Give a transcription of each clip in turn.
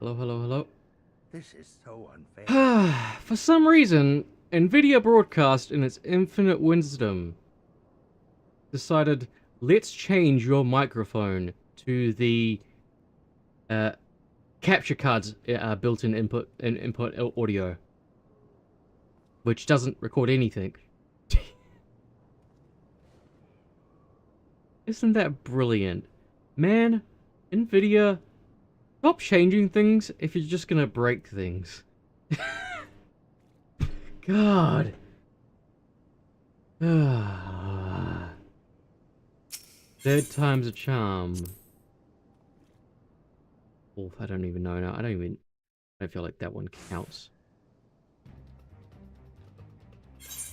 Hello, hello, hello. This is so unfair. For some reason, NVIDIA Broadcast, in its infinite wisdom, decided, let's change your microphone to the capture cards built-in input audio, which doesn't record anything. Isn't that brilliant? Man, NVIDIA, stop changing things if you're just gonna break things. God. Third time's a charm. Fourth, I don't even know now. I don't feel like that one counts.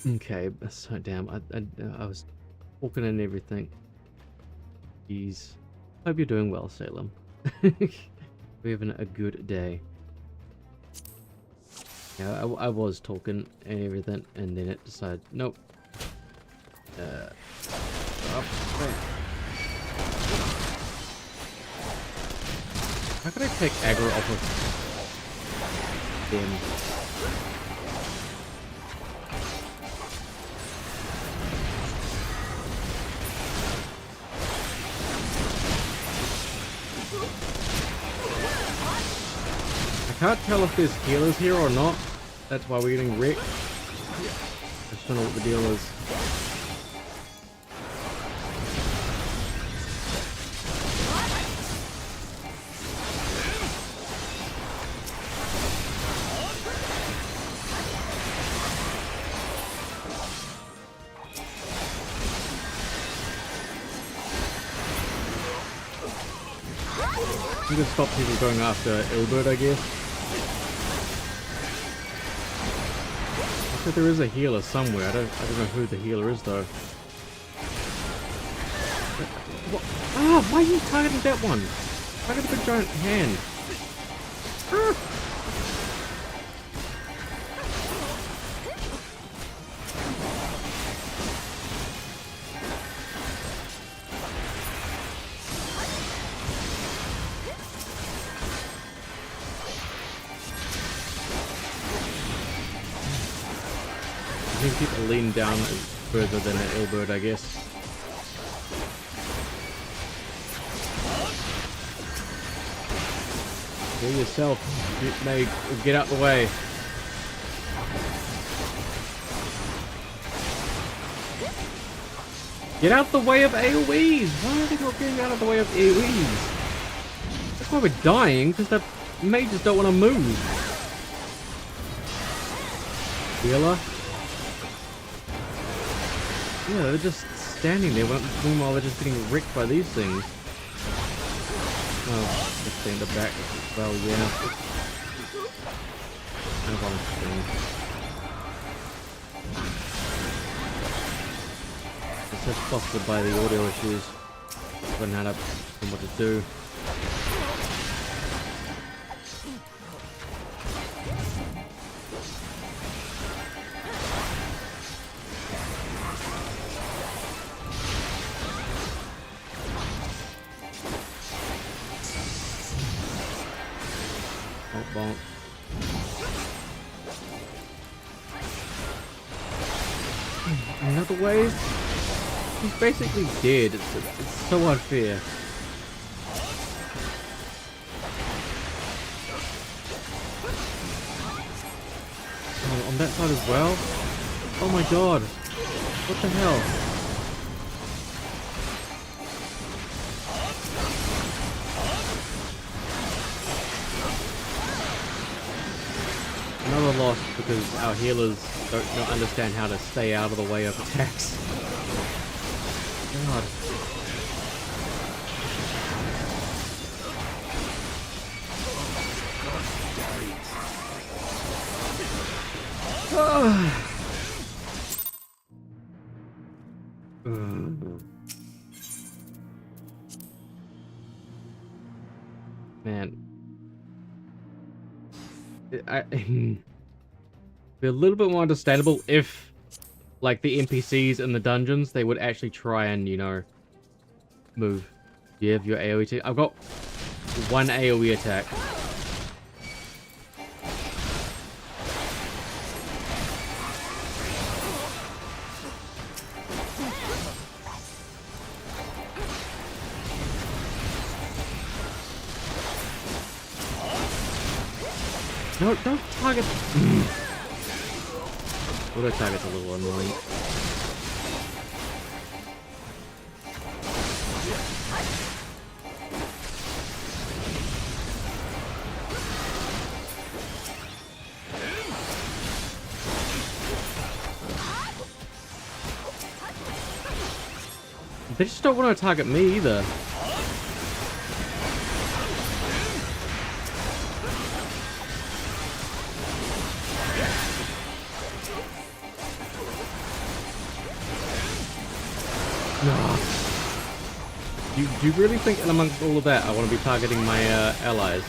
Okay, so damn. I was talking and everything. Jeez. Hope you're doing well, Salem. We're having a good day. Yeah, I was talking and everything, and then it decided, nope. Up. How can I take aggro off of them? I can't tell if there's healers here or not. That's why we're getting wrecked. I just don't know what the deal is. I'm gonna stop people going after Ilbert, I guess. I think there is a healer somewhere. I don't know who the healer is though. What? Ah, why are you targeting that one? Target the big giant hand. Ah. I think people lean down further than an Ilbert, I guess. Heal yourself. Get out the way. Get out the way of AoEs! Why are they not getting out of the way of AoEs? That's why we're dying, because the mages don't want to move. Healer? Yeah, they're just standing there, meanwhile they're just getting wrecked by these things. Oh, let's stay in the back as well, yeah. Kind of on screen. It's just fostered by the audio issues. Wouldn't have what to do. Bonk. Another wave? He's basically dead. It's so unfair. Oh, on that side as well? Oh my god. What the hell? Another loss because our healers don't understand how to stay out of the way of attacks. God. Man. Be a little bit more understandable if, like, the NPCs in the dungeons, they would actually try and, you know, move. You have your AoE. I've got one AoE attack. No, don't target. Auto target's a little annoying. They just don't want to target me either. No. Do you really think, and amongst all of that, I want to be targeting my allies?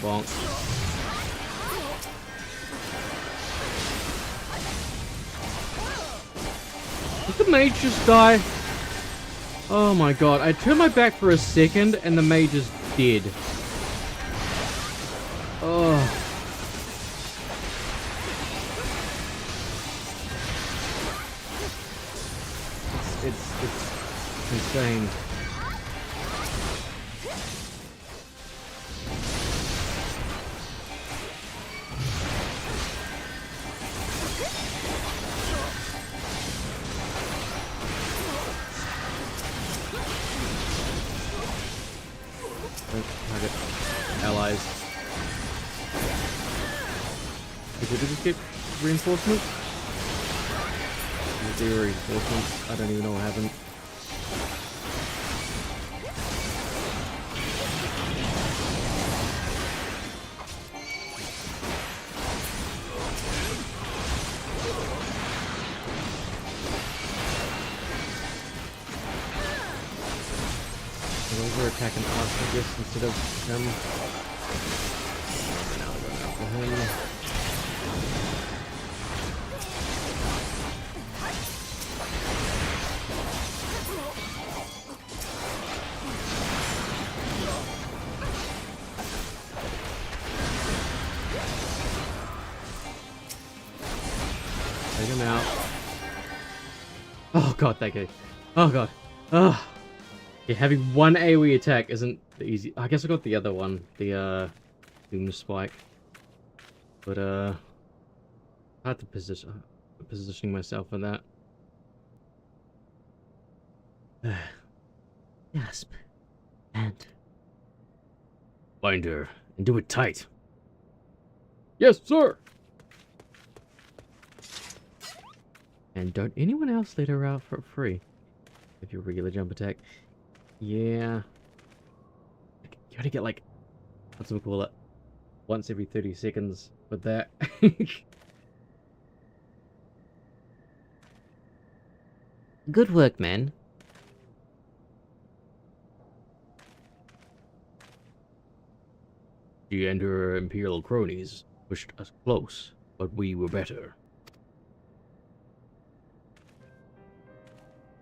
Bonk. Did the mage just die? Oh my god, I turned my back for a second and the mage is dead. Oh. It's insane. Target allies. Did we just get reinforcements? Zero reinforcements. I don't even know what happened. We're attacking us, I guess, instead of them. Now we're going after him. Take him out. Oh god, thank you. Oh god. Oh. Yeah, having one AoE attack isn't the easy. I guess I got the other one, the Doom Spike, but I had to positioning myself for that. Gasp. And bind her and do it tight. Yes, sir. And don't anyone else let her out for free. If your regular jump attack. Yeah. You gotta get like, what's we call it? Once every 30 seconds with that. Good work, man. She and her imperial cronies pushed us close, but we were better.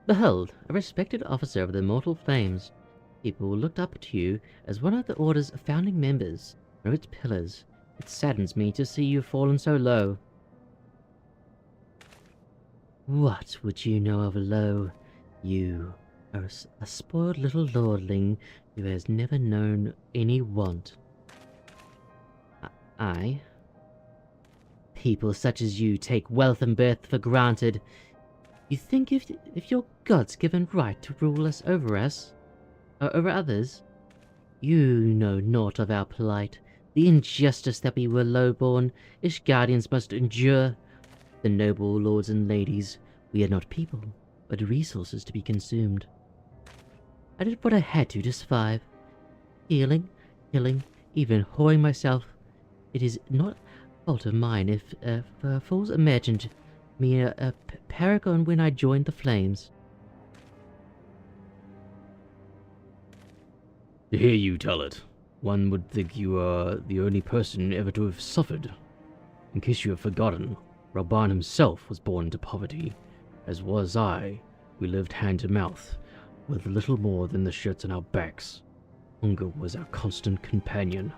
Behold, a respected officer of the Immortal Flames. People looked up to you as one of the Order's founding members, one of its pillars. It saddens me to see you fallen so low. What would you know of low? You are a spoiled little lordling who has never known any want. I? People such as you take wealth and birth for granted. You think if your gods given right to rule us, over others, you know naught of our plight, the injustice that we were lowborn, ish guardians must endure. The noble lords and ladies, we are not people, but resources to be consumed. I did what I had to survive. Healing, killing, even whoring myself. It is not a fault of mine if fools imagined me a paragon when I joined the Flames. To hear you tell it, One would think you are the only person ever to have suffered. In case you have forgotten, Raban himself was born into poverty, as was I. We lived hand to mouth, with little more than the shirts on our backs. Hunger was our constant companion.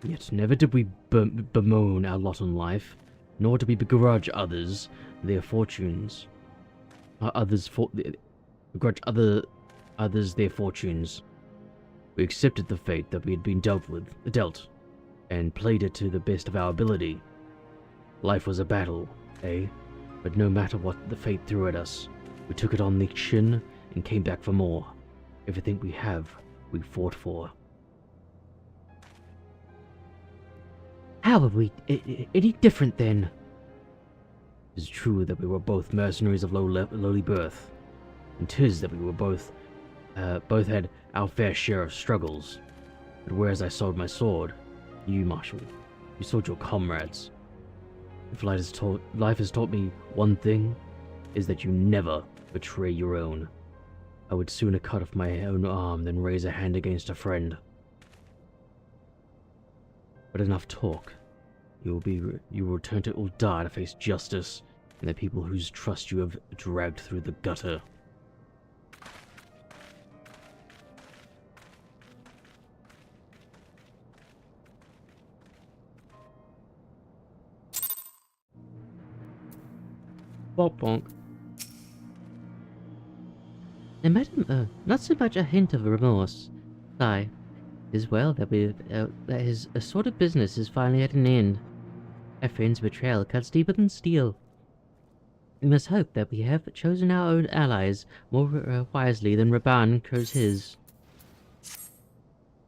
Yet never did we bemoan our lot in life, nor did we begrudge others their fortunes. Begrudge others their fortunes. We accepted the fate that we had been dealt, and played it to the best of our ability. Life was a battle, eh? But no matter what the fate threw at us, we took it on the chin and came back for more. Everything we have, we fought for. How are we any different then? It is true that we were both mercenaries of lowly birth, and 'tis that we were both had our fair share of struggles. But whereas I sold my sword, you, Marshal, you sold your comrades. If life has taught me one thing, is that you never betray your own. I would sooner cut off my own arm than raise a hand against a friend. But enough talk. You will return to Uldar to face justice and the people whose trust you have dragged through the gutter. Bop bonk. And madam, not so much a hint of remorse. Sigh. It is well that that his assorted business is finally at an end. Our friend's betrayal cuts deeper than steel. We must hope that we have chosen our own allies more wisely than Raban chose his.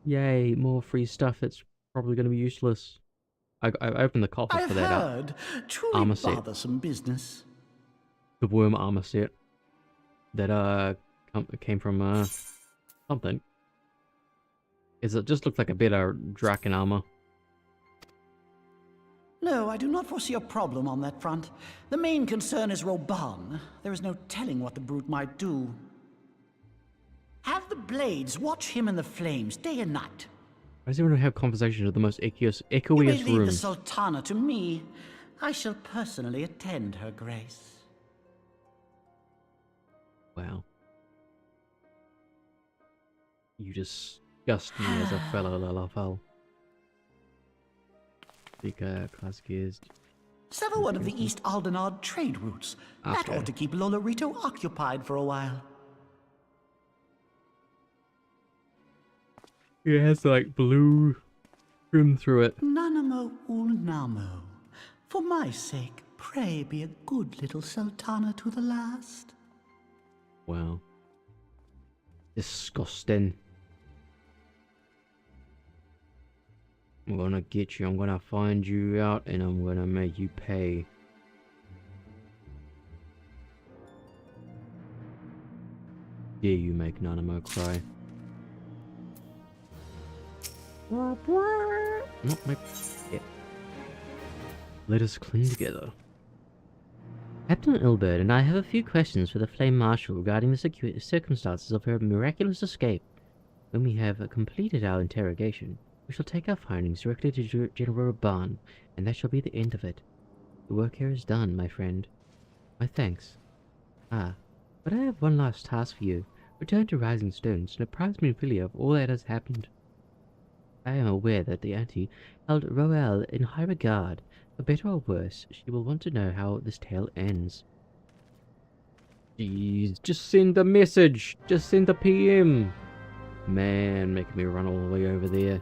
Yay, more free stuff that's probably going to be useless. I opened the coffer for that heard. Truly armor set. Bothersome business. The worm armor set that came from something. It just looked like a bit of Draken armor. No, I do not foresee a problem on that front. The main concern is Roban. There is no telling what the brute might do. Have the blades watch him in the flames day and night. Why does everyone have conversations in the most echoiest You may leave the rooms? Sultana to me. I shall personally attend her grace. Wow. You disgust me as a fellow Lalafel. Big class gears. Sever one of the East Aldenard trade routes. That Okay. ought to keep Lolorito occupied for a while. It has like blue trim through it. Nanamo ulnamo. For my sake, pray be a good little Sultana to the last. Wow. Disgusting. I'm gonna get you. I'm gonna find you out and I'm gonna make you pay. Dare you make Nanamo cry? Not my... Yeah. Let us cling together. Captain Ilbert and I have a few questions for the Flame Marshal regarding the circumstances of her miraculous escape. When we have completed our interrogation, we shall take our findings directly to General Raban, and that shall be the end of it. The work here is done, my friend. My thanks. Ah, but I have one last task for you. Return to Rising Stones and apprise Minfilia of all that has happened. I am aware that the auntie held Roel in high regard. For better or worse, she will want to know how this tale ends. Jeez, just send the message! Just send the PM! Man, making me run all the way over there.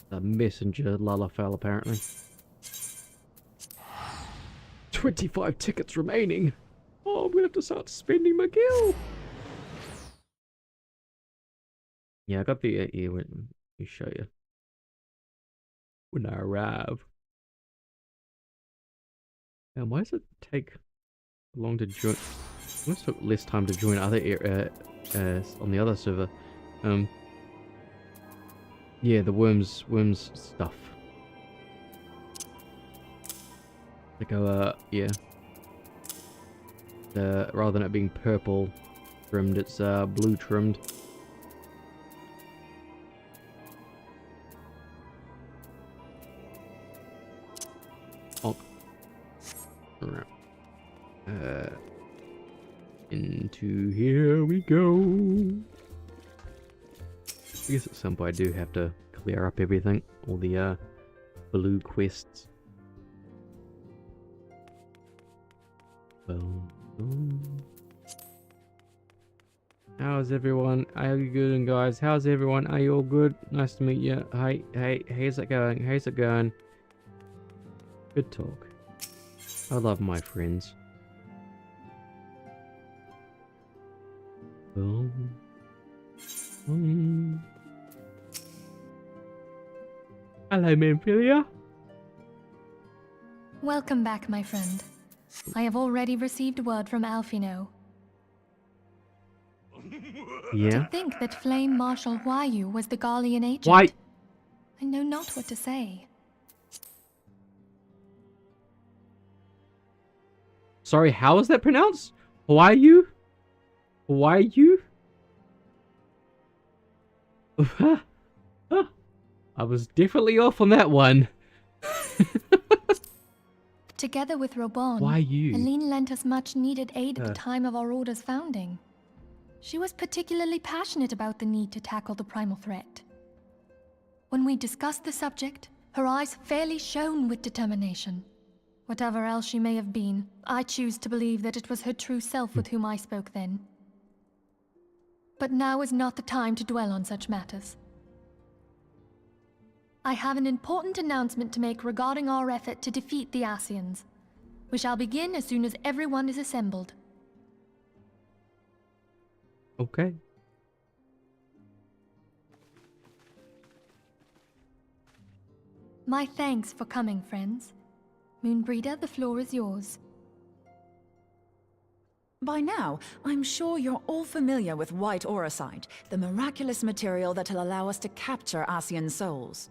The messenger Lalafell, apparently. 25 tickets remaining! Oh, I'm gonna have to start spending my gil! Yeah, I got the... here, let me show you. When I arrive. And why does it take long to join? It must took less time to join other on the other server. Yeah, the worms stuff. Like yeah. Rather than it being purple trimmed, it's blue trimmed. Alright. Into here we go. I guess at some point I do have to clear up everything. All the blue quests. How's everyone? Are you good, guys? How's everyone? Are you all good? Nice to meet you. Hey, how's it going? How's it going? Good talk. I love my friends. Hello, Memphilia. Welcome back, my friend. I have already received word from Alfino. Yeah? To think that Flame Marshal Huayu was the Garlean agent. Why? I know not what to say. Sorry, how is that pronounced? Huayu? Huayu? I was definitely off on that one. Together with Robon, Huayu? Aline lent us much needed aid at the time of our order's founding. She was particularly passionate about the need to tackle the primal threat. When we discussed the subject, her eyes fairly shone with determination. Whatever else she may have been, I choose to believe that it was her true self with whom I spoke then. But now is not the time to dwell on such matters. I have an important announcement to make regarding our effort to defeat the Asians. We shall begin as soon as everyone is assembled. Okay. My thanks for coming, friends. Moonbreeder, the floor is yours. By now, I'm sure you're all familiar with white aurosite, the miraculous material that'll allow us to capture Asian souls.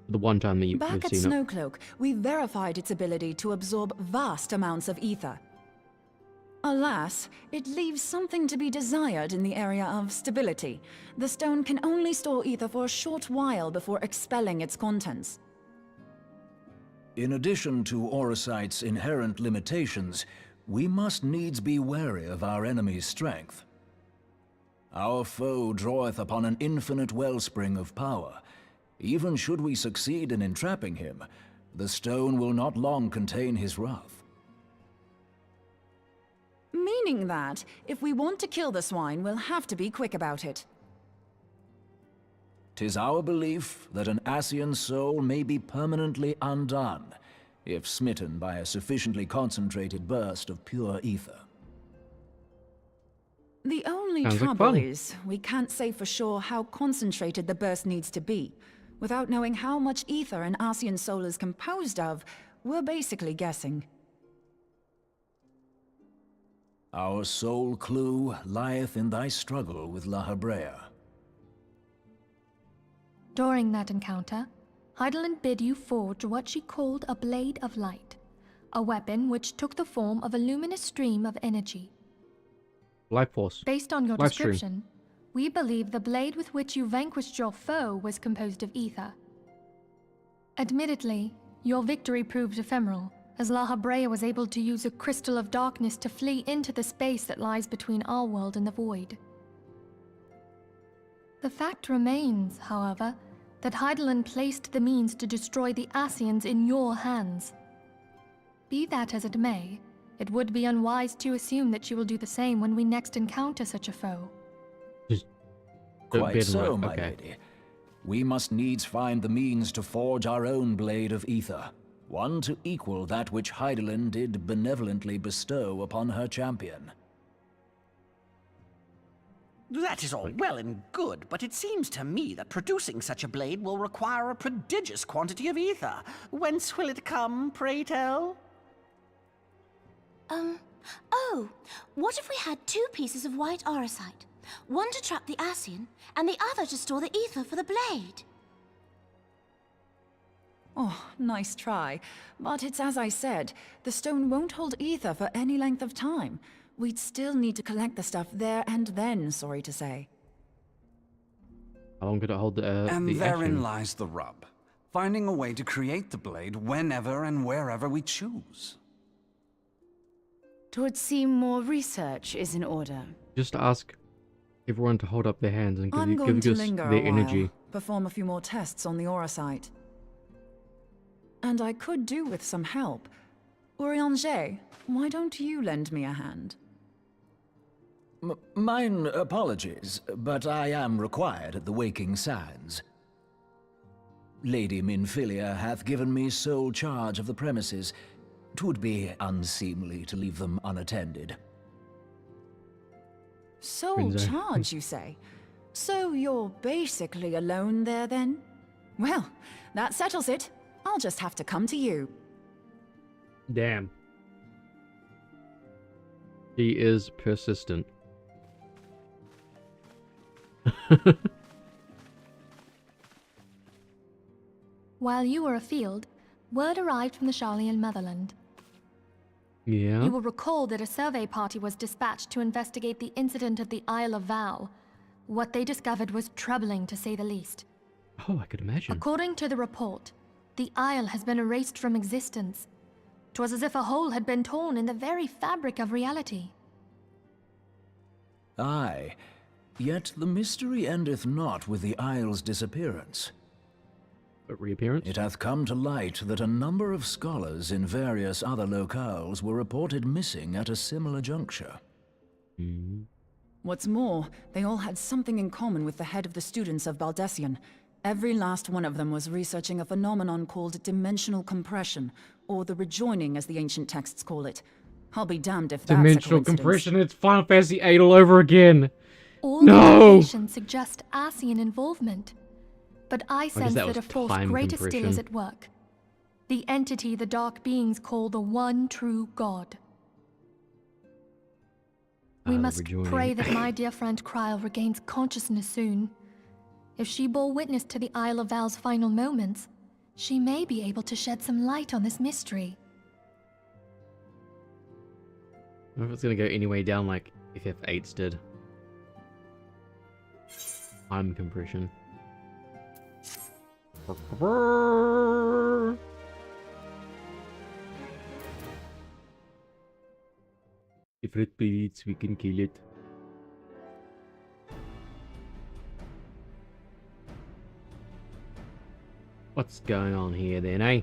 The one time that Back you've at seen it. Snowcloak, we verified its ability to absorb vast amounts of ether. Alas, it leaves something to be desired in the area of stability. The stone can only store ether for a short while before expelling its contents. In addition to aurosite's inherent limitations, we must needs be wary of our enemy's strength. Our foe draweth upon an infinite wellspring of power. Even should we succeed in entrapping him, the stone will not long contain his wrath. Meaning that, if we want to kill the swine, we'll have to be quick about it. 'Tis our belief that an Asian soul may be permanently undone, if smitten by a sufficiently concentrated burst of pure ether. The only Sounds like trouble fun. is, we can't say for sure how concentrated the burst needs to be. Without knowing how much ether an Asian soul is composed of, we're basically guessing. Our sole clue lieth in thy struggle with La Habrea. During that encounter, Heidelin bid you forge what she called a Blade of Light, a weapon which took the form of a luminous stream of energy. Life Force. Based on your Live stream. description, we believe the blade with which you vanquished your foe was composed of ether. Admittedly, your victory proved ephemeral, as La Habrea was able to use a crystal of darkness to flee into the space that lies between our world and the void. The fact remains, however, that Heidelin placed the means to destroy the Asians in your hands. Be that as it may, it would be unwise to assume that she will do the same when we next encounter such a foe. Quite so, my okay. lady. We must needs find the means to forge our own blade of ether, one to equal that which Heidelin did benevolently bestow upon her champion. That is all well and good, but it seems to me that producing such a blade will require a prodigious quantity of ether. Whence will it come, pray tell? Oh, what if we had two pieces of white aurosite? One to trap the Asian, and the other to store the ether for the blade. Oh, nice try. But it's as I said, the stone won't hold ether for any length of time. We'd still need to collect the stuff there and then, sorry to say. How long could it hold the And the therein action? lies the rub. Finding a way to create the blade whenever and wherever we choose. It would seem more research is in order. Just ask everyone to hold up their hands and I'm give going to us linger their a while, energy. perform a few more tests on the aura site. And I could do with some help. Urianger, why don't you lend me a hand? Mine apologies, but I am required at the Waking Sands. Lady Minfilia hath given me sole charge of the premises. 'Twould be unseemly to leave them unattended. Sole Quinzo. charge, you say? So you're basically alone there, then? Well, that settles it. I'll just have to come to you. Damn. He is persistent. While you were afield, word arrived from the Charlian motherland. Yeah. You will recall that a survey party was dispatched to investigate the incident at the Isle of Val. What they discovered was troubling, to say the least. Oh, I could imagine. According to the report, the Isle has been erased from existence. 'Twas as if a hole had been torn in the very fabric of reality. Aye, yet the mystery endeth not with the Isle's disappearance. But reappearance? It hath come to light that a number of scholars in various other locales were reported missing at a similar juncture. What's more, they all had something in common with the head of the students of Baldessian. Every last one of them was researching a phenomenon called dimensional compression, or the rejoining as the ancient texts call it. I'll be damned if that's a Dimensional coincidence. compression, it's Final Fantasy VIII all over again! All No! indications suggest Ascian involvement. But I sense that that a was force time greater still is compression. at work. The entity the Dark Beings call the one true God. We the must rejoining. pray that my dear friend Kryl regains consciousness soon. If she bore witness to the Isle of Val's final moments, she may be able to shed some light on this mystery. I wonder if it's gonna go any way down like FF8's did. Time compression. If it bleeds, we can kill it. What's going on here then, eh?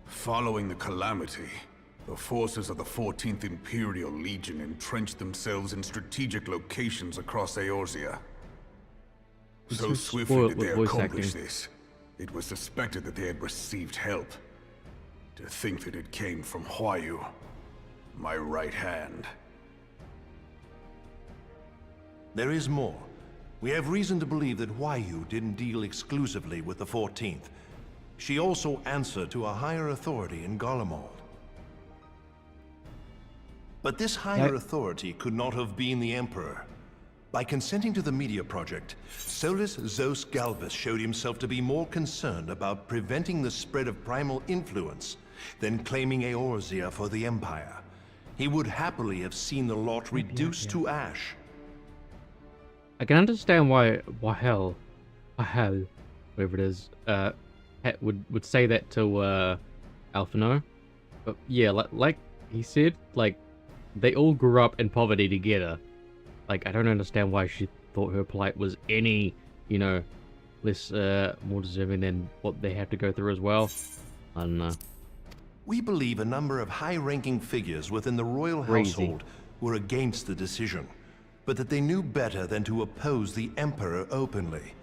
Following the calamity, the forces of the 14th Imperial Legion entrenched themselves in strategic locations across Eorzea. So so swiftly spoiled did with they voice accomplish acting. this, it was suspected that they had received help. To think that it came from Huayu, my right hand. There is more. We have reason to believe that Huayu didn't deal exclusively with the 14th. She also answered to a higher authority in Garlemald. But this higher authority could not have been the Emperor. By consenting to the media project, Solus Zos Galvus showed himself to be more concerned about preventing the spread of primal influence than claiming Eorzea for the Empire. He would happily have seen the lot reduced to ash. I can understand why Wahel, whatever it is, would say that to Alphino. But yeah, like he said, like they all grew up in poverty together. Like I don't understand why she thought her plight was any, you know, less more deserving than what they have to go through as well. I don't know. We believe a number of high-ranking figures within the royal Crazy. household were against the decision, but that they knew better than to oppose the Emperor openly.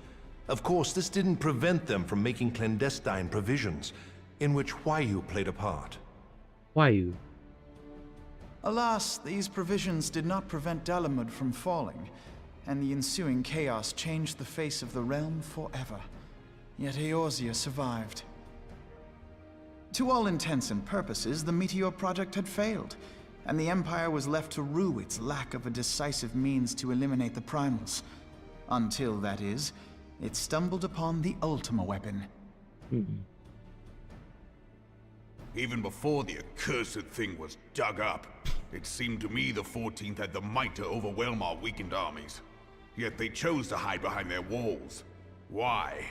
Of course, this didn't prevent them from making clandestine provisions, in which Huayu played a part. Why you? Alas, these provisions did not prevent Dalamud from falling, and the ensuing chaos changed the face of the realm forever. Yet Eorzea survived. To all intents and purposes, the Meteor Project had failed, and the Empire was left to rue its lack of a decisive means to eliminate the Primals. Until, that is, it stumbled upon the Ultima weapon. Even before the accursed thing was dug up, it seemed to me the 14th had the might to overwhelm our weakened armies. Yet they chose to hide behind their walls. Why?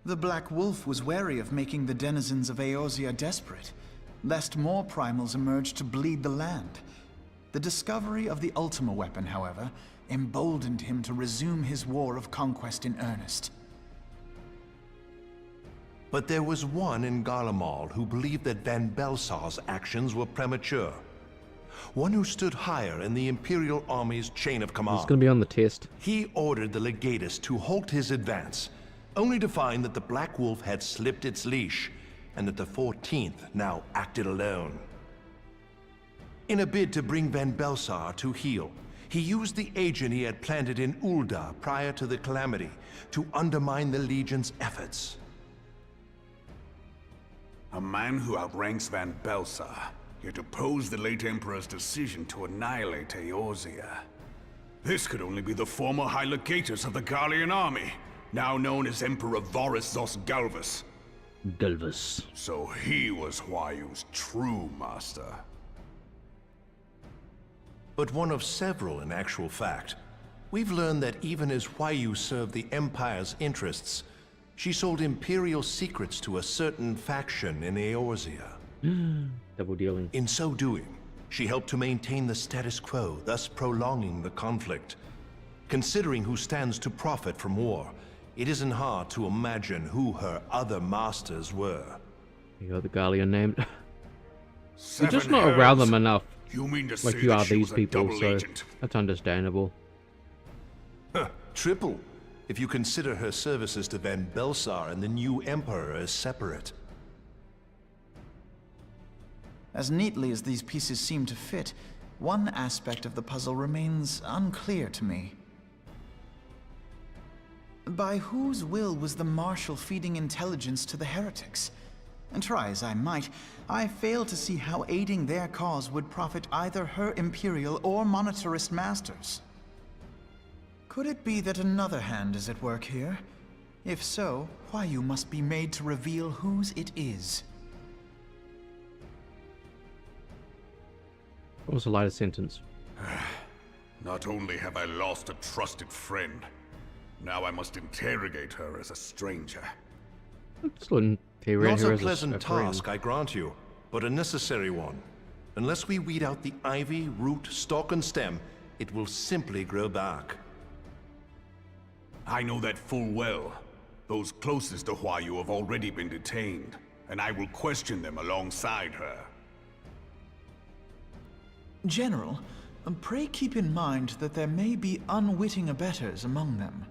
The Black Wolf was wary of making the denizens of Eorzea desperate. lest more primals emerge to bleed the land. The discovery of the Ultima weapon, however, emboldened him to resume his war of conquest in earnest. But there was one in Garlemald who believed that Van Belsar's actions were premature. One who stood higher in the Imperial Army's chain of command. It's going to be on the test. He ordered the Legatus to halt his advance, only to find that the Black Wolf had slipped its leash, and that the 14th now acted alone. In a bid to bring Van Belsar to heel, he used the agent he had planted in Ul'dah prior to the Calamity to undermine the Legion's efforts. A man who outranks Van Belsar, yet opposed the late Emperor's decision to annihilate Eorzea. This could only be the former High Legatus of the Garlean army, now known as Emperor Varus Zos Galvus. Galvus. So he was Huayu's true master. But one of several in actual fact. We've learned that even as Huayu served the Empire's interests, she sold Imperial secrets to a certain faction in Eorzea. Double dealing. In so doing, she helped to maintain the status quo, thus prolonging the conflict. Considering who stands to profit from war, it isn't hard to imagine who her other masters were. You got the Garlean named. You're Seven just not hells. around them enough. You mean to Like say you that are she these was a people, double so agent? that's understandable. Huh, triple, if you consider her services to Van Belsar and the new Emperor as separate. As neatly as these pieces seem to fit, one aspect of the puzzle remains unclear to me. By whose will was the Marshal feeding intelligence to the heretics? And try as I might, I fail to see how aiding their cause would profit either her Imperial or monetarist masters. Could it be that another hand is at work here? If so, Huayu must be made to reveal whose it is. What was the lighter sentence? Not only have I lost a trusted friend, now I must interrogate her as a stranger. Just wouldn't Not her a as pleasant a friend. task, I grant you, but a necessary one. Unless we weed out the ivy, root, stalk, and stem, it will simply grow back. I know that full well. Those closest to Huayu have already been detained, and I will question them alongside her. General, pray keep in mind that there may be unwitting abettors among them.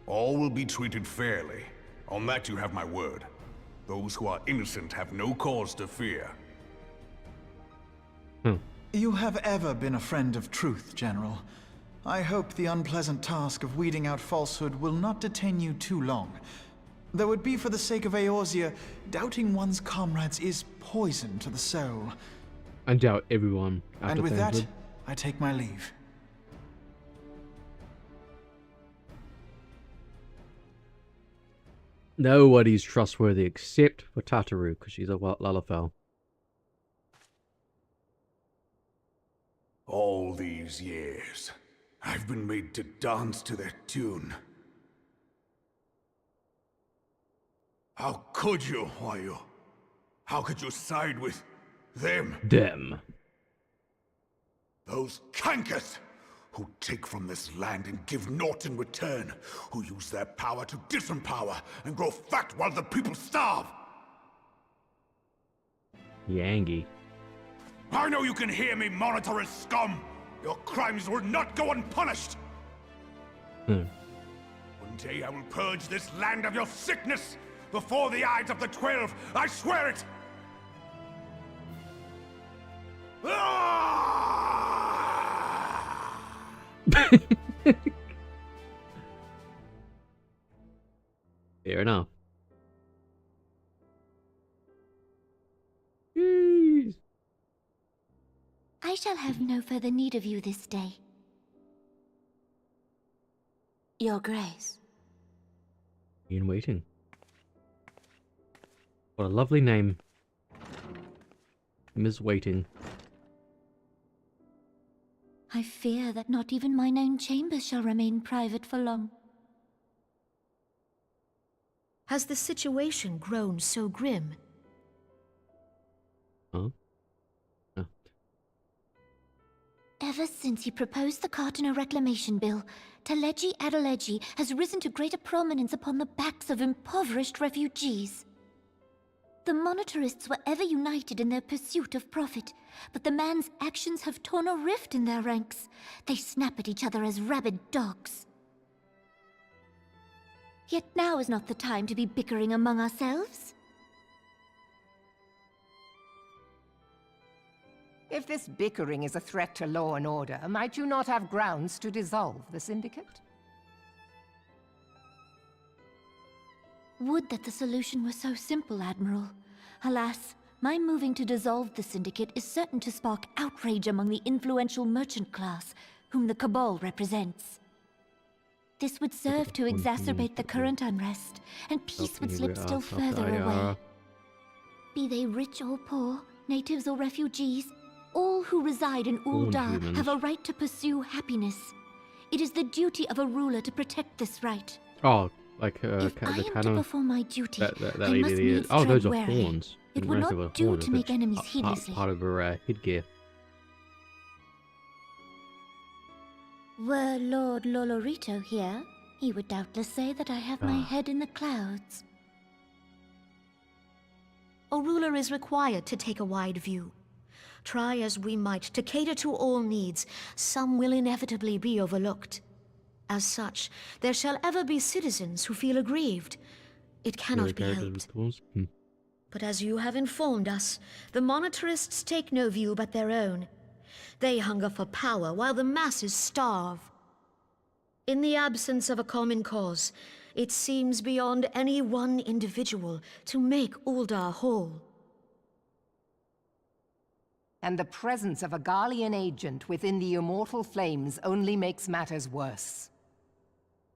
All will be treated fairly. On that you have my word. Those who are innocent have no cause to fear. You have ever been a friend of truth, General. I hope the unpleasant task of weeding out falsehood will not detain you too long. Though it be for the sake of Eorzea, doubting one's comrades is poison to the soul. I doubt everyone. And after with that, Thancred. I take my leave. Nobody's trustworthy except for Tataru, because she's a Lalafell. All these years, I've been made to dance to their tune. How could you, Huayu? How could you side with them? Them. Those cankers who take from this land and give naught in return, who use their power to disempower and grow fat while the people starve. Yangi. I know you can hear me, monetarist scum! Your crimes will not go unpunished! One day I will purge this land of your sickness! Before the eyes of the 12, I swear it! Fair enough. Jeez. I shall have no further need of you this day. Your Grace. In waiting. What a lovely name. Ms. Waiting. I fear that not even mine own chambers shall remain private for long. Has the situation grown so grim? Huh? Oh. Ever since he proposed the Cartiner Reclamation Bill, Teleji Adeleji has risen to greater prominence upon the backs of impoverished refugees. The monetarists were ever united in their pursuit of profit, but the man's actions have torn a rift in their ranks. They snap at each other as rabid dogs. Yet now is not the time to be bickering among ourselves. If this bickering is a threat to law and order, might you not have grounds to dissolve the Syndicate? Would that the solution were so simple, Admiral. Alas, my moving to dissolve the Syndicate is certain to spark outrage among the influential merchant class, whom the Cabal represents. This would serve to exacerbate the current unrest, and peace would slip still further away. Be they rich or poor, natives or refugees, all who reside in Ul'dah have a right to pursue happiness. It is the duty of a ruler to protect this right. Oh, like if I am to perform my duty, that I must needs oh, those tread are warily. horns. It would not do to make enemies part heedlessly. of her headgear. Were Lord Lolorito here, he would doubtless say that I have my head in the clouds. A ruler is required to take a wide view. Try as we might to cater to all needs, some will inevitably be overlooked. As such, there shall ever be citizens who feel aggrieved. It cannot be helped. But as you have informed us, the monetarists take no view but their own. They hunger for power while the masses starve. In the absence of a common cause, it seems beyond any one individual to make Ul'dah whole. And the presence of a Garlean agent within the Immortal Flames only makes matters worse.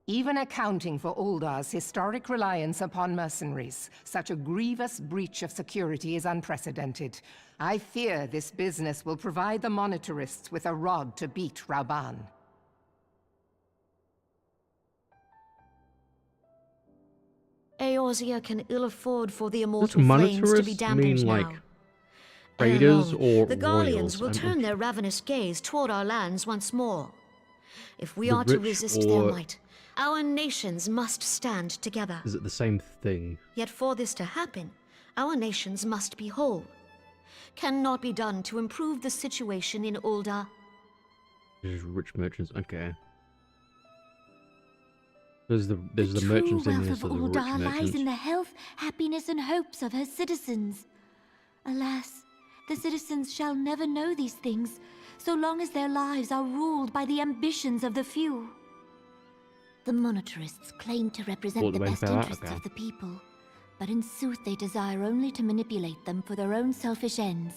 Even accounting for Ul'dah's historic reliance upon mercenaries, such a grievous breach of security is unprecedented. I fear this business will provide the monetarists with a rod to beat Rauban. Eorzea can ill afford for the Immortal Flames to be dampened now. Like traders or the Garleans royals? will turn their ravenous gaze toward our lands once more. If we are to resist their might, our nations must stand together. Is it the same thing? Yet for this to happen, our nations must be whole. Cannot be done to improve the situation in Ul'dah. Rich merchants, okay. There's the true merchants in wealth there, of so the rich Ul'dah lies merchants. in the health, happiness, and hopes of her citizens. Alas, the citizens shall never know these things, so long as their lives are ruled by the ambitions of the few. The monetarists claim to represent the best interests of the people, but in sooth they desire only to manipulate them for their own selfish ends.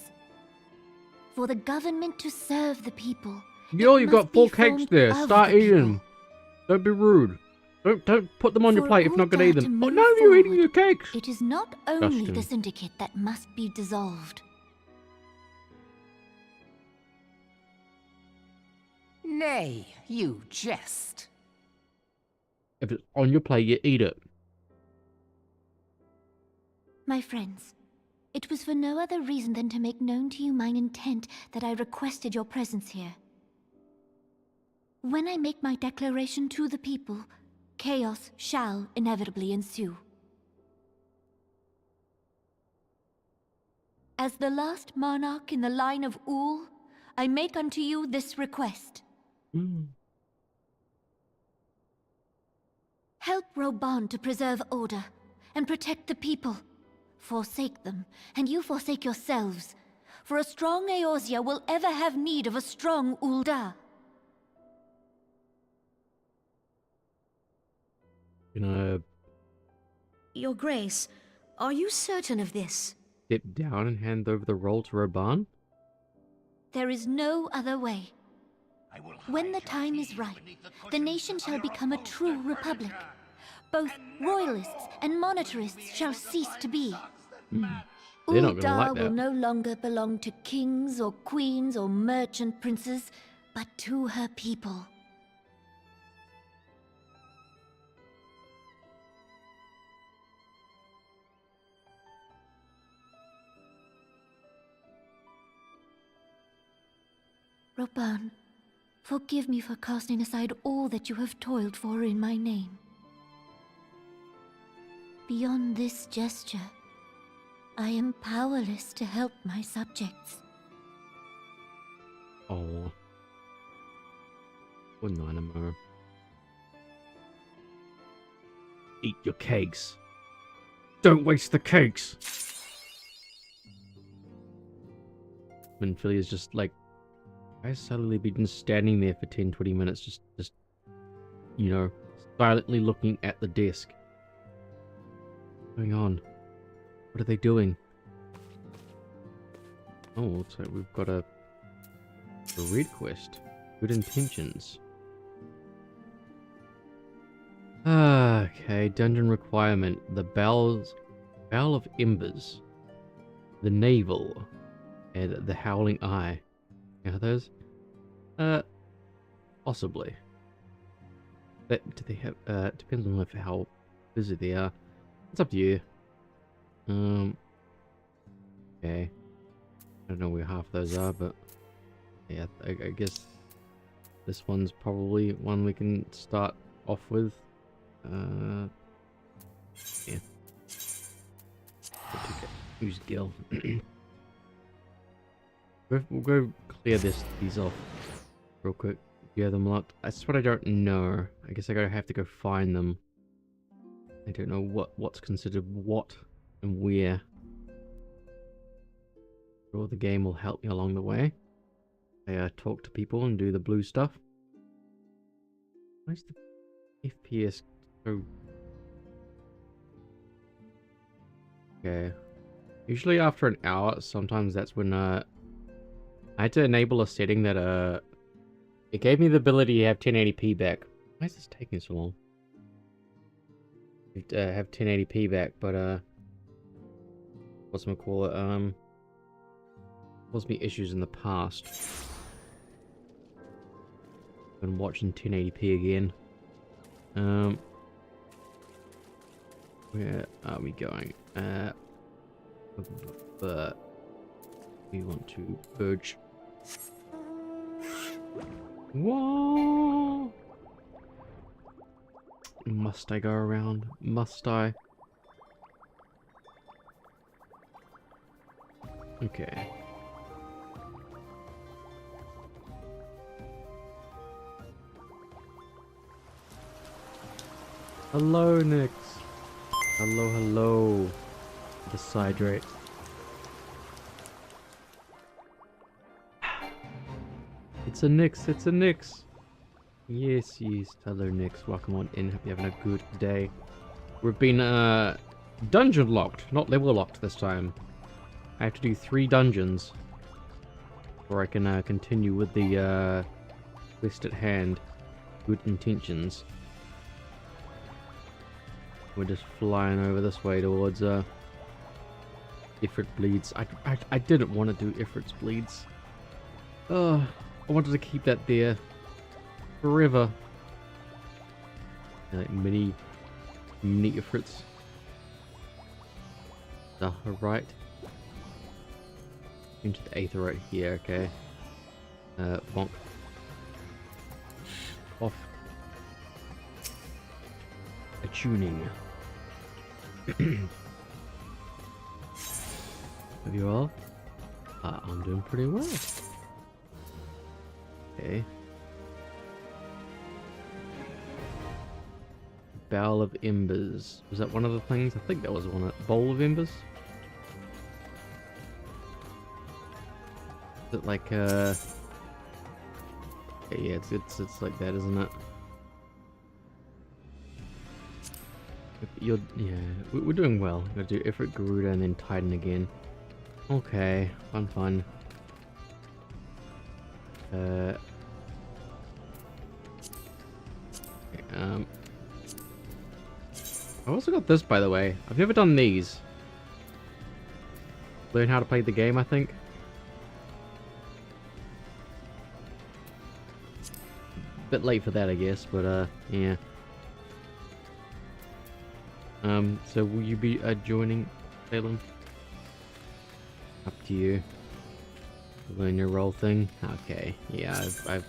For the government to serve the people. Yo, you got 4 cakes there. Start eating. Don't be rude. Don't put them on your plate if you're not gonna eat them. Oh no, you're eating your cakes. It is not only the syndicate that must be dissolved. Nay, you jest. If it's on your plate, you eat it. My friends, it was for no other reason than to make known to you mine intent that I requested your presence here. When I make my declaration to the people, chaos shall inevitably ensue. As the last monarch in the line of Ul, I make unto you this request. Help Rauban to preserve order and protect the people. Forsake them, and you forsake yourselves, for a strong Eorzea will ever have need of a strong Ul'dah. Your Grace, are you certain of this? Step down and hand over the role to Rauban? There is no other way. When the time is right, the nation shall become a true republic. Both royalists and monetarists shall cease to be. They're not gonna like Ul'dah that. will no longer belong to kings or queens or merchant princes, but to her people. Roban, forgive me for casting aside all that you have toiled for in my name. Beyond this gesture, I am powerless to help my subjects. Oh. Good Nynamo. Eat your cakes. Don't waste the cakes! And Philly is just like, I suddenly been standing there for 10-20 minutes, just, you know, silently looking at the desk. What's going on? What are they doing? Oh, so we've got a red quest. Good intentions. Okay, dungeon requirement. The Bowl of Embers. The Navel. And the Howling Eye. Are those? Possibly. But do they have, depends on how busy they are. It's up to you. Okay. I don't know where half those are, but yeah, I guess this one's probably one we can start off with. Yeah. Use Gil. We'll go clear these off real quick. Yeah, them locked. That's what I don't know. I guess I have to go find them. I don't know what's considered what and where. Sure, the game will help me along the way. I talk to people and do the blue stuff. Why is the FPS so... Okay. Usually after an hour, sometimes that's when I had to enable a setting that it gave me the ability to have 1080p back. Why is this taking so long? Have 1080p back, but whatchamacallit, caused me issues in the past. Been watching 1080p again. Where are we going? But we want to purge. Whoa! Must I go around? Must I? Okay. Hello, Nyx. Hello. The Sidrate. It's a Nyx. Yes. Hello, Nyx. Welcome on in. Hope you're having a good day. We've been, dungeon locked, not level locked this time. I have to do 3 dungeons before I can, continue with the, quest at hand. Good intentions. We're just flying over this way towards, Ifrit Bleeds. I didn't want to do Ifrit's Bleeds. I wanted to keep that there forever. Like mini Ifrits. Right. Into the Aether right here, okay. Bonk. Off. Attuning. Have you all? I'm doing pretty well. Okay. Bowl of Embers. Was that one of the things? I think that was one of... Bowl of Embers? Is it like, okay, yeah, it's like that, isn't it? Yeah, we're doing well. Gotta do Ifrit, Garuda, and then Titan again. Okay, fun. Okay, I've also got this, by the way. I've never done these. Learn how to play the game, I think. Bit late for that, I guess, but yeah. So will you be joining, Salem? Up to you. Learn your role thing. Okay, yeah, I've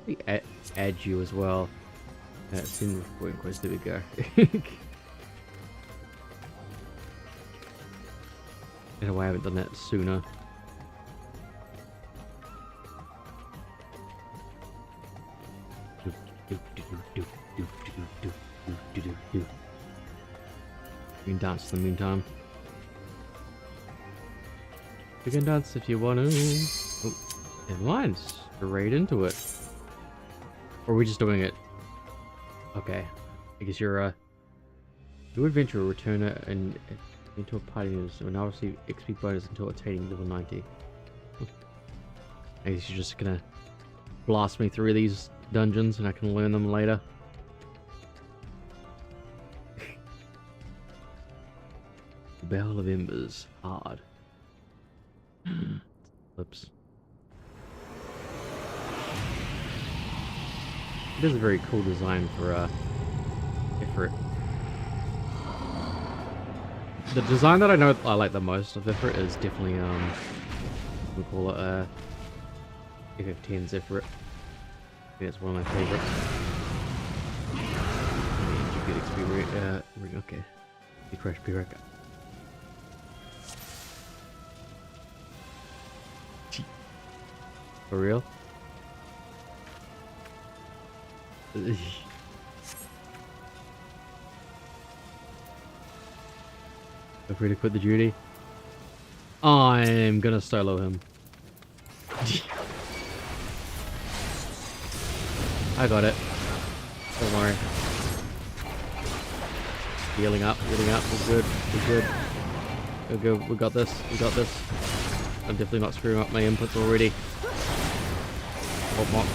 yeah. Add you as well. Send recording quest. There we go. I don't know why I haven't done that sooner. You can dance in the meantime. You can dance if you want to. Oh, never mind. Straight into it. Or are we just doing it? Okay. I guess you're a new adventurer, returner, and into a party news. Will now receive XP bonus until attaining level 90. I guess you're just gonna blast me through these dungeons and I can learn them later. Bell of Embers. Hard. Oops. It is a very cool design for Ifrit. The design that I know I like the most of Ifrit is definitely we call it FF10's Ifrit. I think it's one of my favorites. You get XP okay. You crash Piraka. For real? Feel free to quit the duty. I'm gonna solo him. I got it. Don't worry. Healing up, healing up. We're good, we're good. We're good, we got this, we got this. I'm definitely not screwing up my inputs already. Oh, mock.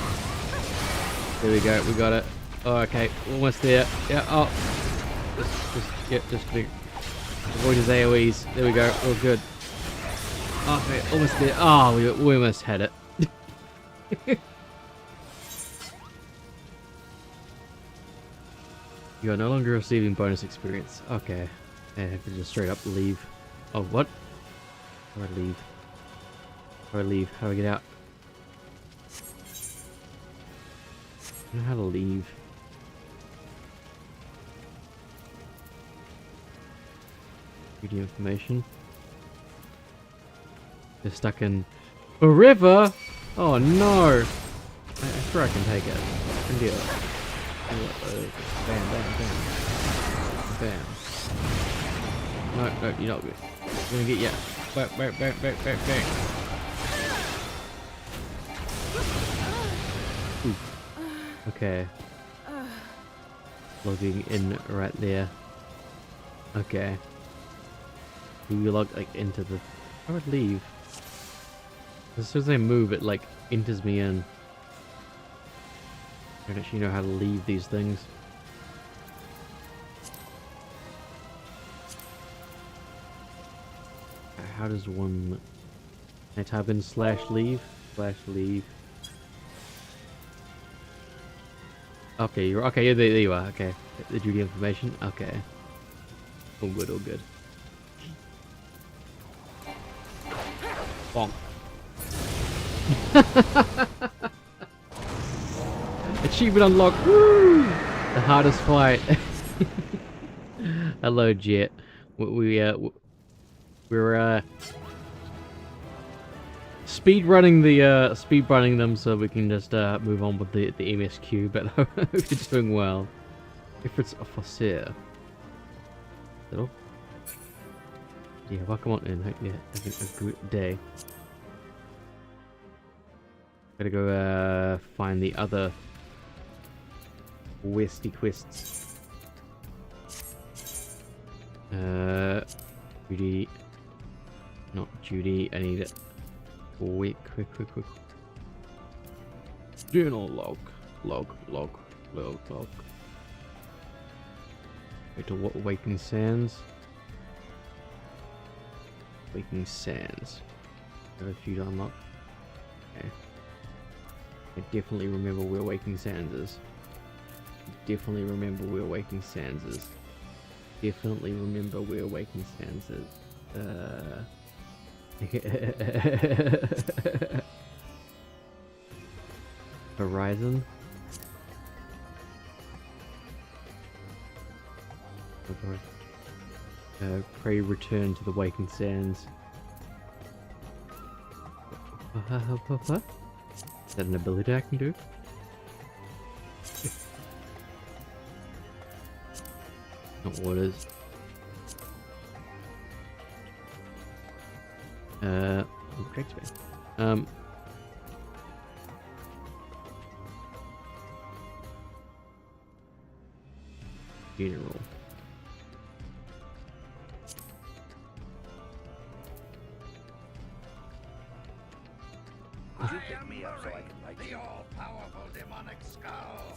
There we go, we got it. Oh, okay, almost there. Yeah, oh. Just avoid his AoEs. There we go, all good. Okay, almost there. Oh, we almost had it. You are no longer receiving bonus experience. Okay. I have to just straight up leave. Oh, what? How do I leave? How do I leave? How do I get out? I don't know how to leave. Read information. They're stuck in forever. Oh no! I'm sure I can take it. I can do it. Bam, bam, bam, bam. No, no, you're not good. I'm gonna get you. Bang, bang, bang, bang, bang, bang. Ooh. Okay. Logging in right there. Okay. Do you log like into the? I would leave. As soon as I move, it like enters me in. I don't actually know how to leave these things. How does one? Can I type in /leave? /leave. Okay, you're okay. Yeah, there you are. Okay, the duty information. Okay. All good. All good. Bonk. Achievement unlocked. Woo! The hardest fight. Hello, Jet. We're speedrunning them so we can just move on with the MSQ. But I hope you're doing well. If it's a Fossil. Little. Yeah, welcome on in. Hope you're having a good day. Gotta go find the other Westy quests. Judy. Not Judy. I need it. Quick. Journal log. Wait to what? Waking Sands. Waking Sands. Have a few to unlock. Okay. I definitely remember where Waking Sands is. Definitely remember where Waking Sands is. Horizon. Pray return to the waking sands. What? Is that an ability I can do? Not waters. Correct space. General. The all-powerful demonic skull.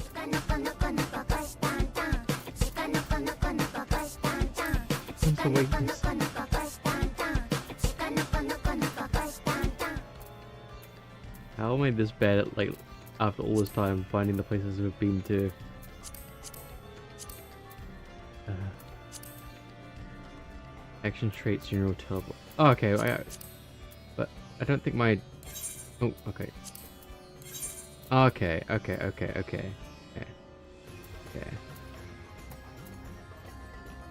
How am I this bad at, like, after all this time, finding the places we've been to? Action traits, general teleport. Oh, okay, but I don't think my... Oh, okay. Okay.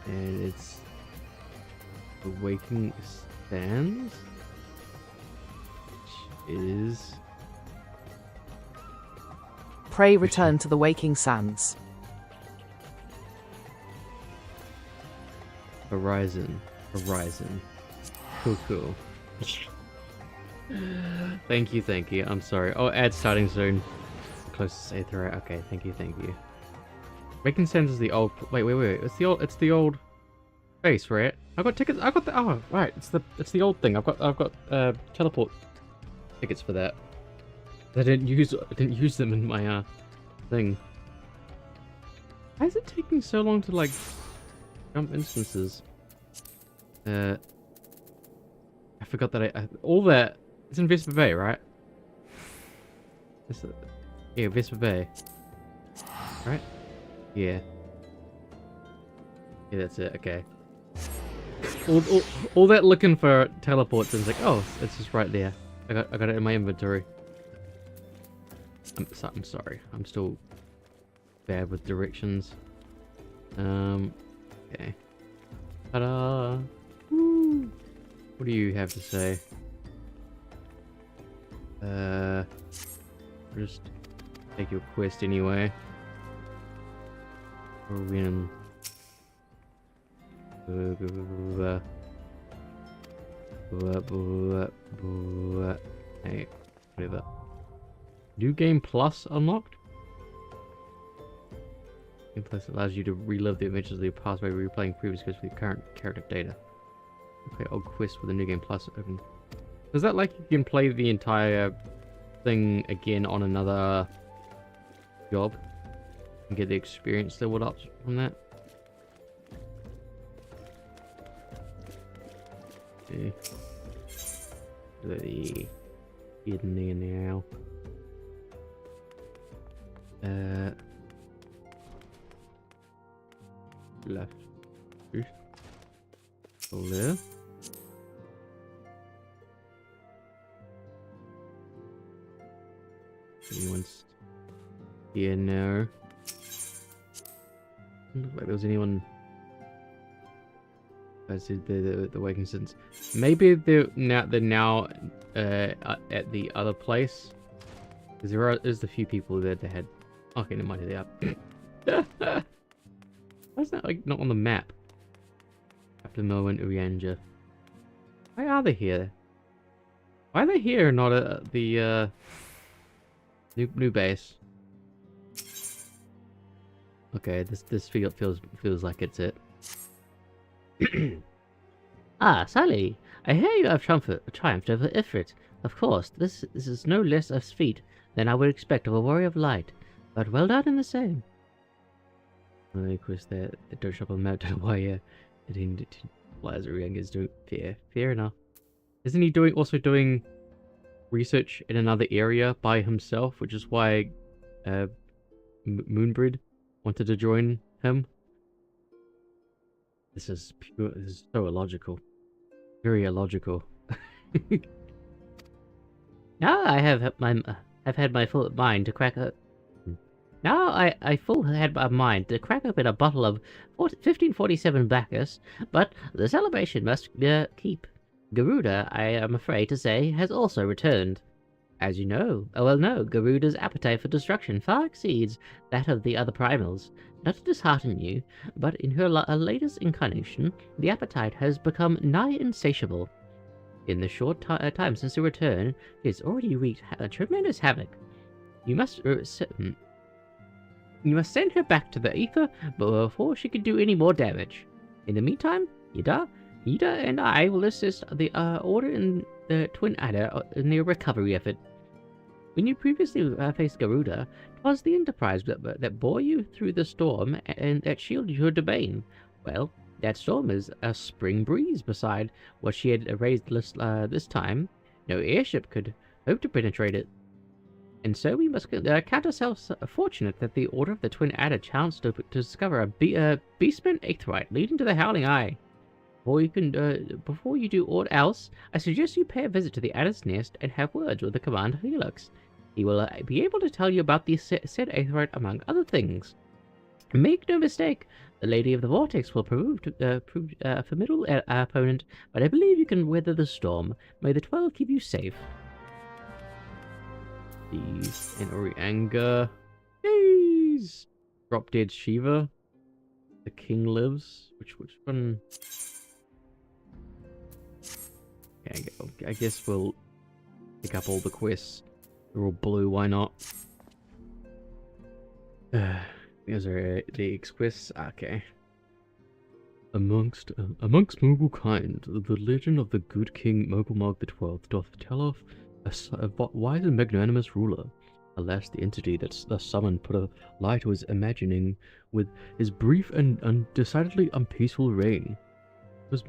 And it's... The Waking Sands? Which is... Pray return to the Waking Sands. Horizon. Cool. Thank you. I'm sorry. Oh, ad starting soon. Closest Aether. Okay, thank you. Waking Sands is the old... Wait. It's the old base, right? I got tickets. Oh, right. It's the old thing. I've got teleport tickets for that. I didn't use them in my thing. Why is it taking so long to, like, jump instances? I forgot that all that it's in Vesper Bay, right? Yeah, Vesper Bay. Right? Yeah. Yeah, that's it. Okay. All that looking for teleports and it's like, oh, it's just right there. I got it in my inventory. I'm sorry. I'm still bad with directions. Okay. Ta-da! Woo! What do you have to say? Just take your quest anyway. Or win. Hey, whatever. New Game Plus unlocked? Game Plus allows you to relive the adventures of your past by replaying previous quests with your current character data. Okay, old quest with the New Game Plus open. Is that like you can play the entire thing again on another job and get the experience leveled up from that? Okay. The hidden there now. Left. Left. Anyone's here now? Doesn't look like there was anyone. I said the Waking Sands. Maybe they're now at the other place. Because there's a few people there that had. Okay, never mind, they are. Why is that like not on the map? After Mo and Uyanja. Why are they here? Why are they here and not at the new base? Okay, this feels like it's it. Ah, Sally, I hear you have triumphed over Ifrit. Of course, this is no less a feat than I would expect of a warrior of light, but well done in the same. Well, of course, they don't show up on the map. Don't know why it didn't. Lazarus is doing fair enough. Isn't he also doing research in another area by himself, which is why Moonbreed wanted to join him? This is so illogical. Very illogical. Now I have had my full mind to crack up. Now I full had my mind to crack open a bottle of 1547 Bacchus, but the celebration must keep. Garuda, I am afraid to say, has also returned. As you know, Garuda's appetite for destruction far exceeds that of the other primals. Not to dishearten you, but in her latest incarnation, the appetite has become nigh insatiable. In the short time since her return, it has already wreaked tremendous havoc. You must send her back to the ether before she can do any more damage. In the meantime, Ida and I will assist the Order in the Twin Adder in their recovery effort. When you previously faced Garuda, 'twas the Enterprise that bore you through the storm and that shielded your domain. Well, that storm is a spring breeze beside what she had raised this time. No airship could hope to penetrate it. And so we must count ourselves fortunate that the Order of the Twin Adder chanced to discover a beastman aetheryte leading to the Howling Eye. Before you do aught else, I suggest you pay a visit to the Adder's Nest and have words with the Commander Helix. He will be able to tell you about the said aetheryte among other things. Make no mistake, the Lady of the Vortex will prove a formidable opponent, but I believe you can weather the storm. May the 12 keep you safe. Jeez, and Orianga. Jeez! Drop Dead Shiva. The King Lives. Which one? Okay, I guess we'll pick up all the quests. They're all blue, why not? These are the quests. Okay. Amongst Mogul kind, the legend of the good King Mogulmog XII doth tell of a wise and magnanimous ruler. Alas, the entity that's thus summoned put a lie to his imagining with his brief and decidedly unpeaceful reign. It was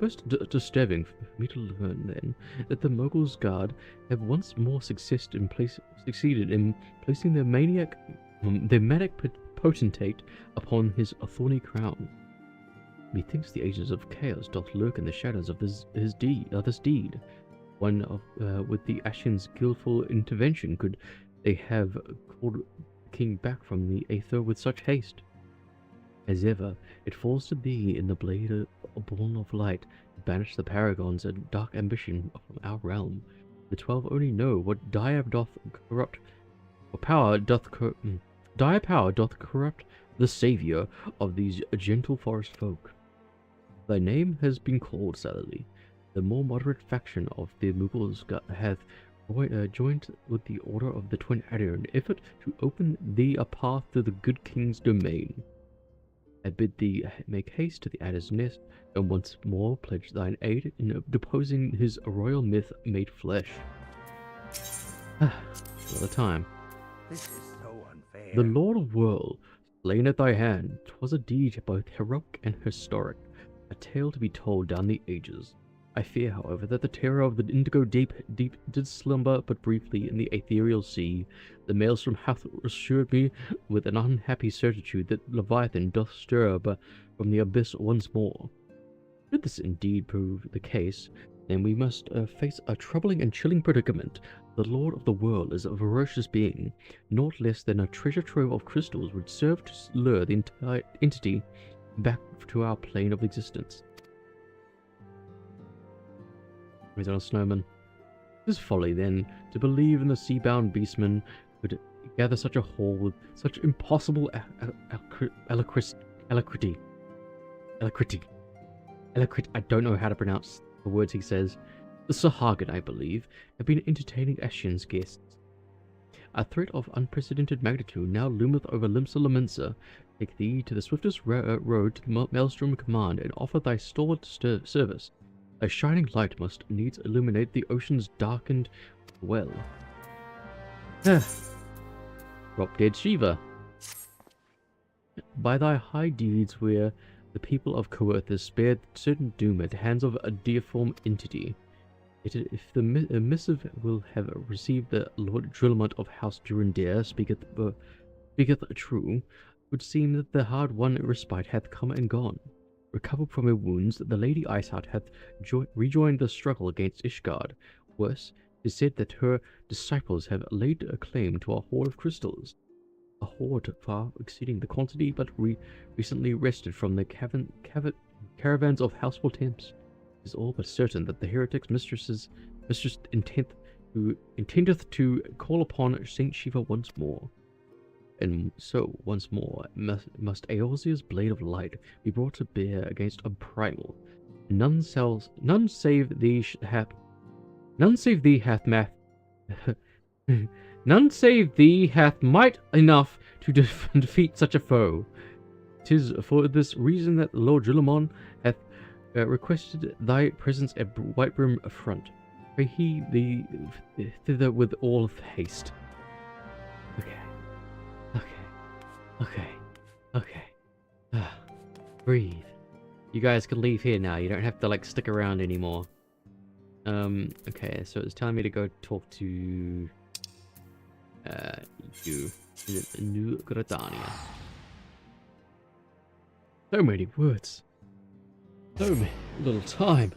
most disturbing for me to learn then that the Mogul's guard have once more succeeded in placing their maniac potentate upon his thorny crown. Methinks the agents of chaos doth lurk in the shadows of this deed. One of with the Ashen's skillful intervention could they have called the king back from the aether with such haste. As ever, it falls to thee in the blade born of light to banish the paragons and dark ambition from our realm. The 12 only know what dire power doth corrupt the savior of these gentle forest folk. Thy name has been called, Salili. The more moderate faction of the Mughals hath joined with the Order of the Twin Adder in effort to open thee a path to the good king's domain. I bid thee make haste to the Adder's Nest, and once more pledge thine aid in deposing his royal myth made flesh. Another time. This is so unfair. The Lord of World, slain at thy hand, 'twas a deed both heroic and historic, a tale to be told down the ages. I fear, however, that the terror of the Indigo Deep did slumber but briefly in the ethereal sea. The maelstrom hath assured me with an unhappy certitude that Leviathan doth stir from the abyss once more. Should this indeed prove the case, then we must face a troubling and chilling predicament. The Lord of the World is a ferocious being. Naught less than a treasure trove of crystals would serve to lure the entire entity back to our plane of existence. He's on a snowman. It is folly, then, to believe in the sea-bound beastman could gather such a haul with such impossible alacrity. I don't know how to pronounce the words he says. The Sahagin, I believe, have been entertaining Ashen's guests. A threat of unprecedented magnitude now loometh over Limsa Lamensa. Take thee to the swiftest road to the Maelstrom Command and offer thy stalwart service. A shining light must needs illuminate the ocean's darkened well. Drop Dead Shiva. By thy high deeds where the people of Coerthus spared certain doom at the hands of a deiform entity. Yet if the missive will have received the Lord Drillamont of House Durandare speaketh true, it would seem that the hard-won respite hath come and gone. recovered from her wounds, the Lady Iceheart hath rejoined the struggle against Ishgard. Worse, it is said that her disciples have laid a claim to a hoard of crystals. A hoard far exceeding the quantity, but recently wrested from the caravans of Houseful Temps. It is all but certain that the heretic's mistress intendeth to call upon Saint Shiva once more. And so, once more, must Eorzea's blade of light be brought to bear against a primal. None save thee hath might enough to defeat such a foe. 'Tis for this reason that Lord Julamon hath requested thy presence at Whitebrim front. Pray he thee thither with all haste. Okay. Breathe. You guys can leave here now. You don't have to, like, stick around anymore. Okay, so it's telling me to go talk to... you. New Gradania. So many words. So little time.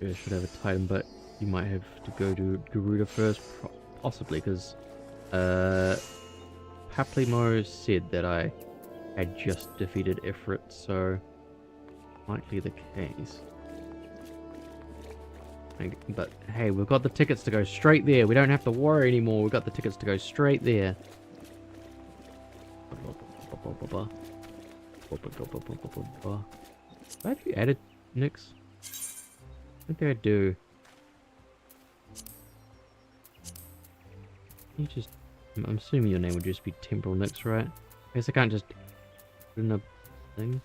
I should have a Titan, but you might have to go to Garuda first, possibly, because Paplimo said that I had just defeated Ifrit, so likely the case. But hey, we've got the tickets to go straight there. We don't have to worry anymore. We've got the tickets to go straight there. Have you added Nyx? I think I do. You just... I'm assuming your name would just be Temporal Nyx, right? I guess I can't just put in a thing.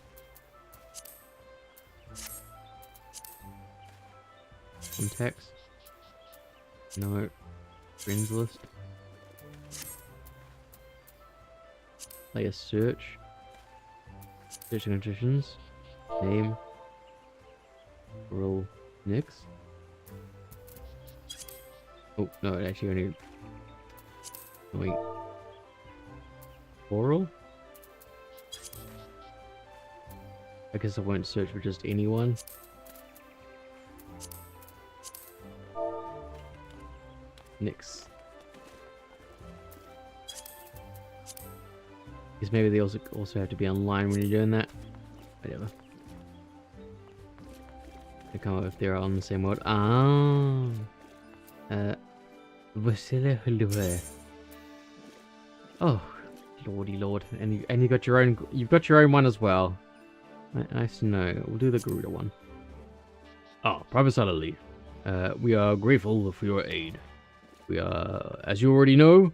Contacts? No. Friends list? Play a search. Searching conditions. Name. Roll Nyx. Oh, no, it actually only... Wait. Oral? I guess I won't search for just anyone. Nyx. Because maybe they also have to be online when you're doing that. Whatever. They come up if they're on the same world. Ah. Oh, lordy lord, and you got your own. You've got your own one as well. Nice to know. We'll do the Garuda one. Ah, Private Salali. We are grateful for your aid. We are, as you already know,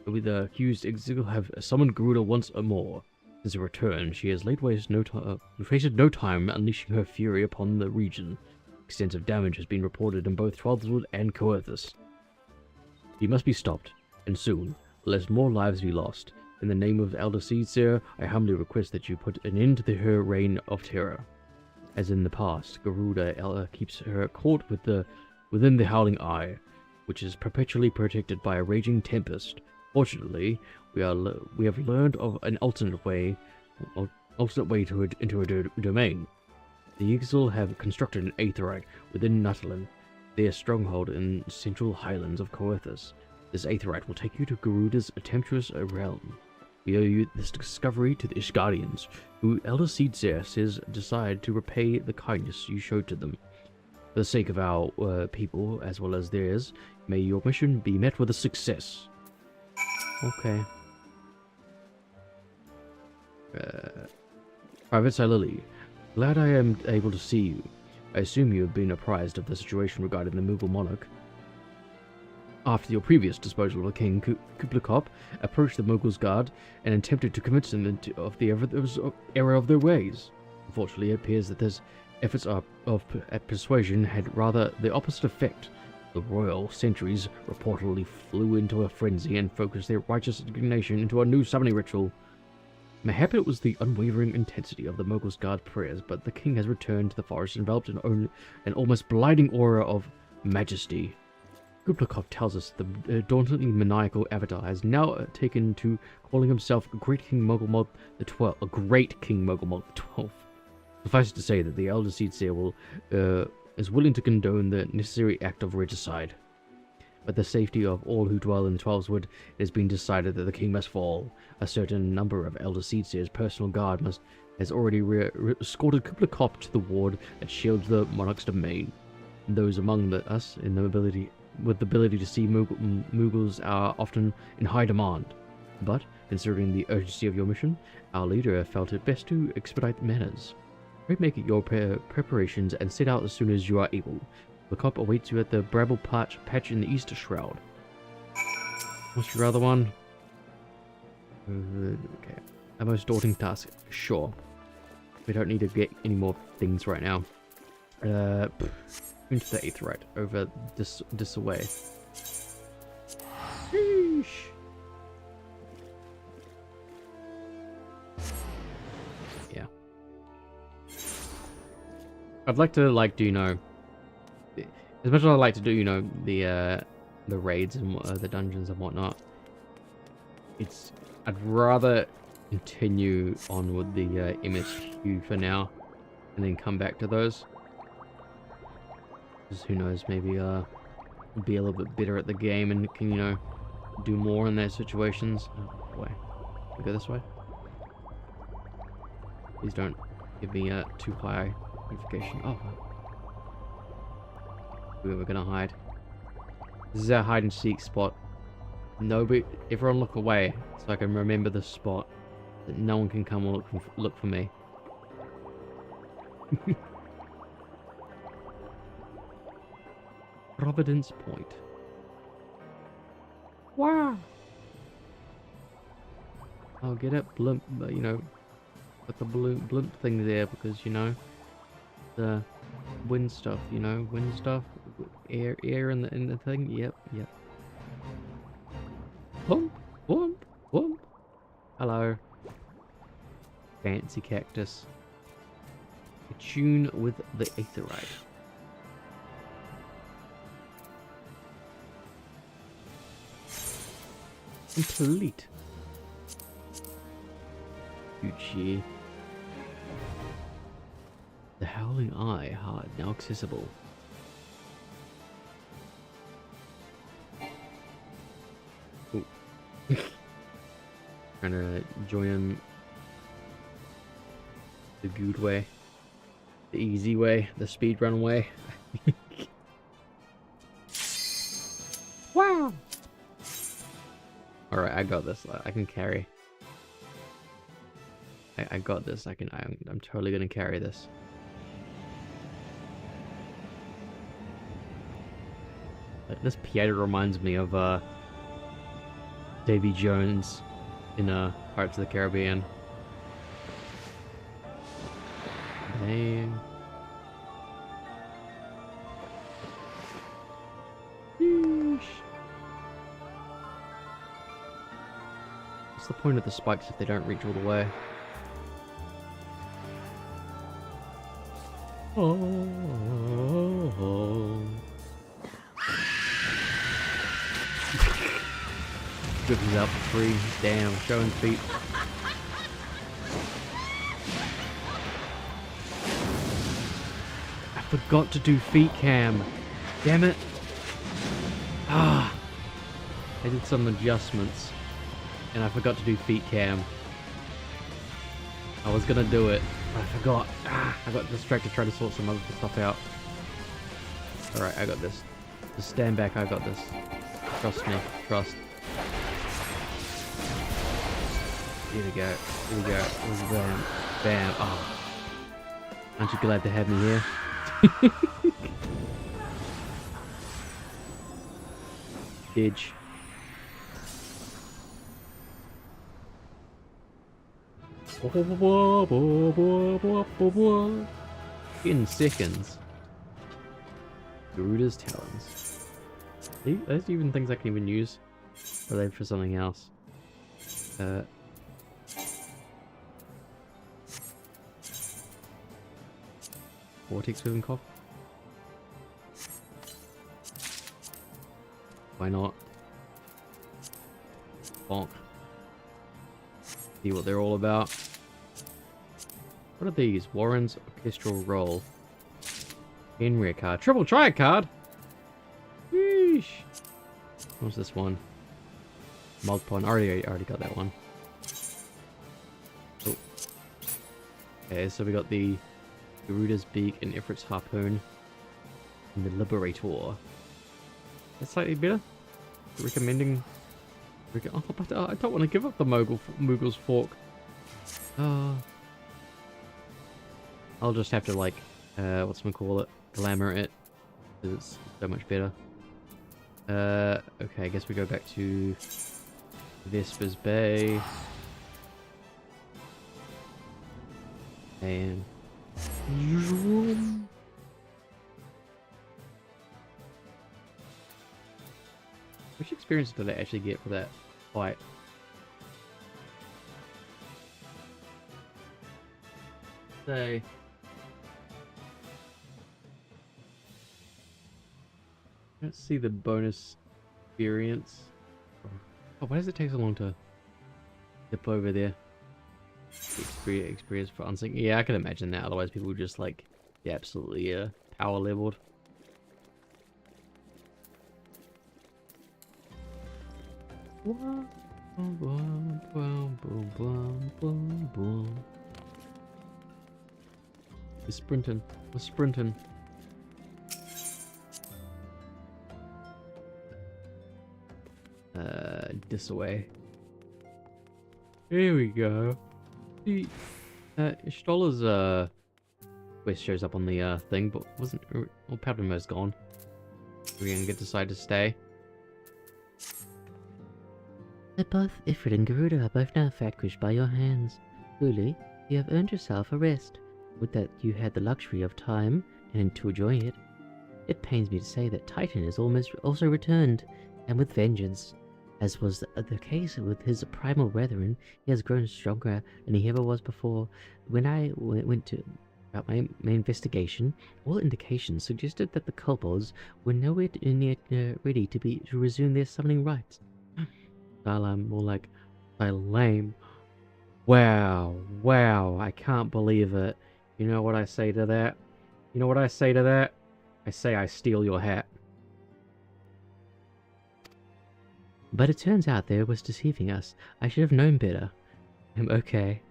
with the accused Exil have summoned Garuda once more. Since her return, she has wasted no time unleashing her fury upon the region. Extensive damage has been reported in both Trollswood and Coerthus. He must be stopped, and soon, lest more lives be lost. In the name of Elder Seedseer, I humbly request that you put an end to her reign of terror. As in the past, Garuda keeps her court within the Howling Eye, which is perpetually protected by a raging tempest. Fortunately, we have learned of an alternate way into her domain. The Exil have constructed an aetheryte within Nutlin, their stronghold in central highlands of Coerthus. This aetheryte will take you to Garuda's tempestuous realm. We owe you this discovery to the Ishgardians, who Elder Seedseer says decide to repay the kindness you showed to them. For the sake of our people, as well as theirs, may your mission be met with a success. Okay. Private Salili, glad I am able to see you. I assume you have been apprised of the situation regarding the Mughal monarch. After your previous disposal of King Kublai approached the Mughals' guard and attempted to convince them of the error of their ways. Unfortunately, it appears that his efforts at persuasion had rather the opposite effect. The royal sentries reportedly flew into a frenzy and focused their righteous indignation into a new summoning ritual. Mayhap it was the unwavering intensity of the Mughals' guard prayers, but the king has returned to the forest enveloped in an almost blinding aura of majesty. Kublakov tells us the dauntingly maniacal avatar has now taken to calling himself Great King Mogulmog the 12th, a Great King Mogulmog the 12th. Suffice it to say that the Elder Seedseer is willing to condone the necessary act of regicide. For the safety of all who dwell in the 12's Wood, it has been decided that the king must fall. A certain number of Elder Seedseer's personal guard has already escorted Kublakov to the ward that shields the monarch's domain. Those among us with the ability to see Mughals are often in high demand. But, considering the urgency of your mission, our leader felt it best to expedite matters. Pray make it your preparations and set out as soon as you are able. The cop awaits you at the Bramble Patch in the East Shroud. What's your other one? Okay. A most daunting task. Sure. We don't need to get any more things right now. Into the Aetheryte. Over this way. Sheesh. Yeah. I'd like to, like, do, you know, as much as I like to do, you know, the raids and the dungeons and whatnot, I'd rather continue on with the MSQ for now, and then come back to those. Because who knows, maybe be a little bit better at the game and can, you know, do more in those situations. Oh boy, we go this way. Please don't give me too high notification. Oh. We're gonna hide. This is our hide and seek spot. Nobody, everyone look away so I can remember the spot. That no one can come and look for me. Providence Point. Wow. I'll get it, blimp, you know, put the blimp thing there because, you know, the wind stuff, you know, wind stuff. Air in the thing. Yep. Whoomp, whoomp, whoomp. Hello. Fancy cactus. Attune with the Aetheryte. Complete. Gucci. The Howling Eye Hard now accessible. Ooh. Trying to join him the good way, the easy way, the speedrun way. Wow! Alright, I got this. I can carry. I got this. I'm totally gonna carry this. This piano reminds me of Davy Jones in Pirates of the Caribbean. Dang. Yeesh. What's the point of the spikes if they don't reach all the way? Oh. Good is out for free. Damn, showing feet. I forgot to do feet cam. Damn it. Ah. I did some adjustments. And I forgot to do feet cam. I was gonna do it, but I forgot. Ah, I got distracted trying to sort some other stuff out. Alright, I got this. Just stand back, I got this. Trust me, trust. Here we go, here we go. Bam, bam. Oh. Aren't you glad to have me here? Didge. In seconds. Garuda's talons. Those even things I can even use. Or are they for something else? Vortex moving cough. Why not? Bonk. See what they're all about. What are these? Warren's Orchestral Roll. In rare card. Triple Triad card! Yeesh. What's this one? Multiple. I already got that one. Oh. Okay, so we got the Garuda's Beak and Ifrit's Harpoon. And the Liberator. That's slightly better. Recommending... Oh, but I don't want to give up the Moogle's Fork. I'll just have to, like, whatchamacallit, glamour it. Because it's so much better. Okay, I guess we go back to Vesper's Bay. And... Which experience did I actually get for that fight? Say... Let's see the bonus experience. Oh, why does it take so long to dip over there? Experience for unsync. Yeah, I can imagine that. Otherwise, people would just like be absolutely power leveled. We're sprinting. We're sprinting. This way. Here we go. See, Stoller's quest shows up on the thing, but wasn't. Well, Palmer's gone. We're gonna decide to stay. Both Ifrit and Garuda are both now vanquished by your hands. Truly, you have earned yourself a rest. Would that you had the luxury of time and to enjoy it. It pains me to say that Titan is almost also returned, and with vengeance. As was the case with his primal brethren, he has grown stronger than he ever was before. When I went about my investigation, all indications suggested that the kobolds were nowhere near ready to resume their summoning rites. More like, lame. Wow, I can't believe it. You know what I say to that? You know what I say to that? I say I steal your hat. But it turns out there was deceiving us. I should have known better. I'm okay.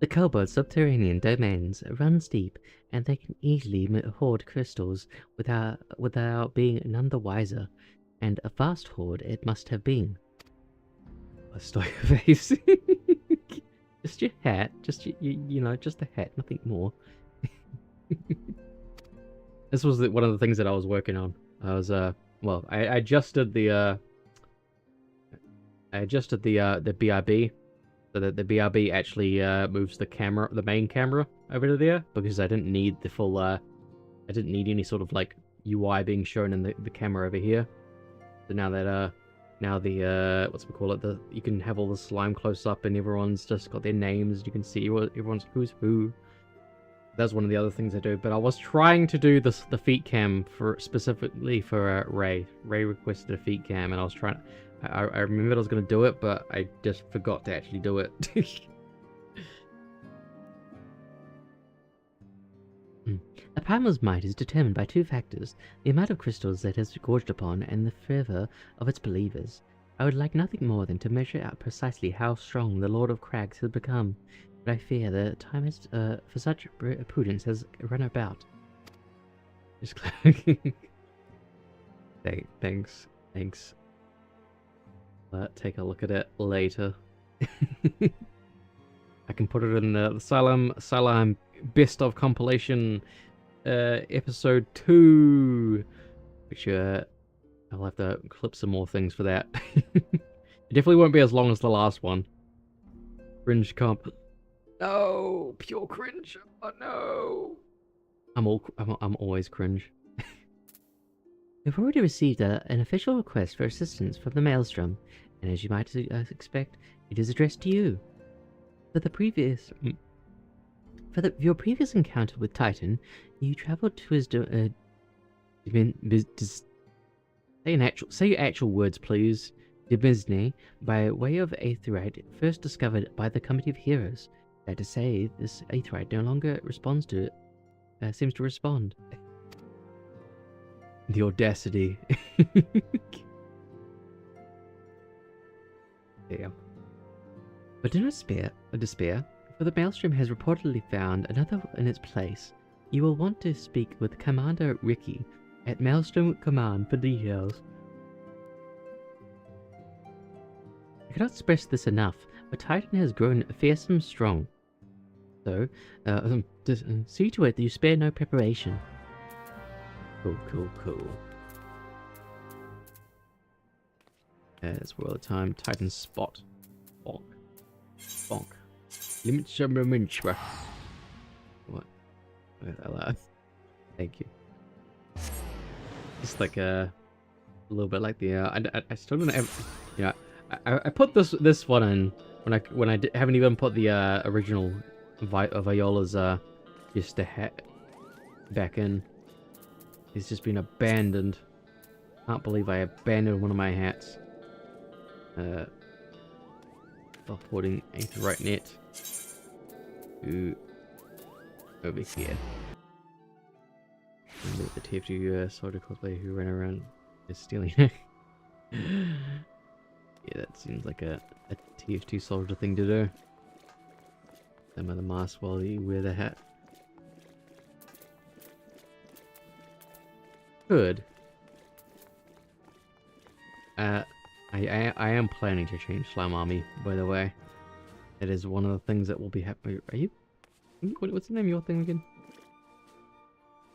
The kobold subterranean domains runs deep, and they can easily hoard crystals without being none the wiser. And a vast hoard it must have been. A story face. Just your hat, just you know, just the hat, nothing more. This was one of the things that I was working on. I was well, I adjusted the BRB so that the BRB actually moves the camera, the main camera over to there, because I didn't need the full I didn't need any sort of like UI being shown in the camera over here. So now that now the you can have all the slime close up and everyone's just got their names. You can see everyone's who's who. That's one of the other things I do. But I was trying to do the feet cam specifically for Ray. Ray requested a feet cam, and I was trying. I remembered I was going to do it, but I just forgot to actually do it. A primal's might is determined by two factors, the amount of crystals that it has gorged upon and the fervor of its believers. I would like nothing more than to measure out precisely how strong the Lord of Crags has become, but I fear the time is, for such prudence has run about. Just thanks. Take a look at it later. I can put it in the Asylum Best of Compilation episode 2, which I'll have to clip some more things for that. It definitely won't be as long as the last one. Cringe comp. No, pure cringe. Oh no. I'm always cringe. We've already received an official request for assistance from the Maelstrom, and as you might expect, it is addressed to you. For the previous... your previous encounter with Titan, you traveled to his... say your actual words, please. Debisne, by way of aetheryte, first discovered by the Committee of Heroes. Sad to say, this aetheryte no longer responds to it. Seems to respond. The audacity. Damn. But do not despair, for the Maelstrom has reportedly found another in its place. You will want to speak with Commander Ricky at Maelstrom Command for details. I cannot stress this enough, but Titan has grown fearsome strong. So, see to it that you spare no preparation. Cool. That's all the time. Titan spot. Bonk. Limit Minchra. What? Thank you. Just like a little bit like the I still don't have, you know, I put this one in when I haven't even put the original Viola's just a hat back in. It's just been abandoned. Can't believe I abandoned one of my hats. Teleporting aetheryte net to over here. And the TF2 soldier quickly who ran around is stealing. Yeah, that seems like a TF2 soldier thing to do. Them of the mask while you wear the hat. Good. I am planning to change Slime Army, by the way. It is one of the things that will be happening. Are you? What's the name of your thing again?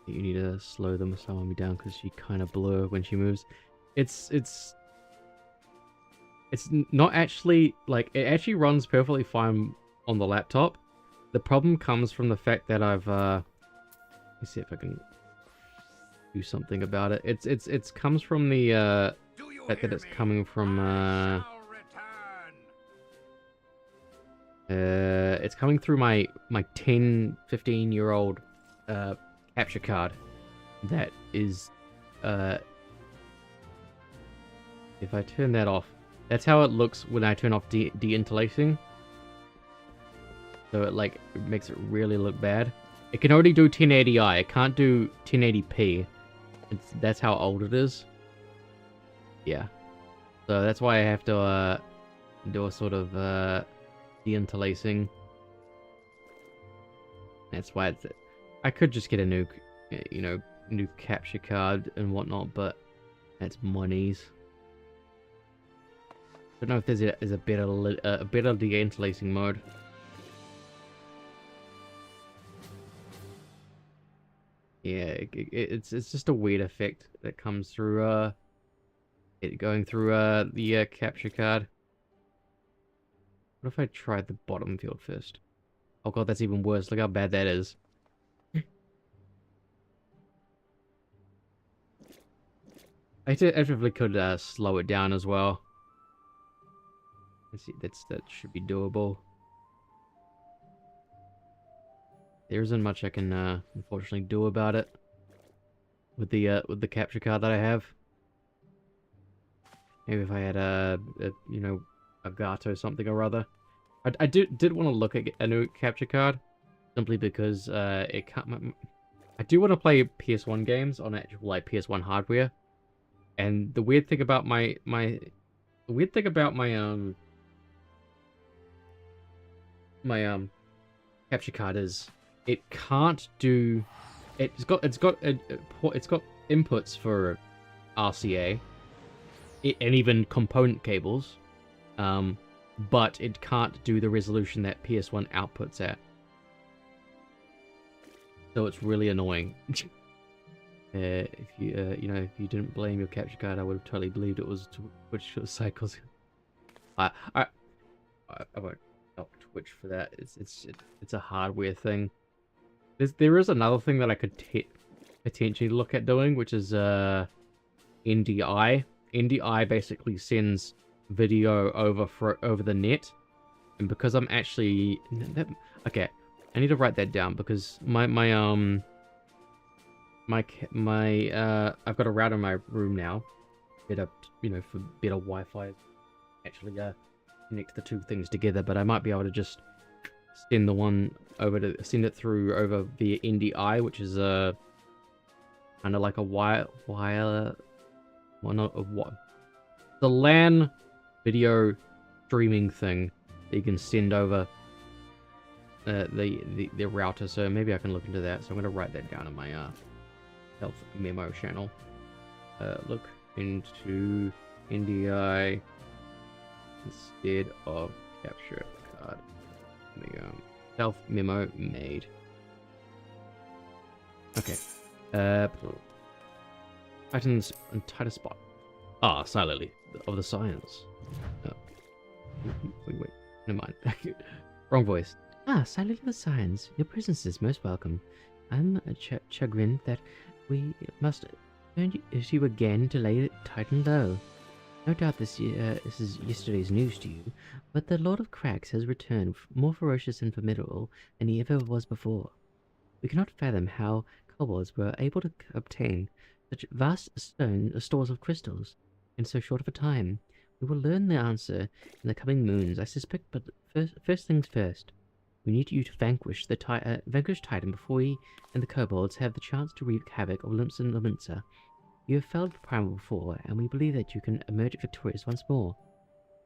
You need to slow the Slime Army down because she kind of blur when she moves. It's not actually, like, it actually runs perfectly fine on the laptop. The problem comes from the fact that I've, let me see if I can do something about it. It's comes from the, fact that it's coming from, it's coming through my 15-year-old, capture card. That is, if I turn that off, that's how it looks when I turn off de-interlacing. So it makes it really look bad. It can only do 1080i. It can't do 1080p. That's how old it is. Yeah. So that's why I have to do a sort of de-interlacing. That's why I could just get a new, new capture card and whatnot, but that's monies. I don't know if there's a better de-interlacing mode. Yeah, it's just a weird effect that comes through it going through the capture card. What if I tried the bottom field first? Oh god, that's even worse. Look how bad that is. I definitely could slow it down as well. Let's see, that should be doable. There isn't much I can unfortunately do about it with the capture card that I have. Maybe if I had a Gato something or other. I did want to look at a new capture card simply because it can't. I do want to play PS1 games on actual PS1 hardware, and the weird thing about my capture card is it can't do. It's got inputs for RCA, and even component cables, but it can't do the resolution that PS1 outputs at. So it's really annoying. If you if you didn't blame your capture card, I would have totally believed it was Twitch cycles. I won't help Twitch for that. It's a hardware thing. There is another thing that I could potentially look at doing, which is NDI. NDI basically sends video over the net, And because I'm actually... Okay, I need to write that down because I've got a router in my room now. Better, you know, for better Wi-Fi. Actually, connect the two things together, but I might be able to just send it through over via NDI, which is a kind of like a the LAN video streaming thing that you can send over the router. So maybe I can look into that. So I'm gonna write that down in my health memo channel. Look into NDI instead of capture card. There we go. Self memo made. Okay. Titan's entire spot. Ah, silently of the science. Oh. Wait. Never mind. Wrong voice. Ah, silently of the science. Your presence is most welcome. I'm chagrined that we must turn you again to lay Titan low. No doubt this is yesterday's news to you, but the Lord of Cracks has returned more ferocious and formidable than he ever was before. We cannot fathom how kobolds were able to obtain such vast stores of crystals in so short of a time. We will learn the answer in the coming moons, I suspect, but first things first. We need you to vanquish Titan before we and the kobolds have the chance to wreak havoc of Limsa and Laminsa. You have failed Primal before, and we believe that you can emerge victorious once more.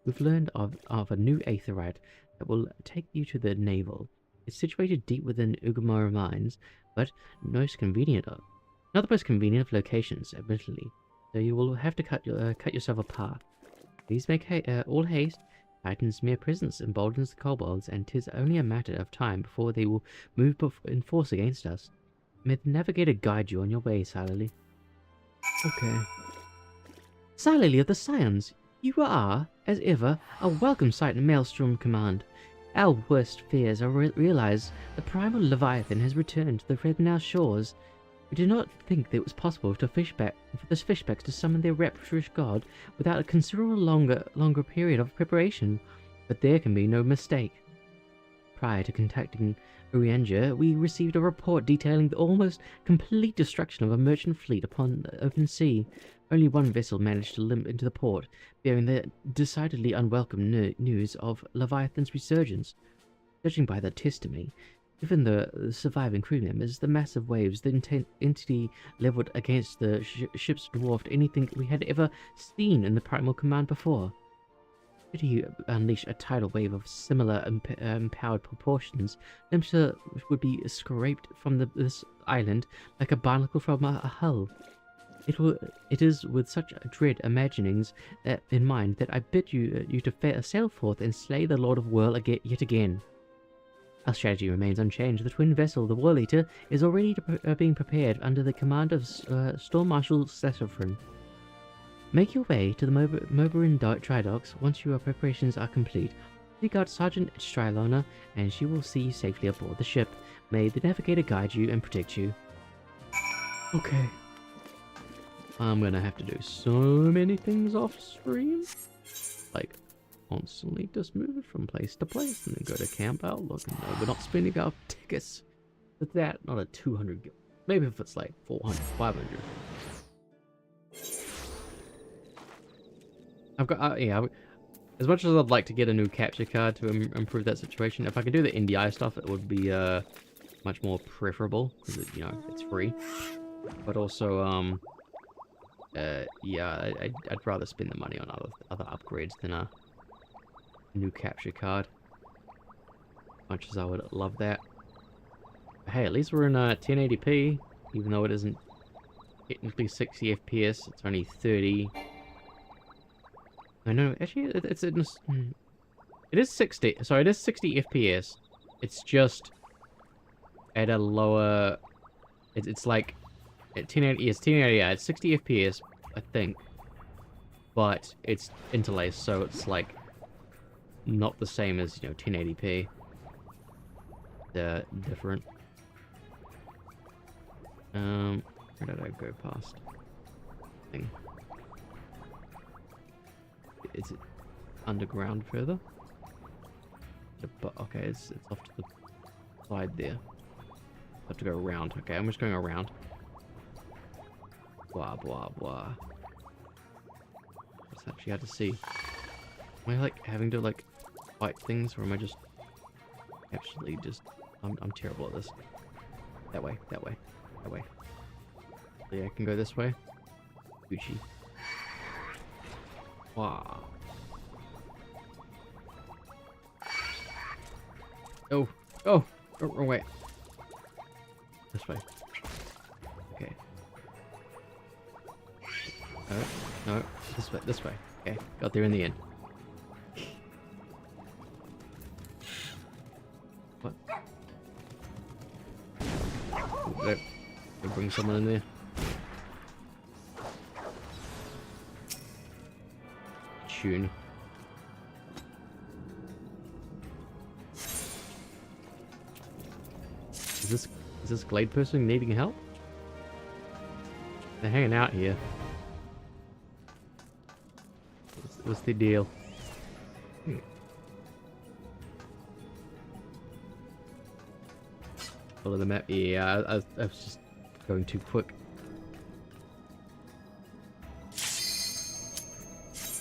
We've learned of a new aetherite that will take you to the navel. It's situated deep within Ugumara mines, but not the most convenient of locations, admittedly. So you will have to cut yourself a path. Please make all haste. Titan's mere presence emboldens the kobolds, and 'tis only a matter of time before they will move in force against us. May the Navigator guide you on your way, Silently. Okay. Silently of the Scions, you are, as ever, a welcome sight in Maelstrom Command. Our worst fears are realized. The primal Leviathan has returned to the Rednow shores. We did not think that it was possible for the fishbacks to summon their rapturous god without a considerable longer period of preparation, but there can be no mistake. Prior to contacting Urianger, we received a report detailing the almost complete destruction of a merchant fleet upon the open sea. Only one vessel managed to limp into the port, bearing the decidedly unwelcome news of Leviathan's resurgence. Judging by the testimony, given the surviving crew members, the massive waves the entity leveled against the ships dwarfed anything we had ever seen in the Primal Command before. Should he unleash a tidal wave of similar empowered proportions, Limsa would be scraped from this island like a barnacle from a hull. It is with such dread imaginings in mind that I bid you to sail forth and slay the Lord of Whirl yet again. Our strategy remains unchanged. The twin vessel, the Whirl Eater, is already being prepared under the command of Storm Marshal Sassafran. Make your way to the Moberin Tridocks once your preparations are complete. Seek out Sergeant Strilona, and she will see you safely aboard the ship. May the Navigator guide you and protect you. Okay. I'm gonna have to do so many things off screen. Like, constantly just move from place to place and then go to Camp Outlook. And no, we're not spending our tickets with that. Not a 200 gil. Maybe if it's like 400, 500. I've got, as much as I'd like to get a new capture card to improve that situation, if I could do the NDI stuff, it would be much more preferable, because it's free. But also, yeah, I'd rather spend the money on other upgrades than a new capture card. Much as I would love that. But hey, at least we're in 1080p, even though it isn't technically 60 FPS, it's only 30. I know, actually, it is 60. Sorry, it is 60 FPS. It's just at a lower. It's like at 1080. It's 1080. Yeah, it's 60 FPS, I think. But it's interlaced, so it's like not the same as 1080p. They're different. Where did I go past? Thing. Is it underground further? Okay, it's off to the side there. I have to go around. Okay, I'm just going around. Blah, blah, blah. That's actually hard to see. Am I, like, having to, like, fight things, or am I just actually just... I'm terrible at this. That way, that way, that way. Yeah, I can go this way. Gucci. Wow. Oh, oh, wrong way. This way. Okay. No, no, this way. Okay, got there in the end. What? Did I bring someone in there? Tune. Is this Glade person needing help? They're hanging out here. What's the deal? Follow the map. Yeah, I was just going too quick.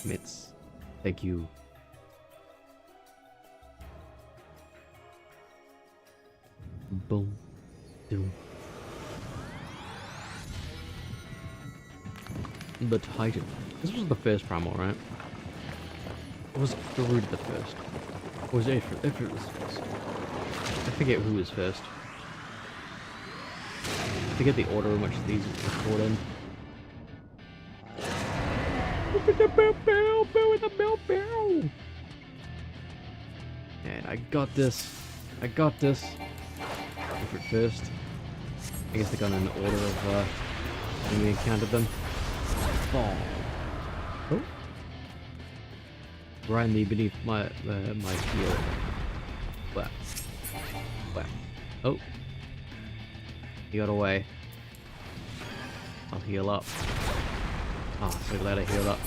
Mitts. Thank you. Boom. Doom. The Titan. This was the first primal, right? Or was Garud the first? Or was Ifrit was first? I forget who was first. I forget the order in which these were called in. Look at the bell, bell, bell, the bell, bell. And I got this. I got this. Ifrit first. I guess they got in order of when we encountered them. Oh. Oh. Right in the beneath my my shield. Wow. Wow. Oh. He got away. I'll heal up. Ah, oh, so glad I healed up.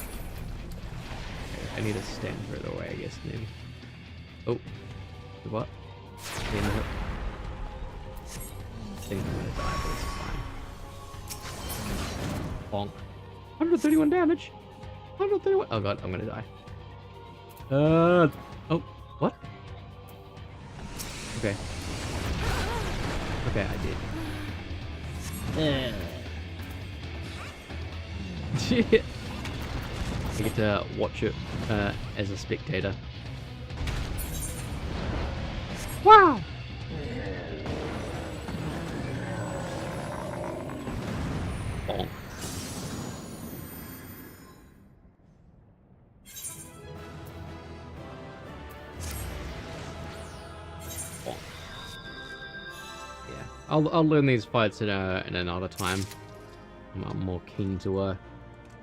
Okay, I need to stand further away, I guess, maybe. Oh. The what? I think I'm gonna die, but it's fine. Bonk. 131 damage! 131. Oh god, I'm gonna die. Oh, what? Okay. Okay, I did. Shit. I get to watch it as a spectator. Wow! Bonk. I'll learn these fights in another time. I'm more keen to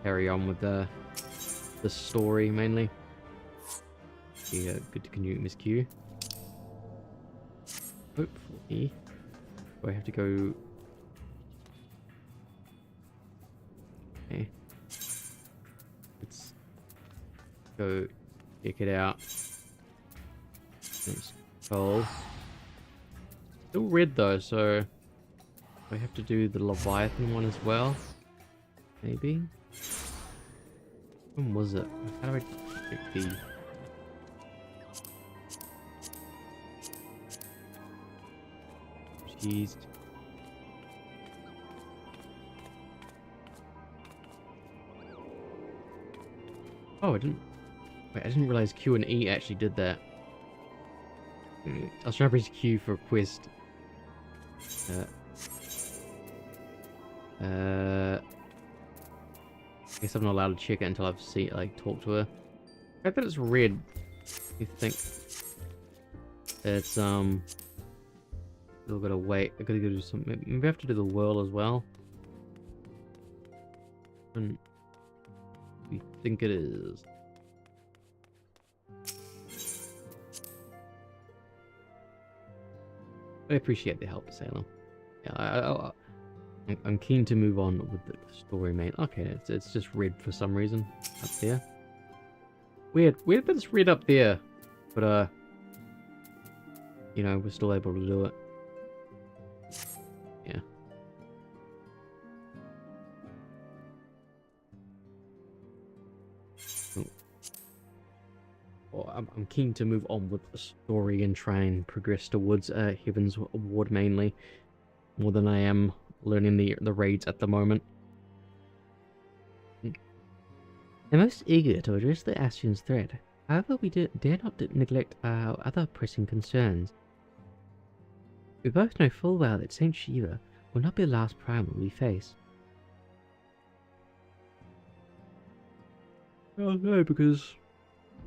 carry on with the story mainly. Yeah, good to continue, Miss Q. Hopefully, do I have to go? Okay, let's go check it out. It's cold. Still red though, so I have to do the Leviathan one as well. Maybe. When was it? How do I check the? Jeez. Oh, I didn't. Wait, I didn't realize Q and E actually did that. I was trying to press Q for a quest. I guess I'm not allowed to check it until I've seen, like, talked to her. I bet it's red. You think it's still gotta wait. I gotta go do something. Maybe I have to do the whirl as well. And we think it is. I appreciate the help, Salem. Yeah, I'm keen to move on with the story, mate. Okay, it's just red for some reason up there. Weird that it's red up there, but you know, we're still able to do it. Yeah. Well, I'm keen to move on with the story and try and progress towards Heavensward mainly, more than I am learning the raids at the moment. I'm most eager to address the Ascian's threat. However, we dare not neglect our other pressing concerns. We both know full well that Saint Shiva will not be the last primal we face. Oh no, because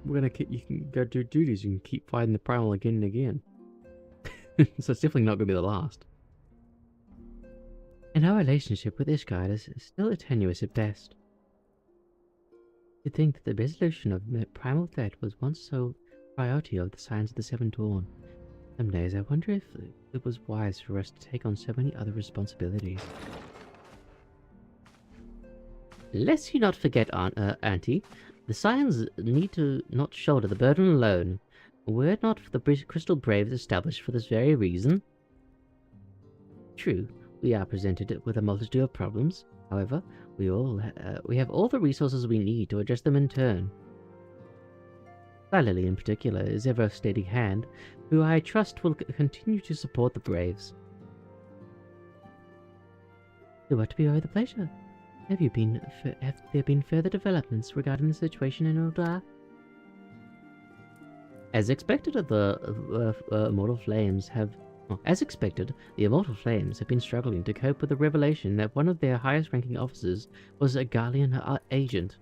we're gonna you can go do duties, you can keep fighting the primal again and again. So it's definitely not gonna be the last. And our relationship with Ishgard is still tenuous at best. You'd think that the resolution of the primal threat was once so priority of the Signs of the Seventh Dawn. Some days I wonder if it was wise for us to take on so many other responsibilities. Lest you not forget, Auntie, the Scions need to not shoulder the burden alone. Were it not for the Crystal Braves established for this very reason? True, we are presented with a multitude of problems. However, we have all the resources we need to address them in turn. Valerie, in particular, is ever a steady hand, who I trust will continue to support the Braves. To what be the pleasure? Have there been further developments regarding the situation in Uldar? As expected, the Immortal Flames have been struggling to cope with the revelation that one of their highest-ranking officers was a Garlean agent.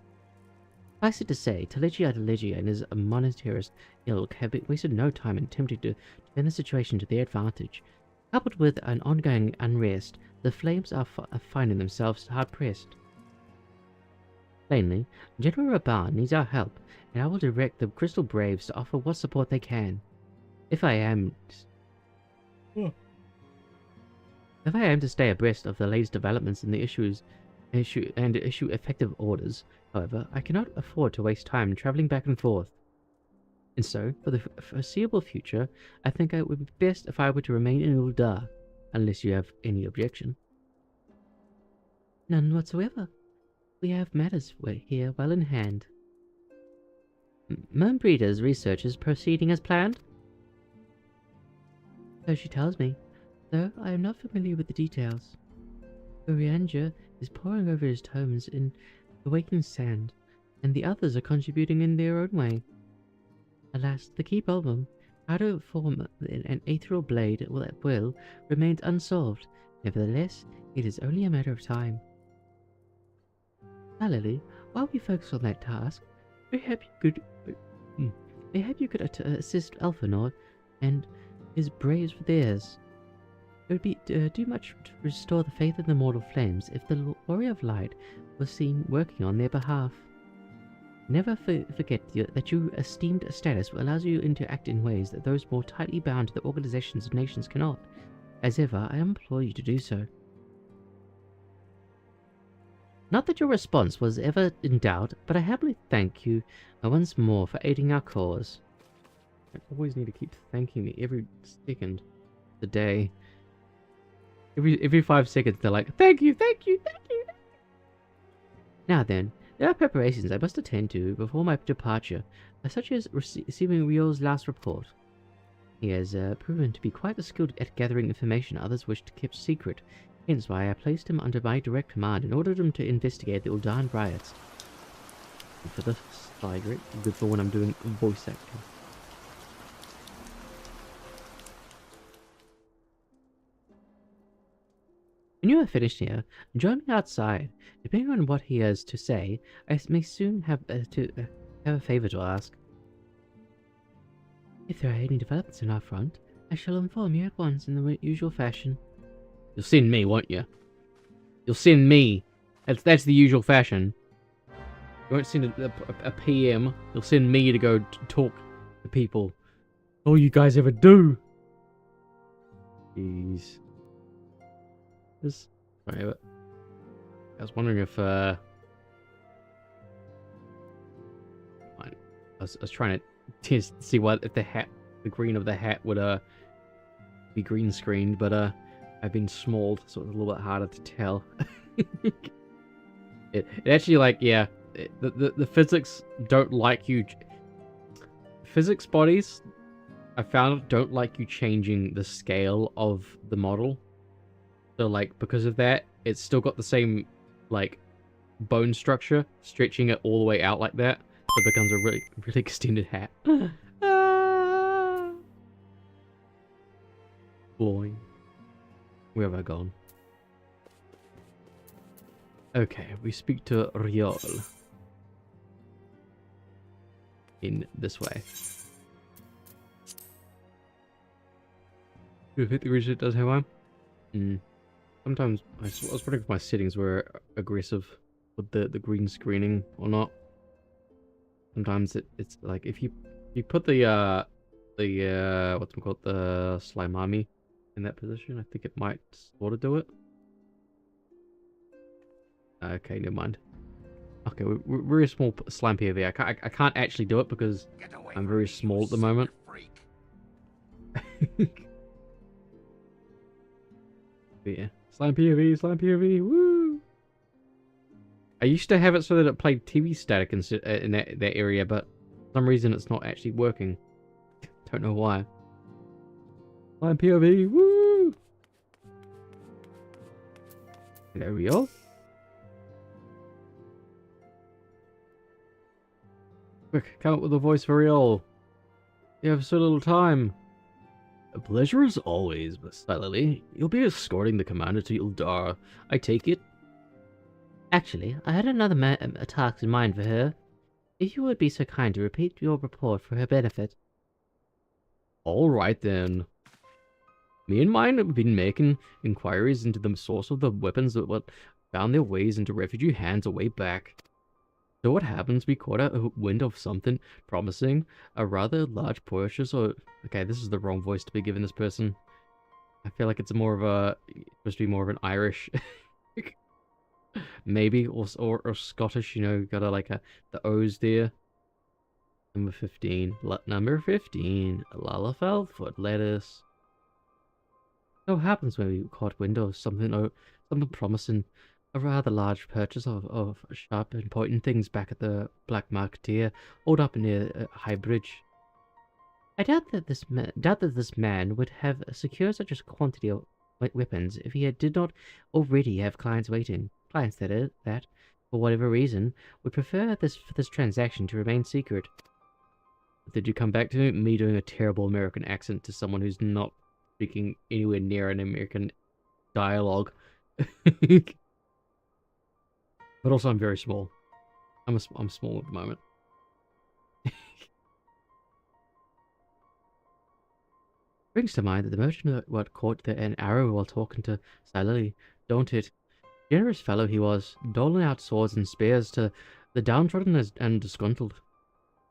Suffice it to say, Telegia and his monetarist ilk have wasted no time in attempting to turn the situation to their advantage. Coupled with an ongoing unrest, the Flames are finding themselves hard-pressed. Plainly, General Raban needs our help, and I will direct the Crystal Braves to offer what support they can. If I am to stay abreast of the latest developments in the issue effective orders, however, I cannot afford to waste time traveling back and forth. And so, for the foreseeable future, I think it would be best if I were to remain in Uldar, unless you have any objection. None whatsoever. We have matters here well in hand. Myrnbreeder's research is proceeding as planned? So she tells me, though I am not familiar with the details. Urianger is poring over his tomes in the waking sand, and the others are contributing in their own way. Alas, the key problem, how to form an ethereal blade at will, remains unsolved. Nevertheless, it is only a matter of time. Now, Lily, while we focus on that task, mayhap you could assist Elfinor and his braves with theirs. It would be do much to restore the faith of the mortal flames if the Warrior of Light was seen working on their behalf. Never forget that your esteemed status allows you to act in ways that those more tightly bound to the organizations of nations cannot. As ever, I implore you to do so. Not that your response was ever in doubt, but I happily thank you once more for aiding our cause. I always need to keep thanking me every second of the day. Every 5 seconds they're like, thank you, thank you, thank you. Now then, there are preparations I must attend to before my departure, such as receiving Riol's last report. He has proven to be quite skilled at gathering information others wished to keep secret, hence why I placed him under my direct command and ordered him to investigate the Uldan riots. Good for the slide, right? Good for when I'm doing voice acting. When you are finished here, join me outside. Depending on what he has to say, I may soon have a favor to ask. If there are any developments in our front, I shall inform you at once in the usual fashion. You'll send me, won't you? You'll send me. That's the usual fashion. You won't send a PM. You'll send me to go talk to people. All you guys ever do. Jeez. Sorry, but I was wondering if I was trying to see what if the green of the hat would be green screened, but I've been smalled, so it's a little bit harder to tell. it actually, like, yeah, the physics don't like you. Physics bodies, I found, don't like you changing the scale of the model. So, like, because of that, it's still got the same, like, bone structure, stretching it all the way out like that, so it becomes a really, really extended hat. Boy. Where have I gone? Okay, we speak to Riol. In this way. Do you think the reason it does have one? Sometimes I was wondering if my settings were aggressive with the green screening or not. Sometimes it's like if you put the what's it called, the slime army in that position, I think it might sort of do it. Okay, never mind. Okay, we're very small slime POV. I can't actually do it because I'm very small at the moment. But yeah, slime POV, woo! I used to have it so that it played TV static in that area, but for some reason it's not actually working. Don't know why. Slime POV, woo! There we go. Quick, come up with a voice for real. You have so little time. A pleasure as always, Miss Lily. You'll be escorting the commander to Ildar, I take it? Actually, I had another task in mind for her. If you would be so kind to repeat your report for her benefit. Alright then. Me and mine have been making inquiries into the source of the weapons that found their ways into refugee hands a way back. So what happens, we caught a wind of something promising, a rather large purchase, or... Okay, this is the wrong voice to be given this person. I feel like it's more of a... supposed to be more of an Irish... maybe, or Scottish, you know, got the O's there. Number 15. Number 15. Lalafell, lettuce. So what happens when we caught wind of something promising, a rather large purchase of sharp and pointing things back at the Black Marketeer, hold up near High Bridge. I doubt that this man would have secured such a quantity of weapons if he did not already have clients waiting. Clients that, for whatever reason, would prefer for this transaction to remain secret. Did you come back to me doing a terrible American accent to someone who's not speaking anywhere near an American dialogue? But also, I'm very small. I'm small at the moment. Brings to mind that the merchant caught an arrow while talking to Silily, don't it? Generous fellow he was, doling out swords and spears to the downtrodden and disgruntled.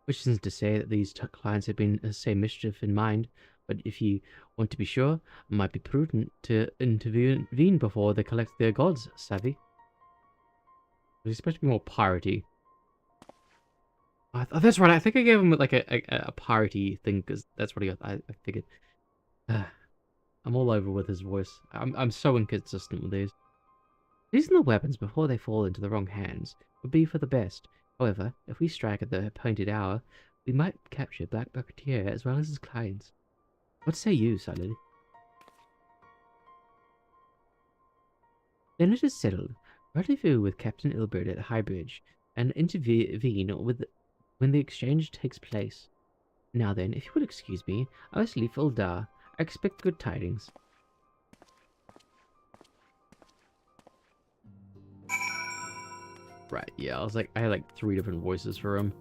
Which isn't to say that these clients had been the same mischief in mind, but if you want to be sure, it might be prudent to intervene before they collect their gods, savvy? He's supposed to be more piratey. Oh, that's right. I think I gave him like a piratey thing because that's what I figured. I'm all over with his voice. I'm so inconsistent with these. Using the weapons before they fall into the wrong hands would be for the best. However, if we strike at the appointed hour, we might capture Black Bucketeer as well as his clients. What say you, Silly? Then it is settled. Rendezvous with Captain Ilbert at Highbridge, and intervene when the exchange takes place. Now then, if you would excuse me, I must leave for Ildar. I expect good tidings. Right, yeah, I had like 3 different voices for him.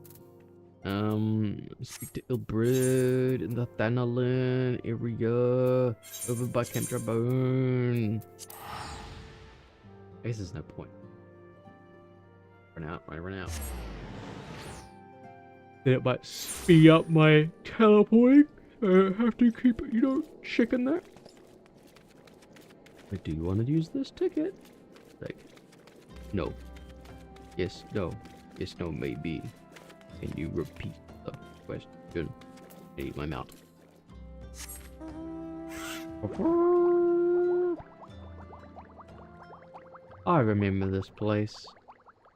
Speak to Ilbrid in the Thanalan area over by Camp Drabone. I guess there's no point. Run out. Then it might speed up my teleporting. I have to keep, checking that. But do you want to use this ticket? Like, no. Yes, no. Yes, no, maybe. Can you repeat the question? I need my mount. I remember this place.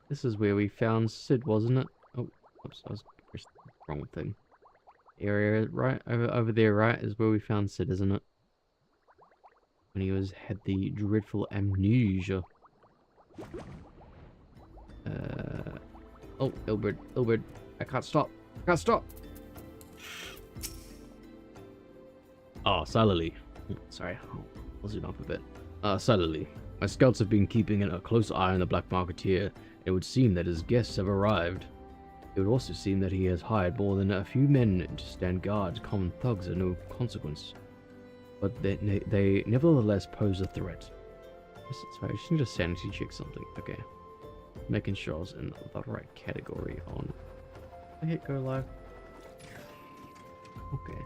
This is where we found Sid, wasn't it? Oh, oops, I was pressed the wrong thing. Area, right? Over there, right? Is where we found Sid, isn't it? When he had the dreadful amnesia. Oh, Ilbert. I can't stop. Ah, Salily. Sorry, I'll zoom up a bit. Salily. My scouts have been keeping a close eye on the Black Marketeer. It would seem that his guests have arrived. It would also seem that he has hired more than a few men to stand guard. Common thugs are no consequence. But they nevertheless pose a threat. Sorry, I just need to sanity check something. Okay. Making sure I was in the right category on... I hit go live. Okay.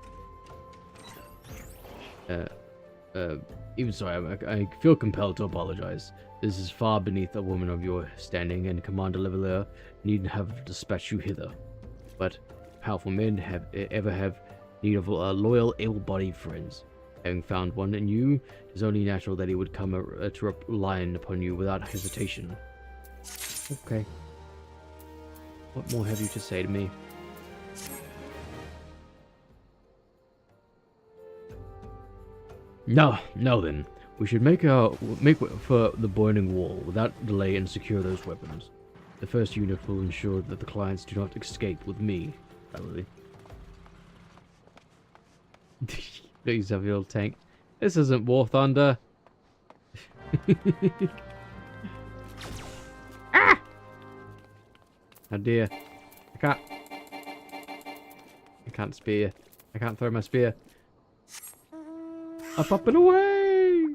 Even so, I feel compelled to apologize. This is far beneath a woman of your standing, and Commander Leveler needn't have dispatched you hither. But powerful men ever have need of loyal, able-bodied friends. Having found one in you, it is only natural that he would come to rely upon you without hesitation. Okay. What more have you to say to me? No, then. We should make for the boiling wall without delay and secure those weapons. The first unit will ensure that the clients do not escape with me. Probably. Please have your little tank. This isn't War Thunder. Ah! Oh dear. I can't spear. I can't throw my spear. Up and away!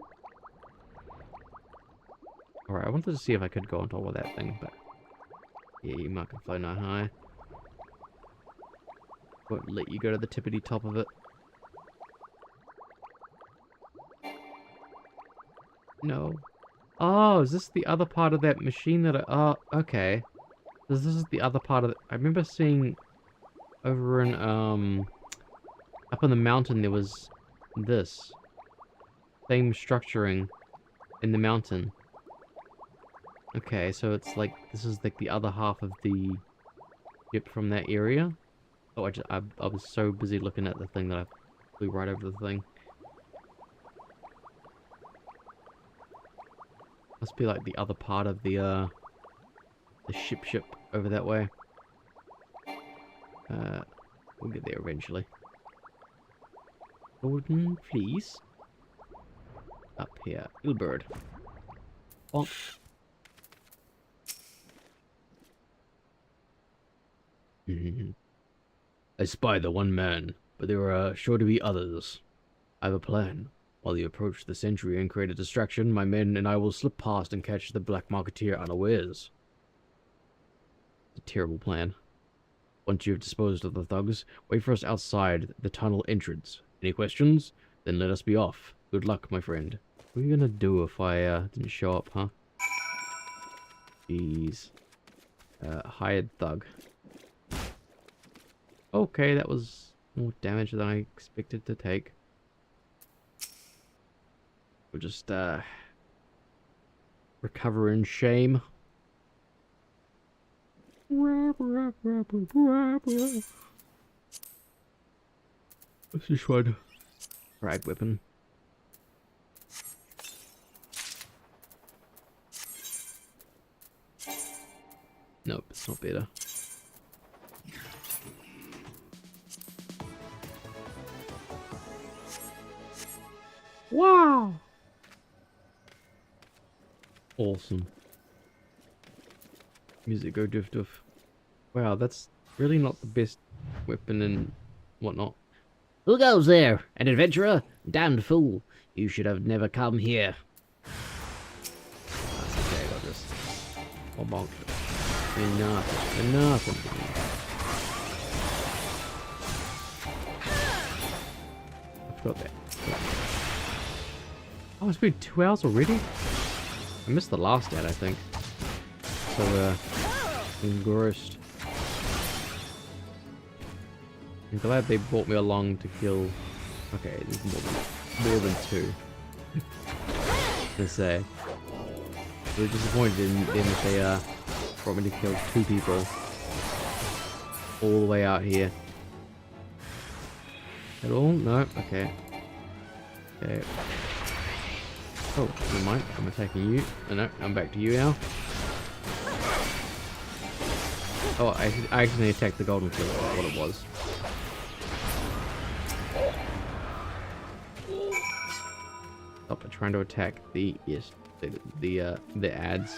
Alright, I wanted to see if I could go on top of that thing, but... yeah, you might can fly no high. Won't let you go to the tippity top of it. No. Oh, is this the other part of that machine that I... oh, okay. This is the other part of it. I remember seeing over in, up on the mountain there was this. Same structuring in the mountain. Okay, so it's like, this is like the other half of the ship from that area. Oh, I was so busy looking at the thing that I flew right over the thing. Must be like the other part of the ship over that way. We'll get there eventually. Golden fleece. Up here. Ilbird. Bonk. I spy the one man, but there are sure to be others. I have a plan. While you approach the sentry and create a distraction, my men and I will slip past and catch the Black Marketeer unawares. It's a terrible plan. Once you have disposed of the thugs, wait for us outside the tunnel entrance. Any questions? Then let us be off. Good luck, my friend. What are you gonna do if I didn't show up, huh? Jeez. Hired thug. Okay, that was more damage than I expected to take. We'll just recover in shame. What's this one? Frag weapon. Nope, it's not better. Wow! Awesome. Music go doof doof. Wow, that's really not the best weapon and whatnot. Who goes there? An adventurer? Damned fool. You should have never come here. That's okay, I got this. Oh, bonk. Enough. Enough. I forgot that. Oh, it's been 2 hours already? I missed the last ad, I think. So, engrossed. I'm glad they brought me along to kill... okay, there's more than that. more than 2. To say. We're disappointed in that they brought me to kill 2 people. All the way out here. At all? No? Okay. Okay. Oh, never mind. I'm attacking you. Oh, no, I'm back to you now. Oh, I accidentally attacked the golden field. That's what it was. Stop trying to attack the the ads.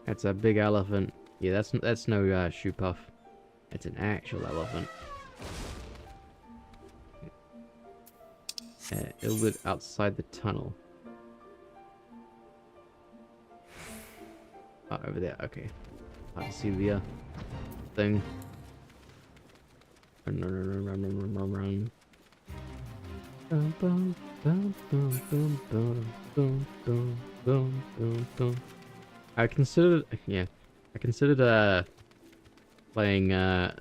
That's a big elephant. Yeah, that's no shoe puff. It's an actual elephant. A little bit outside the tunnel. Oh, over there. Okay. I can see the thing. Run. I considered playing a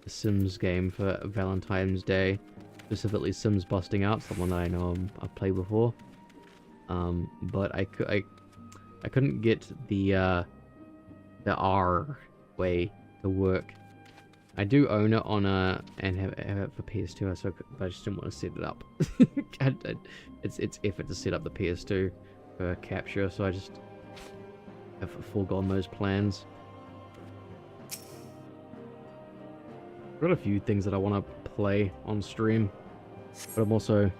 Sims game for Valentine's Day, specifically Sims Busting Out, someone that I know I've played before. But I couldn't get the R way to work. I do own it on and have it for PS2, but I just didn't want to set it up. It's effort to set up the PS2 for capture, so I just have foregone those plans. I've got a few things that I want to play on stream, but I'm also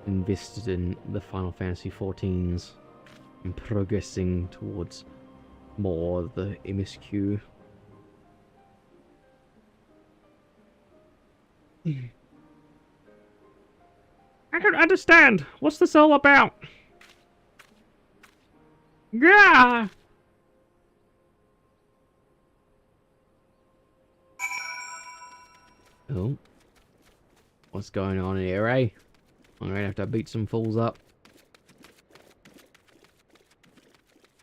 invested in the Final Fantasy XIVs and progressing towards more of the MSQ. I don't understand. What's this all about? Yeah. Oh. What's going on here, eh? I'm gonna have to beat some fools up.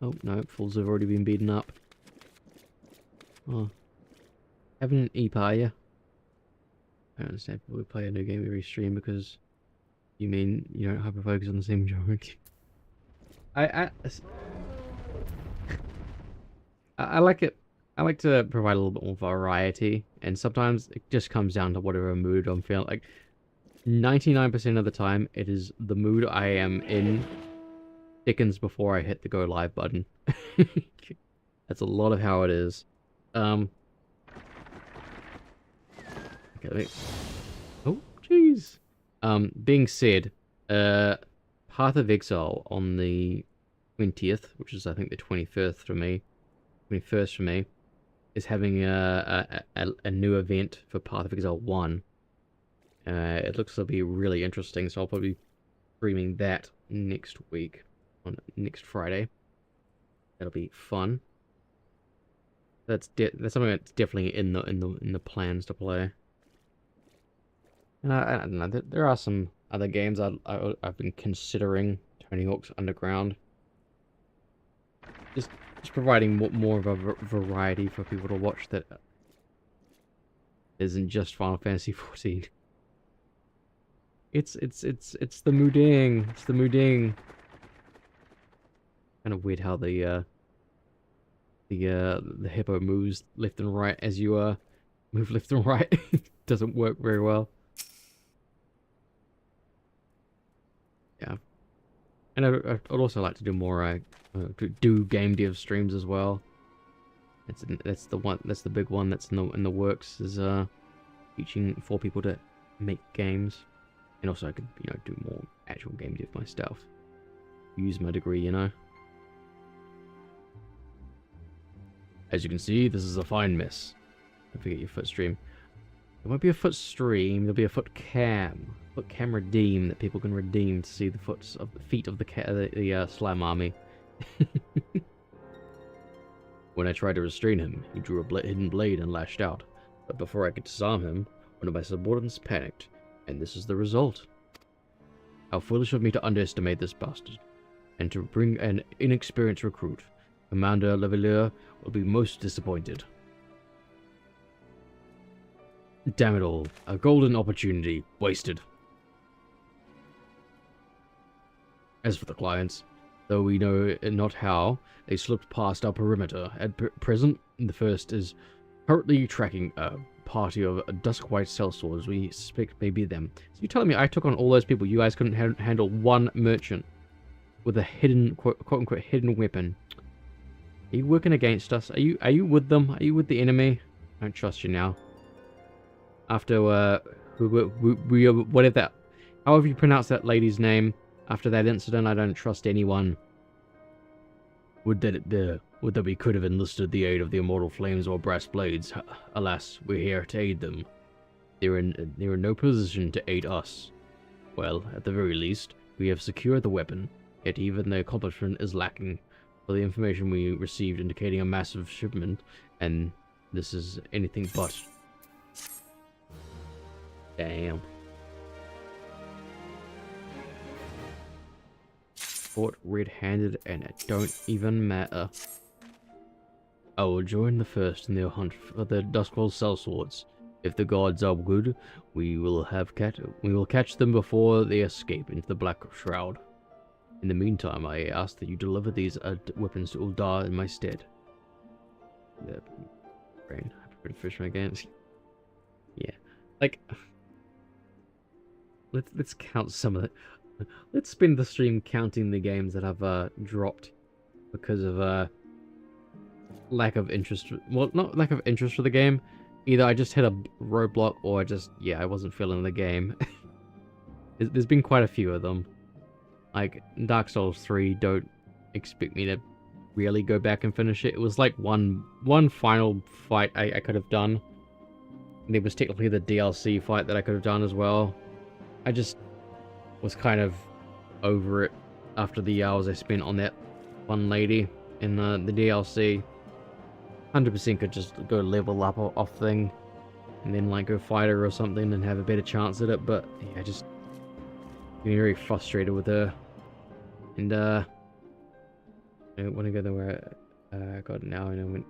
Oh, no, fools have already been beaten up. Oh. Having an eep, are you? I understand people play a new game every stream because you mean you don't hyper focus on the same genre. I like it. I like to provide a little bit more variety, and sometimes it just comes down to whatever mood I'm feeling. Like 99% of the time, it is the mood I am in seconds before I hit the go live button. That's a lot of how it is. Okay. Oh, jeez. Being said, Path of Exile on the 20th, which is I think the 21st for me, is having a new event for Path of Exile 1. It looks to be really interesting, so I'll probably be streaming that next week, on next Friday. That'll be fun. That's something that's definitely in the plans to play. And I don't know. There are some other games I've been considering. Tony Hawk's Underground. Just providing more of a variety for people to watch that isn't just Final Fantasy XIV. It's the mooding. It's the mooding. Kind of weird how the hippo moves left and right as you move left and right. Doesn't work very well. Yeah, and I'd also like to do more do game dev streams as well. That's the big one that's in the works, is teaching 4 people to make games, and also I could do more actual game dev myself. Use my degree, As you can see, this is a fine mess. Don't forget your foot stream. There won't be a foot stream. There'll be a foot cam. Foot cam redeem that people can redeem to see the feet of the slime army. When I tried to restrain him, he drew a hidden blade and lashed out. But before I could disarm him, one of my subordinates panicked, and this is the result. How foolish of me to underestimate this bastard, and to bring an inexperienced recruit. Commander Lavalier will be most disappointed. Damn it all. A golden opportunity. Wasted. As for the clients, though we know not how, they slipped past our perimeter. At present, the first is currently tracking a party of Duskwhite sellswords we suspect may be them. So you're telling me I took on all those people, you guys couldn't handle one merchant with a hidden, quote-unquote, hidden weapon? Are you working against us? Are you with them? Are you with the enemy? I don't trust you now. After, whatever that, however you pronounce that lady's name, after that incident, I don't trust anyone. Would that we could have enlisted the aid of the Immortal Flames or Brass Blades. Alas, we're here to aid them. They're in no position to aid us. Well, at the very least, we have secured the weapon, yet even the accomplishment is lacking. For the information we received indicating a massive shipment, and this is anything but. Damn. Fought red-handed and it don't even matter. I will join the first in their hunt for the Duskwall sellswords. If the gods are good, we will catch them before they escape into the Black Shroud. In the meantime, I ask that you deliver these weapons to Uldar in my stead. Brain. I prefer to fish my games. Yeah, like let's count some of it. Let's spend the stream counting the games that I've dropped because of lack of interest. Well, not lack of interest for the game. Either I just hit a roadblock or I wasn't feeling the game. There's been quite a few of them. Like Dark Souls 3, don't expect me to really go back and finish it. It was like one final fight I could have done. And it was technically the DLC fight that I could have done as well. I just was kind of over it after the hours I spent on that one lady in the DLC. 100% could just go level up off thing and then like go fight her or something and have a better chance at it, but yeah, just getting very frustrated with her. And I want to go there where I got now and I went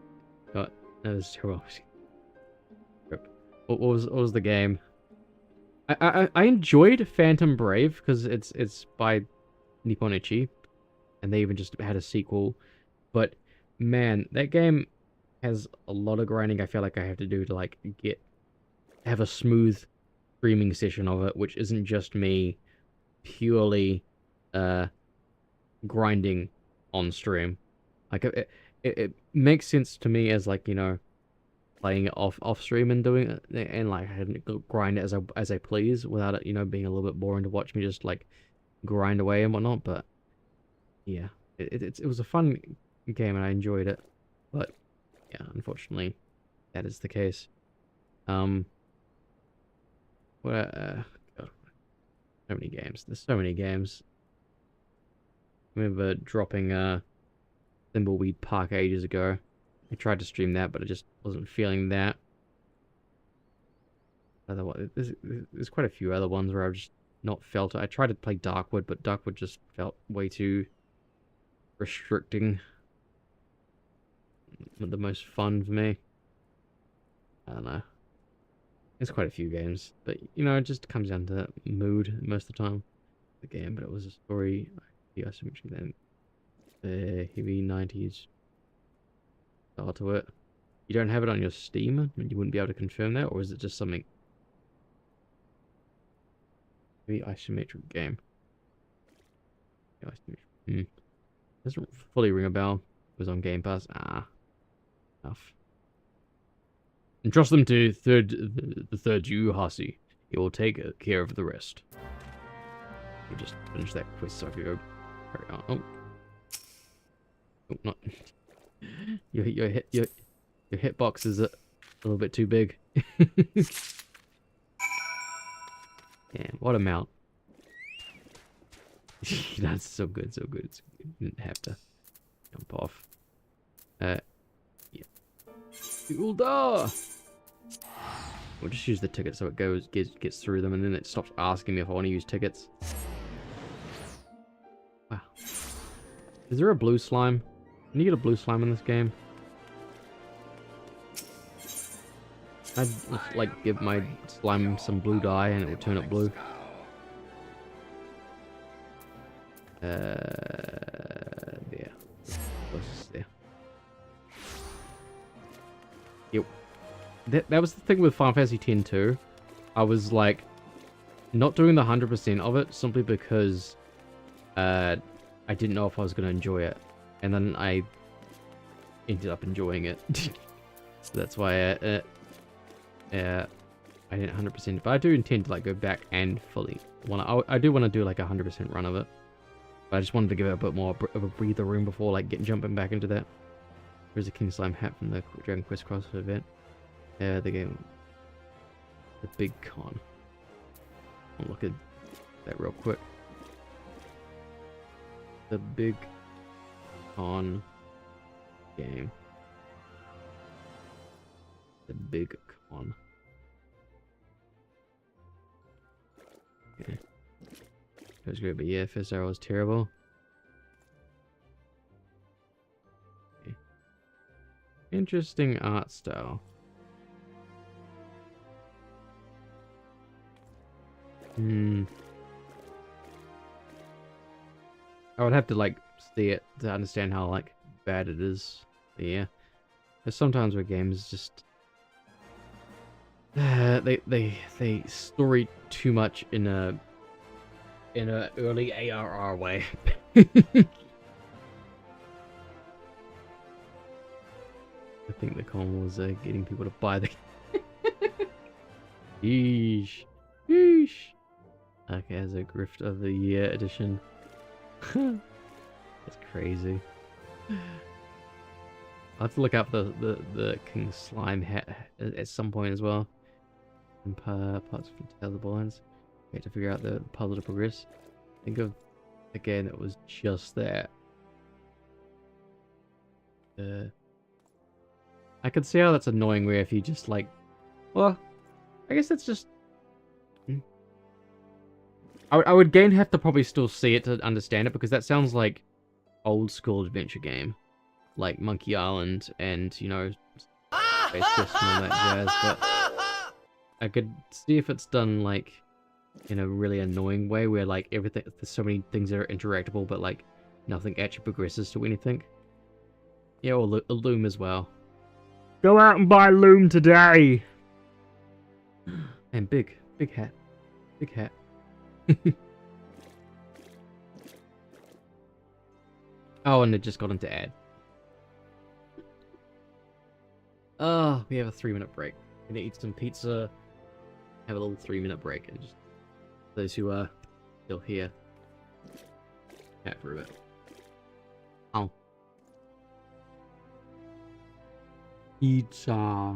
no, this is terrible. What was the game? I enjoyed Phantom Brave because it's by Nippon Ichi, and they even just had a sequel. But man, that game has a lot of grinding I feel like I have to do to like have a smooth streaming session of it, which isn't just me purely grinding on stream. Like it makes sense to me as like, you know, playing it off stream and doing it and like having to grind it as I please without it, you know, being a little bit boring to watch me just like grind away and whatnot. But yeah, it was a fun game and I enjoyed it. But yeah, unfortunately, that is the case. God, so many games. There's so many games. I remember dropping Thimbleweed Park ages ago. I tried to stream that, but I just wasn't feeling that. Otherwise, there's quite a few other ones where I've just not felt it. I tried to play Darkwood, but Darkwood just felt way too restricting. Not the most fun for me. I don't know. There's quite a few games, but you know, it just comes down to mood most of the time. The game, but it was a story. Yeah, so much then. The heavy 90s style to it. You don't have it on your Steam? You wouldn't be able to confirm that, or is it just something? Maybe isometric game. Doesn't fully ring a bell. It was on Game Pass. Enough. Entrust them to the third Yuhasi. He will take care of the rest. We'll just finish that quest so I can go carry on. Oh, not your hitbox is a little bit too big. Yeah, what a mount. That's so good, so good. Didn't have to jump off. Yeah. Uldar! We'll just use the ticket so it gets through them, and then it stops asking me if I want to use tickets. Wow. Is there a blue slime? Can you get a blue slime in this game? I'd like give my slime some blue dye and it would turn it blue. There. Closest there. Yep. That was the thing with Final Fantasy X too. I was like not doing the 100% of it simply because I didn't know if I was going to enjoy it, and then I ended up enjoying it. So that's why I didn't 100%, but I do intend to like go back and fully I do want to do like a 100% run of it, but I just wanted to give it a bit more of a breather room before like jumping back into that. There's a King Slime hat from the Dragon Quest crossover event. The game, the big con. I'll look at that real quick. The big con game. The big con. Okay. That was great, but yeah, first hour was terrible. Okay. Interesting art style. I would have to like see it to understand how like bad it is. But yeah, there's sometimes where games just they story too much in a early ARR way. I think the con was getting people to buy the. Yeesh. Yeesh. Okay, as a Grift of the Year edition. That's crazy. I'll have to look up the King Slime hat at some point as well. And parts from Tales of Borderlands. We have to figure out the puzzle to progress. Think of a game that was just that. I could see how that's annoying where if you just like, well, I guess that's just. I would again have to probably still see it to understand it, because that sounds like old school adventure game, like Monkey Island and, you know, Space Quest and all that jazz. But I could see if it's done like in a really annoying way where like everything, there's so many things that are interactable, but like nothing actually progresses to anything. Yeah, or Loom as well. Go out and buy Loom today. And big hat, big hat. Oh, and it just got into ad. Oh, we have a 3-minute break. Gonna eat some pizza. Have a little 3-minute break, and just those who are still here, chat for a bit. Oh, pizza.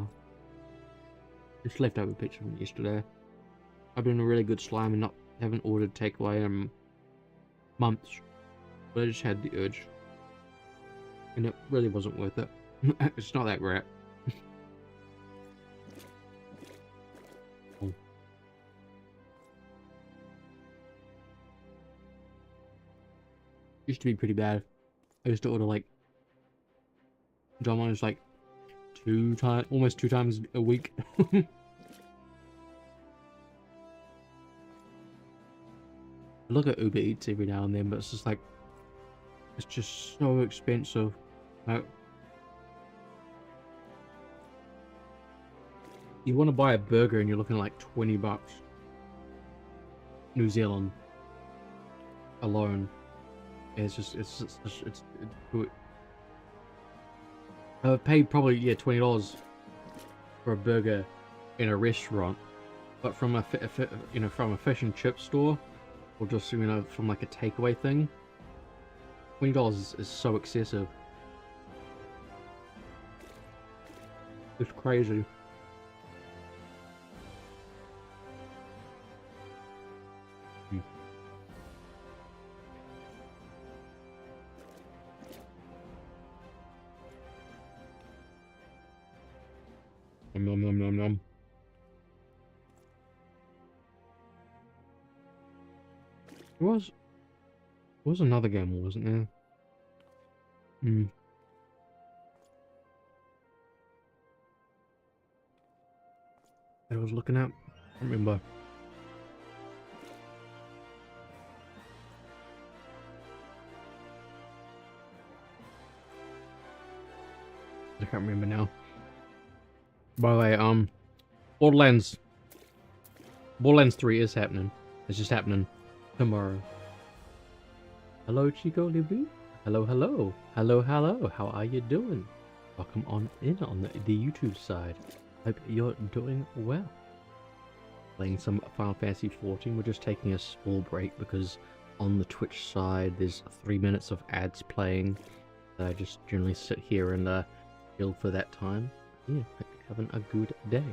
Just leftover pizza from yesterday. I've been a really good slime and haven't ordered takeaway in months, but I just had the urge, and it really wasn't worth it. It's not that great. Used to be pretty bad. I used to order like Domino's like almost two times a week. I look at Uber Eats every now and then, but it's just like, it's just so expensive. Like, you want to buy a burger and you're looking at like 20 bucks. New Zealand alone. It's I've paid probably $20 for a burger in a restaurant, but from a from a fish and chip store, or just from like a takeaway thing, $20 is so excessive. It's crazy. Nom nom nom nom. There was another game, wasn't there? was looking at? I don't remember. I can't remember now. By the way, Borderlands 3 is happening. It's just happening tomorrow. Hello, Chico Libby. Hello, hello. Hello, hello. How are you doing? Welcome on in on the YouTube side. Hope you're doing well. Playing some Final Fantasy XIV. We're just taking a small break because on the Twitch side there's 3 minutes of ads playing. I just generally sit here and chill for that time. Yeah, hope you're having a good day.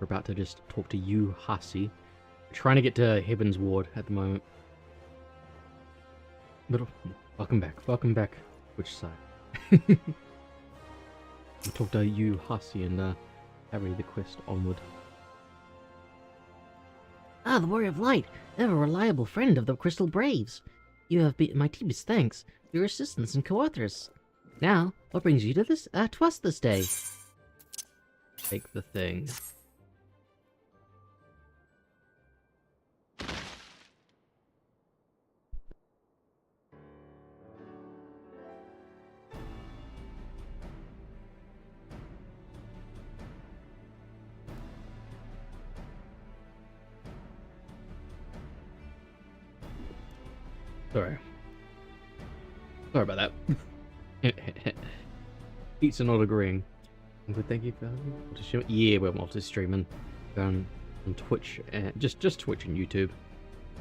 We're about to just talk to you, Hussy. We're trying to get to Heavensward at the moment. But welcome back. Which side? We'll talk to you, Hussy, and carry the quest onward. Ah, the Warrior of Light, ever reliable friend of the Crystal Braves. You have been my deepest thanks for your assistance and co-authors. Now, what brings you to to us this day? Take the thing. Sorry about that. Pizza not agreeing. Good, thank you for yeah, we're multi-streaming on Twitch, just Twitch and YouTube.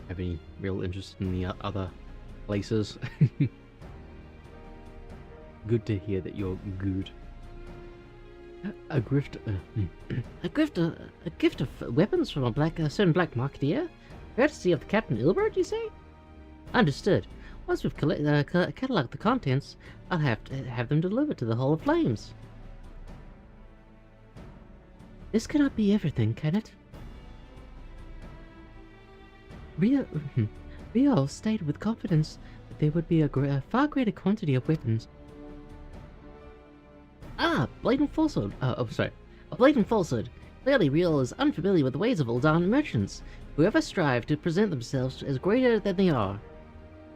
Have any real interest in the other places? Good to hear that you're good. A gift of weapons from a certain black marketeer, courtesy of the Captain Ilbert, you say? Understood. Once we've catalogued the contents, I'll have to have them delivered to the Hall of Flames. This cannot be everything, can it? Rio stated with confidence that there would be a far greater quantity of weapons. Ah, blatant falsehood. A blatant falsehood. Clearly, Rio is unfamiliar with the ways of Uldan merchants, who ever strive to present themselves as greater than they are.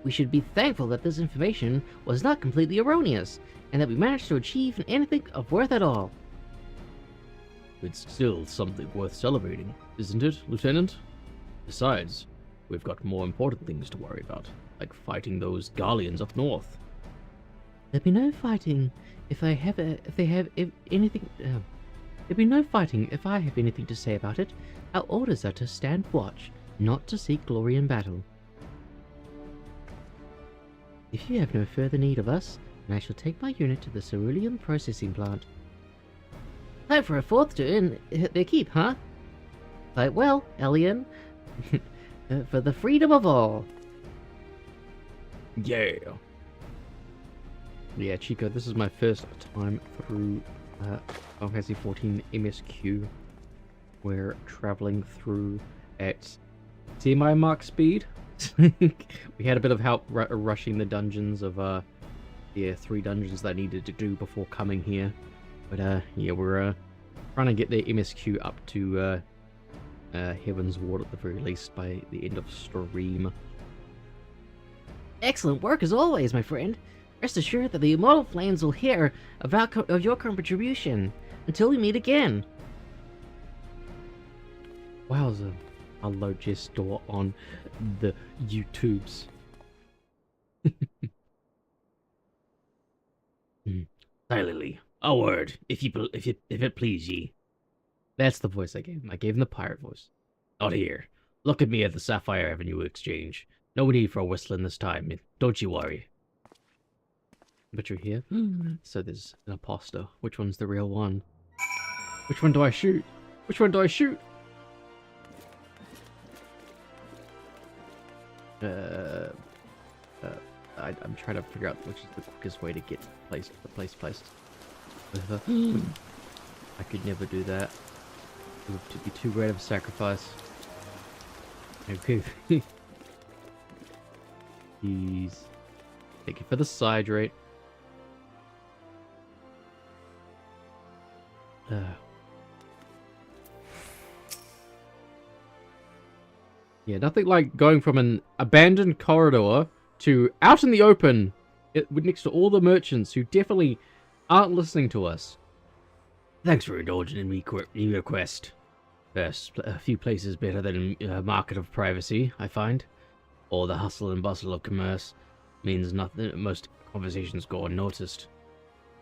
We should be thankful that this information was not completely erroneous, and that we managed to achieve anything of worth at all. It's still something worth celebrating, isn't it, Lieutenant? Besides, we've got more important things to worry about, like fighting those Garleans up north. There'll be no fighting if I have anything to say about it. Our orders are to stand watch, not to seek glory in battle. If you have no further need of us, then I shall take my unit to the cerulean processing plant. Time for a fourth to hit their keep, huh? Fight well, Alien. For the freedom of all. Yeah. Yeah, Chico, this is my first time through Final Fantasy XIV MSQ. We're traveling through at semi-mark speed. We had a bit of help rushing the dungeons of, 3 dungeons that I needed to do before coming here. But, yeah, we're, trying to get the MSQ up to, Heavensward at the very least by the end of stream. Excellent work as always, my friend. Rest assured that the Immortal Flames will hear of your contribution. Until we meet again. Wowza. I'll load Jess door on the YouTubes. Silently. A word, if it please ye. That's the voice I gave him. I gave him the pirate voice. Not here. Look at me at the Sapphire Avenue Exchange. No need for whistling this time. Don't you worry. But you're here. So there's an imposter. Which one's the real one? Which one do I shoot? Which one do I shoot? I'm trying to figure out which is the quickest way to get the place placed. I could never do that. It would be too great of a sacrifice. Okay. Jeez. Thank you for the side rate. Yeah, nothing like going from an abandoned corridor to out in the open, next to all the merchants who definitely aren't listening to us. Thanks for indulging in your quest. First, a few places better than a market of privacy, I find. All the hustle and bustle of commerce means nothing. Most conversations go unnoticed.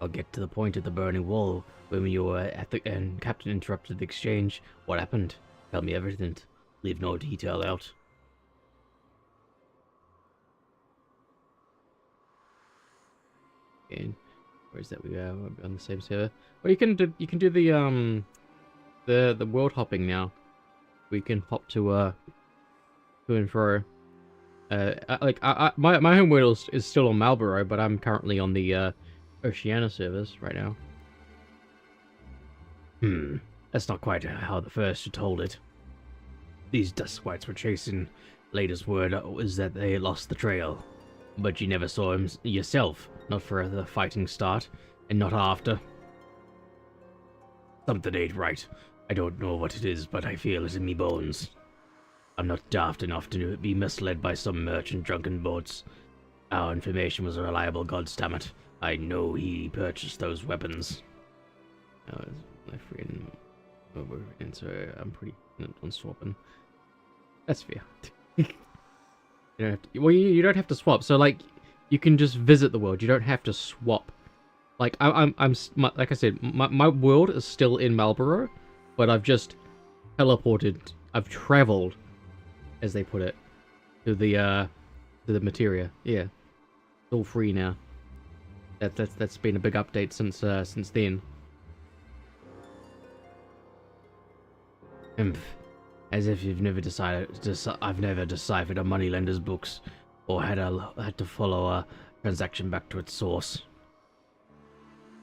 I'll get to the point at the burning wall when you were at the and Captain interrupted the exchange. What happened? Tell me everything. Leave no detail out. And where's that? We are on the same server. Well, you can do the world hopping now. We can hop to and fro. My home world is still on Marlborough, but I'm currently on the Oceania servers right now. That's not quite how the first told it. These Duskwights were chasing. Latest word was that they lost the trail. But you never saw him yourself, not for the fighting start, and not after. Something ain't right. I don't know what it is, but I feel it in me bones. I'm not daft enough to be misled by some merchant drunken boats. Our information was reliable, goddammit. I know he purchased those weapons. My friend over, and so I'm pretty on swapping. That's fair. You don't have to, well, you don't have to swap. So like, you can just visit the world. You don't have to swap. Like like I said, my world is still in Marlborough, but I've just teleported. I've traveled, as they put it, to the materia. Yeah, it's all free now. That's been a big update since then. As if you've never I've never deciphered a moneylender's books, or had to follow a transaction back to its source.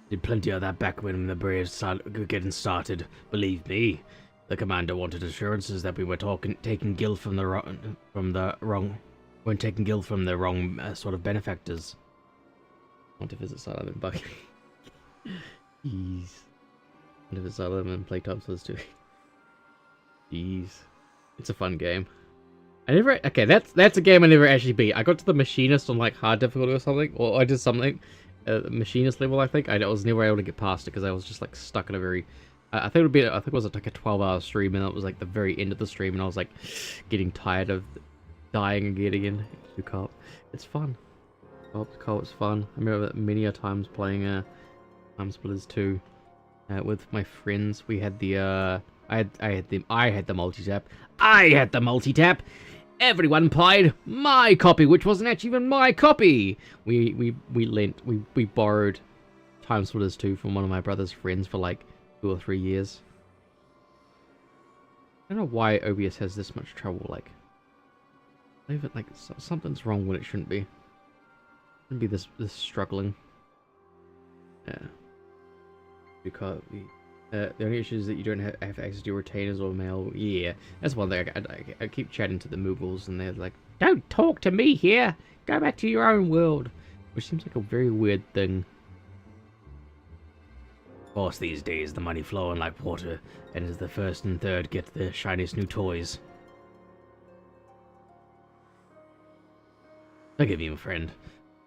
Did plenty of that back when the Braves were getting started. Believe me, the commander wanted assurances that we were taking Gil from the wrong sort of benefactors. I want to visit Silent Buck. Jeez. I want to visit Silent and play Time Splitters too. Jeez. It's a fun game. Okay, that's a game I never actually beat. I got to the Machinist on like hard difficulty or something, or I did something, Machinist level I think. I was never able to get past it because I was just like stuck in a very, I think it was like a 12-hour stream, and it was like the very end of the stream, and I was like getting tired of dying and getting in. It's fun. Co-op's fun. I remember many a times playing Time Splitters 2 with my friends. We had the I had the multi-tap. I had the multi-tap. Everyone played my copy, which wasn't actually even my copy. We borrowed Time Splitters 2 from one of my brother's friends for like 2 or 3 years. I don't know why OBS has this much trouble. Like something's wrong when it shouldn't be. Shouldn't be this struggling. Yeah. Because the only issue is that you don't have access to your retainers or mail. Yeah, that's one thing. I keep chatting to the Moogles, and they're like, "Don't talk to me here. Go back to your own world," which seems like a very weird thing. Of course, these days the money flowing like water, and as the first and third get the shiniest new toys. Forgive me, my friend.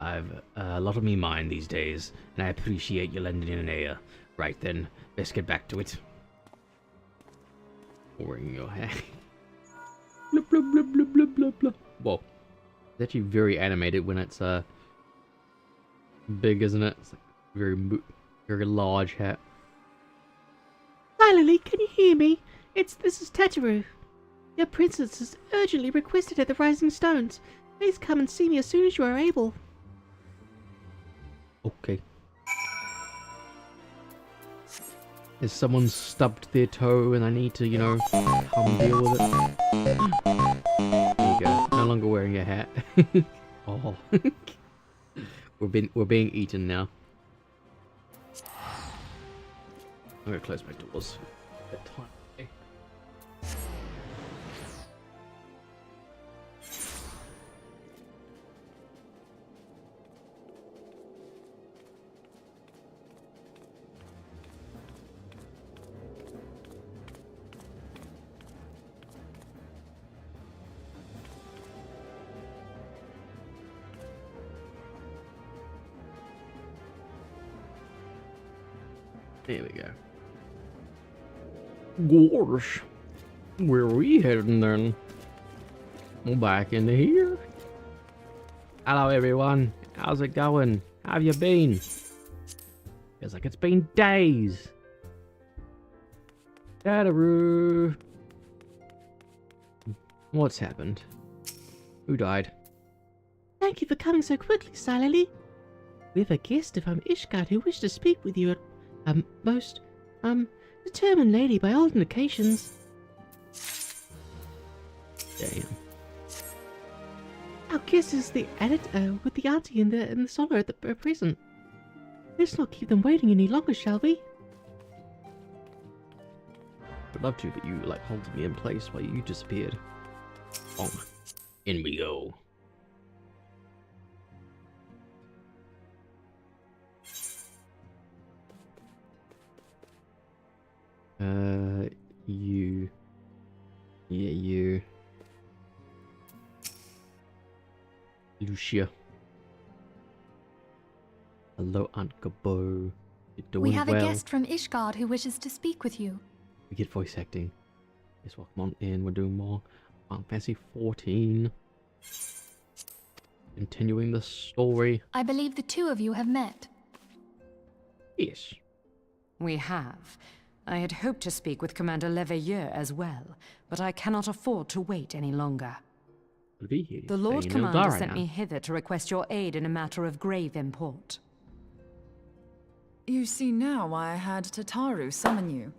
I've a lot on me mind these days, and I appreciate you lending in an ear. Right then, let's get back to it. Pouring your hair. Blah, blah, blah, blah, blah, blah, blah. Whoa. It's actually very animated when it's big, isn't it? It's like very large hat. Silently, can you hear me? This is Tataru. Your princess is urgently requested at the Rising Stones. Please come and see me as soon as you are able. Okay. Has someone stubbed their toe and I need to, you know, come deal with it? There you go. No longer wearing a hat. Oh. We're being eaten now. I'm gonna close my doors. Bedtime. There we go. Gosh. Where are we heading then? We're back into here. Hello everyone. How's it going? How have you been? Feels like it's been days. Tataroo. What's happened? Who died? Thank you for coming so quickly, Silally. We have a guest of Ishgard who wished to speak with you. Most determined lady by all indications. Damn. Our guest is the editor with the auntie in the solar at the present. Let's not keep them waiting any longer, shall we? I'd love to, but you like holding me in place while you disappeared. Bonk. In we go. You. Yeah, you. Lucia. Hello, Aunt Gabo. You're doing We have well. a guest from Ishgard who wishes to speak with you. We get voice acting. Yes, welcome on in. We're doing more Final Fantasy 14. Continuing the story. I believe the two of you have met. Yes. We have. I had hoped to speak with Commander Leveilleur as well, but I cannot afford to wait any longer. The Lord Commander sent me hither to request your aid in a matter of grave import. You see now why I had Tataru summon you.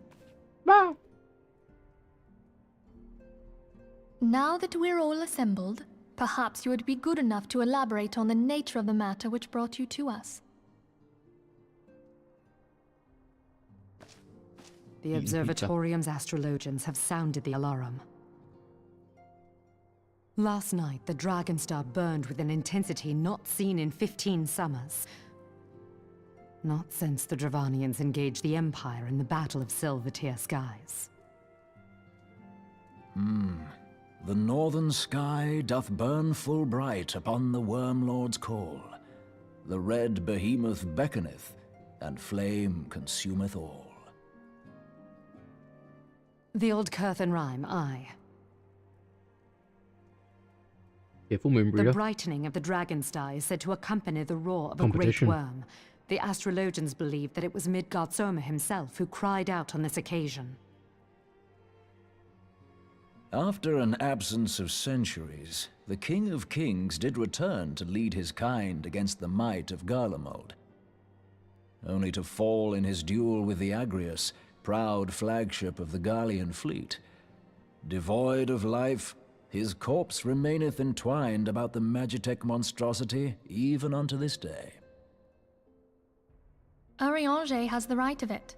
Now that we're all assembled, perhaps you would be good enough to elaborate on the nature of the matter which brought you to us. The Observatorium's astrologians have sounded the alarm. Last night, the Dragon Star burned with an intensity not seen in 15 summers. Not since the Dravanians engaged the Empire in the Battle of Silvertear Skies. The northern sky doth burn full bright upon the Wormlord's call. The red behemoth beckoneth, and flame consumeth all. The old Curthan rhyme, aye. Careful, Moonbreeder. The brightening of the Dragon Star is said to accompany the roar of a great worm. The astrologians believe that it was Midgard-Soma himself who cried out on this occasion. After an absence of centuries, the King of Kings did return to lead his kind against the might of Garlemald. Only to fall in his duel with the Agrius, proud flagship of the Garlean fleet. Devoid of life, his corpse remaineth entwined about the Magitech monstrosity even unto this day. Urianger has the right of it.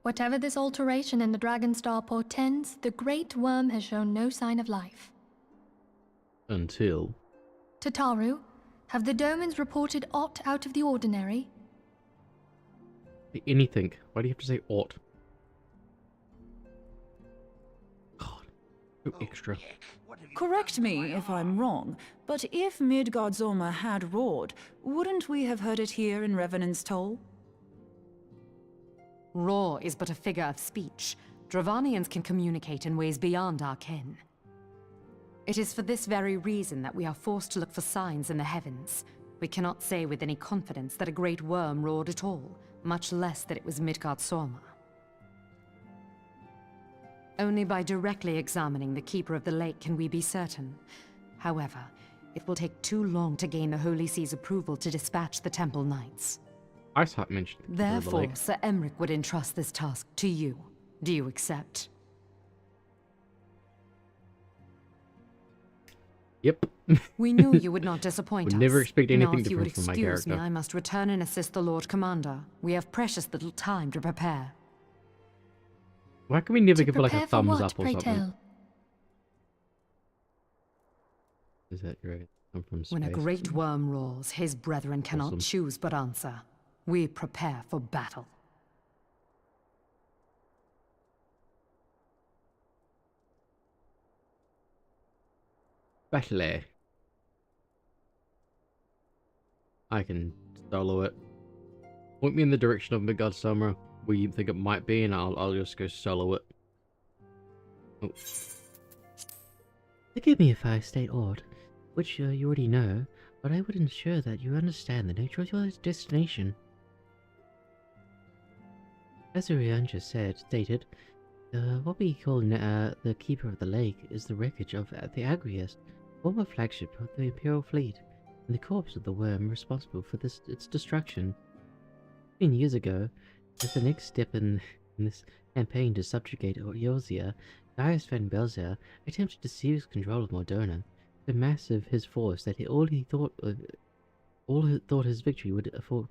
Whatever this alteration in the Dragon Star portends, the Great Worm has shown no sign of life. Until... Tataru, have the Domans reported aught out of the ordinary? Anything. Why do you have to say ought? God, so extra. Correct me if I'm wrong, but if Midgard-Soma had roared, wouldn't we have heard it here in Revenant's Toll? Roar is but a figure of speech. Dravanians can communicate in ways beyond our ken. It is for this very reason that we are forced to look for signs in the heavens. We cannot say with any confidence that a great worm roared at all, much less that it was Midgard-Soma. Only by directly examining the Keeper of the Lake can we be certain. However, it will take too long to gain the Holy See's approval to dispatch the Temple Knights. Isaac mentioned the Keeper of the Therefore, Lake. Sir Emric would entrust this task to you. Do you accept? Yep. We knew you would not disappoint us. Would never expect anything now, if you would different from my excuse me, character. I must return and assist the Lord Commander. We have precious little time to prepare. Why can we never To give it like a prepare for thumbs what, up or pray something? tell? Is that right? I'm from space. When a great worm roars, his brethren cannot Awesome. choose but answer. We prepare for battle. Battle. I can solo it. Point me in the direction of Midgard-Soma. where you think it might be, and I'll just go solo it. Oh. Forgive me if I state odd, which you already know, but I would ensure that you understand the nature of your destination. As Urian just stated, what we call the Keeper of the Lake is the wreckage of the Agrias, former flagship of the Imperial fleet, and the corpse of the worm responsible for its destruction. 15 years ago, as the next step in this campaign to subjugate Eorzea, Gaius Van Belzer attempted to seize control of Mordona, so massive his force that all he thought his victory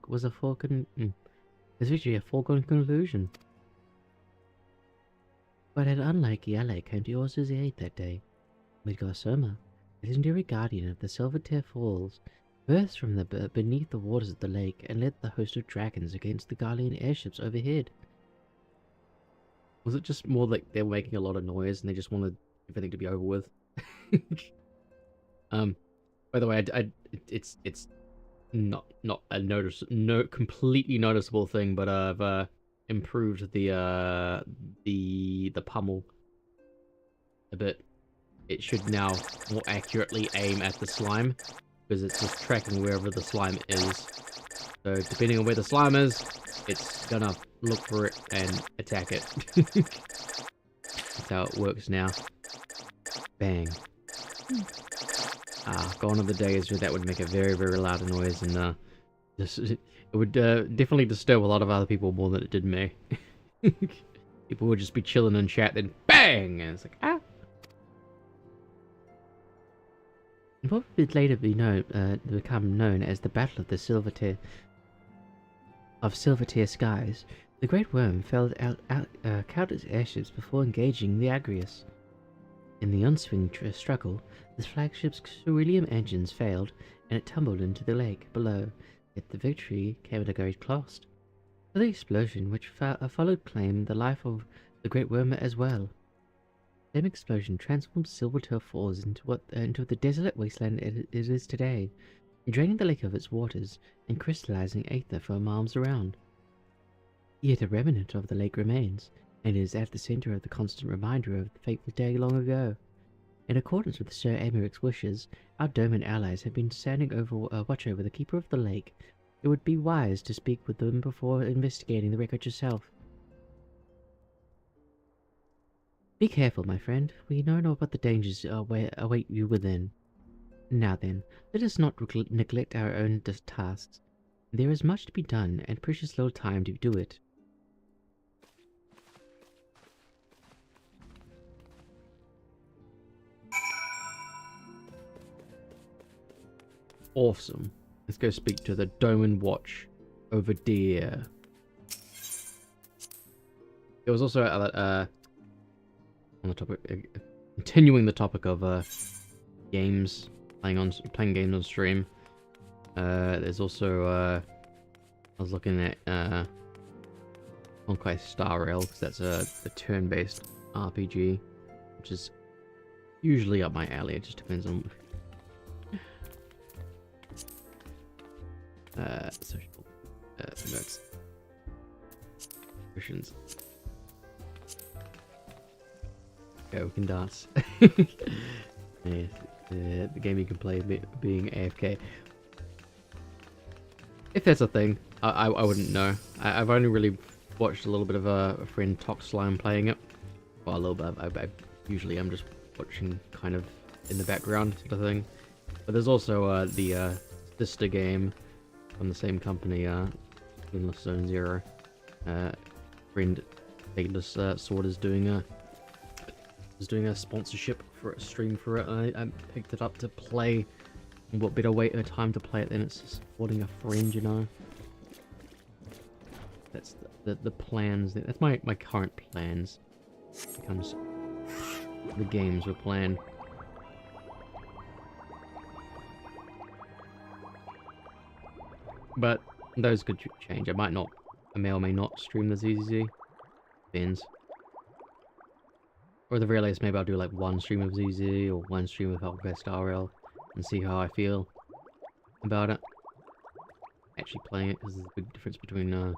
was a foregone conclusion. But an unlikely ally came to Eorzea's aid that day. Midgar Soma, the legendary guardian of the Silvertear Falls, burst from beneath the waters of the lake and led the host of dragons against the Garlean airships overhead. Was it just more like they were making a lot of noise and they just wanted everything to be over with? By the way, it's not a completely noticeable thing, but I've improved the pummel a bit. It should now more accurately aim at the slime, because it's just tracking wherever the slime is. So depending on where the slime is, it's gonna look for it and attack it. That's how it works now. Bang. Gone are the days where that would make a very, very loud noise, and it would definitely disturb a lot of other people more than it did me. People would just be chilling in chat, then bang! And it's like, ah! What would later become known as the Battle of the Silvertear Skies, the Great Worm felled out countless airships before engaging the Agrias. In the ensuing struggle, the flagship's ceruleum engines failed, and it tumbled into the lake below, yet the victory came at a great cost. For the explosion which followed claimed the life of the Great Worm as well. The same explosion transformed Silvertear Falls into the desolate wasteland it is today, draining the lake of its waters and crystallizing aether for miles around. Yet a remnant of the lake remains, and is at the center of the constant reminder of the fateful day long ago. In accordance with Sir Emeric's wishes, our Doman allies have been standing watch over the Keeper of the Lake. It would be wise to speak with them before investigating the wreckage yourself. Be careful, my friend. We know not what the dangers await you within. Now then, let us not neglect our own tasks. There is much to be done, and precious little time to do it. Awesome. Let's go speak to the Doman Watch over there. There was also on the topic, continuing the topic of games, playing games on stream. There's also I was looking at Honkai Star Rail, because that's a turn-based RPG, which is usually up my alley. It just depends on social notes, missions. Okay, we can dance. Yeah, the game you can play being AFK. If that's a thing, I wouldn't know. I've only really watched a little bit of a friend Tox Slime playing it. Well, a little bit. I usually I'm just watching kind of in the background sort of thing. But there's also the sister game from the same company, Endless Zone Zero. Friend Endless Sword is doing a sponsorship for a stream for it, and I picked it up to play. And what better time to play it than it's supporting a friend, you know? That's the plans. That's my current plans. Becomes the games we're playing. But those could change. I may or may not stream the ZZZ. Depends. Or at the very least, maybe I'll do like one stream of ZZ or one stream of Honkai Star Rail and see how I feel about it. Actually playing it, because there's a big difference between, you know,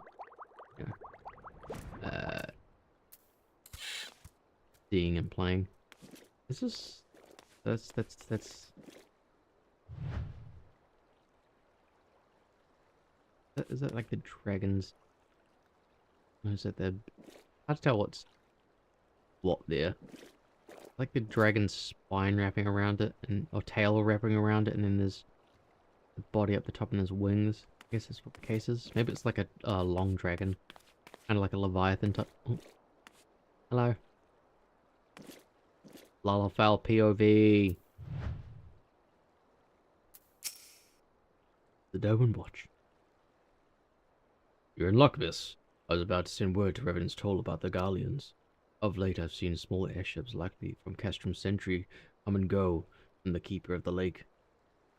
seeing and playing. This is that's is that like the dragons? Or is that the hard to tell what's what there. Like the dragon's spine wrapping around it and or tail wrapping around it, and then there's the body up the top and there's wings. I guess that's what the case is. Maybe it's like a long dragon. Kind of like a leviathan type. Oh. Hello. Lalafell POV. The Doman Watch. You're in luck, miss. I was about to send word to Revenant's Toll about the Garleans. Of late I've seen small airships likely from Castrum Sentry come and go from the Keeper of the Lake.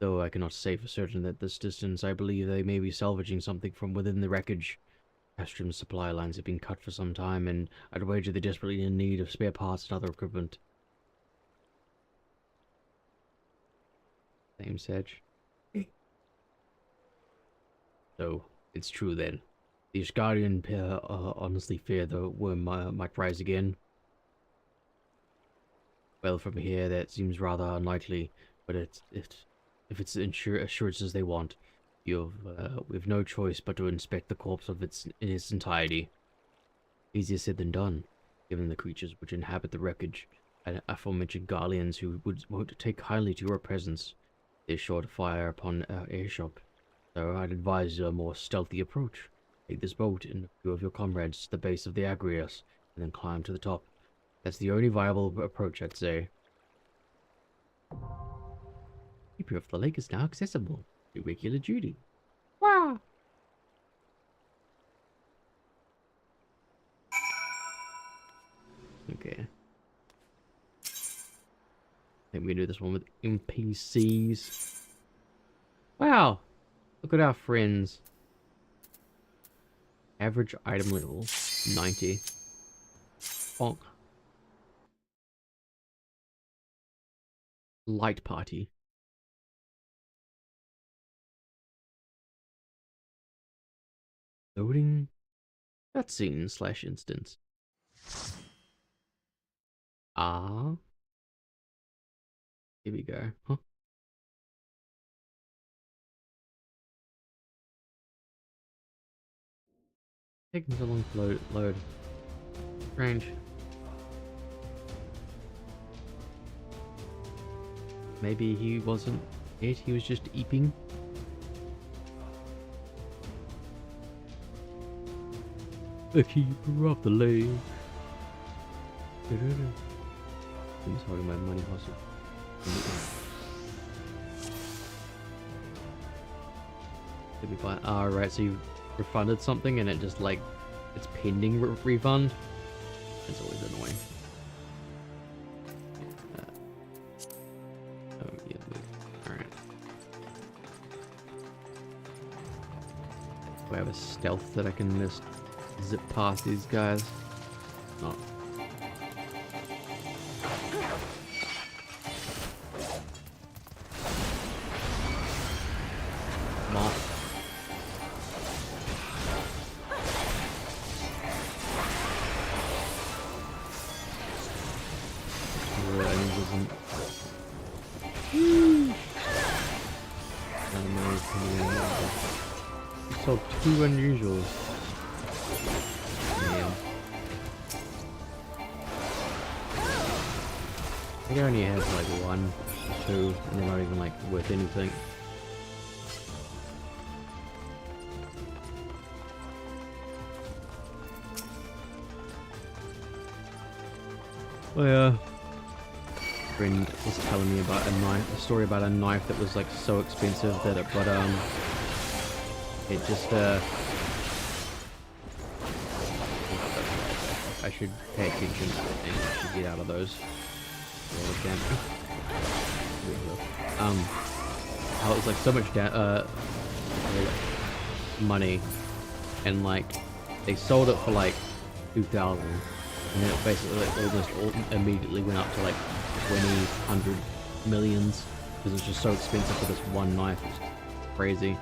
Though I cannot say for certain at this distance, I believe they may be salvaging something from within the wreckage. Castrum's supply lines have been cut for some time, and I'd wager they're desperately in need of spare parts and other equipment. Same Sedge. So, it's true then. The Ishgarian pair honestly fear the worm might rise again. Well, from here, that seems rather unlikely, but if it's the assurances they want, we've no choice but to inspect the corpse in its entirety. Easier said than done, given the creatures which inhabit the wreckage, and aforementioned Garleans who won't take kindly to your presence. They're sure to fire upon our airship, so I'd advise a more stealthy approach. Take this boat and a few of your comrades to the base of the Agrias, and then climb to the top. That's the only viable approach, I'd say. Keeper of the Lake is now accessible to regular duty. Wow! Okay. I think we do this one with NPCs. Wow! Look at our friends. Average item level 90. Bonk. Light party. Loading cutscene / instance. Ah. Here we go. Huh? Taking so long to load. Strange. Maybe he wasn't it, he was just eeping. The keeper of the lake. Please hold my money hostage. Did we buy? Ah, right, so you refunded something and it just like it's pending refund. That's always annoying. Oh yeah, all right. Do I have a stealth that I can just zip past these guys? No. Too unusual. Yeah. I think I only have like 1 or 2, and they're not even like worth anything. Oh yeah. Friend was telling me about a story about a knife that was like so expensive that it got it just I should pay attention to the things I should get out of those. How it was like so much money, and like they sold it for like 2,000, and then it basically like almost immediately went up to like 20, 100 millions because it's just so expensive for this one knife. It's crazy.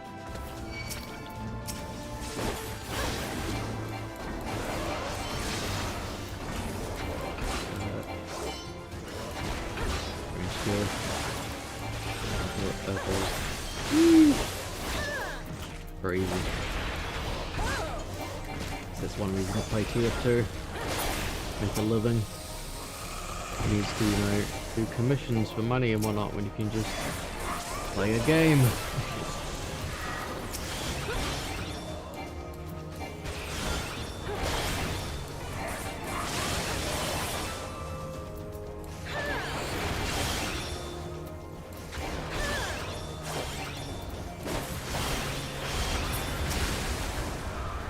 balls. Very easy. That's one reason to play TF2. Make a living. Needs to, you know, do commissions for money and whatnot when you can just play a game.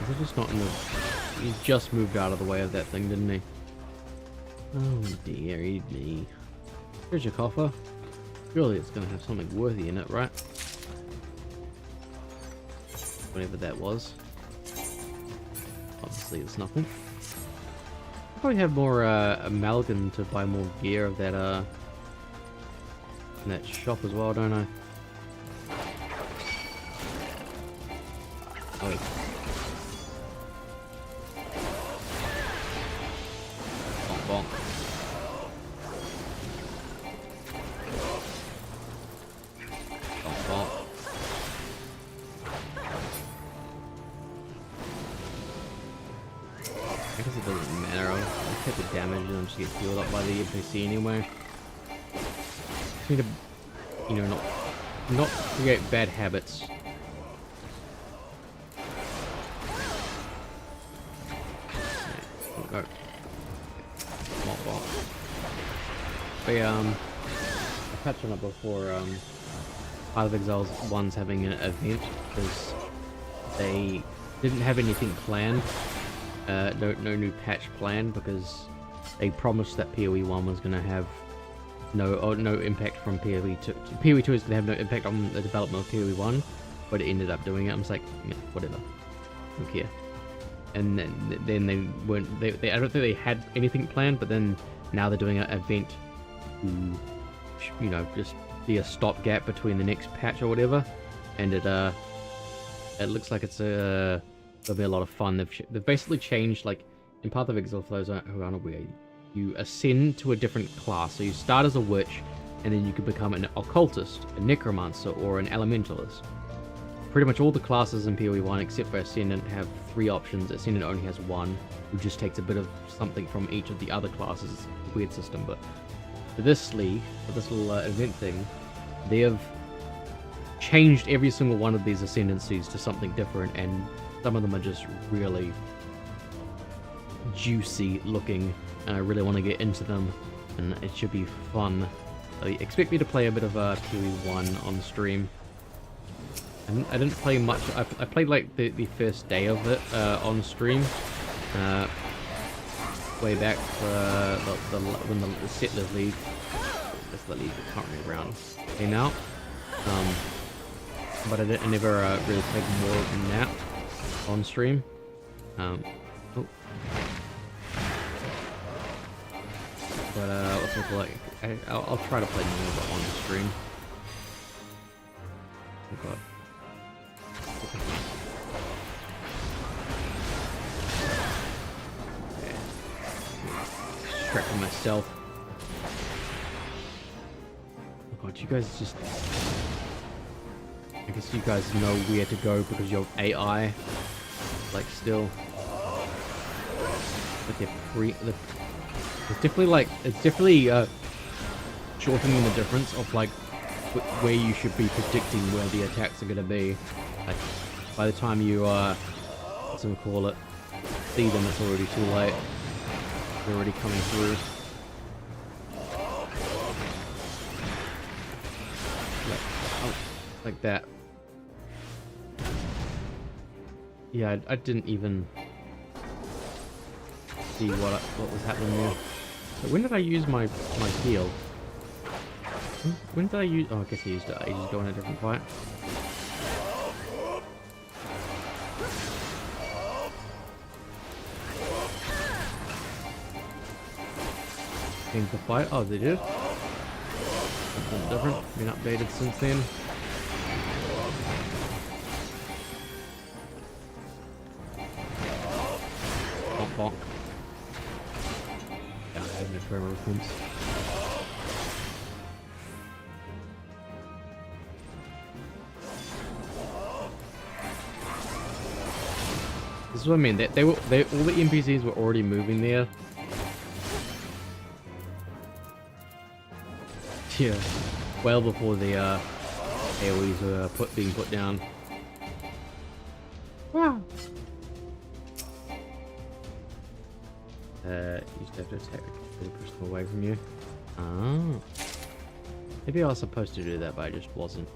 Is it just not in the... He just moved out of the way of that thing, didn't he? Oh dearie me. Here's your coffer. Surely it's gonna have something worthy in it, right? Whatever that was. Obviously it's nothing. I'll probably have more amalgam to buy more gear of that in that shop as well, don't I? Oh wait. Bonk. I guess it doesn't matter. I'll take the damage and I'll just get healed up by the NPC anyway. Just need to, you know, not create bad habits. Go. But yeah, I touched on it before. Path of Exile's one's having an event because they didn't have anything planned. No new patch planned because they promised that PoE 1 was going to have no impact from PoE 2. PoE 2 is going to have no impact on the development of PoE 1, but it ended up doing it. I'm just like, yeah, whatever, I don't care. And then they weren't. I don't think they had anything planned, but then now they're doing an event to, you know, just be a stopgap between the next patch or whatever. And it looks like it's it'll be a lot of fun. They've basically changed, like in Path of Exile, for those who aren't aware, you ascend to a different class. So you start as a witch, and then you can become an occultist, a necromancer, or an elementalist. Pretty much all the classes in PoE 1 except for Ascendant have 3 options. Ascendant only has 1, who just takes a bit of something from each of the other classes. It's a weird system, but for this league, for this little event thing, they have changed every single one of these ascendancies to something different, and some of them are just really juicy looking, and I really want to get into them, and it should be fun. So expect me to play a bit of PoE 1 on stream. I didn't play much. I played like the first day of it on stream, way back when the Settlers League, that's the league that's currently around, came out. But I never really played more than that on stream. Oh. But what's it like? I'll try to play more of it on stream. Oh god. Distracting myself. Oh god, you guys just... I guess you guys know where to go because you're AI. Like, still... Like, it's definitely shortening the difference of, like, where you should be predicting where the attacks are going to be. Like, by the time you, what's it call it, see them, it's already too late. They're already coming through. Like that. Yeah, I didn't even see what was happening there. So when did I use my heal? When did I use... Oh, I guess I used it ages ago in a different fight. Changed the fight? Oh, they did? Something different. Been updated since then. Bonk bonk. Yeah, I have no tremor response. This is what I mean. All the NPCs were already moving there. Yeah, well before the AoEs were being put down. Wow. You just have to attack and push them away from you. Ah. Maybe I was supposed to do that, but I just wasn't.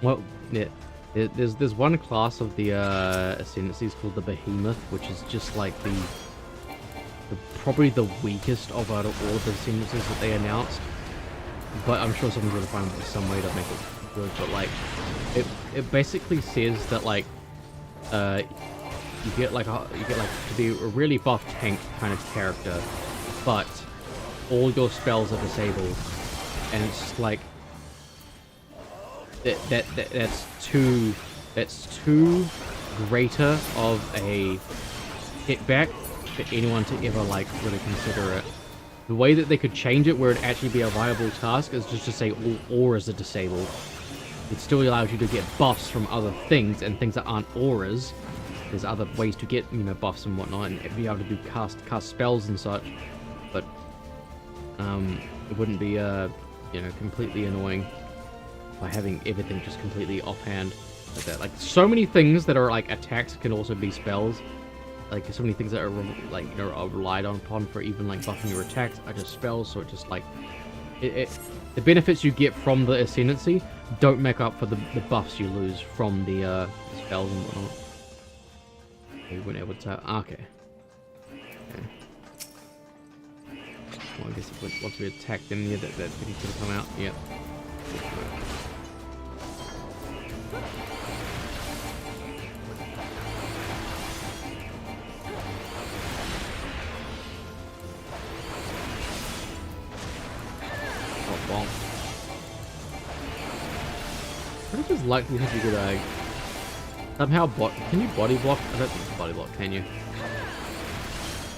Well, yeah. There's one class of the ascendancies called the Behemoth, which is just like probably the weakest of out of all of the ascendancies that they announced. But I'm sure someone's gonna find some way to make it good. But like, it basically says that like, you get like to be a really buff tank kind of character, but all your spells are disabled, and it's just like. That's too greater of a hit back for anyone to ever like really consider it. The way that they could change it where it'd actually be a viable task is just to say all auras are disabled. It still allows you to get buffs from other things and things that aren't auras. There's other ways to get, you know, buffs and whatnot, and be able to do cast spells and such. But it wouldn't be you know, completely annoying by having everything just completely offhand like that. Like, so many things that are like attacks can also be spells. Like, so many things that are like, you know, are relied upon for even like buffing your attacks are just spells. So it just like the benefits you get from the ascendancy don't make up for the buffs you lose from the spells and whatnot. We weren't able to. Okay. Well, I guess once we attack them, yeah, that pity could have come out. Yep. I think it's likely that you could somehow can you body block? I don't think you can body block, can you?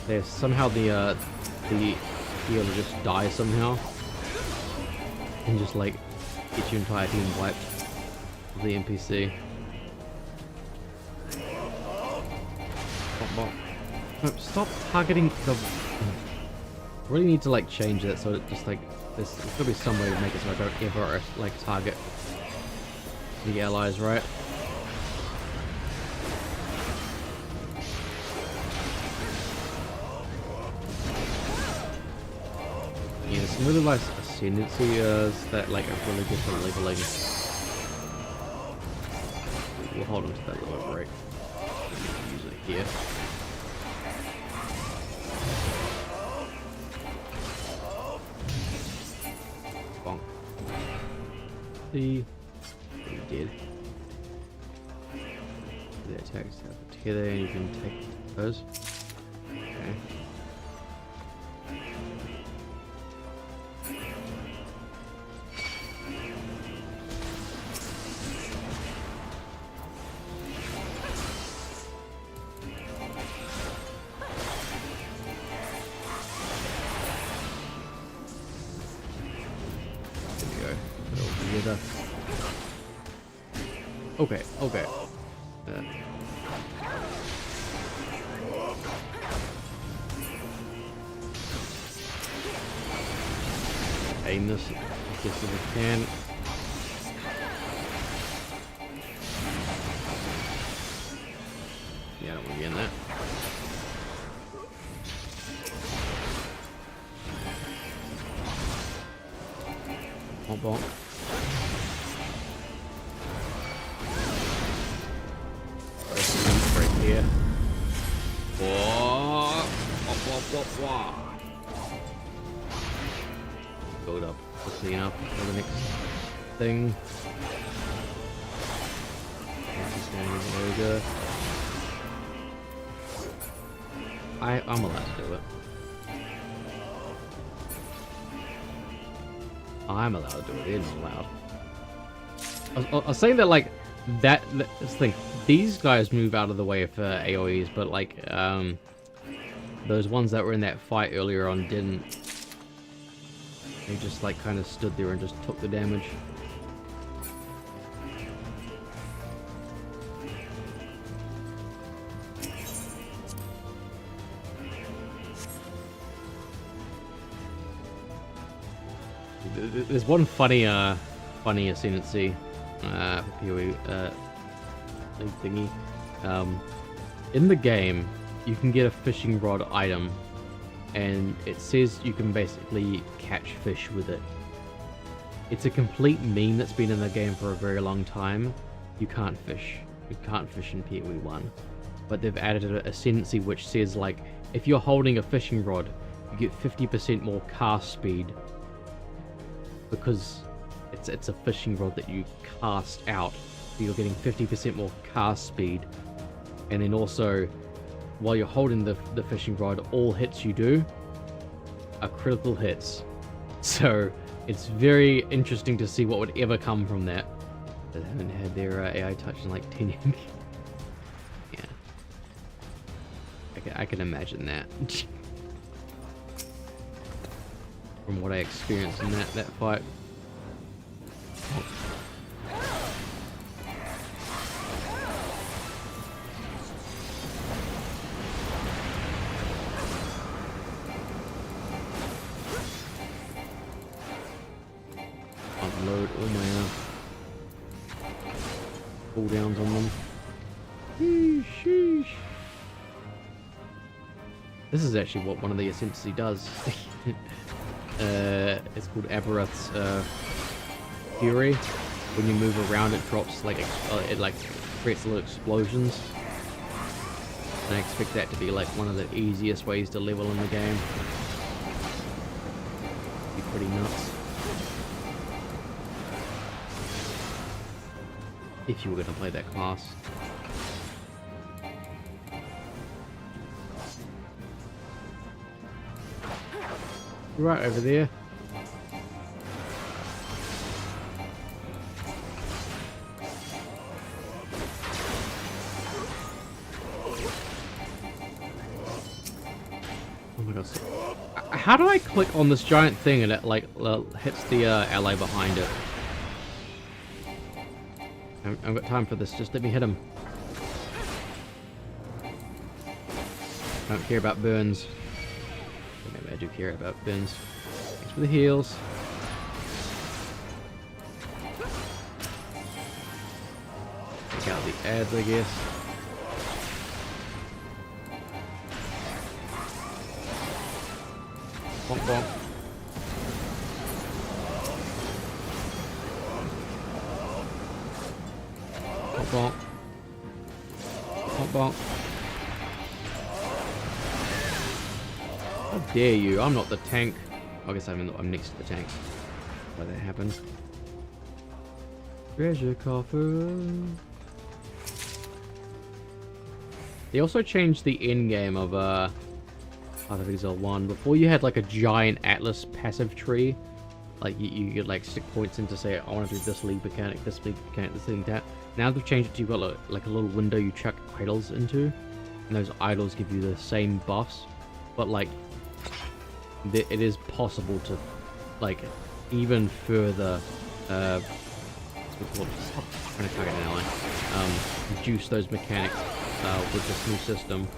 There's somehow the healer just die somehow and just like get your entire team wiped with the NPC. No, stop targeting the. Really need to like change that so it just like there's gotta be some way to make it so I don't ever like target the allies, right? Yeah, there's some really nice ascendancy that like are really good for leveling. We'll hold on to that little break. Use it here. Bonk. See. You did. The attacks have together and you can take those. Okay. Okay, okay. Aim this as best as I can. Yeah, I don't want to be in that. Bonk, bonk. Here. Whoa. Build up quickly enough for the next thing. I'm allowed to do it. I'm allowed to do it. It isn't allowed. I was saying that like this thing. These guys move out of the way for AoEs, but like those ones that were in that fight earlier on didn't. They just like kind of stood there and just took the damage. There's one funny ascendancy for PoE thingy. In the game, you can get a fishing rod item, and it says you can basically catch fish with it. It's a complete meme that's been in the game for a very long time. You can't fish. You can't fish in PoE 1. But they've added an ascendancy which says, like, if you're holding a fishing rod, you get 50% more cast speed. Because it's a fishing rod that you cast out. So you're getting 50% more cast speed. And then also, while you're holding the fishing rod, all hits you do are critical hits. So it's very interesting to see what would ever come from that. They haven't had their AI touch in like 10 years. Yeah. I can imagine that. From what I experienced in that fight. Unload all my cooldowns on them. Sheesh. This is actually what one of the ascendancy does. It's called Aberrath's Fury. When you move around, it drops like it like creates little explosions. And I expect that to be like one of the easiest ways to level in the game. Be pretty nuts. If you were going to play that class. Right over there. Oh my god. How do I click on this giant thing and it like hits the ally behind it? I haven't got time for this, just let me hit him. Don't care about burns. Maybe I do care about burns. Thanks for the heals. Take out the ads, I guess. Bonk bonk. Bonk bonk. Bonk bonk. How dare you? I'm not the tank. I guess I'm next to the tank. Why that happened. Treasure coffer. They also changed the end game of Path of Exile 1. Before you had like a giant Atlas passive tree. Like you could like stick points in to say, I want to do this league mechanic, this league mechanic, this thing, that. Now they've changed it to you've got like a little window you chuck idols into. And those idols give you the same buffs. But like, it is possible to like even further trying to target an ally, reduce those mechanics with this new system.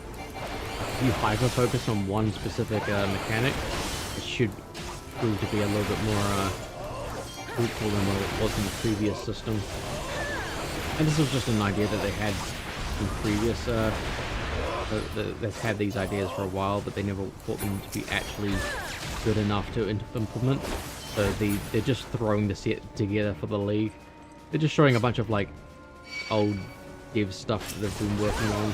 If you hyper focus on one specific mechanic, it should prove to be a little bit more fruitful than what it was in the previous system. And this was just an idea that they had in previous they've had these ideas for a while, but they never thought them to be actually good enough to implement. So they're just throwing this together for the league. They're just showing a bunch of like old dev stuff that they've been working on,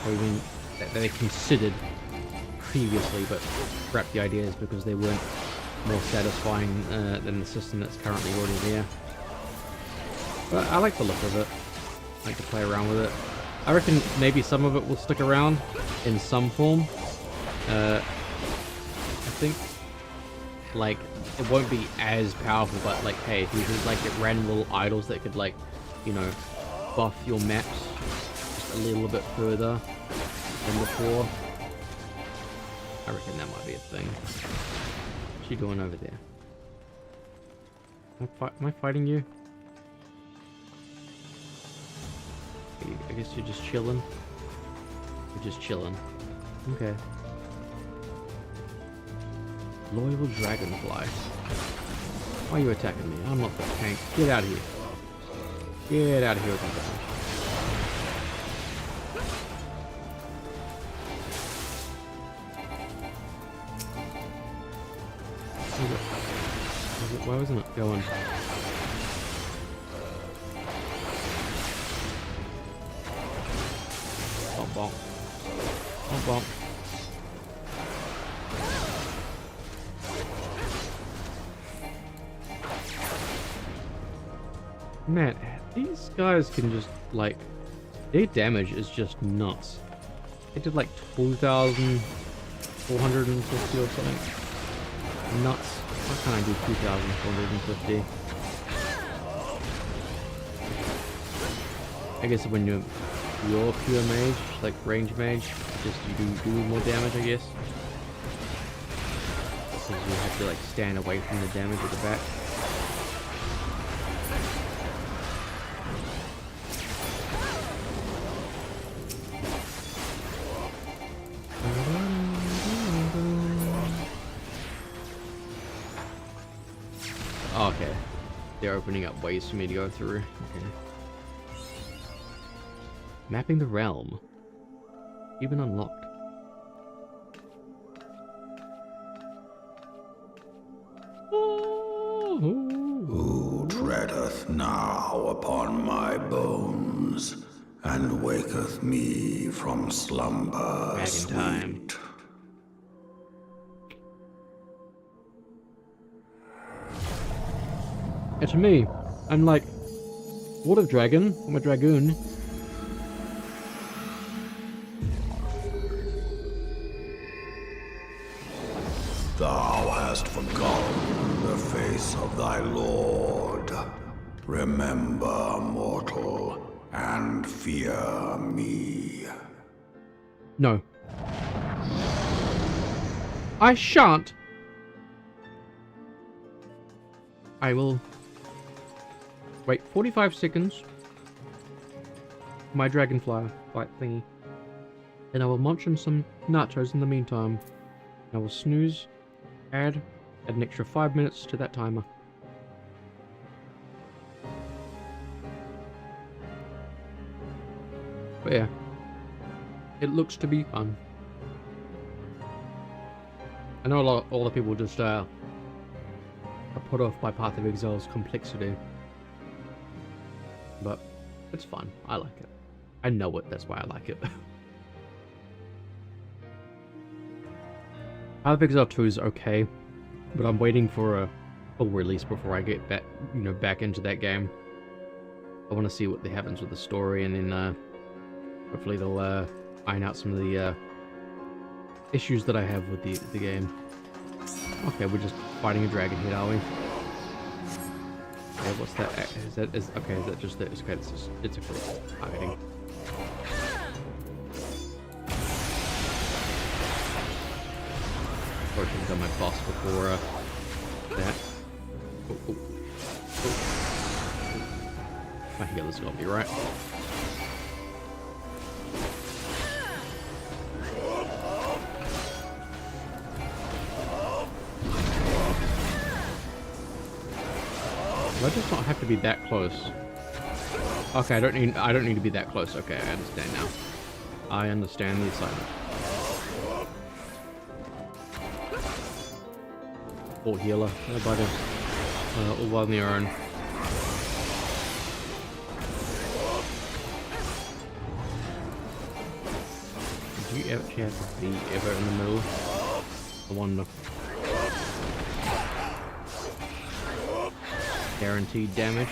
or even that they considered previously, but scrapped the ideas because they weren't more satisfying than the system that's currently already there. But I like the look of it. I like to play around with it. I reckon maybe some of it will stick around in some form. I think like it won't be as powerful, but like, hey, if you could like get random little idols that could like, you know, buff your maps just a little bit further than before, I reckon that might be a thing. What's she doing over there? Am I fighting you? I guess you're just chilling. You're just chilling. Okay. Loyal dragonfly. Why are you attacking me? I'm not the tank. Get out of here. Get out of here with my damage. Why wasn't it going? Bonk bonk. Bonk bonk. Man, these guys can just, like, their damage is just nuts. They did like 2,450 or something. Nuts. Why can't I do 2,450? I guess when you're pure mage, like range mage, just you do more damage, I guess. Because you have to like stand away from the damage at the back. Oh, okay. They're opening up ways for me to go through. Okay. Mapping the realm. Even unlocked. Who treadeth now upon my bones, and waketh me from slumber sweet? Time. It's me. I'm like, what a dragon? I'm a dragoon. Thou hast forgotten the face of thy lord. Remember, mortal, and fear me. No. I shan't. I will wait 45 seconds for my dragonfly fight thingy. And I will munch on some nachos in the meantime. And I will snooze, add an extra 5 minutes to that timer. But yeah, it looks to be fun. I know a lot of people just are put off by Path of Exile's complexity, but it's fun. I like it. I know it. That's why I like it. Path of Exile 2 is okay, but I'm waiting for a full release before I get back, back into that game. I want to see what happens with the story, and then hopefully they'll iron out some of the issues that I have with the game. Okay, we're just fighting a dragon here, are we? Okay, what's that? Is that just this? Okay, it's a cool targeting. I should have done my boss before that. Oh. My healer's got me right. Do I just not have to be that close? Okay, I don't need to be that close. Okay, I understand now. I understand the assignment. Full healer, nobody. All on their own. Did you actually have to be ever in the middle? I wonder. Guaranteed damage.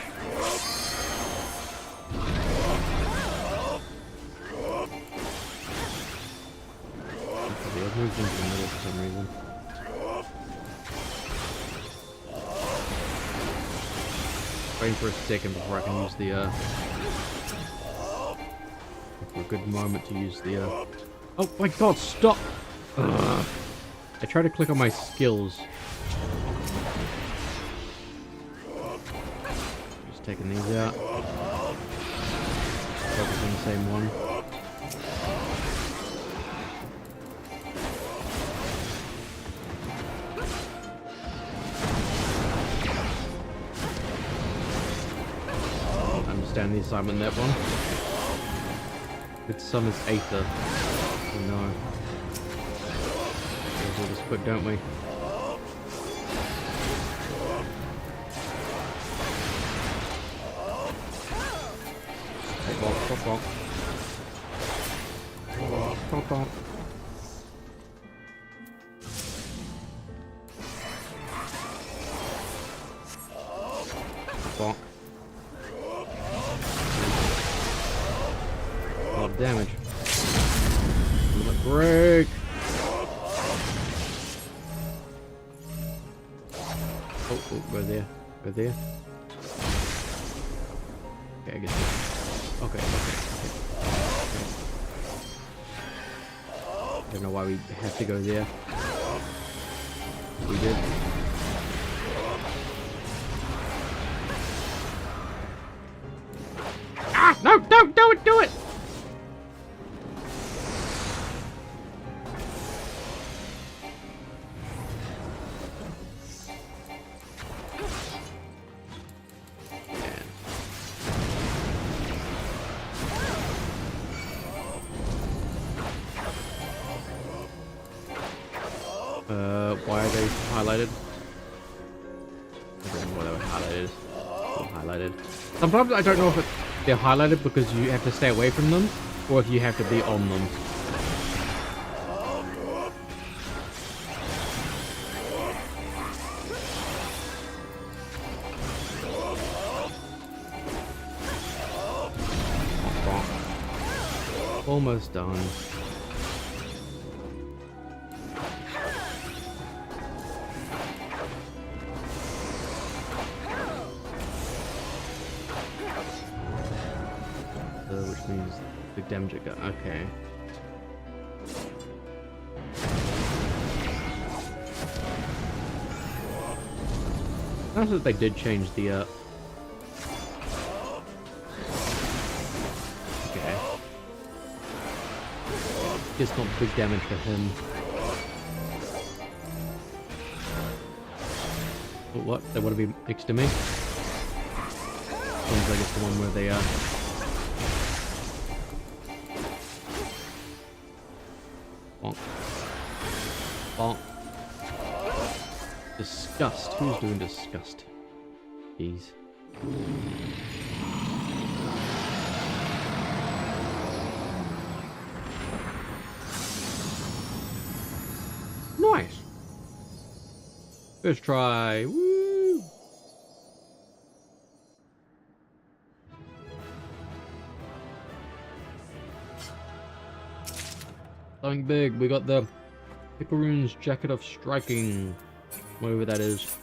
Okay, I've moved into the middle for some reason. Waiting for a second before I can use the for a good moment to use the oh my god, stop! I try to click on my skills. Just taking these out. Focus on the same one. Understand the assignment, that one. Good sum is Aether. Oh no. We'll do this quick, don't we? Hey, bonk, bonk, bonk. Bonk, bonk. Bonk. A lot of damage. Limit break. Oh, go there. Go there. Okay, I get this. Okay. I don't know why we have to go there. We did. Ah! No! Don't do it! Do it! Why are they highlighted? I don't know why they were highlighted. Highlighted. Sometimes I don't know if they're highlighted because you have to stay away from them, or if you have to be on them. Almost done. Which means the damage it got. Okay. Nice that they did change the okay. Just not big damage for him. Oh, what? They want to be next to me? Sounds like it's the one where they bonk. Bonk. Disgust. Who's doing disgust? Jeez. Nice. First try. Woo! Something big. We got the Picaroon's Jacket of Striking. Whatever that is.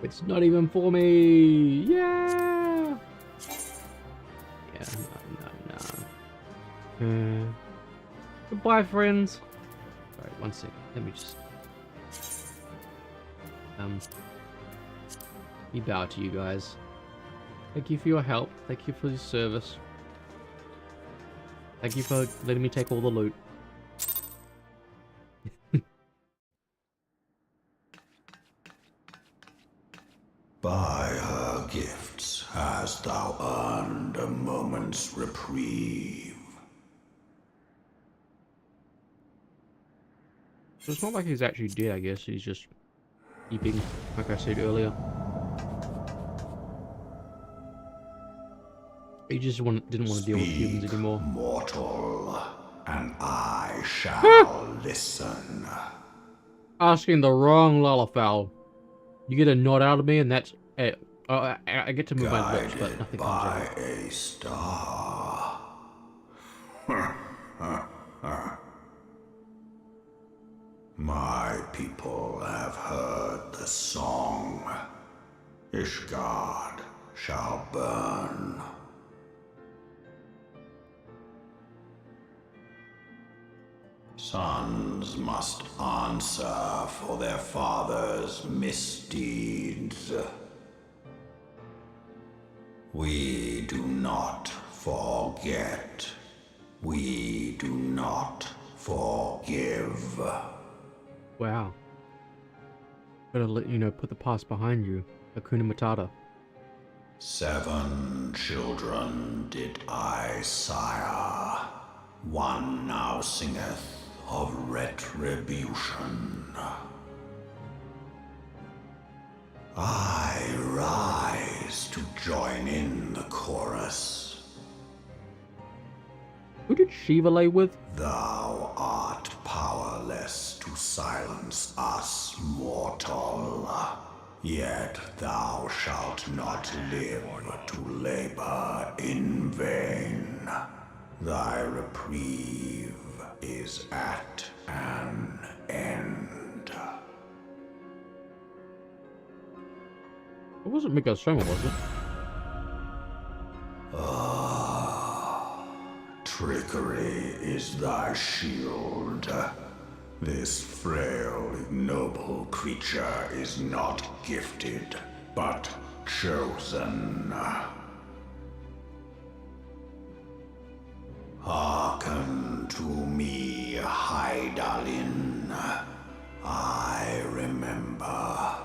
It's not even for me. Yeah. Yeah. No. Goodbye, friends. Alright, one second. Let me just we bow to you guys. Thank you for your help. Thank you for your service. Thank you for letting me take all the loot. By her gifts hast thou earned a moment's reprieve. So it's not like he's actually dead, I guess. He's just keeping, like I said earlier. He just didn't want to deal with humans anymore. Mortal, and I shall listen. Asking the wrong Lalafell. You get a nod out of me, and that's it. I get to move my lips, but nothing comes out. By a star. My people have heard the song. Ishgard shall burn. Sons must answer for their father's misdeeds. We do not forget. We do not forgive. Wow. Better let you know, put the past behind you. Hakuna Matata. 7 children did I sire. One now singeth of retribution. I rise to join in the chorus. Who did Shiva lay with? Thou art powerless to silence us, mortal. Yet thou shalt not live to labor in vain. Thy reprieve is at an end. It wasn't Mikasoma, was it? Trickery is thy shield. This frail, ignoble creature is not gifted, but chosen. Hearken to me, Hydaelyn. I remember,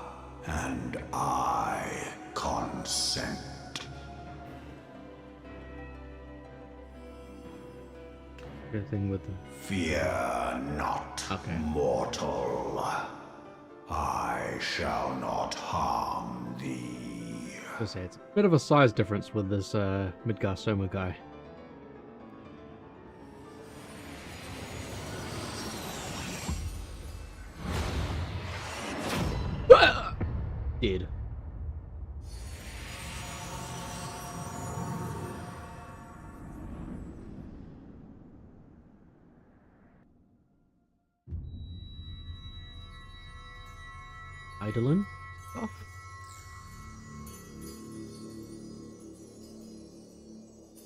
and I consent. Everything with them. Fear not, mortal. I shall not harm thee. It's a bit of a size difference with this Midgar Soma guy. Dead. Hydaelyn stuff.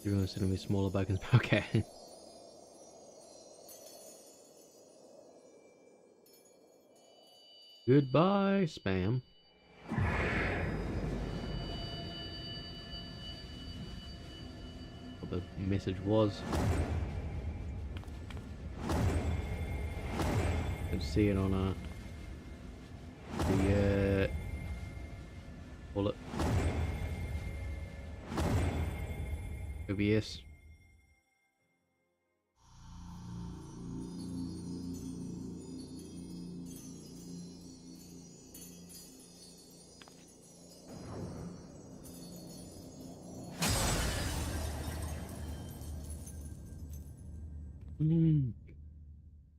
You're going to send me smaller buggins. Okay. Goodbye, spam. What the message was. You can see it on the call it OBS.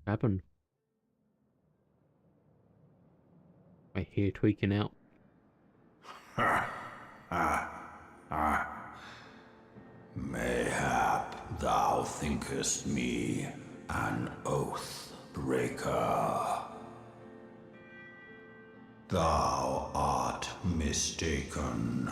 Happened. My hair tweaking out. Mayhap thou thinkest me an oath breaker. Thou art mistaken.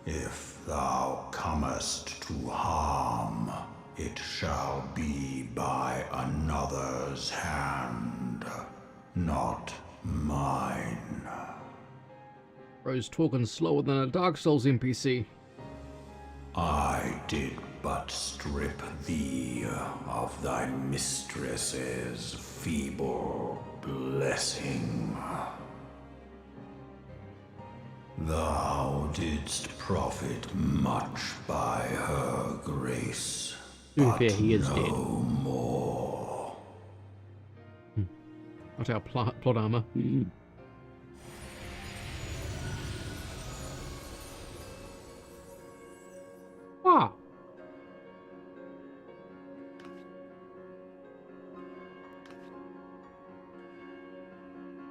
If thou comest to harm, it shall be by another's hand, not mine. Bro's talking slower than a Dark Souls NPC. I did but strip thee of thy mistress's feeble blessing. Thou didst profit much by her grace, but he is no dead. more. What's our plot armor? Wow.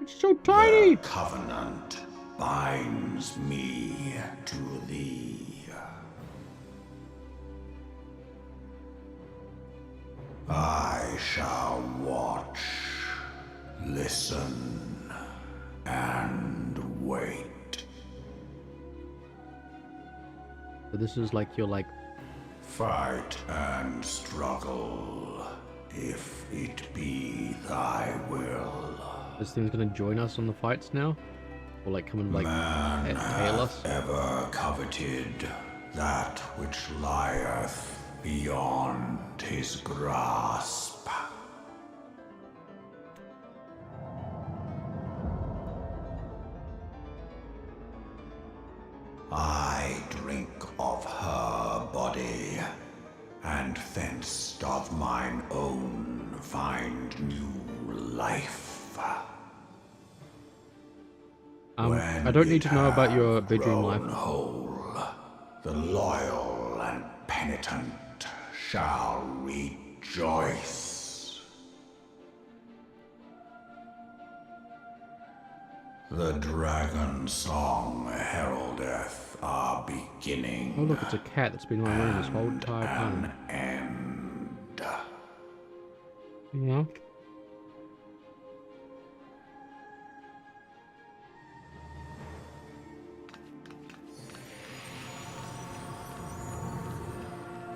It's so tiny. The covenant binds me to thee. I shall watch, listen, and wait. So this is like your Fight and struggle. if it be thy will. This thing's gonna join us on the fights now? Or like come and like Man tail us? hath ever coveted that which lieth beyond his grasp. I drink of her body, and thence doth mine own find new life. I don't need to know about your bedroom life. Whole, the loyal and penitent shall rejoice. The dragon song heraldeth our beginning. Oh look, it's a cat that's been in my room this whole entire time. End. Yeah.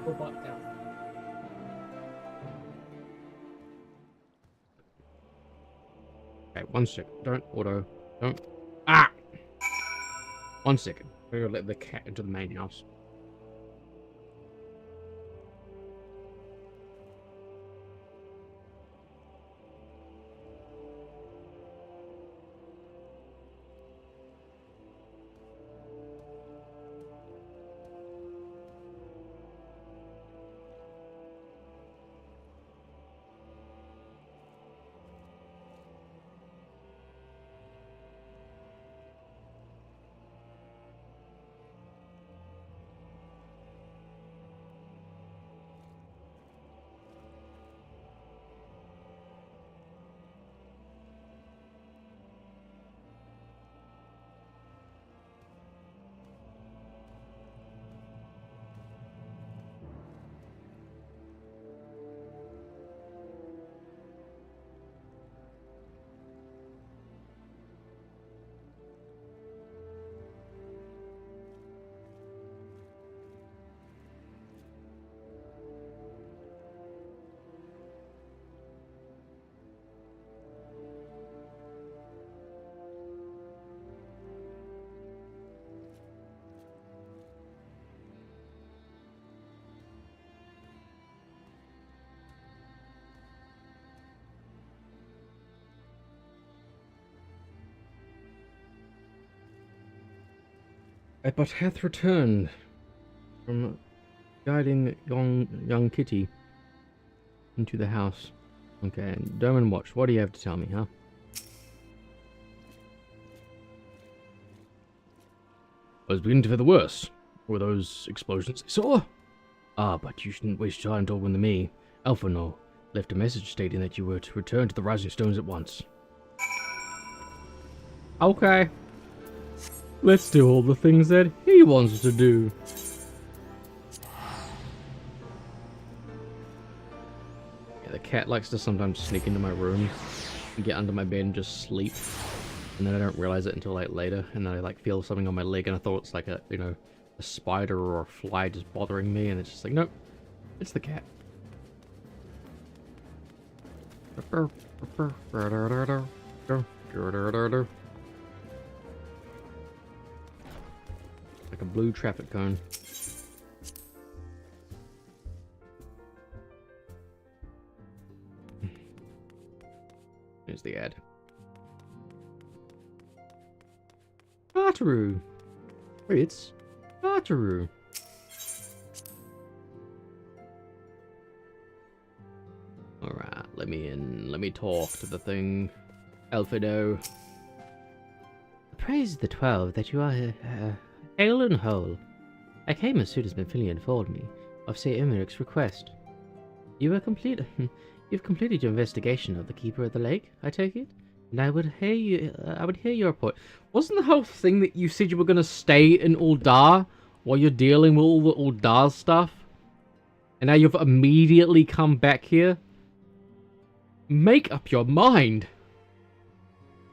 Go back down. Okay, 1 second. Don't auto. Don't. Ah! 1 second. We're gonna let the cat into the main house. But hath returned from guiding young Kitty into the house. Okay, Doman Watch, what do you have to tell me, huh? I was beginning to fear the worst. Were those explosions I saw? Ah, but you shouldn't waste your time talking to me. Alphano left a message stating that you were to return to the Rising Stones at once. Okay. Let's do all the things that he wants to do. Yeah, the cat likes to sometimes sneak into my room and get under my bed and just sleep. And then I don't realize it until like later, and then I like feel something on my leg and I thought it's like a, you know, a spider or a fly just bothering me, and it's just like, nope, it's the cat. Like a blue traffic cone. Here's the ad. Tartaru! It's Tartaru! Alright, let me in. Let me talk to the thing. Alphido. Praise the 12 that you are hale and whole. I came as soon as Benfilli informed me of Sir Emeric's request. You've completed your investigation of the Keeper of the Lake, I take it? And I would hear your report. Wasn't the whole thing that you said you were gonna stay in Uldar while you're dealing with all the Uldar stuff? And now you've immediately come back here? Make up your mind!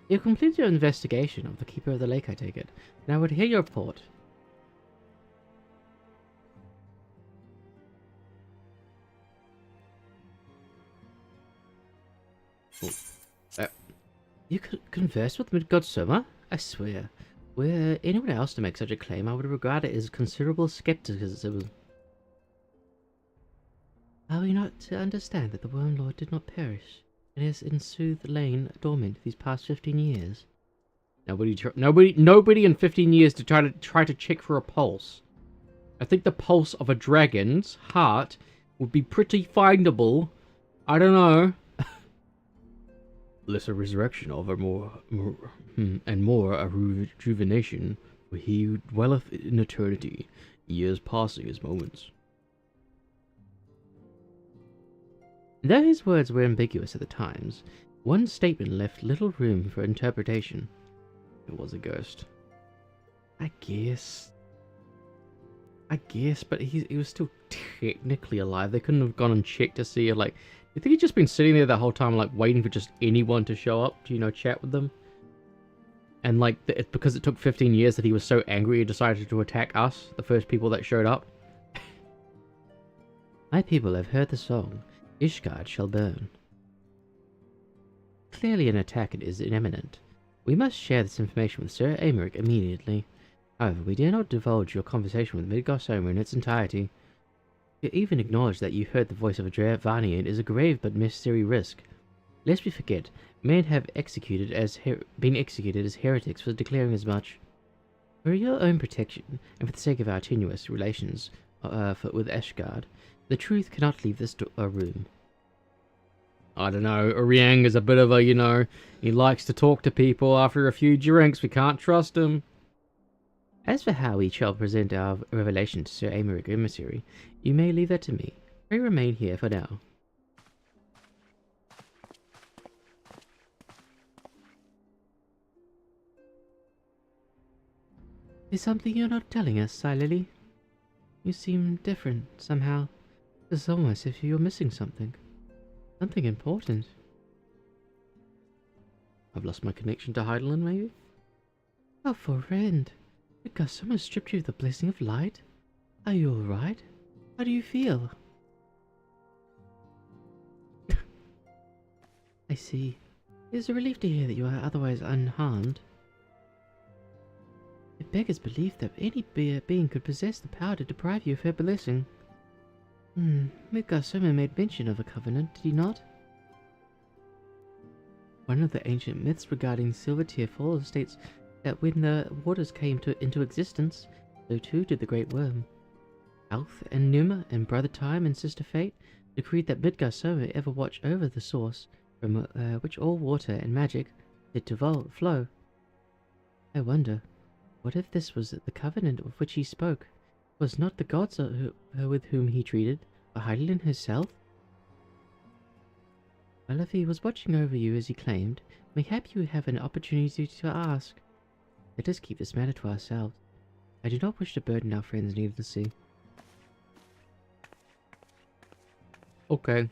You've completed your investigation of the Keeper of the Lake, I take it. And I would hear your report. Oh. You could converse with Midgard Soma? I swear. Were anyone else to make such a claim, I would regard it as considerable skepticism. Are we not to understand that the Worm Lord did not perish, and has in sooth lain dormant these past 15 years? Nobody in 15 years to try to check for a pulse. I think the pulse of a dragon's heart would be pretty findable. I don't know. Less a resurrection of a more a rejuvenation, for he who dwelleth in eternity, years passing as moments. Though his words were ambiguous at the times, one statement left little room for interpretation. It was a ghost. I guess, but he was still technically alive. They couldn't have gone and checked to see, like, you think he'd just been sitting there the whole time, like, waiting for just anyone to show up to, you know, chat with them? And, like, it's because it took 15 years that he was so angry he decided to attack us, the first people that showed up. My people have heard the song, Ishgard shall burn. Clearly an attack is imminent. We must share this information with Sir Aymeric immediately. However, we dare not divulge your conversation with Midgard Soma in its entirety. To even acknowledge that you heard the voice of a Dravanian is a grave but necessary risk. Lest we forget, men have been executed as heretics for declaring as much. For your own protection, and for the sake of our tenuous relations with Ishgard, the truth cannot leave this room. I don't know, Uriang is a bit of a, you know, he likes to talk to people after a few drinks, we can't trust him. As for how we shall present our revelation to Sir Aymeric Emissary, you may leave that to me. Pray remain here for now. Is something you're not telling us, Silily? You seem different, somehow. It's almost as if you're missing something. Something important. I've lost my connection to Heidelin, maybe? Oh, friend. Because someone stripped you of the blessing of light? Are you alright? How do you feel? I see. It is a relief to hear that you are otherwise unharmed. It beggars belief that any being could possess the power to deprive you of her blessing. Midgard Soma made mention of a covenant, did he not? One of the ancient myths regarding Silvertear Falls states that when the waters came into existence, so too did the Great Worm. Alf and Numa and Brother Time and Sister Fate decreed that Midgard Soma ever watch over the source from which all water and magic did to flow. I wonder, what if this was the covenant of which he spoke? Was not the gods with whom he treated, but Heidelin herself? Well, if he was watching over you as he claimed, mayhap you have an opportunity to ask. Let us keep this matter to ourselves. I do not wish to burden our friends needlessly. Okay.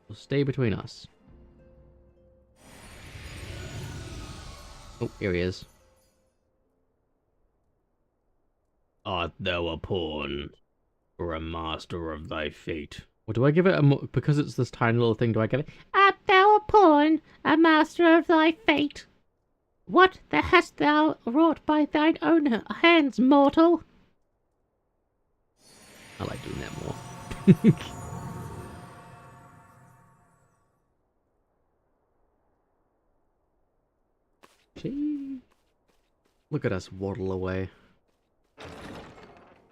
We'll stay between us. Oh, here he is. Art thou a pawn, or a master of thy fate? Or do I give it because it's this tiny little thing, do I give it? Art thou a pawn, a master of thy fate? What hast thou wrought by thine own hands, mortal? I like doing that more. Gee. Look at us waddle away.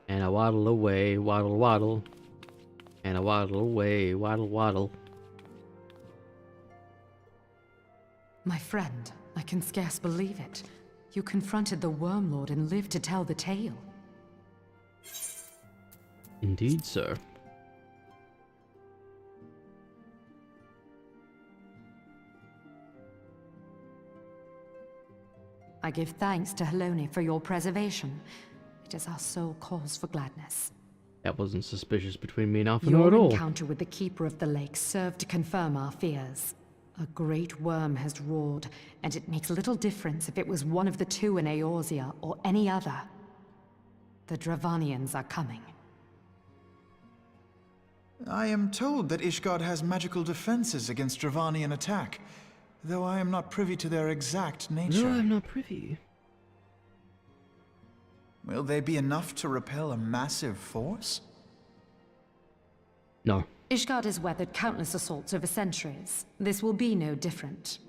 And I waddle away, waddle waddle. And I waddle away, waddle waddle. My friend, I can scarce believe it. You confronted the Worm Lord and lived to tell the tale. Indeed, sir. I give thanks to Helone for your preservation. It is our sole cause for gladness. That wasn't suspicious between me and Alphinaud Your at all. encounter with the Keeper of the Lake served to confirm our fears. A great worm has roared, and it makes little difference if it was one of the two in Eorzea or any other. The Dravanians are coming. I am told that Ishgard has magical defenses against Dravanian attack, though I am not privy to their exact nature. No, I'm not privy. Will they be enough to repel a massive force? No. Ishgard has weathered countless assaults over centuries. This will be no different.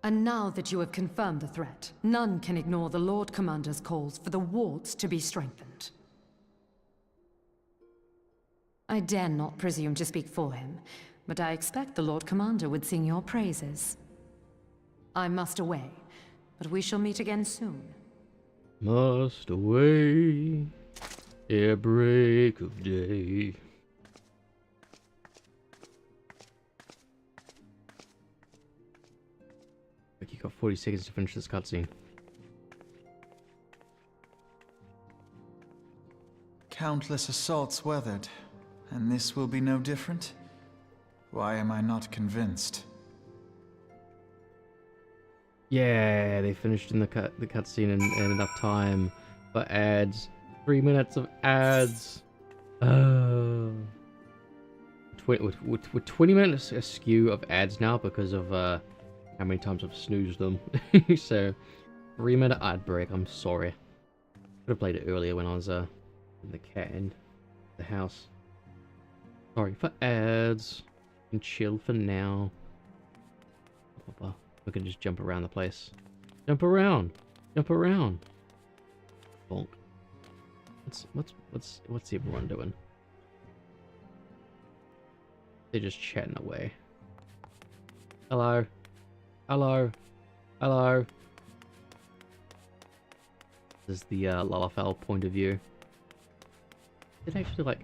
And now that you have confirmed the threat, none can ignore the Lord Commander's calls for the wards to be strengthened. I dare not presume to speak for him, but I expect the Lord Commander would sing your praises. I must away, but we shall meet again soon. Must away ere break of day. Like, you got 40 seconds to finish this cutscene. Countless assaults weathered, and this will be no different? Why am I not convinced? Yeah, they finished in the cutscene in enough time for ads. 3 minutes of ads. With 20 minutes askew of ads now because of how many times I've snoozed them. So, 3-minute ad break. I'm sorry. Could have played it earlier when I was in the cat in the house. Sorry for ads. And chill for now. We can just jump around the place. Jump around. Jump around. Bonk. What's everyone doing? They're just chatting away. Hello. Hello. Hello. This is the Lalafell point of view. It actually like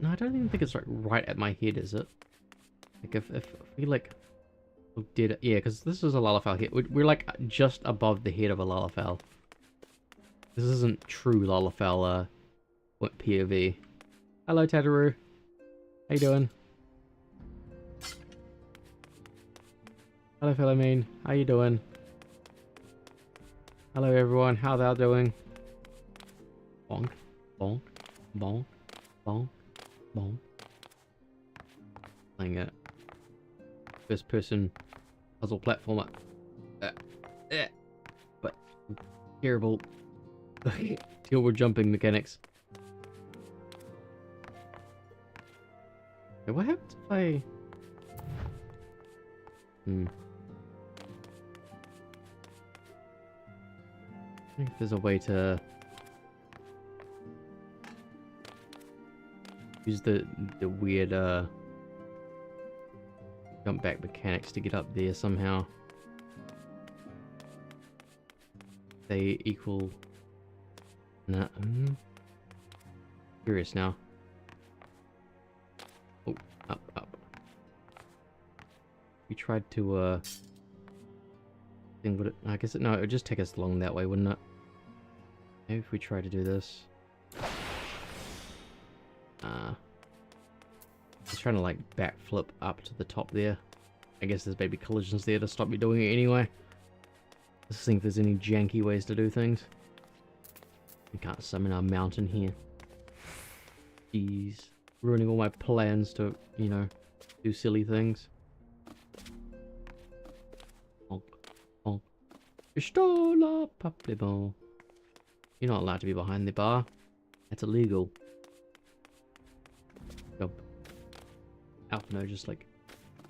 no, I don't even think it's like right at my head, is it? Like if we like did it, yeah, because this is a Lalafell here. We're like just above the head of a Lalafell. This isn't true Lalafell POV. Hello Tataru. How you doing? Hello Philomene. How you doing? Hello everyone. How thou doing? Bonk. Bonk. Bonk. Bonk. Bonk. Playing it. First person puzzle platformer. But terrible tilward jumping mechanics. Okay, what happens if I... I think there's a way to use the weird jump back mechanics to get up there somehow. They equal... Nah, curious now. Oh, up. We tried to I guess no, it would just take us along that way, wouldn't it? Maybe if we try to do this. Just trying to like backflip up to the top there. I guess there's maybe collisions there to stop me doing it anyway. Let's think if there's any janky ways to do things. We can't summon our mountain here. Jeez. Ruining all my plans to, you know, do silly things. Bonk. Bonk. Pistola Paplebo. You're not allowed to be behind the bar. That's illegal. Jump. Alphino just like,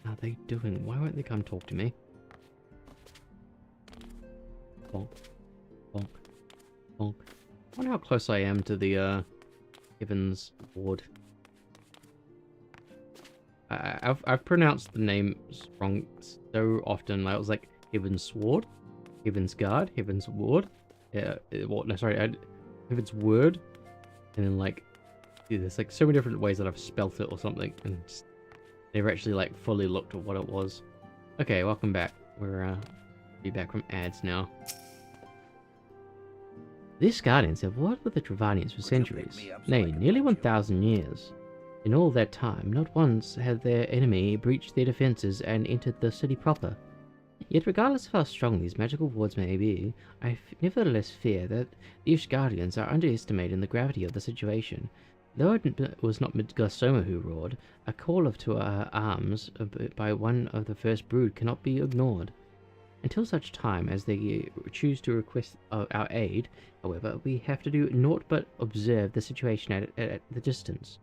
what are they doing? Why won't they come talk to me? Bonk. Bonk. Bonk. I wonder how close I am to the Heavensward. I've pronounced the name wrong so often. I was like Heavensward, Heavensguard, Heavensward. Yeah, what? No, sorry, Heavensward, and then like, dude, there's like so many different ways that I've spelt it or something, and just never actually like fully looked at what it was. Okay, welcome back. We're be back from ads now. These guardians have worked with the Travanians for centuries, nay, nearly 1,000 years. In all that time, not once had their enemy breached their defenses and entered the city proper. Yet regardless of how strong these magical wards may be, I nevertheless fear that the Ishgardians are underestimating the gravity of the situation. Though it was not Midgasoma who roared, a call to our arms by one of the first brood cannot be ignored. Until such time as they choose to request our aid, however, we have to do naught but observe the situation at the distance,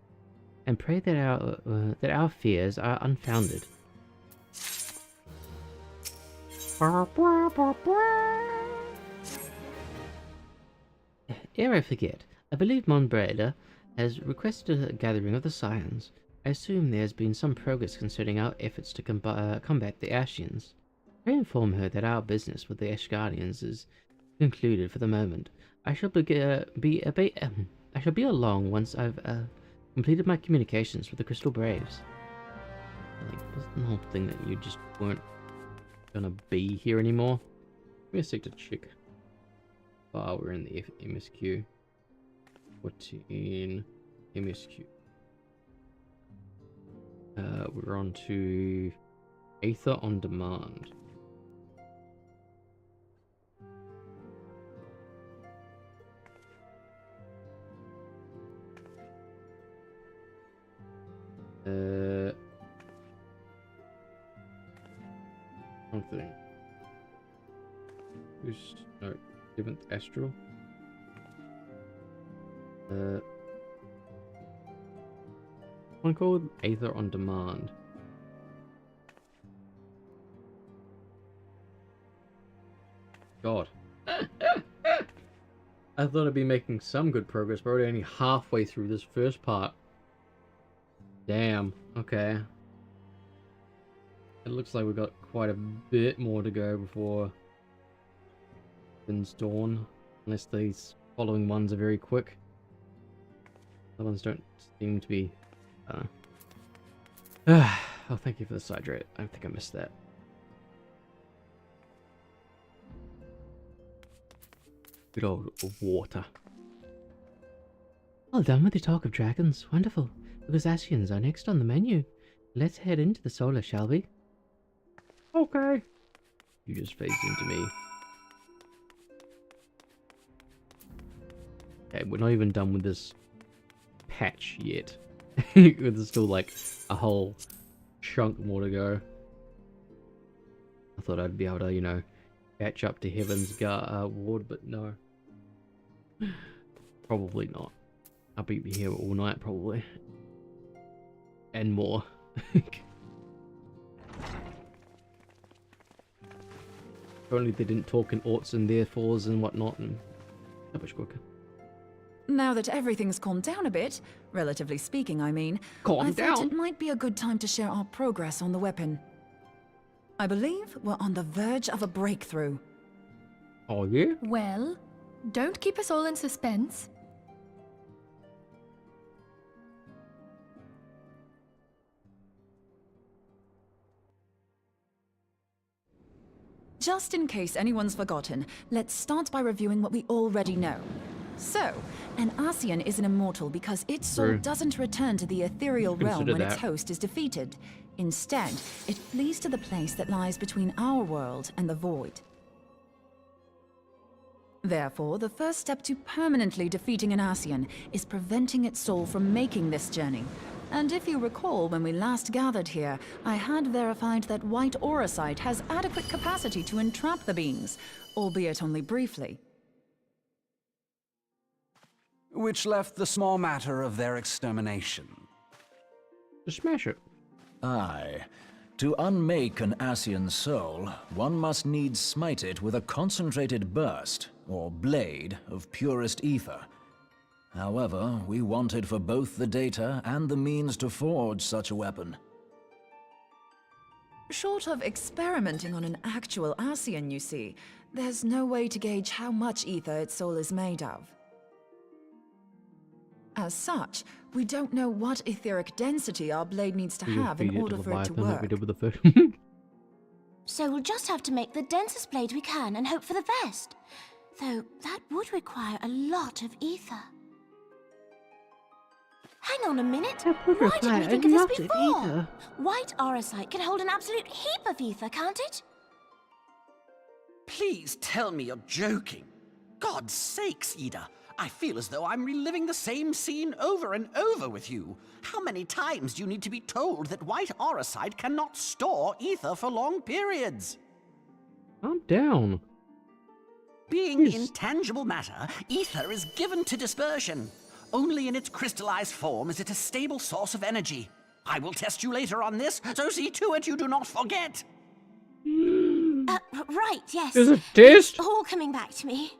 and pray that our fears are unfounded. Ere I forget, I believe Monbreda has requested a gathering of the Scions. I assume there has been some progress concerning our efforts to combat the Ashians. Pray inform her that our business with the Ashgardians is concluded for the moment. I shall be along once I've completed my communications with the Crystal Braves. Like, wasn't the whole thing that you just weren't gonna be here anymore? Give me a sec to check. Oh, we're in the MSQ. 14 MSQ. We're on to Aether on Demand. Something. Who's no 7th Astral? One called Aether on Demand. God. I thought I'd be making some good progress, but we're only halfway through this first part. Damn. Okay. It looks like we've got quite a bit more to go before Thin's Dawn. Unless these following ones are very quick. The ones don't seem to be... oh, thank you for the hydrate. I think I missed that. Good old water. Well done with the talk of dragons. Wonderful. Because Ashians are next on the menu. Let's head into the solar, shall we? Okay. You just phased into me. Okay, we're not even done with this patch yet. There's still like a whole chunk more to go. I thought I'd be able to, you know, catch up to Heavensward, but no. Probably not. I'll be here all night, probably. And more. Only they didn't talk in oughts and therefores and whatnot, and so much quicker. Now that everything's calmed down a bit, relatively speaking, I mean, I thought it might be a good time to share our progress on the weapon. I believe we're on the verge of a breakthrough. Oh, yeah? Well, don't keep us all in suspense. Just in case anyone's forgotten, let's start by reviewing what we already know. So, an Ascian is an immortal because its soul doesn't return to the ethereal realm when its host is defeated. Instead, it flees to the place that lies between our world and the void. Therefore, the first step to permanently defeating an Ascian is preventing its soul from making this journey. And if you recall, when we last gathered here, I had verified that white auracite has adequate capacity to entrap the beings, albeit only briefly. Which left the small matter of their extermination. Just smash it. Aye. To unmake an Ascian soul, one must needs smite it with a concentrated burst, or blade, of purest ether. However, we wanted for both the data and the means to forge such a weapon. Short of experimenting on an actual Ascian, you see, there's no way to gauge how much ether its soul is made of. As such, we don't know what etheric density our blade needs to have in order for it to work. So we'll just have to make the densest blade we can and hope for the best. Though that would require a lot of ether. Hang on a minute. Why didn't we think of this before? White auracite can hold an absolute heap of ether, can't it? Please tell me you're joking. God's sakes, Ida. I feel as though I'm reliving the same scene over and over with you. How many times do you need to be told that white auricite cannot store ether for long periods? Calm down. Being intangible matter, ether is given to dispersion. Only in its crystallized form is it a stable source of energy. I will test you later on this, so see to it you do not forget. Right, yes. There's a test? It's all coming back to me.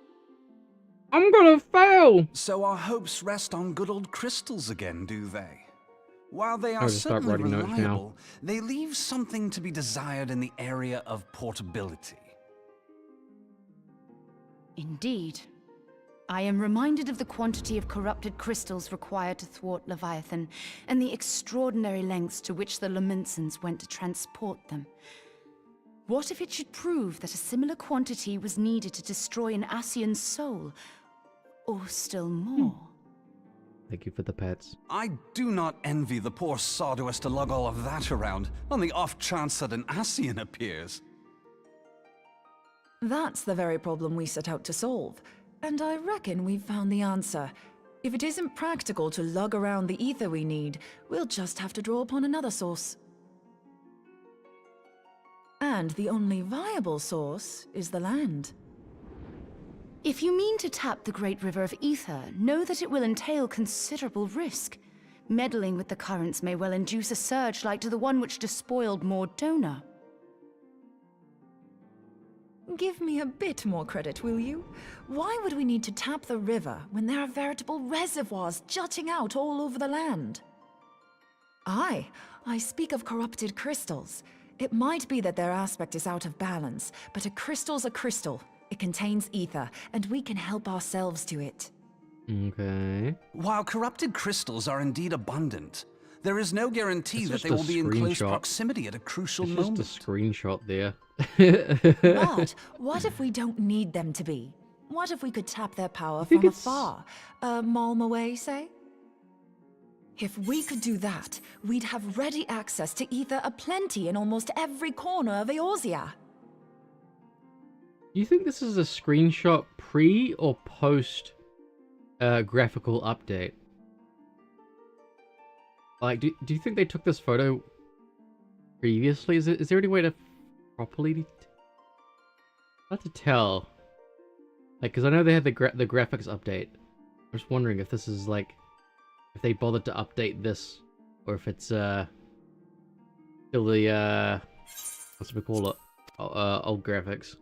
I'm gonna fail! So our hopes rest on good old crystals again, do they? While they I'll are just start certainly writing notes now. reliable, they leave something to be desired in the area of portability. Indeed. I am reminded of the quantity of corrupted crystals required to thwart Leviathan, and the extraordinary lengths to which the Lamentsons went to transport them. What if it should prove that a similar quantity was needed to destroy an Ascian's soul? Or still more? Thank you for the pets. I do not envy the poor sod who has to lug all of that around, on the off chance that an Ascian appears. That's the very problem we set out to solve. And I reckon we've found the answer. If it isn't practical to lug around the ether we need, we'll just have to draw upon another source. And the only viable source is the land. If you mean to tap the Great River of Ether, know that it will entail considerable risk. Meddling with the currents may well induce a surge like to the one which despoiled Mordona. Give me a bit more credit, will you? Why would we need to tap the river when there are veritable reservoirs jutting out all over the land? I speak of corrupted crystals. It might be that their aspect is out of balance, but a crystal's a crystal. It contains ether, and we can help ourselves to it. Okay. While corrupted crystals are indeed abundant, there is no guarantee that they will be in close proximity at a crucial moment. Just a screenshot there. But what if we don't need them to be? What if we could tap their power from afar? A malm away, say? If we could do that, we'd have ready access to ether aplenty in almost every corner of Eorzea. Do you think this is a screenshot pre or post graphical update? Like, do you think they took this photo previously? Is there any way to properly... Hard to tell. Like, because I know they had the graphics update. I'm just wondering if this is like... If they bothered to update this, or if it's still the what's we call it, old graphics.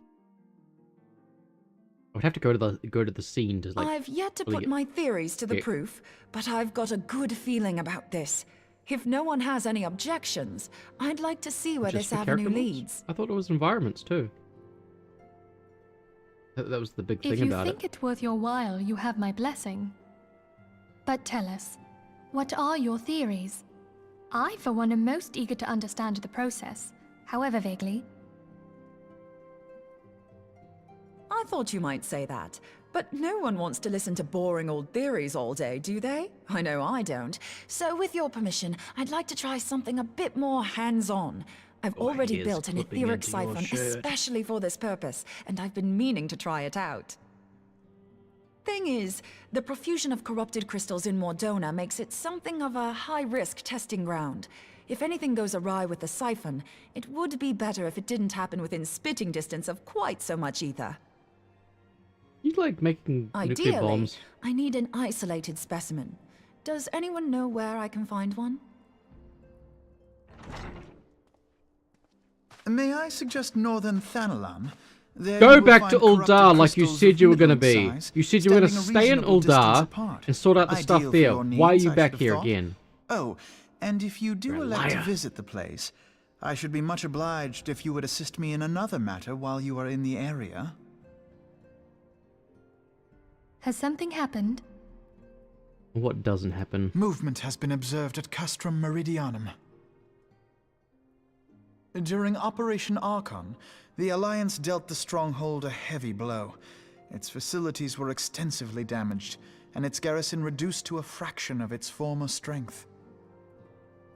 I would have to go to the scene to like. I've yet to put my theories to the proof, but I've got a good feeling about this. If no one has any objections, I'd like to see where this avenue leads. I thought it was environments too. That was the big thing about it. If you think it worth your while, you have my blessing. But tell us, what are your theories? I, for one, am most eager to understand the process, however vaguely. I thought you might say that, but no one wants to listen to boring old theories all day, do they? I know I don't. So with your permission, I'd like to try something a bit more hands-on. I've already built an etheric siphon especially for this purpose, and I've been meaning to try it out. Thing is, the profusion of corrupted crystals in Mordona makes it something of a high-risk testing ground. If anything goes awry with the siphon, it would be better if it didn't happen within spitting distance of quite so much ether. You like making nuclear bombs? I need an isolated specimen. Does anyone know where I can find one? May I suggest northern Thanalan? Go back to Uldar like you said you were going to be. You said you were going to stay in Uldar and sort out the stuff there. Why are you back here again? Oh, and if you do elect to visit the place, I should be much obliged if you would assist me in another matter while you are in the area. Has something happened? What doesn't happen? Movement has been observed at Castrum Meridianum. During Operation Archon, the Alliance dealt the stronghold a heavy blow. Its facilities were extensively damaged, and its garrison reduced to a fraction of its former strength.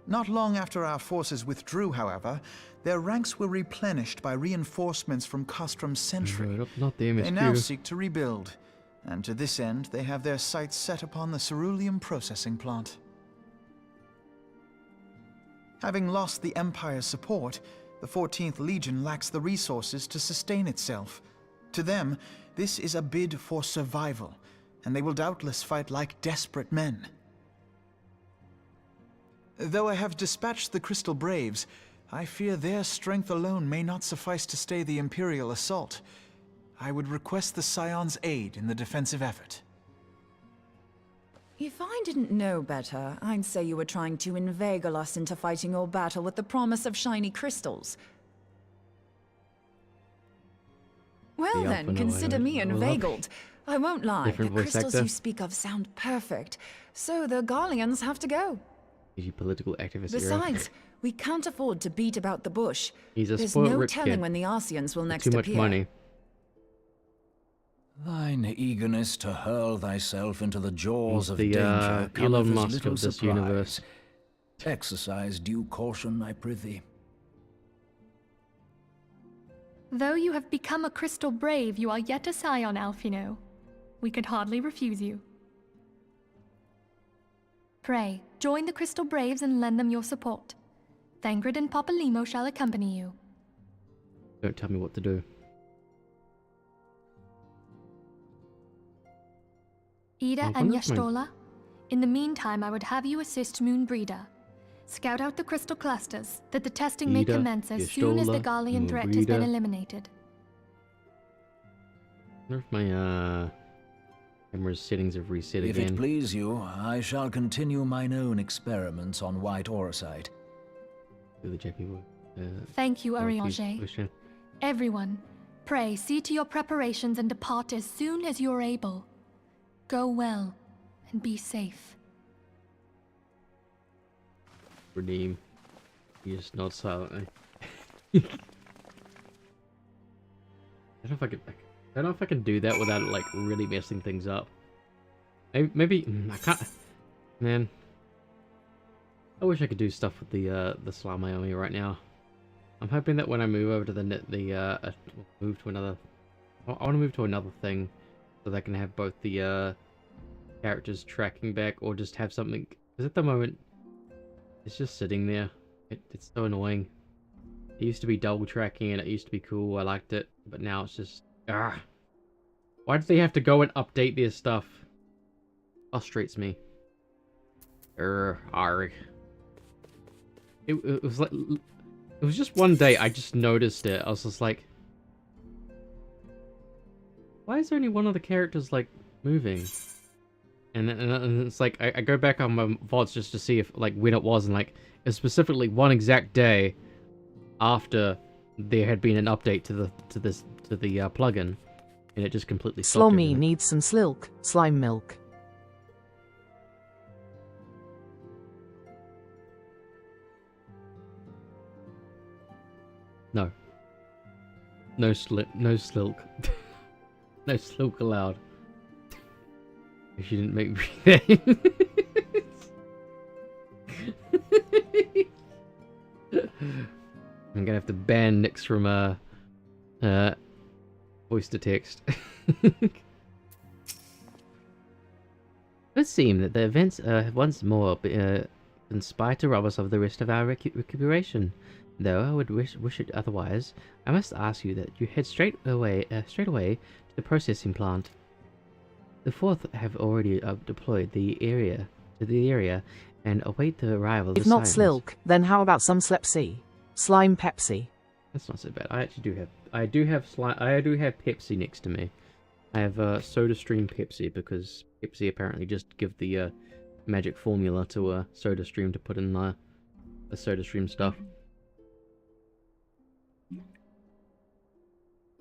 Not long after our forces withdrew, however, their ranks were replenished by reinforcements from Castrum's sentry. Not the MSQ. They now seek to rebuild. And to this end, they have their sights set upon the ceruleum processing plant. Having lost the Empire's support, the 14th Legion lacks the resources to sustain itself. To them, this is a bid for survival, and they will doubtless fight like desperate men. Though I have dispatched the Crystal Braves, I fear their strength alone may not suffice to stay the Imperial assault. I would request the Scion's aid in the defensive effort. If I didn't know better, I'd say you were trying to inveigle us into fighting your battle with the promise of shiny crystals. Well then, consider me inveigled. I won't lie, the crystals you speak of sound perfect, so the Garleans have to go. Is he political activist? Besides, we can't afford to beat about the bush. He's a There's spoiled no rich telling kid. when the Arceans will next Too much appear. money. Thine eagerness to hurl thyself into the jaws of The, danger Elon cometh as Musk little of this surprise. universe. Exercise due caution, I prithee. Though you have become a Crystal Brave, you are yet a Scion, Alphino. We could hardly refuse you. Pray, join the Crystal Braves and lend them your support. Thangred and Papalymo shall accompany you. Don't tell me what to do. Ida I and wonder if my- Yashtola, in the meantime I would have you assist Moonbreeder. Scout out the crystal clusters, that the testing may Ida, commence as soon as the Yashtola, Garlean threat has been Moonbreeder. eliminated. I wonder if my camera's settings have reset If again. it please you, I shall continue mine own experiments on white orosite. Do the JP work. Thank you, Orpheus Arianger. question. Everyone, pray see to your preparations and depart as soon as you are able. Go well, and be safe. Redeem. He just nods silently. I don't know if I can. I don't know if I can do that without like really messing things up. Maybe I can't. Man, I wish I could do stuff with the Slime Army right now. I'm hoping that when I move over to move to another. I want to move to another thing, so that I can have both the characters tracking back, or just have something. Because at the moment, it's just sitting there. It's so annoying. It used to be double tracking and it used to be cool. I liked it, but now it's just why do they have to go and update their stuff? Frustrates me. Arg. It was like it was just one day I just noticed it. I was just like, why is only one of the characters like moving? And it's like I go back on my VODs just to see if like when it was, and like it's specifically one exact day after there had been an update to the plugin, and it just completely stopped. Slommy needs some slime milk. No. No slilk. No slilk allowed. She didn't make me I'm gonna have to ban Nyx from voice to text. It would seem that the events have once more conspired to rob us of the rest of our recuperation. Though I would wish it otherwise, I must ask you that you head straight away to the processing plant. The Fourth have already deployed the area and await the arrival of If the not Scions. Slilk, then how about some Slepsy? Slime Pepsi. That's not so bad. I do have Pepsi next to me. I have SodaStream Pepsi because Pepsi apparently just give the magic formula to SodaStream to put in the SodaStream stuff.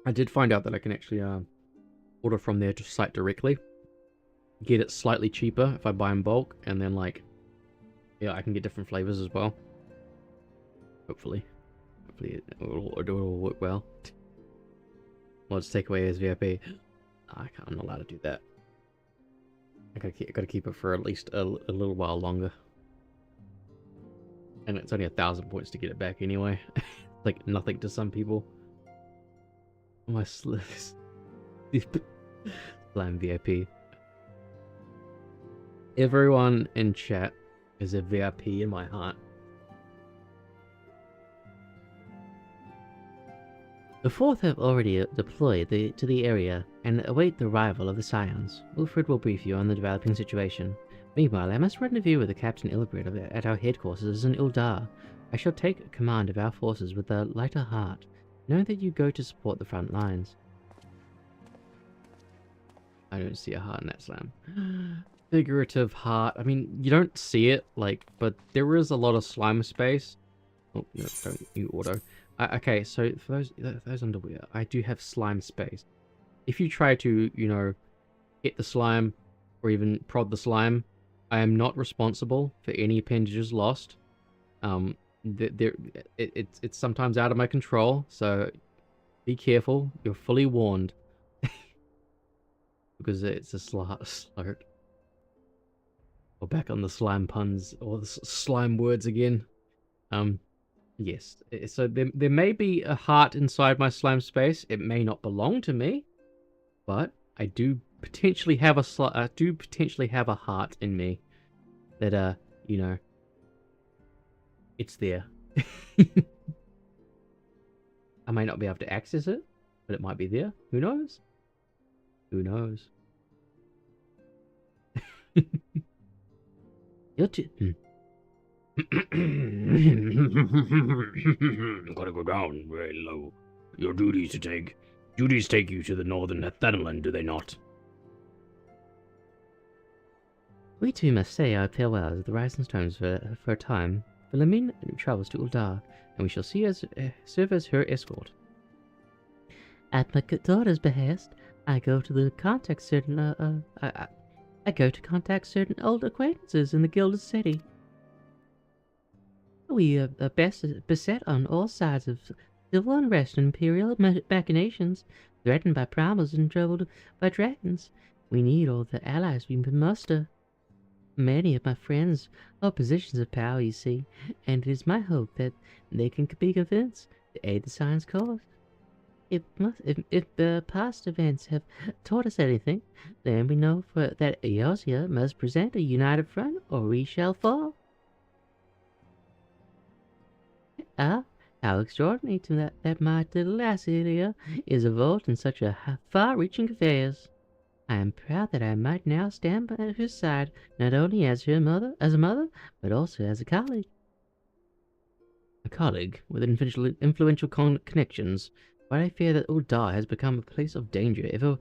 I did find out that I can actually order from their site directly, get it slightly cheaper if I buy in bulk, and then like, yeah, I can get different flavors as well. Hopefully it'll work well. Well, just take away his VIP. I'm not allowed to do that. I gotta keep it for at least a little while longer. And it's only 1,000 points to get it back anyway. Like nothing to some people. My Slime Slime VIP. Everyone in chat is a VIP in my heart. The fourth have already deployed to the area and await the arrival of the Scions. Wilfred will brief you on the developing situation. Meanwhile, I must rendezvous with the Captain Ilbrid at our headquarters in Uldar. I shall take command of our forces with a lighter heart, knowing that you go to support the front lines. I don't see a heart in that slam. Figurative heart. I mean, you don't see it, like, but there is a lot of slime space. Oh, no, don't you auto. Okay, so for those underwear, I do have slime space. If you try to, you know, hit the slime or even prod the slime, I am not responsible for any appendages lost. It's sometimes out of my control, so be careful. You're fully warned. Because it's a slurt. Or back on the slime puns, or the slime words again. Yes, so there may be a heart inside my slime space. It may not belong to me, but I do potentially have a heart in me that you know, it's there. I may not be able to access it, but it might be there. Who knows? Who knows? You're too... Gotta go down very low. Your duties take you to the northern Netherland, do they not? We too must say our farewells at the Rising Stones for a time. Philemine travels to Uldar, and we shall serve as her escort. At my daughter's behest, I go to contact certain old acquaintances in the Gilded City. We are beset on all sides of civil unrest and imperial machinations, threatened by prowlers and troubled by dragons. We need all the allies we can muster. Many of my friends hold positions of power, you see, and it is my hope that they can be convinced to aid the Science cause. If the past events have taught us anything, then we know that Eosia must present a united front, or we shall fall. How extraordinary that my little lassie here is involved in such a far-reaching affairs. I am proud that I might now stand by her side, not only as a mother, but also as a colleague. A colleague with influential connections, but I fear that Uldar has become a place of danger ever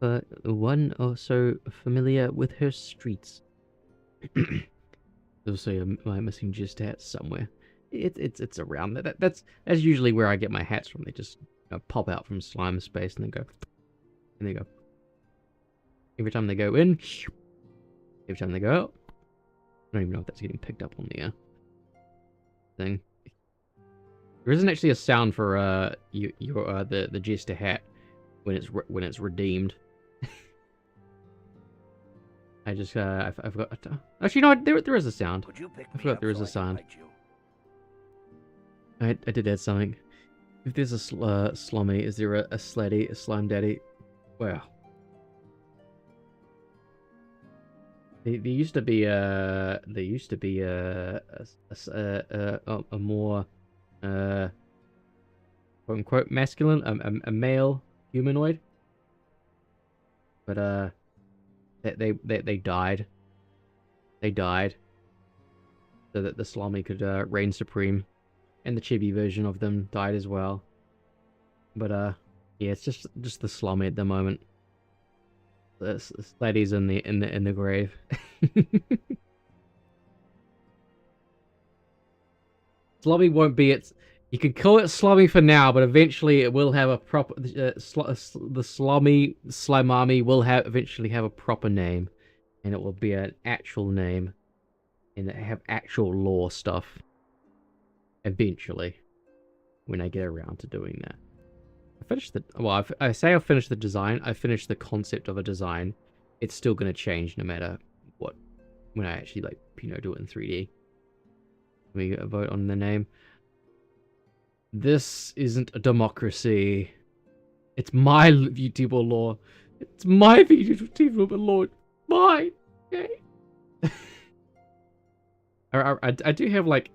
for one or so familiar with her streets. Also, am I missing just hats somewhere? It's around there. That's usually where I get my hats from. They just pop out from slime space and then go, and they go. Every time they go in, every time they go out. I don't even know if that's getting picked up on the thing. There isn't actually a sound for the jester hat when it's redeemed. I just I forgot. Actually, no, there is a sound. I forgot there is a sound. I did add something. If there's a slummy, is there a sladdy, a slime daddy? Wow. There used to be a more quote unquote masculine, a male humanoid, but they died. They died so that the slummy could reign supreme, and the chibi version of them died as well. But yeah, it's just the slummy at the moment. The lady's in the grave. Slummy won't be its. You can call it Slummy for now, but eventually it will have a proper. The Slummy Slimami will eventually have a proper name, and it will be an actual name, and have actual lore stuff. Eventually, when I get around to doing that. I finished the, well, I say I finished the design, I finished the concept of a design. It's still going to change no matter what, when I actually, like, do it in 3D. Let me vote on the name. This isn't a democracy. It's my VTuber lore. It's my VTuber, Lord. Mine. Okay. I do have like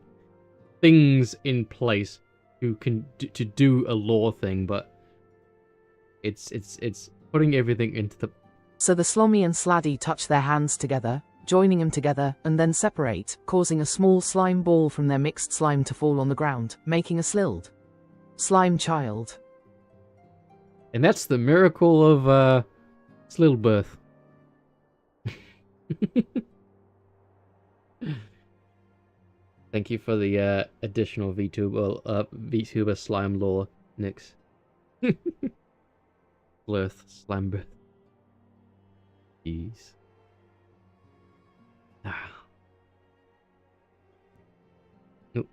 things in place to do a lore thing, but it's putting everything into the. So the Slommy and Sladdy touch their hands together, joining them together, and then separate, causing a small slime ball from their mixed slime to fall on the ground, making a slilled slime child. And that's the miracle of slilled birth. Thank you for the additional VTuber slime lore, Nix. Blurth, slime birth. Jeez. Nope.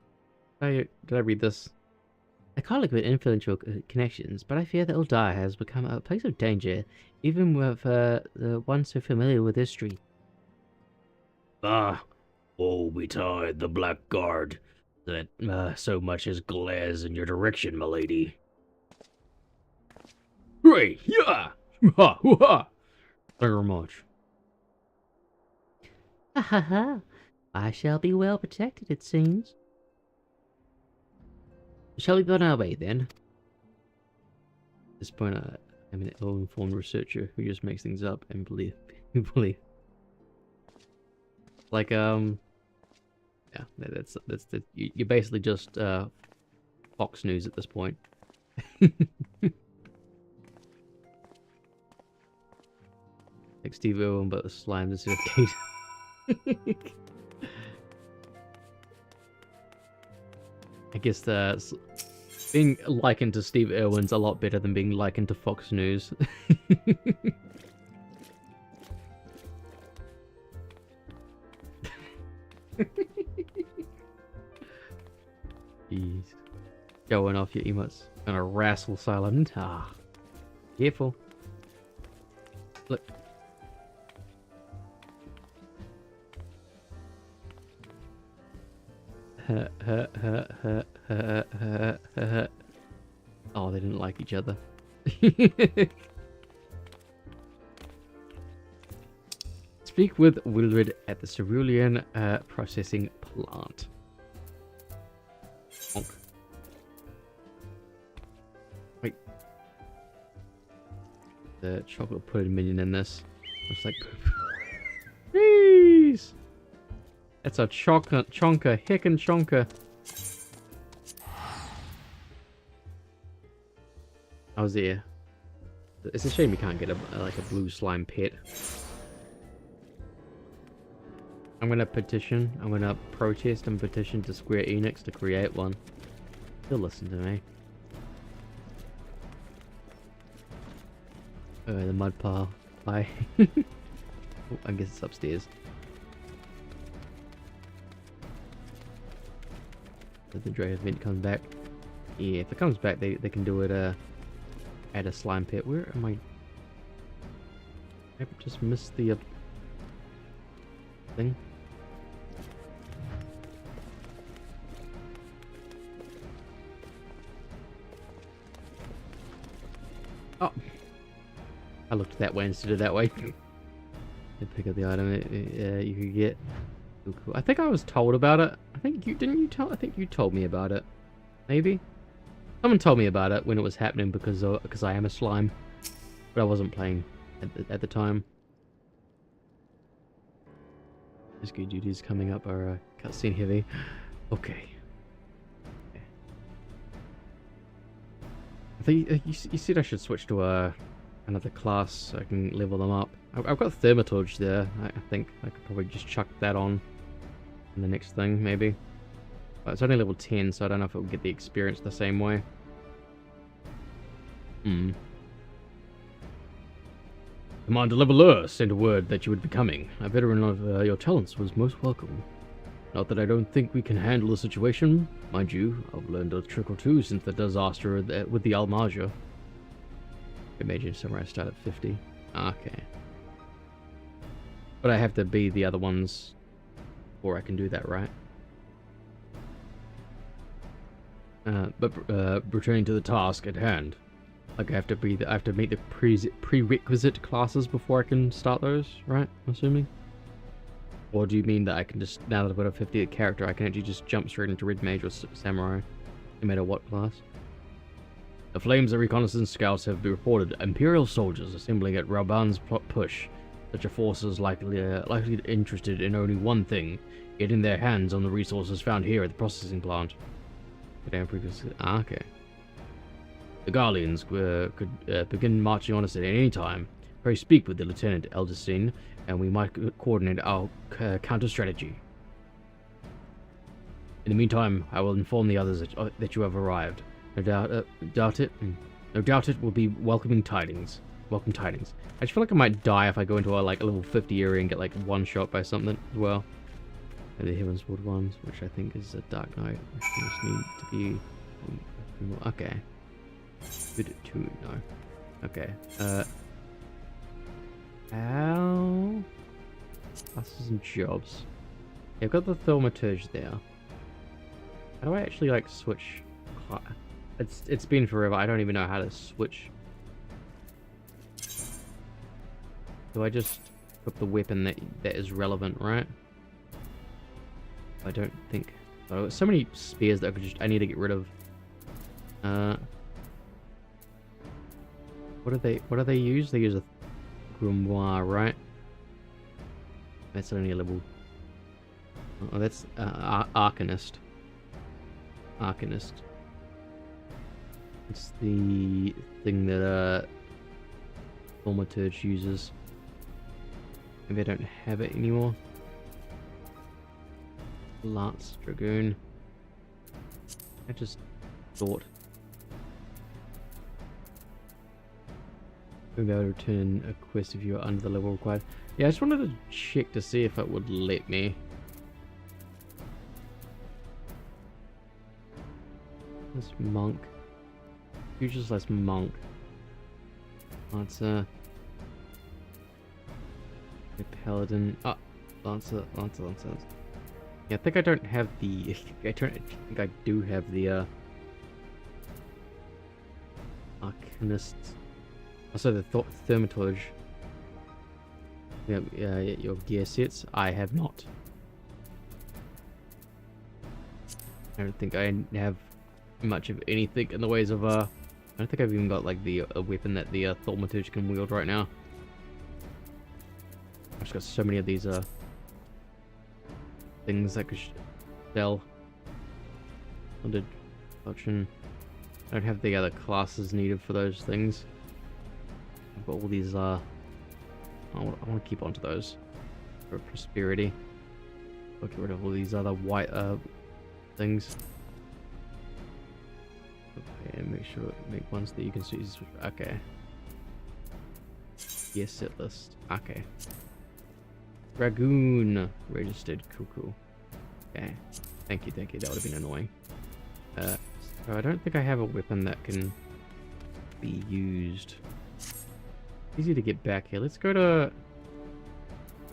Did I read this? A colleague with influential connections, but I fear that Uldar has become a place of danger, even with the one so familiar with history. Ah, woe betide the Black Guard that so much as glares in your direction, milady. Hooray! Yeah! Ha ha! Thank you very much. Ha ha ha! I shall be well protected, it seems. Shall we go on our way then? At this point, I'm an ill-informed researcher who just makes things up and believe. Like yeah, that's you're basically just Fox News at this point. Like Steve Irwin, but the slimes instead of Kate. I guess being likened to Steve Irwin's a lot better than being likened to Fox News. Jeez. Showing off your emotes. Gonna wrestle Silent. Ah. Careful. Look. Oh, they didn't like each other. Speak with Wildred at the Cerulean processing plant. Bonk. Wait. The chocolate pudding minion in this. Looks like poop. Jeez! That's a chonker, heckin' chonker. I was there. It's a shame you can't get like a blue slime pet. I'm gonna petition. I'm gonna protest and petition to Square Enix to create one. They'll listen to me. Oh, the mud pile. Bye. Oh, I guess it's upstairs. If the Dre event comes back. Yeah, if it comes back, they can do it at a slime pit. Where am I? I just missed the thing. Oh, I looked that way instead of that way. And pick up the item you could get. Ooh, cool. I think I was told about it. I think you didn't. You tell. I think you told me about it. Maybe. Someone told me about it when it was happening because I am a slime, but I wasn't playing at the time. Rescue duties coming up are cutscene heavy. Okay. I think you said I should switch to another class so I can level them up. I've got Thermaturge there. I think I could probably just chuck that on in the next thing, maybe. But it's only level 10, so I don't know if it will get the experience the same way. Commander Leveler sent a word that you would be coming. A veteran of your talents was most welcome. Not that I don't think we can handle the situation. Mind you, I've learned a trick or two since the disaster with the Almaja. Imagine Samurai start at 50. Okay. But I have to be the other ones before I can do that, right? But returning to the task at hand. Like I have to meet the prerequisite classes before I can start those, right? I'm assuming. Or do you mean that I can just, now that I've got a 50th character, I can actually just jump straight into Red Mage or Samurai, no matter what class? The flames of reconnaissance scouts have reported Imperial soldiers assembling at Rauban's push. Such a force is likely interested in only one thing: getting their hands on the resources found here at the processing plant. Okay. The Guardians could begin marching on us at any time. Pray speak with the Lieutenant Eldestine, and we might coordinate our counter-strategy. In the meantime, I will inform the others that you have arrived. No doubt it will be welcome tidings. I just feel like I might die if I go into a level 50 area and get like one shot by something as well. And the Heavensward ones, which I think is a Dark Knight, which just need to be okay. Good to know. Okay. How? Classes and jobs. Yeah, I've got the Thaumaturge there. How do I actually like switch? It's been forever. I don't even know how to switch. Do I just put the weapon that is relevant, right? I don't think. Oh, so many spears that I need to get rid of. What do they use? They use a grimoire, right? That's only a level. Oh, that's Arcanist. Arcanist. It's the thing that Thaumaturge uses. Maybe I don't have it anymore. Lance Dragoon. I just thought. We'll be able to return a quest if you are under the level required. Yeah, I just wanted to check to see if it would let me. This monk. Useless less monk. Lancer. The paladin. Ah, Lancer. Yeah, I think I don't have the. I think I do have the Arcanist. Also the Thaumaturge. Yeah, your gear sets. I have not. I don't think I have much of anything in the ways of I don't think I've even got like the weapon that the Thaumaturge can wield right now. I've just got so many of these things that could sell. Funded option. I don't have the other classes needed for those things. I've got all these I want to keep onto those for prosperity. I'll get rid of all these other white things. Okay, and make ones that you can see. Okay. Yes, set list. Okay. Dragoon registered. Cool. Okay. Thank you. That would have been annoying. So I don't think I have a weapon that can be used. Easy to get back here. Let's go to,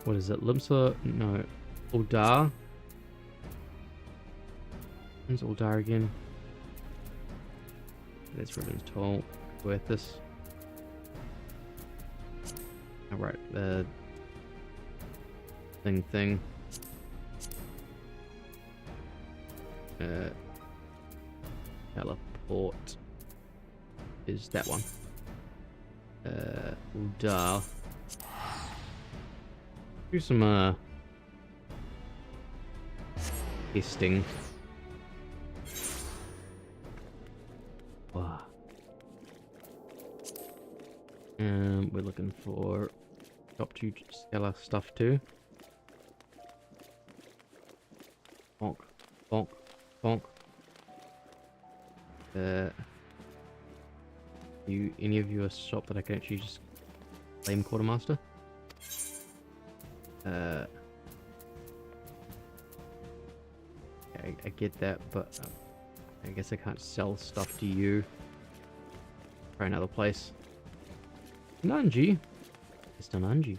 what is it? Limsa? No. Uldar. Where's Uldar again? That's Ribbon's Toll. Worth this. Alright, the thing. Teleport is that one. Uldar. Do some testing. Wow. We're looking for top 2 stellar stuff too. Bonk. Any of you a shop that I can actually just claim quartermaster? I get that, but I guess I can't sell stuff to you. Try another place. Nanji. It's Nanji.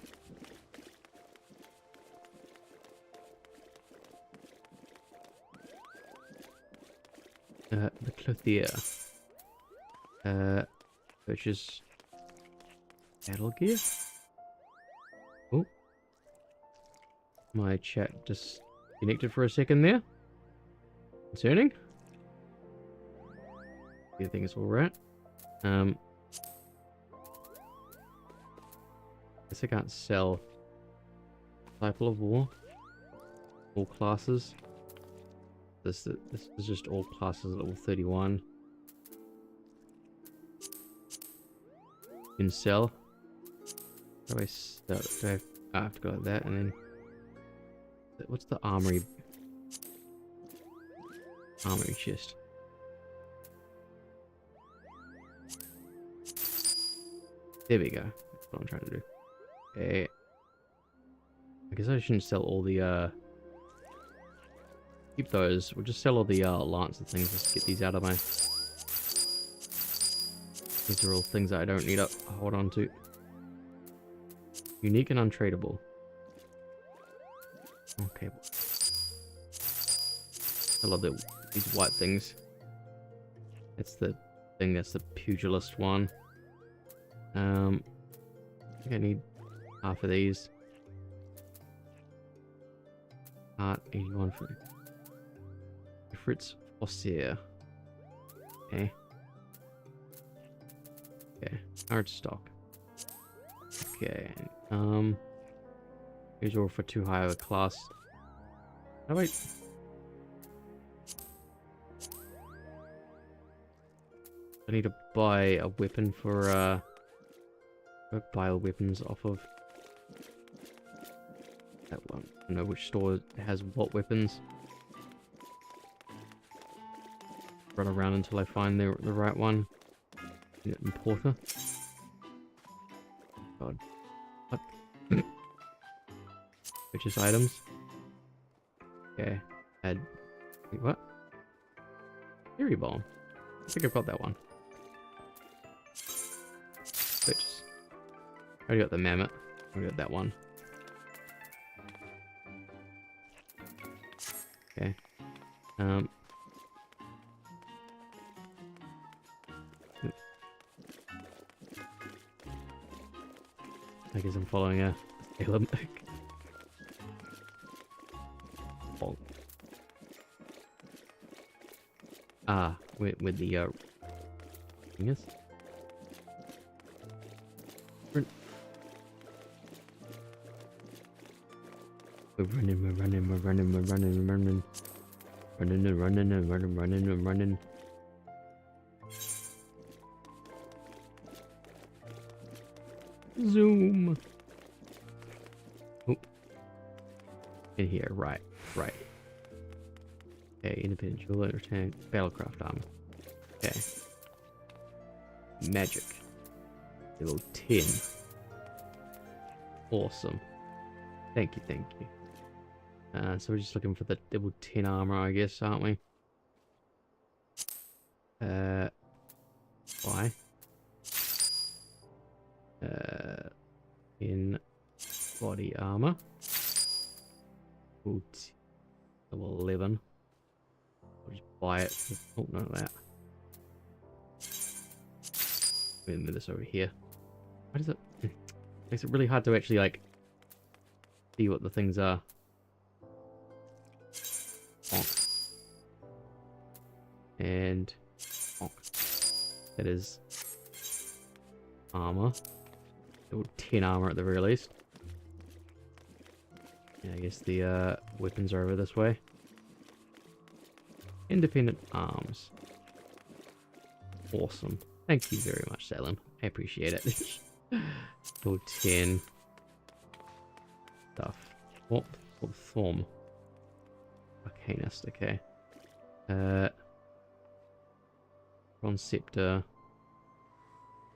The clothier. Purchase battle gear. Oh, my chat disconnected for a second there. Concerning. I think it's all right. Guess I can't sell Disciple of War. All classes. This is just all classes at level 31. You can sell. How do I sell it? Do I have to go like that and then what's the armory chest? There we go. That's what I'm trying to do. Okay. I guess I shouldn't sell all the keep those. We'll just sell all the lancer things. Let's get these out of my. These are all things that I don't need to hold on to. Unique and untradeable. Okay. I love these white things. It's the thing that's the pugilist one. I think I need half of these. 81 for Fritz Fossier. Okay. Okay. Art stock. Okay. Here's all for too high of a class. Oh wait. I need to buy a weapon for buy all weapons off of that one. I don't know which store has what weapons. Run around until I find the right one. Importer. God. What? Purchase items. Okay. Add. Wait, what? Fury Bomb. I think I've got that one. Purchase. I already got the Mammoth. I got that one. Okay. I guess I'm following a Salem. Oh. Ah, with the fingers. We're running. Zoom. Oh. In here, right. Okay, independent jeweler, tank, battlecraft armor. Okay. Magic. Level 10. Awesome. Thank you. So we're just looking for the level 10 armor, I guess, aren't we? Why? In body armor. Level 11. I'll just buy it. Oh, none of that. Move this over here. What is it? Makes it really hard to actually, like, see what the things are. Bonk. And bonk. That is armor. Level 10 armor at the very least. Yeah, I guess the weapons are over this way. Independent arms. Awesome. Thank you very much, Salem. I appreciate it. Level 10 stuff. What? Thorn. Arcanist, okay. Bronze Scepter.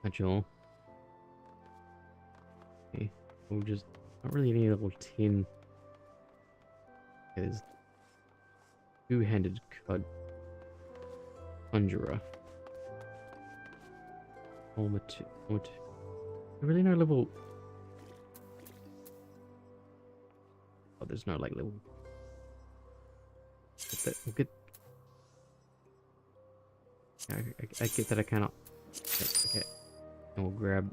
Agile. Okay. We'll just not really any level 10. Okay, there's two-handed conjurer. Really no level. Oh, there's no like level. We'll get. I get that I cannot. Okay. And we'll grab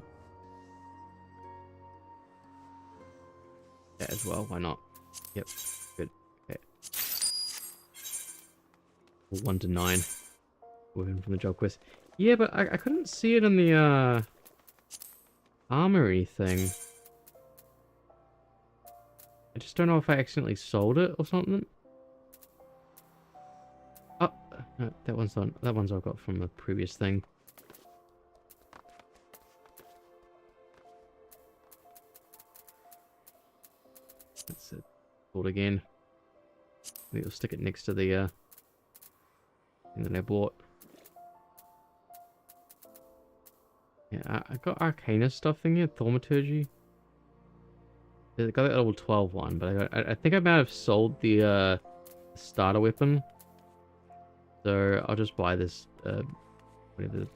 that as well. Why not? Yep. Good. Okay. 1 to 9. Working from the job quest. Yeah, but I couldn't see it in the armory thing. I just don't know if I accidentally sold it or something. Oh, no, that one's on. That one's I got from the previous thing. That's it. Sold again. Maybe we'll stick it next to the thing that I bought. Yeah, I got Arcana stuff in here, Thaumaturgy. I got that level 12 one, but I think I might have sold the starter weapon. So I'll just buy this whatever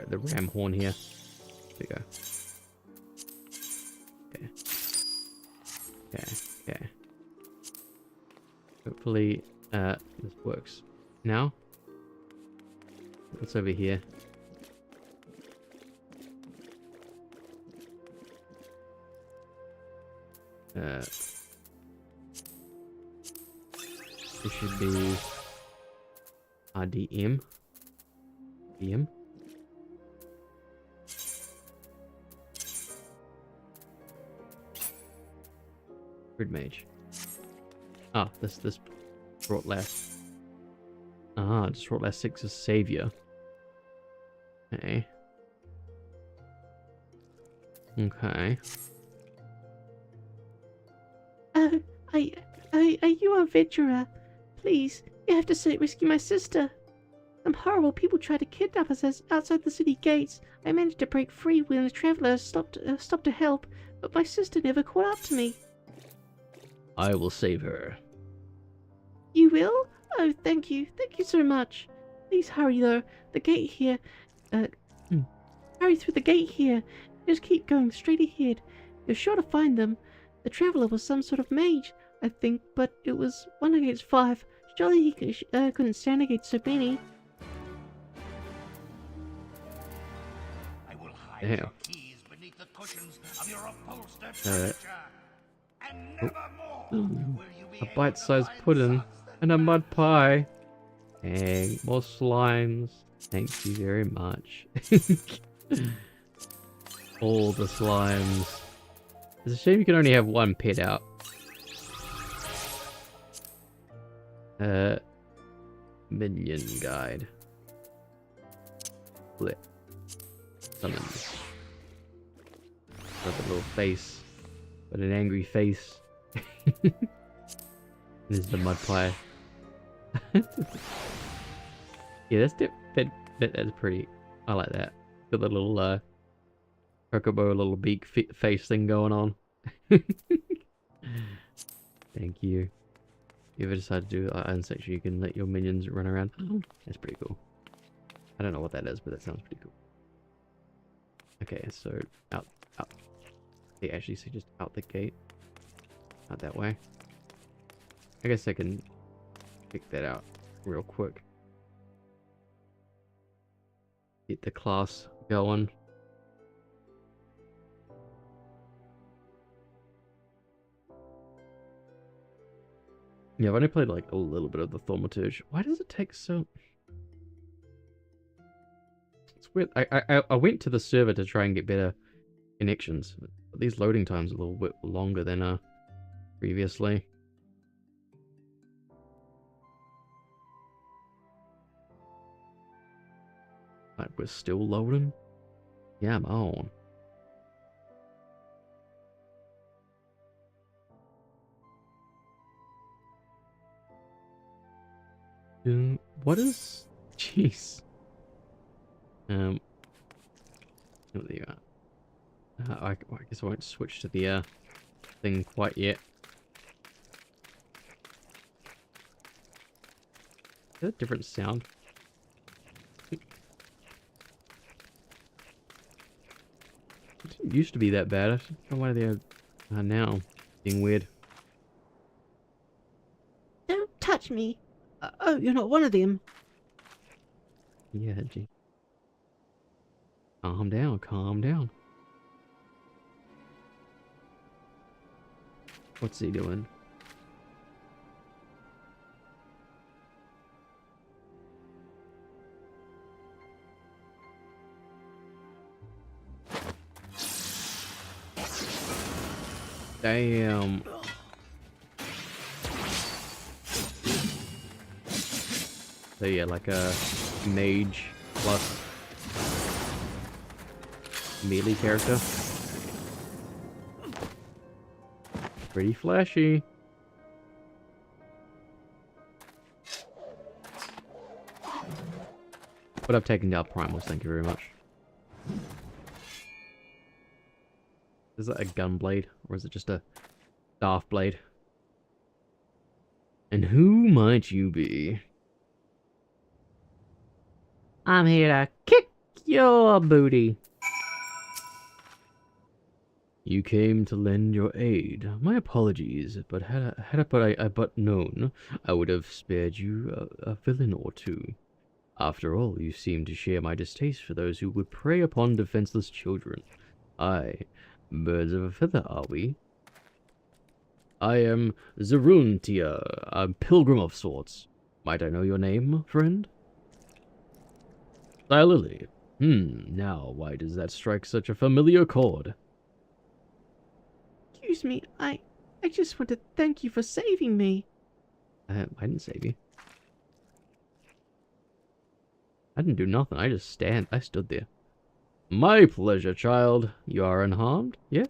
the ram horn here. There we go. Okay. Okay. Hopefully this works. Now what's over here? This should be RDM. DM. Grid mage. Ah, this brought last. Ah, just brought last 6 as savior. Okay. Okay. Are you a adventurer? Please, you have to rescue my sister. Some horrible people tried to kidnap us outside the city gates. I managed to break free when a traveler stopped to help, but my sister never caught up to me. I will save her. You will? Oh, thank you. Thank you so much. Please hurry, though. The gate here... Hurry through the gate here. Just keep going straight ahead. You're sure to find them. The traveler was some sort of mage, I think, but it was 1 against 5. Surely he couldn't stand against so many. I will hide your keys beneath the cushions of your upholstered furniture. And nevermore will you be a bite-sized pudding and a mud pie. And more slimes. Thank you very much. All the slimes. It's a shame you can only have one pet out. Minion guide. Flip. Summons. Got a little face. But an angry face. This is the mud pie. Yeah, that's pretty. I like that. Got the little Chocobo little beak face thing going on. Thank you. If you ever decide to do Iron Section, you can let your minions run around. That's pretty cool. I don't know what that is, but that sounds pretty cool. Okay, so out. They actually say just out the gate. Not that way. I guess I can pick that out real quick. Get the class going. Yeah, I've only played like a little bit of the Thaumaturge. Why does it take so... It's weird. I went to the server to try and get better connections. But these loading times are a little bit longer than previously. Like, we're still loading? Yeah, I'm on. What is... Jeez. Oh, there you are. I guess I won't switch to the thing quite yet. Is that a different sound? It didn't used to be that bad. I don't know why they are now being weird. Don't touch me. Oh, you're not one of them. Yeah, gee. Calm down, calm down. What's he doing? Damn. So yeah, like a mage plus melee character. Pretty flashy. But I've taken down primals, thank you very much. Is that a gun blade? Or is it just a staff blade? And who might you be? I'm here to kick your booty. You came to lend your aid. My apologies, but had I but known, I would have spared you a villain or two. After all, you seem to share my distaste for those who would prey upon defenseless children. Aye, birds of a feather, are we? I am Zeruntia, a pilgrim of sorts. Might I know your name, friend? Lily. Now why does that strike such a familiar chord? Excuse me, I just want to thank you for saving me. I didn't save you. I didn't do nothing, I stood there. My pleasure, child. You are unharmed, yeah?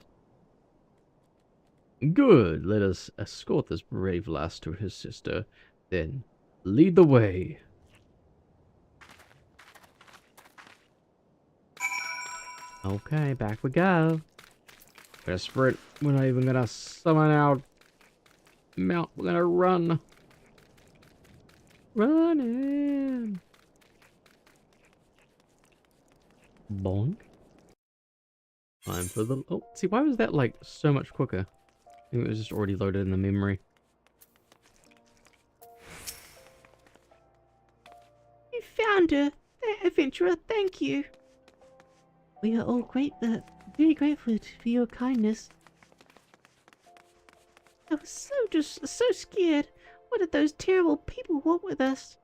Good, let us escort this brave lass to his sister. Then, lead the way. Okay, back we go. Gonna sprint. We're not even gonna summon out mount. We're gonna run. Running. Bonk. Time for the... Oh, see, why was that, like, so much quicker? I think it was just already loaded in the memory. You found her, adventurer, thank you. We are all very grateful for your kindness. I was so scared. What did those terrible people want with us?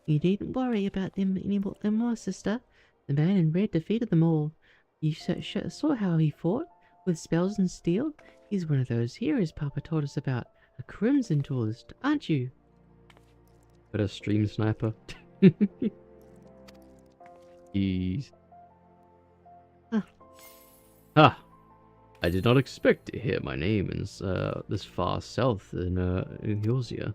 You needn't worry about them anymore, sister. The man in red defeated them all. You saw how he fought, with spells and steel. He's one of those heroes Papa told us about. A crimson duelist, aren't you? But a stream sniper. Jeez. Ah! I did not expect to hear my name in this far south in Eorzea.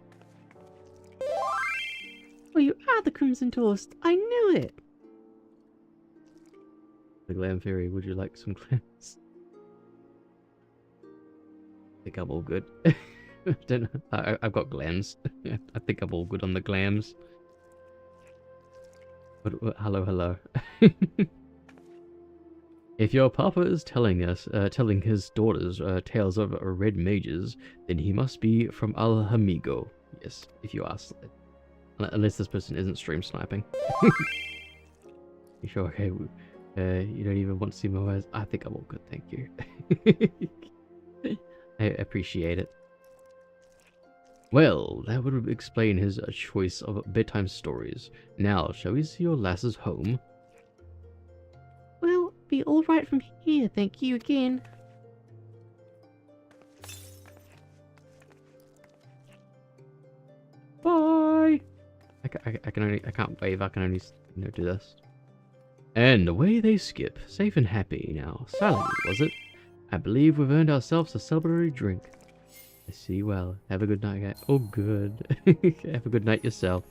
Well, you are the Crimson Duelist. I knew it. The Glam Fairy, would you like some clams? I think I'm all good. I don't know. I've got glams. I think I'm all good on the glams. But hello. If your papa is telling his daughters tales of red mages, then he must be from Al Hamigo. Yes, if you ask. Unless this person isn't stream sniping. You sure? Okay. You don't even want to see my eyes. I think I'm all good, thank you. I appreciate it. Well, that would explain his choice of bedtime stories. Now, shall we see your lass's home? Well, be all right from here, thank you again. Bye. I can't wave. I can only do this. And away they skip, safe and happy now. Silently, was it? I believe we've earned ourselves a celebratory drink. I see well. Have a good night, guys. Oh, good. Have a good night yourself.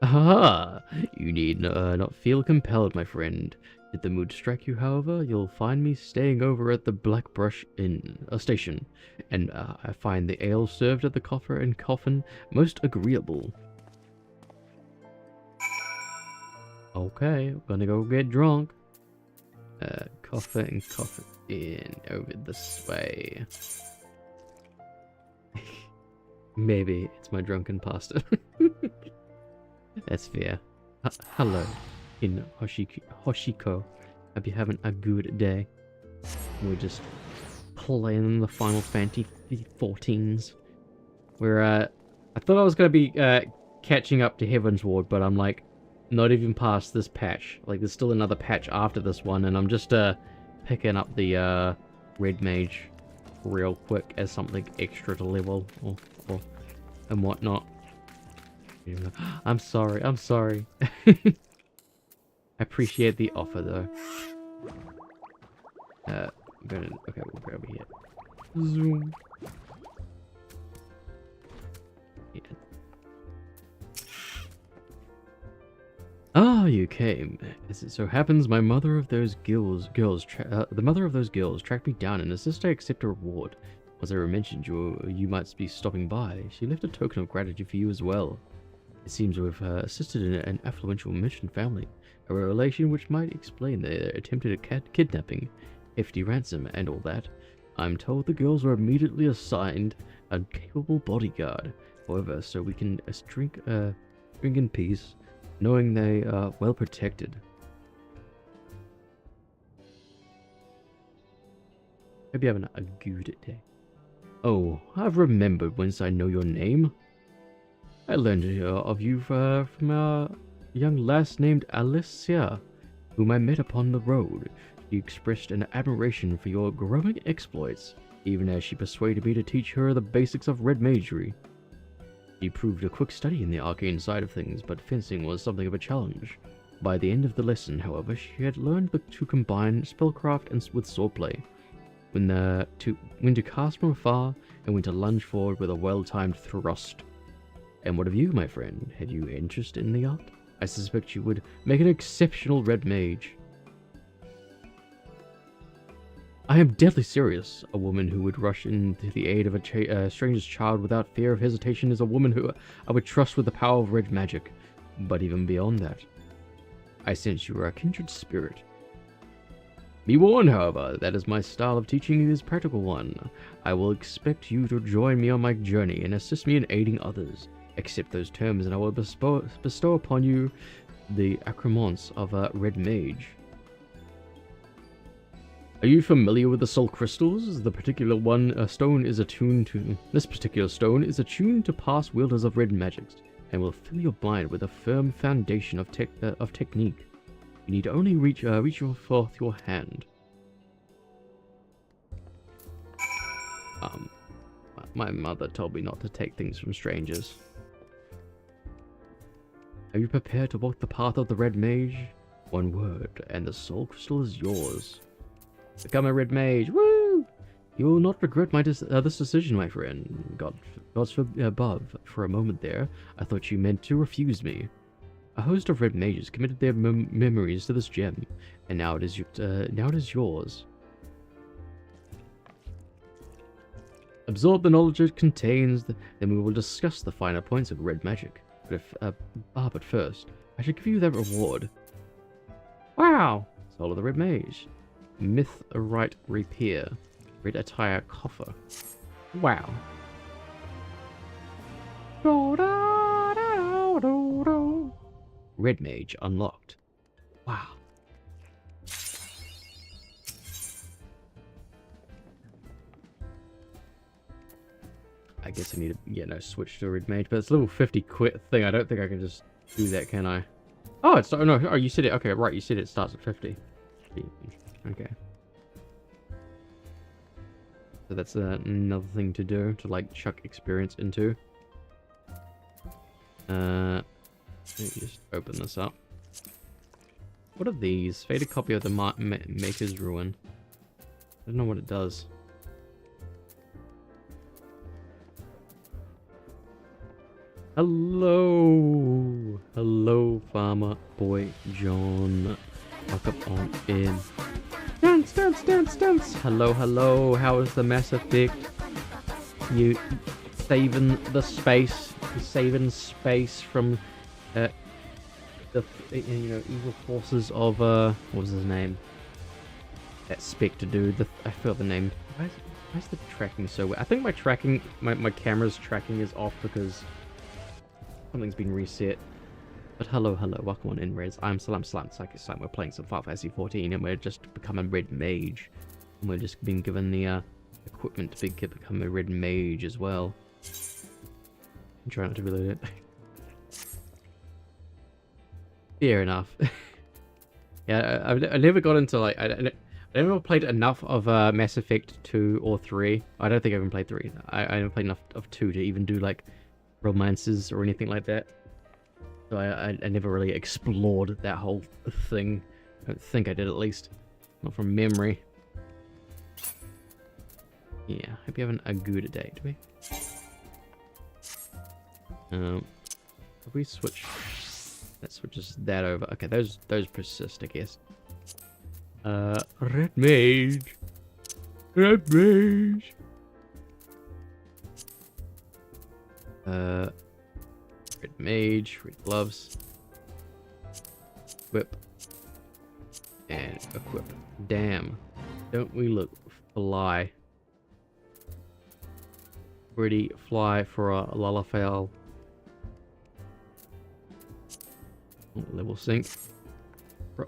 Aha! You need not feel compelled, my friend. Did the mood strike you, however, you'll find me staying over at the Blackbrush Inn, station, and I find the ale served at the coffer and coffin most agreeable. Okay, we're gonna go get drunk. Coffer and coffin in over this way. Maybe it's my drunken pasta. That's fair. Hello, in Hoshiko. Hope you're having a good day. We're just playing the Final Fantasy 14s. Where, I thought I was going to be, catching up to Heavensward, but I'm, like, not even past this patch. Like, there's still another patch after this one, and I'm just, picking up the, Red Mage real quick as something extra to level, or and whatnot. I'm sorry, I'm sorry. I appreciate the offer, though. Okay, we'll go over here. Zoom. Yeah. Ah, you came. As it so happens, my mother of those the mother of those girls tracked me down and insisted I accept a reward. As I mentioned, you might be stopping by. She left a token of gratitude for you as well. It seems to have assisted in an affluential merchant family, a relation which might explain their attempted kidnapping, hefty ransom, and all that. I'm told the girls were immediately assigned a capable bodyguard. However, so we can drink in peace, knowing they are well protected. Hope you're having a good day. Oh, I've remembered whence I know your name. I learned of you from a young lass named Alicia, whom I met upon the road. She expressed an admiration for your growing exploits, even as she persuaded me to teach her the basics of red magery. She proved a quick study in the arcane side of things, but fencing was something of a challenge. By the end of the lesson, however, she had learned to combine spellcraft with swordplay. When to cast from afar, and when to lunge forward with a well-timed thrust. And what of you, my friend? Have you interest in the art? I suspect you would make an exceptional red mage. I am deadly serious. A woman who would rush into the aid of a stranger's child without fear of hesitation is a woman who I would trust with the power of red magic. But even beyond that, I sense you are a kindred spirit. Be warned, however, that as my style of teaching is a practical one, I will expect you to join me on my journey and assist me in aiding others. Accept those terms and I will bestow upon you the accoutrements of a red mage. Are you familiar with the soul crystals? This particular stone is attuned to past wielders of red magics, and will fill your mind with a firm foundation of technique. You need only reach forth your hand. My mother told me not to take things from strangers. Are you prepared to walk the path of the red mage? One word, and the soul crystal is yours. Become a red mage. Woo! You will not regret this decision, my friend. God's above. For a moment there, I thought you meant to refuse me. A host of red mages committed their memories to this gem, and now it is yours. Absorb the knowledge it contains, then we will discuss the finer points of red magic. But first, I should give you that reward. Wow! Soul of the Red Mage. Myth-Rite Repair. Red Attire Coffer. Wow. Red Mage unlocked. Wow. I guess I need to, switch to a Red Mage, but it's a level 50 quit thing. I don't think I can just do that, can I? Oh, it's, no, oh, you said it, okay, right, you said it starts at 50. Okay. So that's another thing to do, to, like, chuck experience into. Let me just open this up. What are these? Faded copy of the Maker's Ruin. I don't know what it does. Hello! Hello, Farmer Boy John. Welcome on in. Dance, dance, dance, dance! Hello, hello, how is the Mass Effect? You saving the space, saving space from the evil forces of what was his name? that spec to do. I forgot the name. Why is the tracking so weird? I think my tracking, my camera's tracking is off because something's been reset. But hello, welcome on InRes. I'm Salam Psychic Slime. We're playing some Final Fantasy 14 and we're just becoming Red Mage. And we're just being given the equipment to become a Red Mage as well. I'm trying not to reload it. Fair enough. Yeah, I never got into like I never played enough of Mass Effect 2 or 3. I don't think I even played 3. I never played enough of 2 to even do like romances or anything like that. So I never really explored that whole thing. I don't think I did, at least. Not from memory. Yeah, hope you're having a good day, do we? If we switch... That switches that over. Okay, those persist, I guess. Red Mage! Red Mage! Red Mage, red gloves. Equip. And equip. Damn. Don't we look fly? Pretty fly for a Lalafell. Level sync.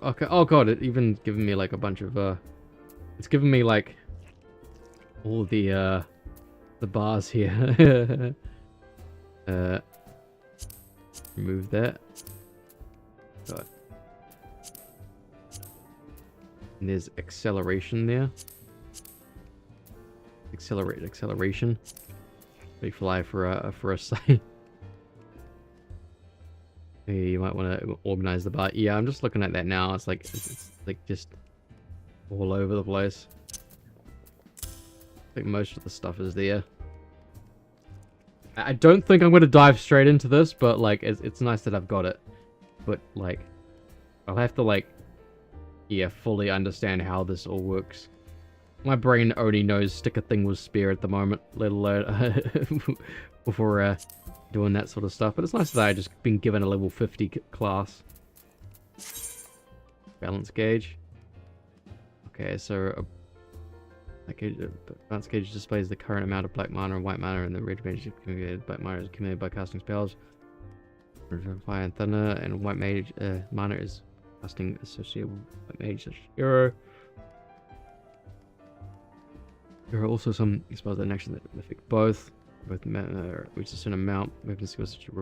Okay. Oh god, it even given me like a bunch of it's given me like all the bars here. Remove that. God. And there's acceleration there. Acceleration. They fly for a sight. Hey, you might want to organize the bar. Yeah, I'm just looking at that now. It's like just all over the place. I think most of the stuff is there. I don't think I'm going to dive straight into this, but like it's nice that I've got it. But like I'll have to like fully understand how this all works. My brain only knows stick a thing with spear at the moment, let alone before doing that sort of stuff. But it's nice that I just been given a level 50 class. Balance gauge. Okay, so balance gauge displays the current amount of black mana and white mana, and the red mage black mana is accumulated by casting spells. Fire and thunder, and white mage mana is casting associated with white mage hero. There are also some spells that actually affect both reach a certain amount. Weapon skills such as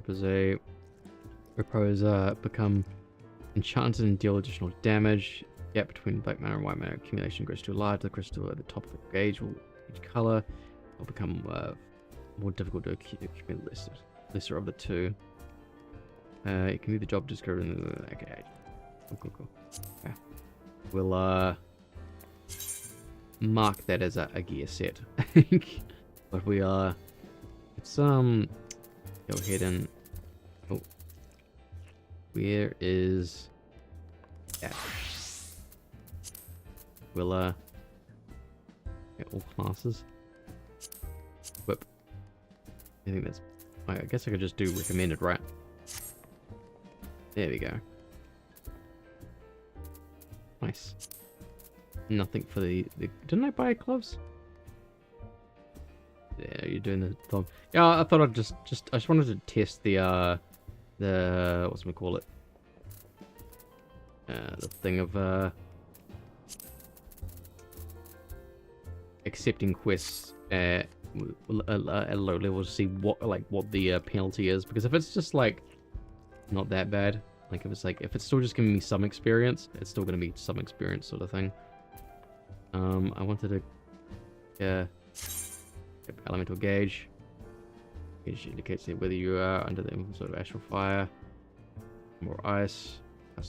repose become enchanted and deal additional damage. Gap between black mana and white mana accumulation grows too large. The crystal at the top of the gauge will each color will become more difficult to accumulate lesser of the two. It can do the job discovered in the okay. Cool. Okay. We'll mark that as a gear set. But we are let's go ahead and where is that? We'll get all classes. Whip. I think that's I guess I could just do recommended, right? There we go. Nice. Nothing for the didn't I buy gloves? Yeah, you're doing the thumb. Yeah, I thought I'd just I just wanted to test the what's we call it? The thing of accepting quests at a low level to see what the penalty is, because if it's just like not that bad, like if it's still just giving me some experience, it's still gonna be some experience sort of thing. I wanted to elemental gauge. Gauge indicates whether you are under the influence of astral fire, more ice. For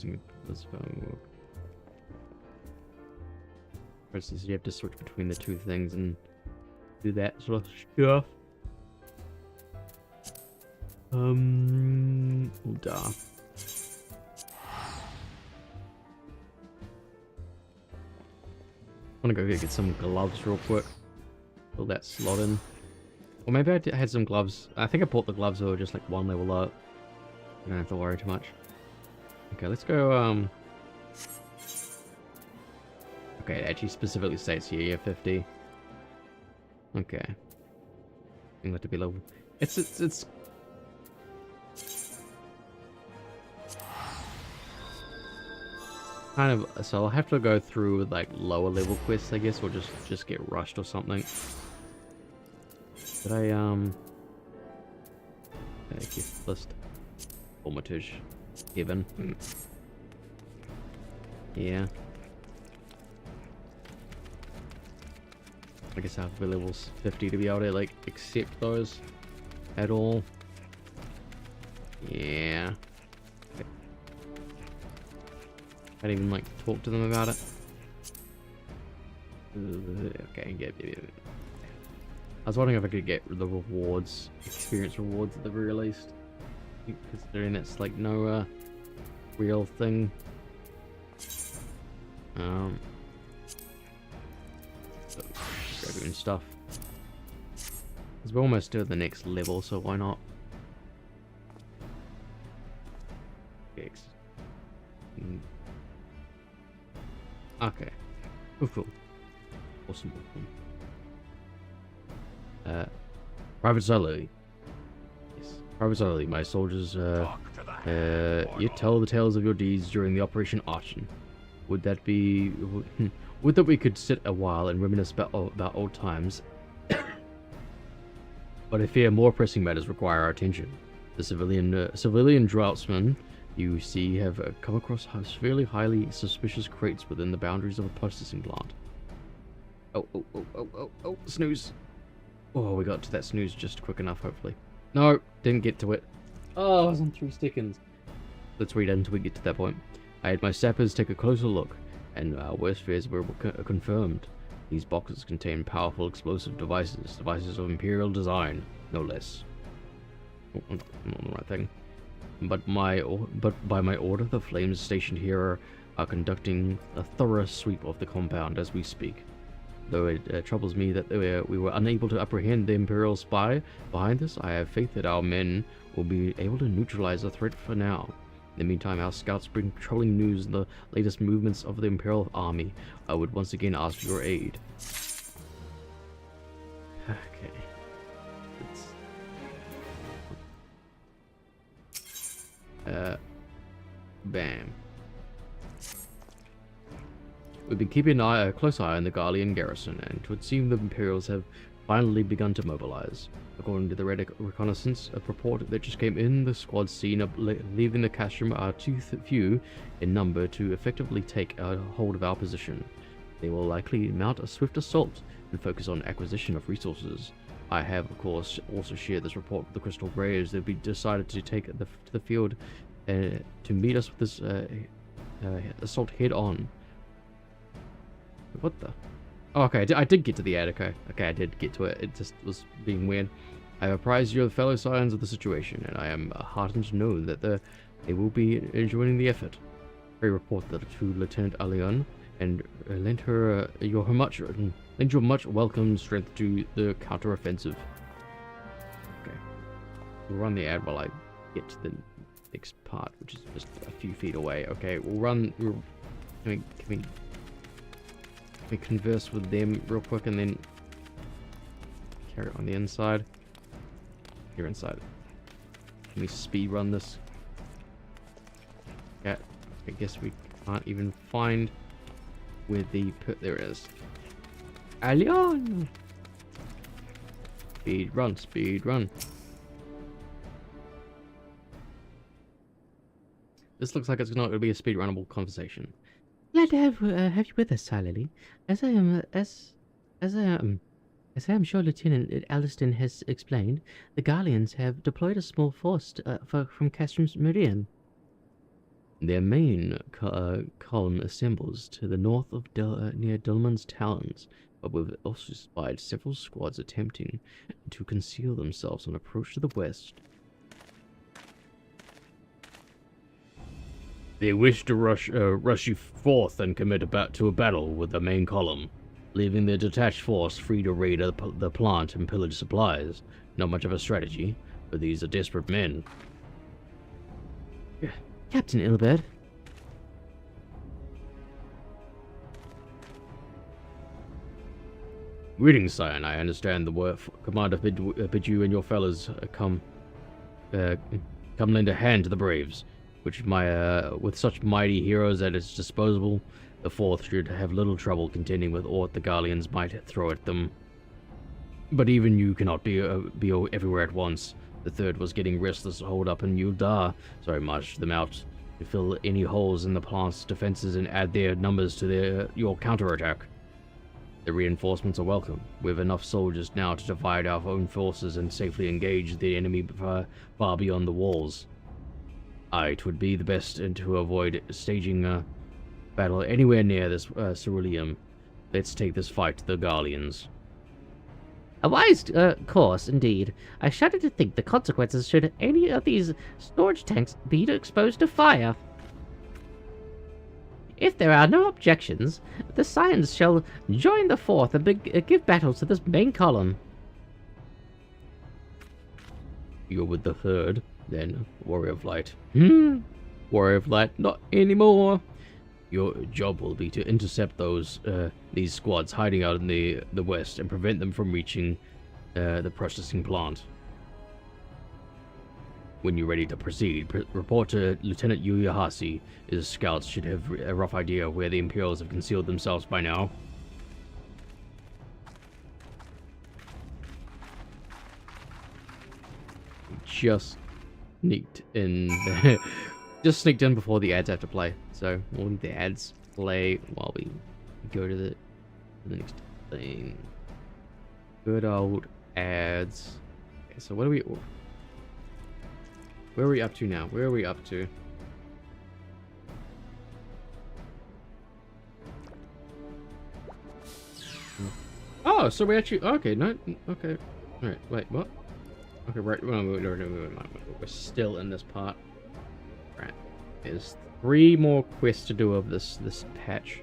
instance, you have to switch between the two things and do that sort of stuff. Duh. I'm gonna go get some gloves real quick. Fill that slot in. Or maybe I had some gloves. I think I bought the gloves that were just like one level up. I don't have to worry too much. Okay, let's go, Okay, it actually specifically states here, yeah, 50. Okay. I think that to be level. It's kind of, so I'll have to go through with like lower level quests, I guess, or just get rushed or something. Did I gift list formatage given? Yeah. I guess I have to be levels 50 to be able to like accept those at all. Yeah. Can't even like talk to them about it. Okay, I was wondering if I could get the rewards, experience rewards at the very least, considering it's like no real thing. Grabbing stuff. Because we're almost to the next level, so why not? Okay. Cool. Awesome. Private Zolly. Yes. Private Zolly, my soldiers, you tell the tales of your deeds during the Operation Archon. Would that be... Would that we could sit a while and reminisce about old times? But I fear more pressing matters require our attention. The civilian draughtsmen you see have come across fairly highly suspicious crates within the boundaries of a processing plant. Oh, snooze. Oh, we got to that snooze just quick enough, hopefully. No, didn't get to it. Oh, I was on 3 seconds. Let's wait until we get to that point. I had my sappers take a closer look, and our worst fears were confirmed. These boxes contain powerful explosive devices of Imperial design, no less. Oh, I'm not on the right thing. But by my order, the flames stationed here are conducting a thorough sweep of the compound as we speak. Though it troubles me that we were unable to apprehend the Imperial spy behind this, I have faith that our men will be able to neutralize the threat for now. In the meantime, our scouts bring patrolling news of the latest movements of the Imperial army. I would once again ask for your aid. Okay. Bam. We've been keeping a close eye on the Garlean garrison, and it would seem the Imperials have finally begun to mobilize. According to the reconnaissance, a report that just came in, the squads seen leaving the castrum are too few in number to effectively take a hold of our position. They will likely mount a swift assault and focus on acquisition of resources. I have, of course, also shared this report with the Crystal Braves. They've decided to take to the field to meet us with this assault head on. What the? Oh, okay, I did get to the ad, okay. Okay, I did get to it. It just was being weird. I have apprised your fellow Scions of the situation, and I am heartened to know that they will be joining the effort. I report that to Lieutenant Alion, and lend your much welcome strength to the counter-offensive. Okay. We'll run the ad while I get to the next part, which is just a few feet away. Okay, we'll run... Can we converse with them real quick and then carry it on the inside? Here inside. Can we speed run this? Yeah, I guess we can't even find where the put there it is. Alion! Speed run, speed run. This looks like it's not going to be a speed runnable conversation. Glad to have you with us, Silely. As I am sure Lieutenant Alliston has explained, the Garleans have deployed a small force from Castrum's Meridian. Their main column assembles to the north of near Dulman's Talons, but we've also spied several squads attempting to conceal themselves on approach to the west. They wish to rush you forth and commit to a battle with the main column, leaving the detached force free to raid the plant and pillage supplies. Not much of a strategy, but these are desperate men. Captain Ilbert. Greetings, Scion. I understand the commander bid you and your fellows come lend a hand to the Braves, which with such mighty heroes at its disposal, the Fourth should have little trouble contending with aught the Garleans might throw at them. But even you cannot be everywhere at once. The Third was getting restless holed up in Yuldar, so I marched them out to fill any holes in the plant's defenses and add their numbers to your counterattack. The reinforcements are welcome. We have enough soldiers now to divide our own forces and safely engage the enemy far beyond the walls. It would be the best to avoid staging a battle anywhere near this ceruleum. Let's take this fight to the Garleans. A wise course, indeed. I shudder to think the consequences should any of these storage tanks be exposed to fire. If there are no objections, the Scions shall join the Fourth and give battle to this main column. You're with the Third, then, Warrior of Light. Warrior of Light, not anymore. Your job will be to intercept these squads hiding out in the west and prevent them from reaching the processing plant. When you're ready to proceed, report to Lieutenant Yuyahasi. His scouts should have a rough idea where the Imperials have concealed themselves by now. Just sneaked in there. Just sneaked in before the ads have to play. So we'll leave the ads play while we go to the next thing. Good old ads. Okay, so what are we... Where are we up to now? Where are we up to? Oh, so we actually... Okay, no... Okay. Alright, wait, what? Okay, right. We're still in this part. Right. There's 3 more quests to do of this patch.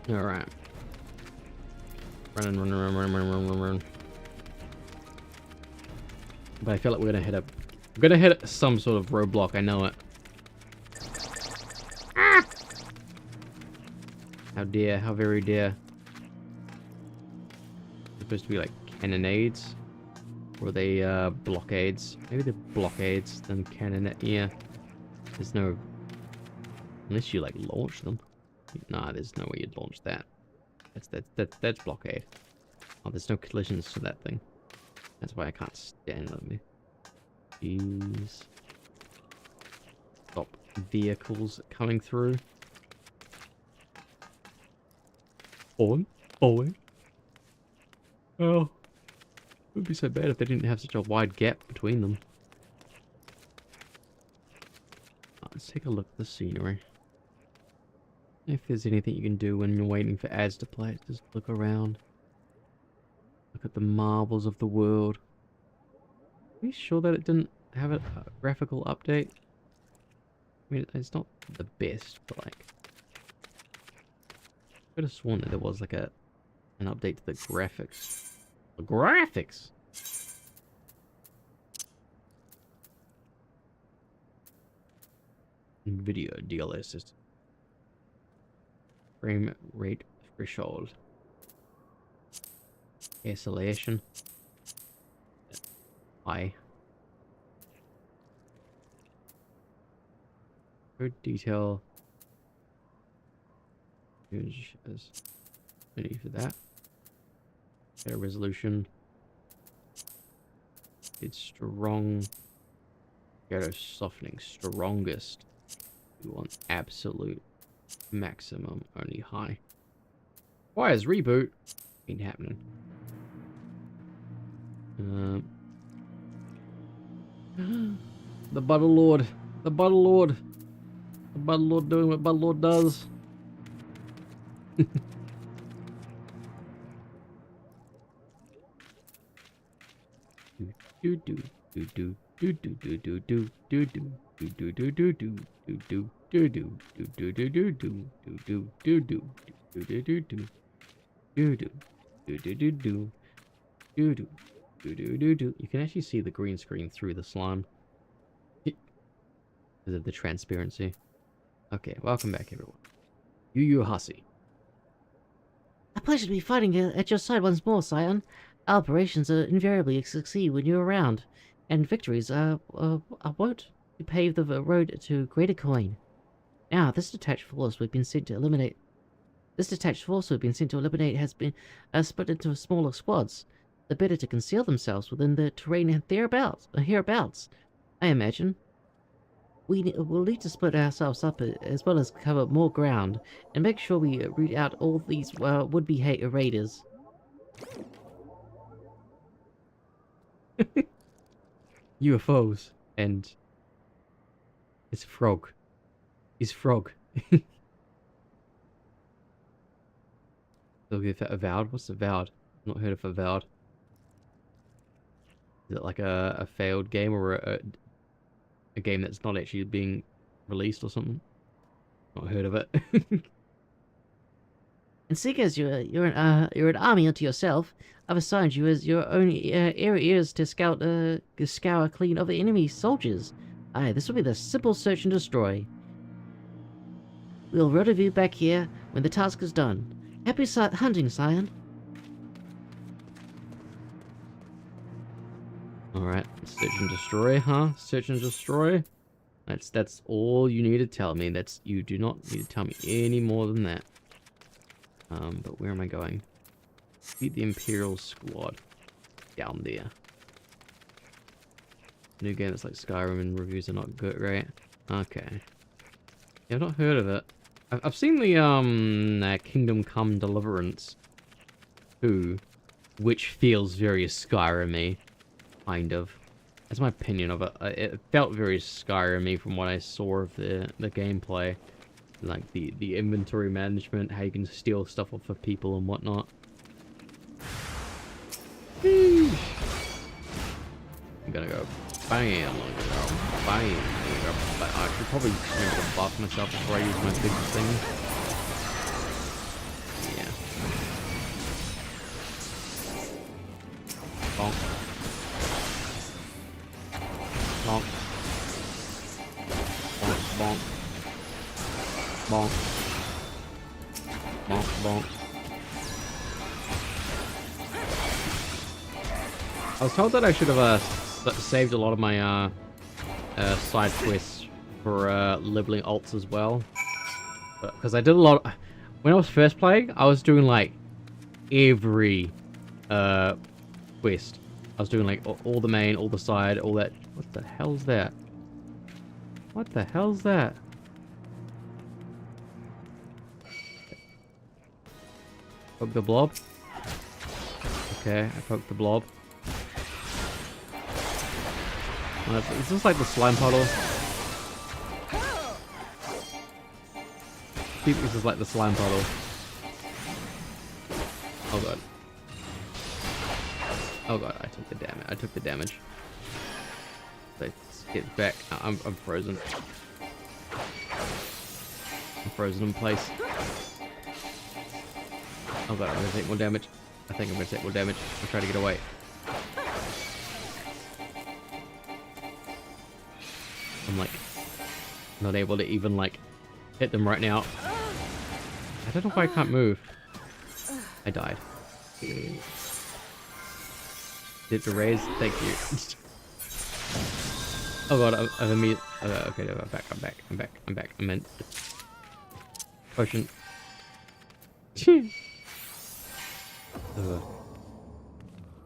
Alright. Run. But I feel like we're gonna hit some sort of roadblock, I know it. Ah! How dare, how very dare. They're supposed to be like cannonades. Or are they blockades? Maybe they're blockades, then yeah. There's no... Unless you like launch them. Nah, there's no way you'd launch that. That's blockade. Oh, there's no collisions to that thing. That's why I can't stand them. Jeez. Stop vehicles coming through. Forward. Oh. It would be so bad if they didn't have such a wide gap between them. Let's take a look at the scenery. If there's anything you can do when you're waiting for ads to play, just look around. Look at the marvels of the world. Are you sure that it didn't have a graphical update? I mean, it's not the best, but like... I could have sworn that there was like an update to the graphics. The graphics! Video DLS system. Frame rate threshold. Isolation. High. Good detail. Image as many for that. Better resolution. It's strong. Shadow softening. Strongest. We want absolute maximum, only high. Why is reboot? Ain't happening. The Butter Lord. The Butter Lord. The Butter Lord doing what Butter Lord does. You can actually see the green screen through the slime because of the transparency. Okay, welcome back everyone. Yuyahasi. A pleasure to be fighting at your side once more, Scion. Our operations invariably succeed when you're around, and victories won't pave the road to greater coin. Now, this detached force we've been sent to eliminate has been split into smaller squads, the better to conceal themselves within the terrain hereabouts. I imagine. We'll need to split ourselves up as well as cover more ground, and make sure we root out all these would-be raiders. UFOs and it's a frog. He's frog. Look at Avowed. What's Avowed? Not heard of Avowed. Is it like a failed game or a game that's not actually being released or something? Not heard of it. And seeing as you're an army unto yourself, I've assigned you as your own areas to scour clean of enemy soldiers. Aye, this will be the simple search and destroy. We'll rendezvous back here when the task is done. Happy hunting, Scion. Alright, search and destroy, huh? Search and destroy? That's all you need to tell me. You do not need to tell me any more than that. But where am I going? Beat the Imperial Squad. Down there. New game that's like Skyrim and reviews are not good, right? Okay. Yeah, I've not heard of it. I've seen the Kingdom Come Deliverance 2, which feels very Skyrim-y, kind of. That's my opinion of it. It felt very Skyrim-y from what I saw of the gameplay. Like the inventory management, how you can steal stuff off of people and whatnot. I'm gonna go bam, I'm gonna go bam, but I should probably remember to buff myself before I use my big thing. Yeah. Bonk. Bonk. Bonk, bonk. Bonk. Bonk, bonk. I was told that I should have saved a lot of my side quests for leveling alts as well. Because I did a lot of, when I was first playing, I was doing like every quest. I was doing like all the main, all the side, all that. What the hell's that? What the hell's that? Poke the blob. Okay, I poked the blob. Is this like the slime puddle? I think this is like the slime puddle. Oh god. Oh god, I took the damage. I took the damage. Let's get back. I'm frozen. I'm frozen in place. Oh god, I'm gonna take more damage. I think I'm gonna take more damage. I'm trying to get away. I'm like not able to even like hit them right now. I don't know why I can't move. I died. Did the raise? Thank you. Oh god, I've immediately. Okay, no, I'm back. I meant potion.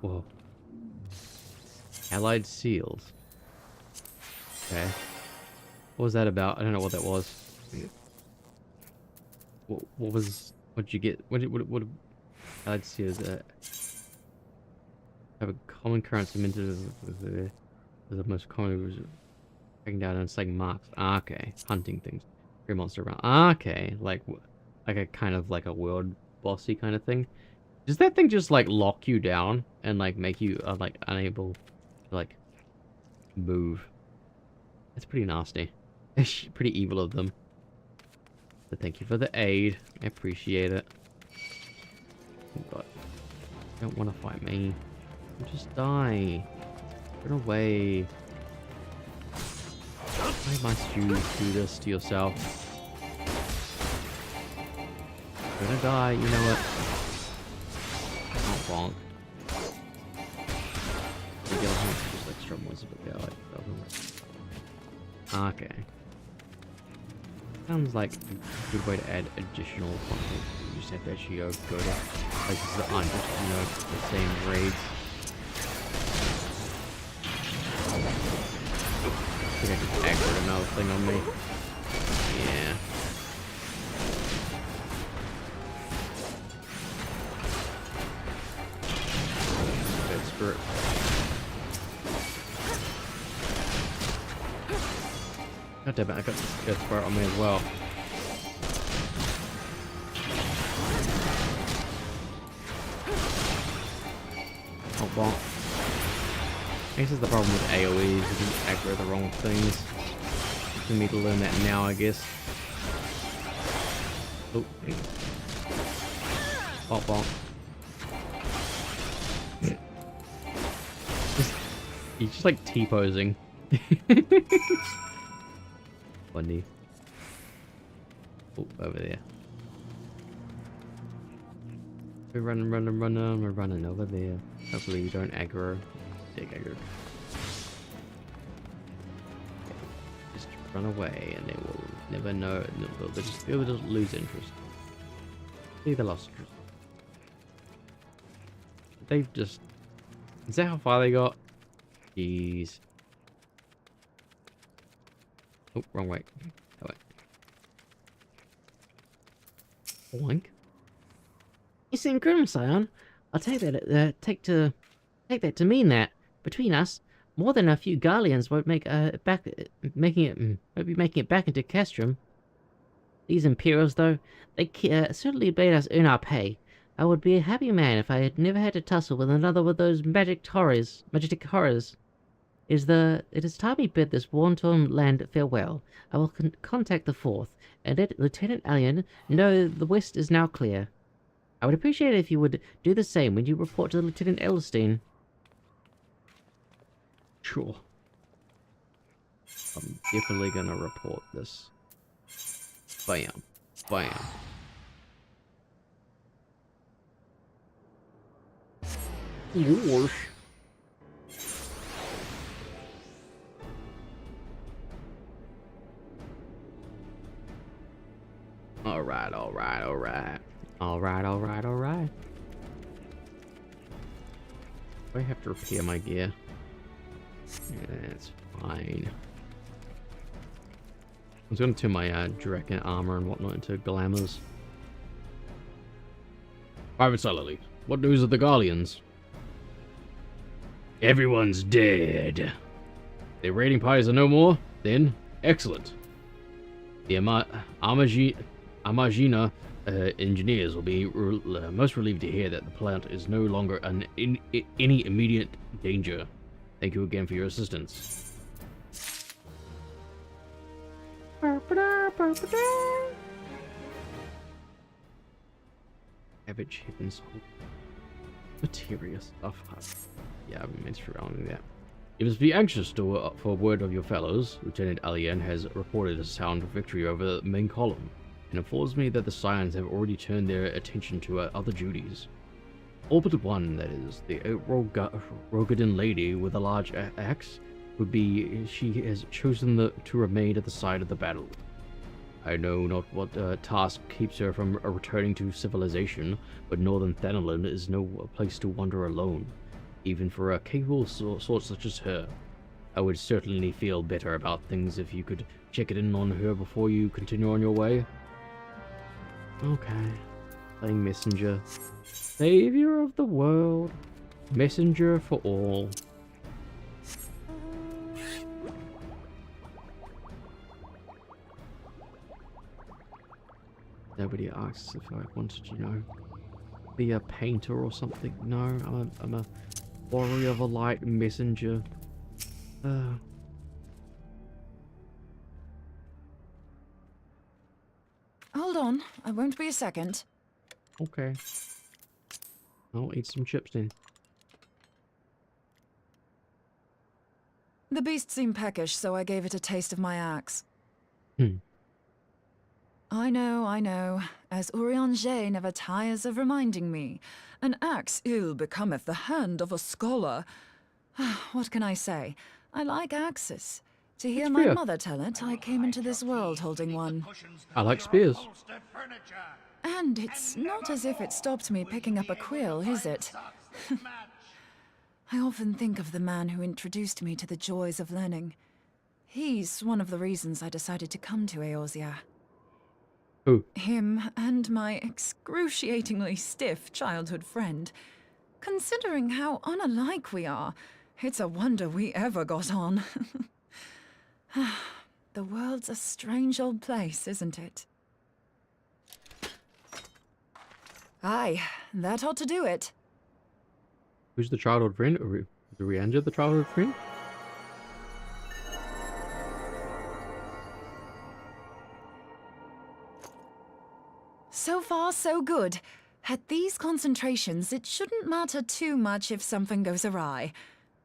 Whoa. Allied seals. Okay. What was that about? I don't know what that was. What did you get? What Allied seals have a common currency minted as the most common taking down and slaying marks. Ah, okay. Hunting things. Free monster around. Ah, okay. Like a kind of like a world bossy kind of thing. Does that thing just like lock you down and like make you like unable to like move? That's pretty nasty. Pretty evil of them. But thank you for the aid. I appreciate it. But don't want to fight me. Just die. Run away. Why must you do this to yourself? You're gonna die, you know it. bonk. Just like strum was, but yeah, like okay. Sounds like a good way to add additional content. You just have to actually go to places that aren't just, you know, the same raids. I think I just aggroed another thing on me. Yeah. Good spirit. God damn it, I got this good spirit on me as well. Oh, bonk. This is the problem with AoEs, you can aggro the wrong things. You need to learn that now, I guess. Oh, bonk, bonk. He's just like T-posing. Funny. Oh, over there. We're running, we're running over there. Hopefully you don't aggro. Take aggro. Just run away and they will never know. They'll just lose interest. See, they lost interest. They've just... Is that how far they got? Jeez. Oh, wrong way. Oh, wait. Boink. You seem grim, Scion. I'll take that. Take that to mean that between us, more than a few Garleans won't make making it back into Castrum. These Imperials, though, they certainly made us earn our pay. I would be a happy man if I had never had to tussle with another of those magic horrors. It is time we bid this worn-torn land farewell. I will contact the Fourth, and let Lieutenant Alien know the West is now clear. I would appreciate it if you would do the same when you report to Lieutenant Elstein. Sure. I'm definitely gonna report this. Bam. Bam. Yours. Alright. Do I have to repair my gear? Yeah, that's fine. I was going to turn my Draken armor and whatnot into glamours. Private Salary, what news of the Garleans? Everyone's dead. Their raiding parties are no more? Then, excellent. The Amagina engineers will be most relieved to hear that the plant is no longer in any immediate danger. Thank you again for your assistance. Average hip and soul. Materia stuff. Yeah, I've been meant to round that. You must be anxious for word of your fellows. Lieutenant Alien has reported a sound victory over the main column, and informs me that the Scions have already turned their attention to other duties. All but one, that is. The Rogadan lady with a large axe she has chosen to remain at the side of the battle. I know not what task keeps her from returning to civilization, but northern Thanalan is no place to wander alone, even for a capable sort such as her. I would certainly feel better about things if you could check it in on her before you continue on your way. Okay. Playing messenger. Savior of the world. Messenger for all. Nobody asks if I wanted, you know, be a painter or something. No, I'm a warrior of a light messenger. Hold on, I won't be a second. Okay. I'll eat some chips then. The beast seemed peckish, so I gave it a taste of my axe. I know. As Urianger never tires of reminding me, an axe ill becometh the hand of a scholar. What can I say? I like axes. To hear my mother tell it, I came into this world holding one. I like spears. And it's not as if it stopped me picking up a quill, is it? I often think of the man who introduced me to the joys of learning. He's one of the reasons I decided to come to Eorzea. Who? Him and my excruciatingly stiff childhood friend. Considering how unalike we are, it's a wonder we ever got on. The world's a strange old place, isn't it? Aye, that ought to do it. Who's the childhood friend? Is Urianger the childhood friend? So far, so good. At these concentrations, it shouldn't matter too much if something goes awry.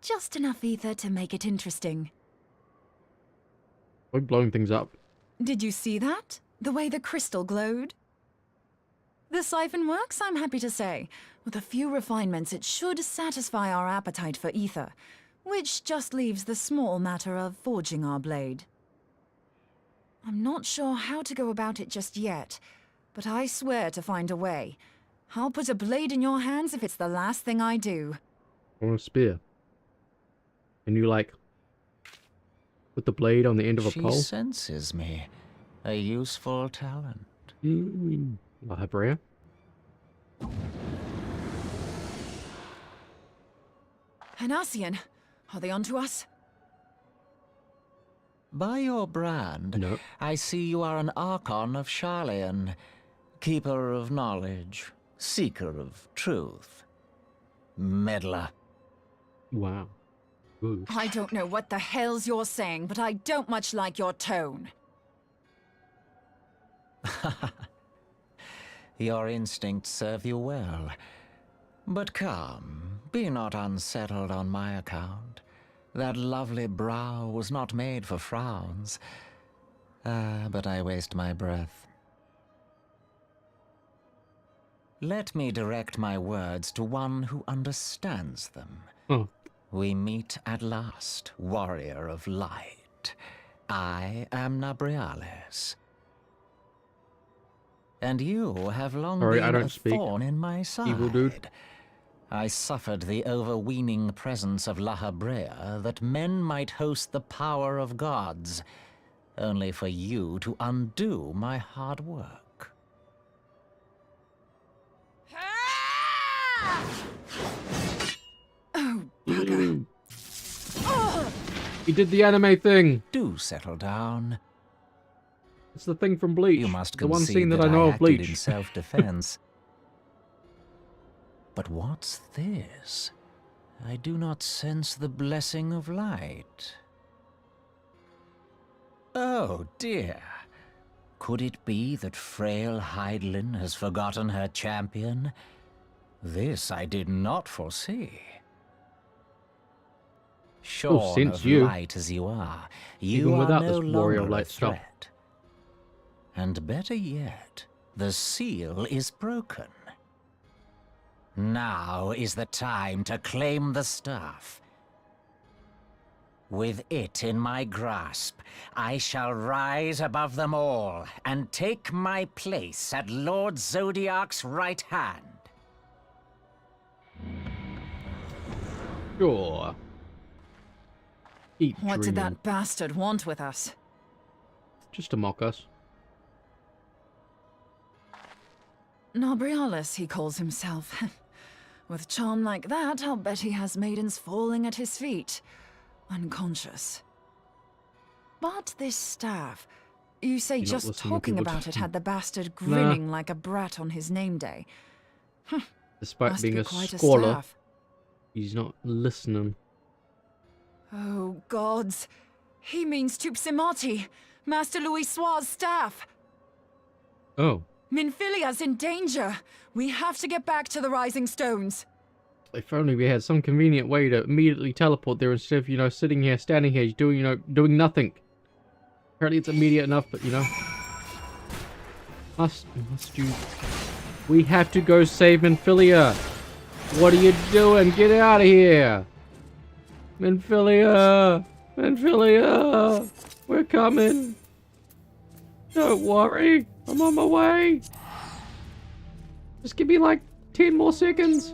Just enough ether to make it interesting. We're blowing things up. Did you see that? The way the crystal glowed? The siphon works, I'm happy to say. With a few refinements, it should satisfy our appetite for ether, which just leaves the small matter of forging our blade. I'm not sure how to go about it just yet, but I swear to find a way. I'll put a blade in your hands if it's the last thing I do. Or a spear. And you, like, put the blade on the end of a pole? She senses me. A useful talent. Hebrea? Hanassian, are they onto us? By your brand, no. I see you are an Archon of Sharlayan, keeper of knowledge, seeker of truth, meddler. Wow. Ooh. I don't know what the hell's you're saying, but I don't much like your tone. Your instincts serve you well. But come, be not unsettled on my account. That lovely brow was not made for frowns. But I waste my breath. Let me direct my words to one who understands them. Oh. We meet at last, warrior of light. I am Nabriales. And you have long been a thorn in my side. Evil dude. I suffered the overweening presence of La Hebrea that men might host the power of gods, only for you to undo my hard work. Oh, bugger. He did the anime thing. Do settle down. It's the thing from Bleach. You must the one concede scene that I know of acted Bleach. in self-defense. But what's this? I do not sense the blessing of light. Oh dear. Could it be that frail Hydaelyn has forgotten her champion? This I did not foresee. Shorn of light as you are, you are no longer a threat. And better yet, the seal is broken. Now is the time to claim the staff. With it in my grasp, I shall rise above them all and take my place at Lord Zodiac's right hand. Sure. What did that bastard want with us? Just to mock us. Nabriales, he calls himself. With charm like that, I'll bet he has maidens falling at his feet, unconscious. But this staff, you say just talking about it had the bastard grinning like a brat on his name day. Despite being a scholar, he's not listening. Oh, gods. He means Tupsimati, Master Louis Soir's staff. Oh. Minfilia's in danger. We have to get back to the Rising Stones. If only we had some convenient way to immediately teleport there instead of, sitting here, standing here, doing nothing. Apparently it's immediate enough, but, Must you... We have to go save Minfilia. What are you doing? Get out of here. Minfilia. Minfilia. We're coming. Don't worry. I'm on my way. Just give me like 10 more seconds.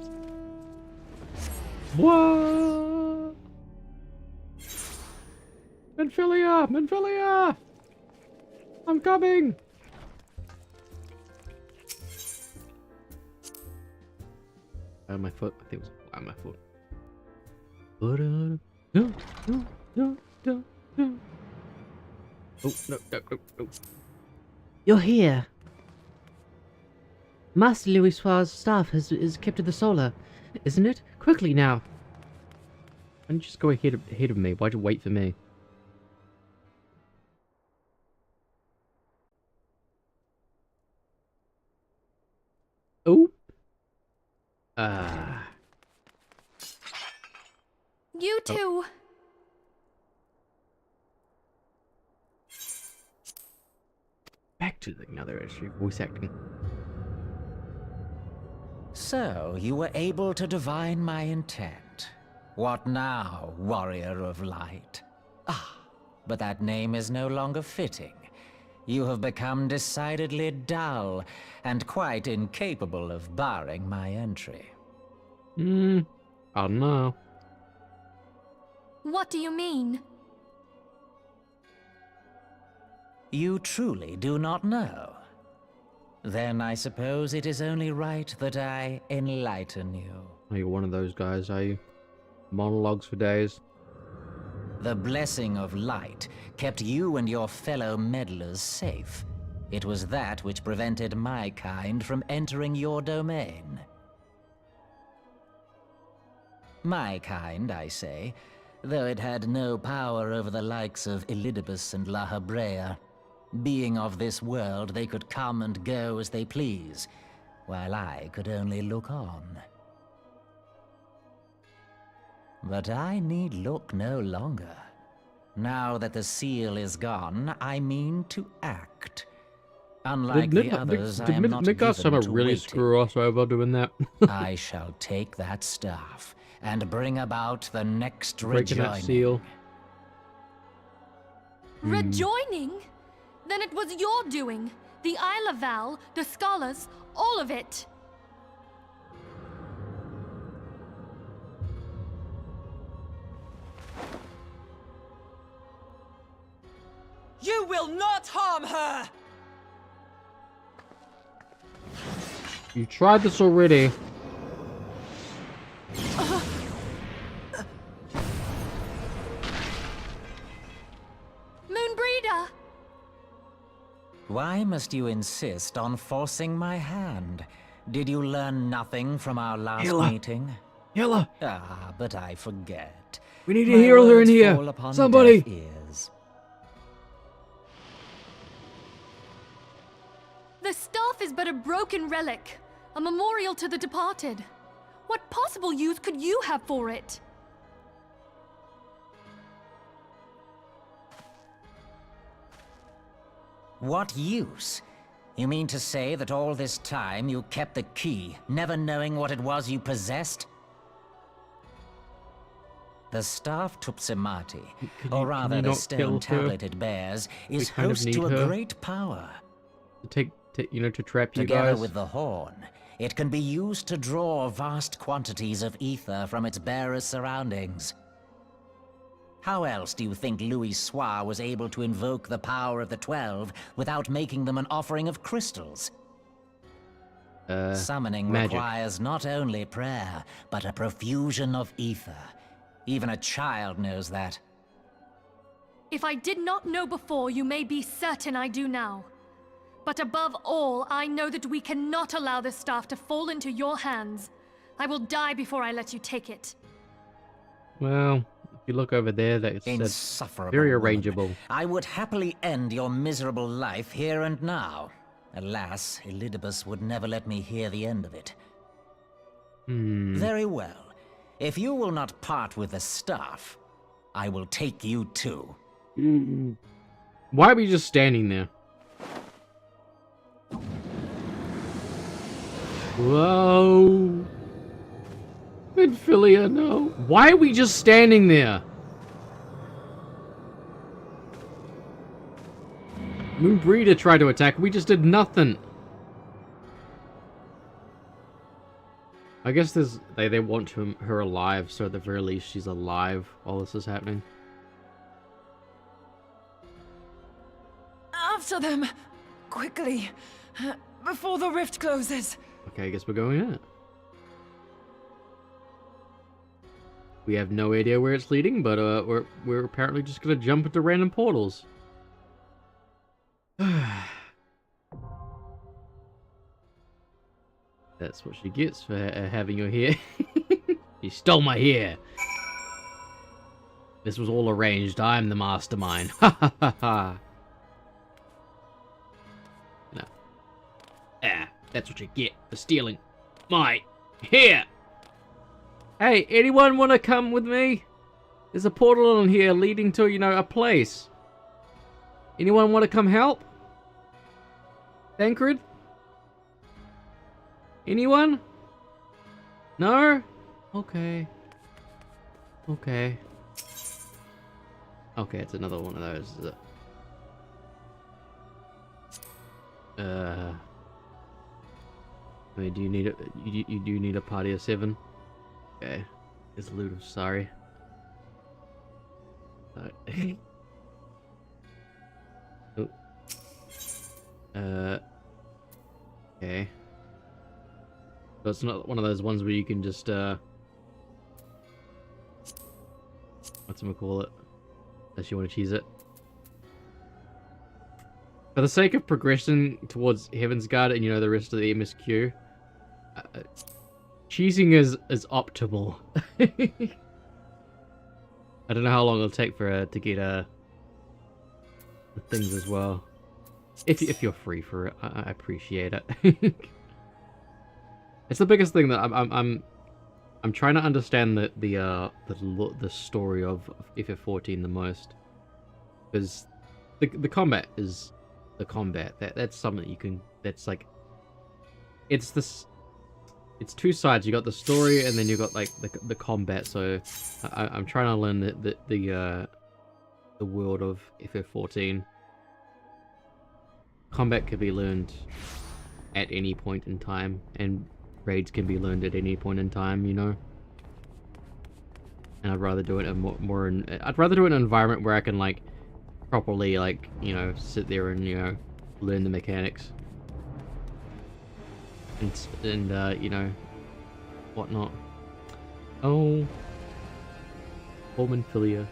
Whoa. Minfilia. Minfilia. I'm coming. My foot. I think it was my foot. Oh, no, no. You're here. Master Louis' staff is kept to the solar, isn't it? Quickly now. Why don't you just go ahead of me? Why'd you wait for me? Oh. You two. Back to another issue. Voice acting. So, you were able to divine my intent. What now, warrior of light? Ah, but that name is no longer fitting. You have become decidedly dull, and quite incapable of barring my entry. I don't know. What do you mean? You truly do not know? Then I suppose it is only right that I enlighten you. Are you one of those guys, are you? Monologues for days. The blessing of light kept you and your fellow meddlers safe. It was that which prevented my kind from entering your domain. My kind, I say, though it had no power over the likes of Elidibus and La Hebrea. Being of this world, they could come and go as they please, while I could only look on. But I need look no longer. Now that the seal is gone, I mean to act. Unlike the others, I am not given to waiting. Really screw us over doing that. I shall take that staff and bring about the next Breaking rejoining. that seal. Rejoining? Then it was your doing. The Isle of Val, the scholars, all of it. You will not harm her! You tried this already. Moonbreeder! Why must you insist on forcing my hand? Did you learn nothing from our last Healer. meeting? Healer. Ah, but I forget. We need to My heal her in words here. fall upon Somebody. deaf ears. The staff is but a broken relic, a memorial to the departed. What possible use could you have for it? What use? You mean to say that all this time you kept the key, never knowing what it was you possessed? The staff Tupsimati, or rather the stone tablet it bears, is host to a great power. To trap you Together guys. with the horn, it can be used to draw vast quantities of ether from its bearer's surroundings. How else do you think Louis Soir was able to invoke the power of the 12 without making them an offering of crystals? Summoning magic. requires not only prayer, but a profusion of ether. Even a child knows that. If I did not know before, you may be certain I do now. But above all, I know that we cannot allow this staff to fall into your hands. I will die before I let you take it. Well, if you look over there, that's Insufferable very woman. arrangeable. I would happily end your miserable life here and now. Alas, Elidibus would never let me hear the end of it. Very well. If you will not part with the staff, I will take you too. Why are we just standing there? Whoa. Midfilia, no. Why are we just standing there? Moon Breeder tried to attack. We just did nothing. I guess they want her alive, so at the very least she's alive while this is happening. After them! Quickly! Before the rift closes! Okay, I guess we're going in it. We have no idea where it's leading, but we're apparently just gonna jump into random portals. That's what she gets for having your hair. You stole my hair. This was all arranged. I'm the mastermind. Ha ha ha ha. No. Ah, that's what you get for stealing my hair. Hey, anyone want to come with me? There's a portal on here leading to, you know, a place. Anyone want to come help? Thancred? Anyone? No? Okay. Okay. Okay, it's another one of those. Is it? I mean, do you need a you do need a party of 7? Okay. It's loot of sorry. Oh. Okay. So it's not one of those ones where you can just whatchamacallit, unless you want to cheese it. For the sake of progression towards Heavensward and, you know, the rest of the MSQ, cheesing is optimal. I don't know how long it'll take for to get the things as well. If you're free for it, I appreciate it. It's the biggest thing that I'm trying to understand the story of FF14 the most, because the combat is the combat. That's something that you can. That's like, it's it's two sides. You got the story, and then you got like the combat. So I'm trying to learn the world of FF14. Combat can be learned at any point in time, and raids can be learned at any point in time, you know. And I'd rather do it I'd rather do it in an environment where I can like properly, like, you know, sit there and, you know, learn the mechanics and you know, whatnot. Oh, Filia.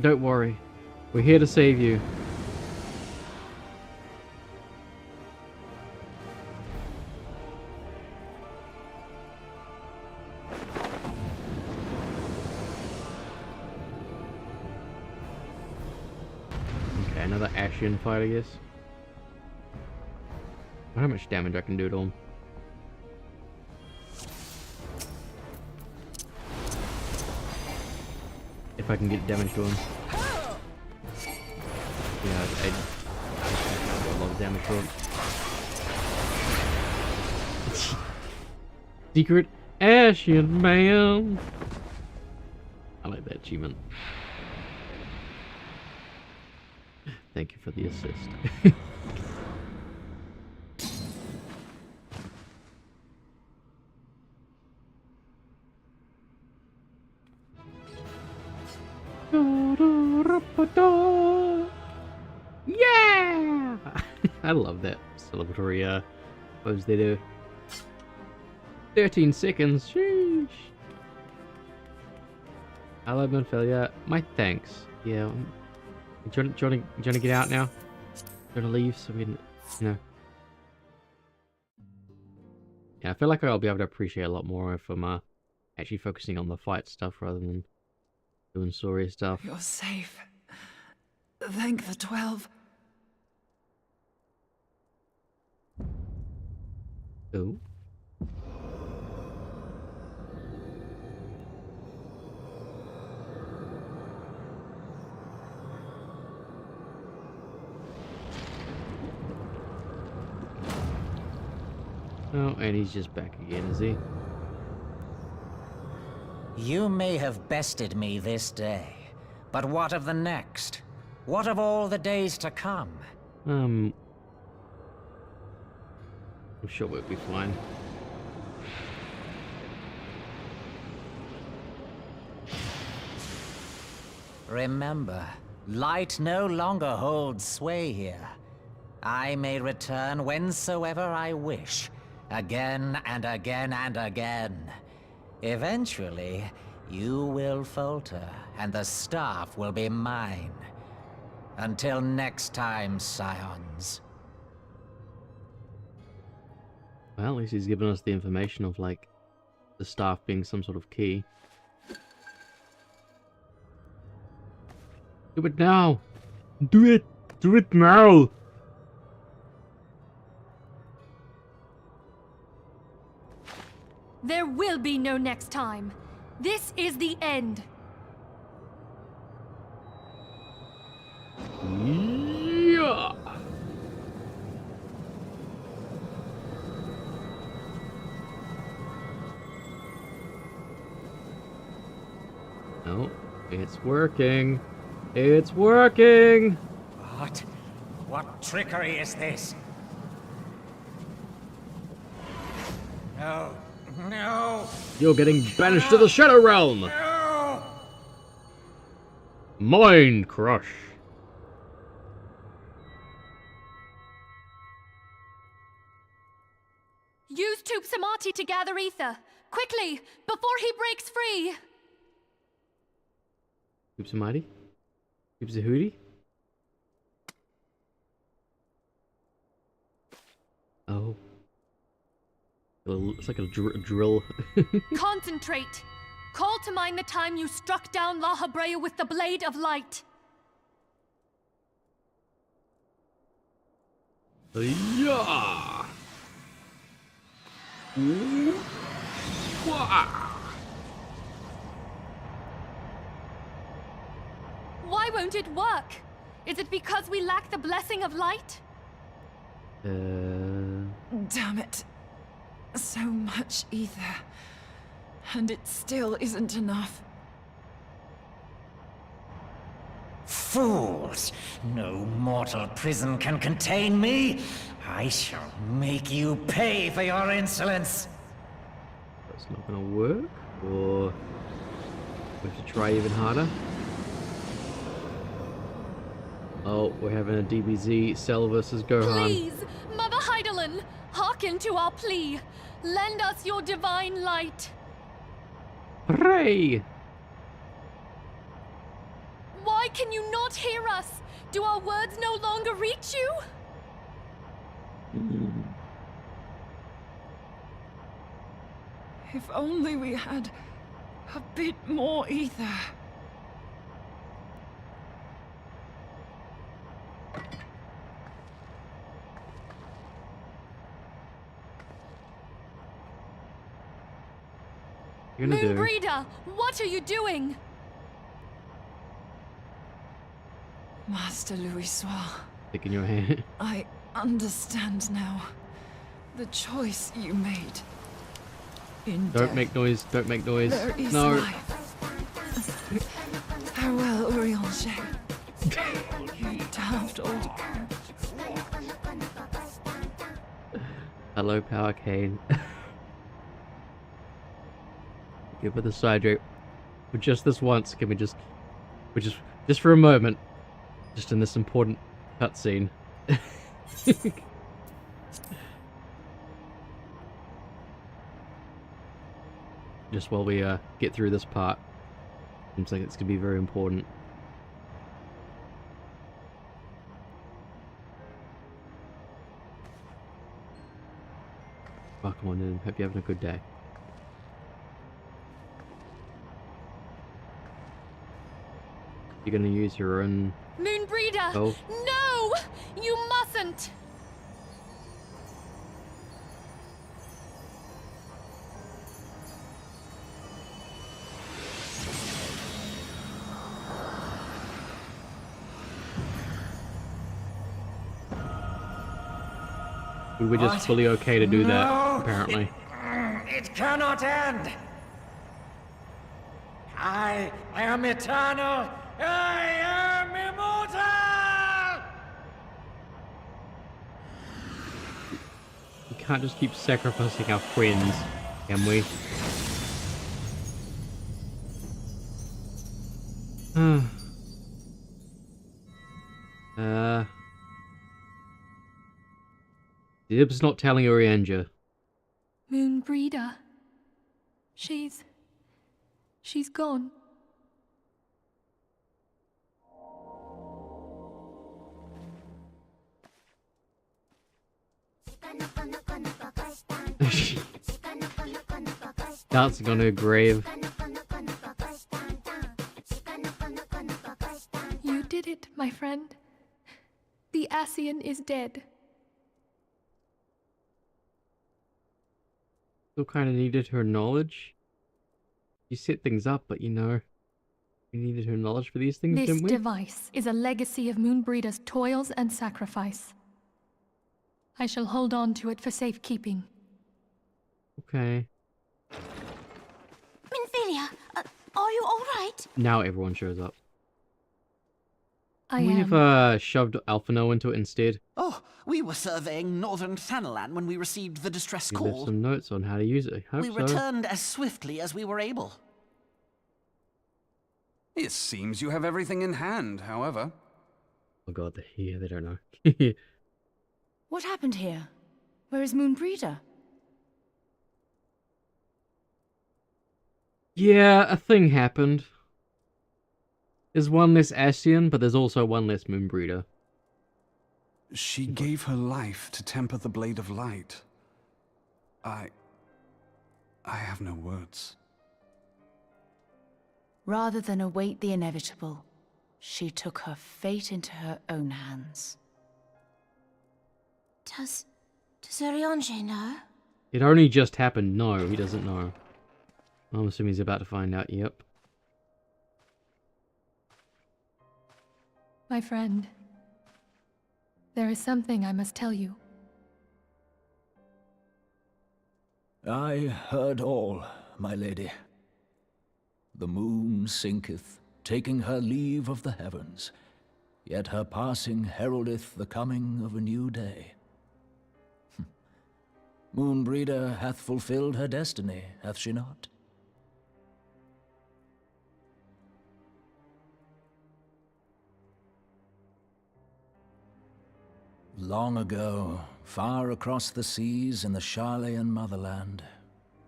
Don't worry, we're here to save you. Okay, another Ashen fight, I guess. I wonder how much damage I can do to him. If I can get damage to him. Yeah, I do a lot of damage to him. Secret Ashen Man! I like that achievement. Thank you for the assist. Yeah! I love that celebratory pose they do. 13 seconds. Sheesh. Hello, Monfilia. My thanks. Yeah. Do you want to get out now? Do you want to leave so we can, you know? Yeah, I feel like I'll be able to appreciate a lot more if I'm actually focusing on the fight stuff rather than doing story stuff. You're safe. Thank the 12. Oh. Oh, and he's just back again, is he? You may have bested me this day, but what of the next? What of all the days to come? I'm sure we'll be fine. Remember, light no longer holds sway here. I may return whensoever I wish, again and again and again. Eventually, you will falter, and the staff will be mine. Until next time, scions. Well, at least he's given us the information of, like, the staff being some sort of key. Do it now! Do it! Do it now! There will be no next time. This is the end. Yeah! Oh, it's working. It's working! What? What trickery is this? No. No! You're getting banished to the Shadow Realm! No! Mind Crush! Use Tube Samati to gather ether. Quickly, before he breaks free! Tube Samati? Tube Zahudi? Oh. It's like a drill. Concentrate! Call to mind the time you struck down La Habrea with the Blade of Light. Yeah! Why won't it work? Is it because we lack the blessing of light? Damn it. So much ether. And it still isn't enough. Fools! No mortal prison can contain me! I shall make you pay for your insolence! That's not gonna work? Or we have to try even harder? Oh, we're having a DBZ Cell versus Gohan. Please, Mother Heidelin, hearken to our plea. Lend us your divine light. Pray! Why can you not hear us? Do our words no longer reach you? If only we had a bit more ether. Moonbreeder, what are you doing? Master Louis Soir. Stick in your hand. I understand now. The choice you made. In Don't death, make noise, don't make noise. there is No. life. Farewell, Urianger. You daft old... Hello, Power Cane. Give her the side drape. For just this once, can we just for a moment, just in this important cutscene. Just while we get through this part. Seems like it's gonna be very important. Oh, come on in. Hope you're having a good day. You're gonna use your own... Moonbreeder! Oh. No! You mustn't! we're just fully okay to do that, apparently. It cannot end! I am eternal! I am immortal! We can't just keep sacrificing our friends, can we? Dib's not telling Orianger. Moonbreeder. She's gone. Dancing on her grave. You did it, my friend. The Ascian is dead. Still kind of needed her knowledge. You set things up, but you know, we needed her knowledge for these things, This didn't we? device is a legacy of Moonbreeder's toils and sacrifice. I shall hold on to it for safekeeping. Okay. Minfilia, are you all right? Now everyone shows up. I We've shoved Alphino into it instead. Oh, we were surveying northern Thanalan when we received the distress We left call. some notes on how to use it. I hope We so. returned as swiftly as we were able. It seems you have everything in hand, however. Oh god, they're here. They don't know. What happened here? Where is Moonbreeder? Yeah, a thing happened. There's one less Ascian, but there's also one less Moonbreeder. She gave her life to temper the Blade of Light. I have no words. Rather than await the inevitable, she took her fate into her own hands. Does Orianger know? It only just happened. No, he doesn't know. I'm assuming he's about to find out. Yep. My friend, there is something I must tell you. I heard all, my lady. The moon sinketh, taking her leave of the heavens, yet her passing heraldeth the coming of a new day. Moonbreeder hath fulfilled her destiny, hath she not? Long ago, far across the seas in the Charlayan motherland,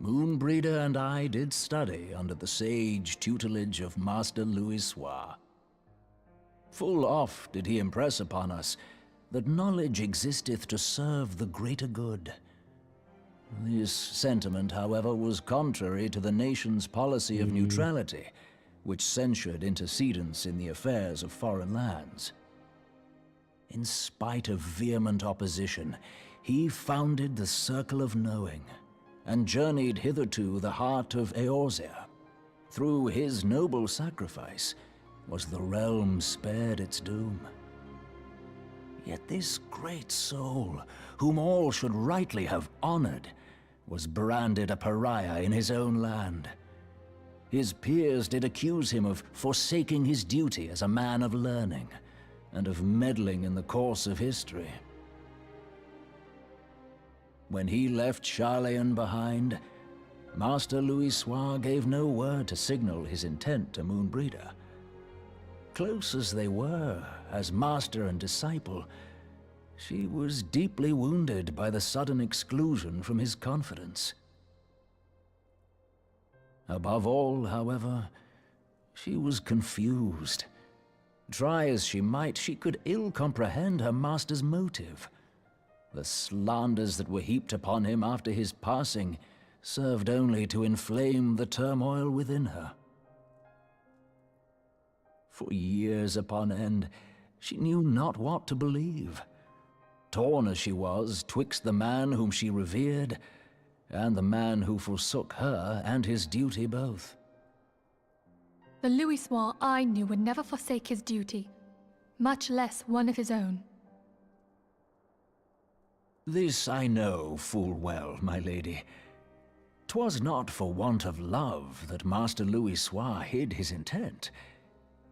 Moonbreeder and I did study under the sage tutelage of Master Louis-Soir. Full oft did he impress upon us that knowledge existeth to serve the greater good. This sentiment, however, was contrary to the nation's policy of neutrality, which censured intercedence in the affairs of foreign lands. In spite of vehement opposition, he founded the Circle of Knowing, and journeyed hitherto the heart of Eorzea. Through his noble sacrifice was the realm spared its doom. Yet this great soul, whom all should rightly have honored, was branded a pariah in his own land. His peers did accuse him of forsaking his duty as a man of learning, and of meddling in the course of history. When he left Charlayan behind, Master Louis-Soir gave no word to signal his intent to Moonbreeder. Close as they were, as master and disciple, she was deeply wounded by the sudden exclusion from his confidence. Above all, however, she was confused. Try as she might, she could ill comprehend her master's motive. The slanders that were heaped upon him after his passing served only to inflame the turmoil within her. For years upon end, she knew not what to believe. Torn as she was twixt the man whom she revered and the man who forsook her and his duty both. The Louis-Soir I knew would never forsake his duty, much less one of his own. This I know full well, my lady. 'Twas not for want of love that Master Louis hid his intent.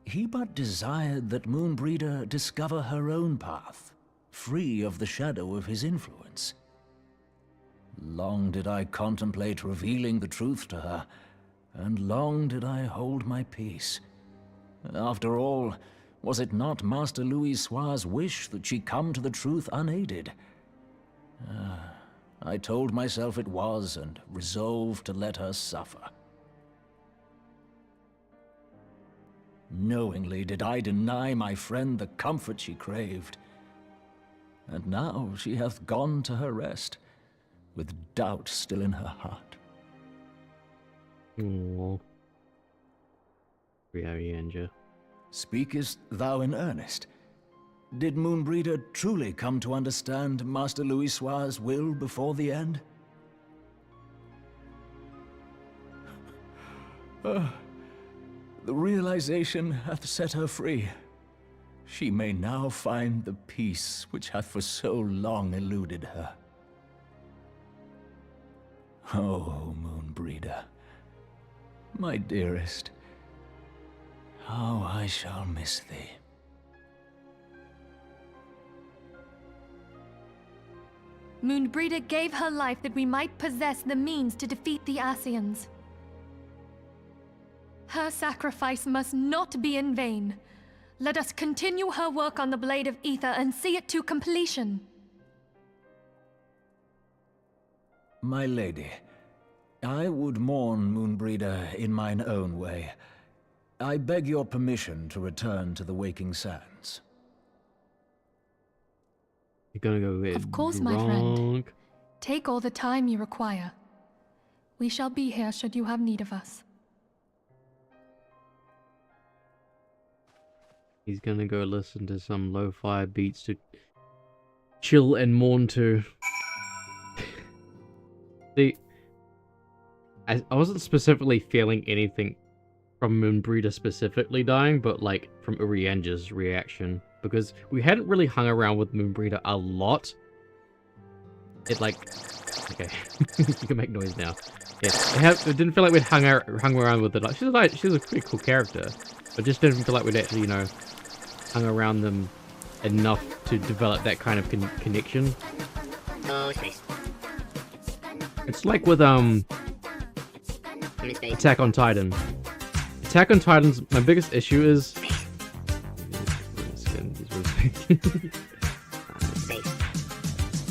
He but desired that Moonbreeder discover her own path, free of the shadow of his influence. Long did I contemplate revealing the truth to her, and long did I hold my peace. After all, was it not Master Louis' wish that she come to the truth unaided? I told myself it was, and resolved to let her suffer. Knowingly did I deny my friend the comfort she craved. And now she hath gone to her rest, with doubt still in her heart. Aww. Arianger. Speakest thou in earnest? Did Moonbreeder truly come to understand Master Louis' will before the end? The realization hath set her free. She may now find the peace which hath for so long eluded her. Oh, Moonbreeder, my dearest, how I shall miss thee. Moonbreeder gave her life that we might possess the means to defeat the Ascians. Her sacrifice must not be in vain. Let us continue her work on the Blade of Ether and see it to completion. My lady, I would mourn Moonbreeder in mine own way. I beg your permission to return to the Waking Sands. You're gonna go with Of course, my friend. Take all the time you require. We shall be here should you have need of us. He's gonna go listen to some lo-fi beats to chill and mourn to. See, I wasn't specifically feeling anything from Moonbreeder specifically dying, but like from Urianger's reaction. Because we hadn't really hung around with Moonbreeder a lot. It like... Okay, you can make noise now. Yeah, it didn't feel like we'd hung around with it. Like, she's a pretty cool character. But just didn't feel like we'd actually, you know, hung around them enough to develop that kind of connection. Oh, it's nice. It's like with, Attack on Titan. Attack on Titan's, my biggest issue is...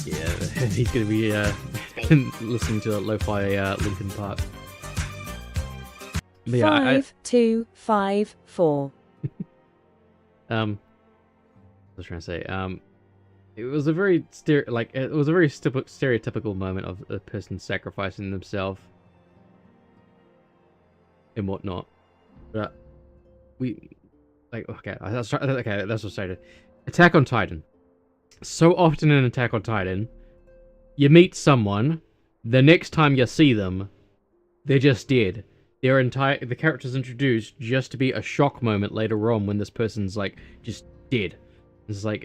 Yeah, he's gonna be listening to lo-fi Linkin Park. But yeah, 5, 2, 5, 4. I was trying to say, it was a very stereotypical moment of a person sacrificing themselves and whatnot. But okay, that's what I said. Attack on Titan. So often in Attack on Titan, you meet someone, the next time you see them, they're just dead. The character's introduced just to be a shock moment later on when this person's like just dead. It's like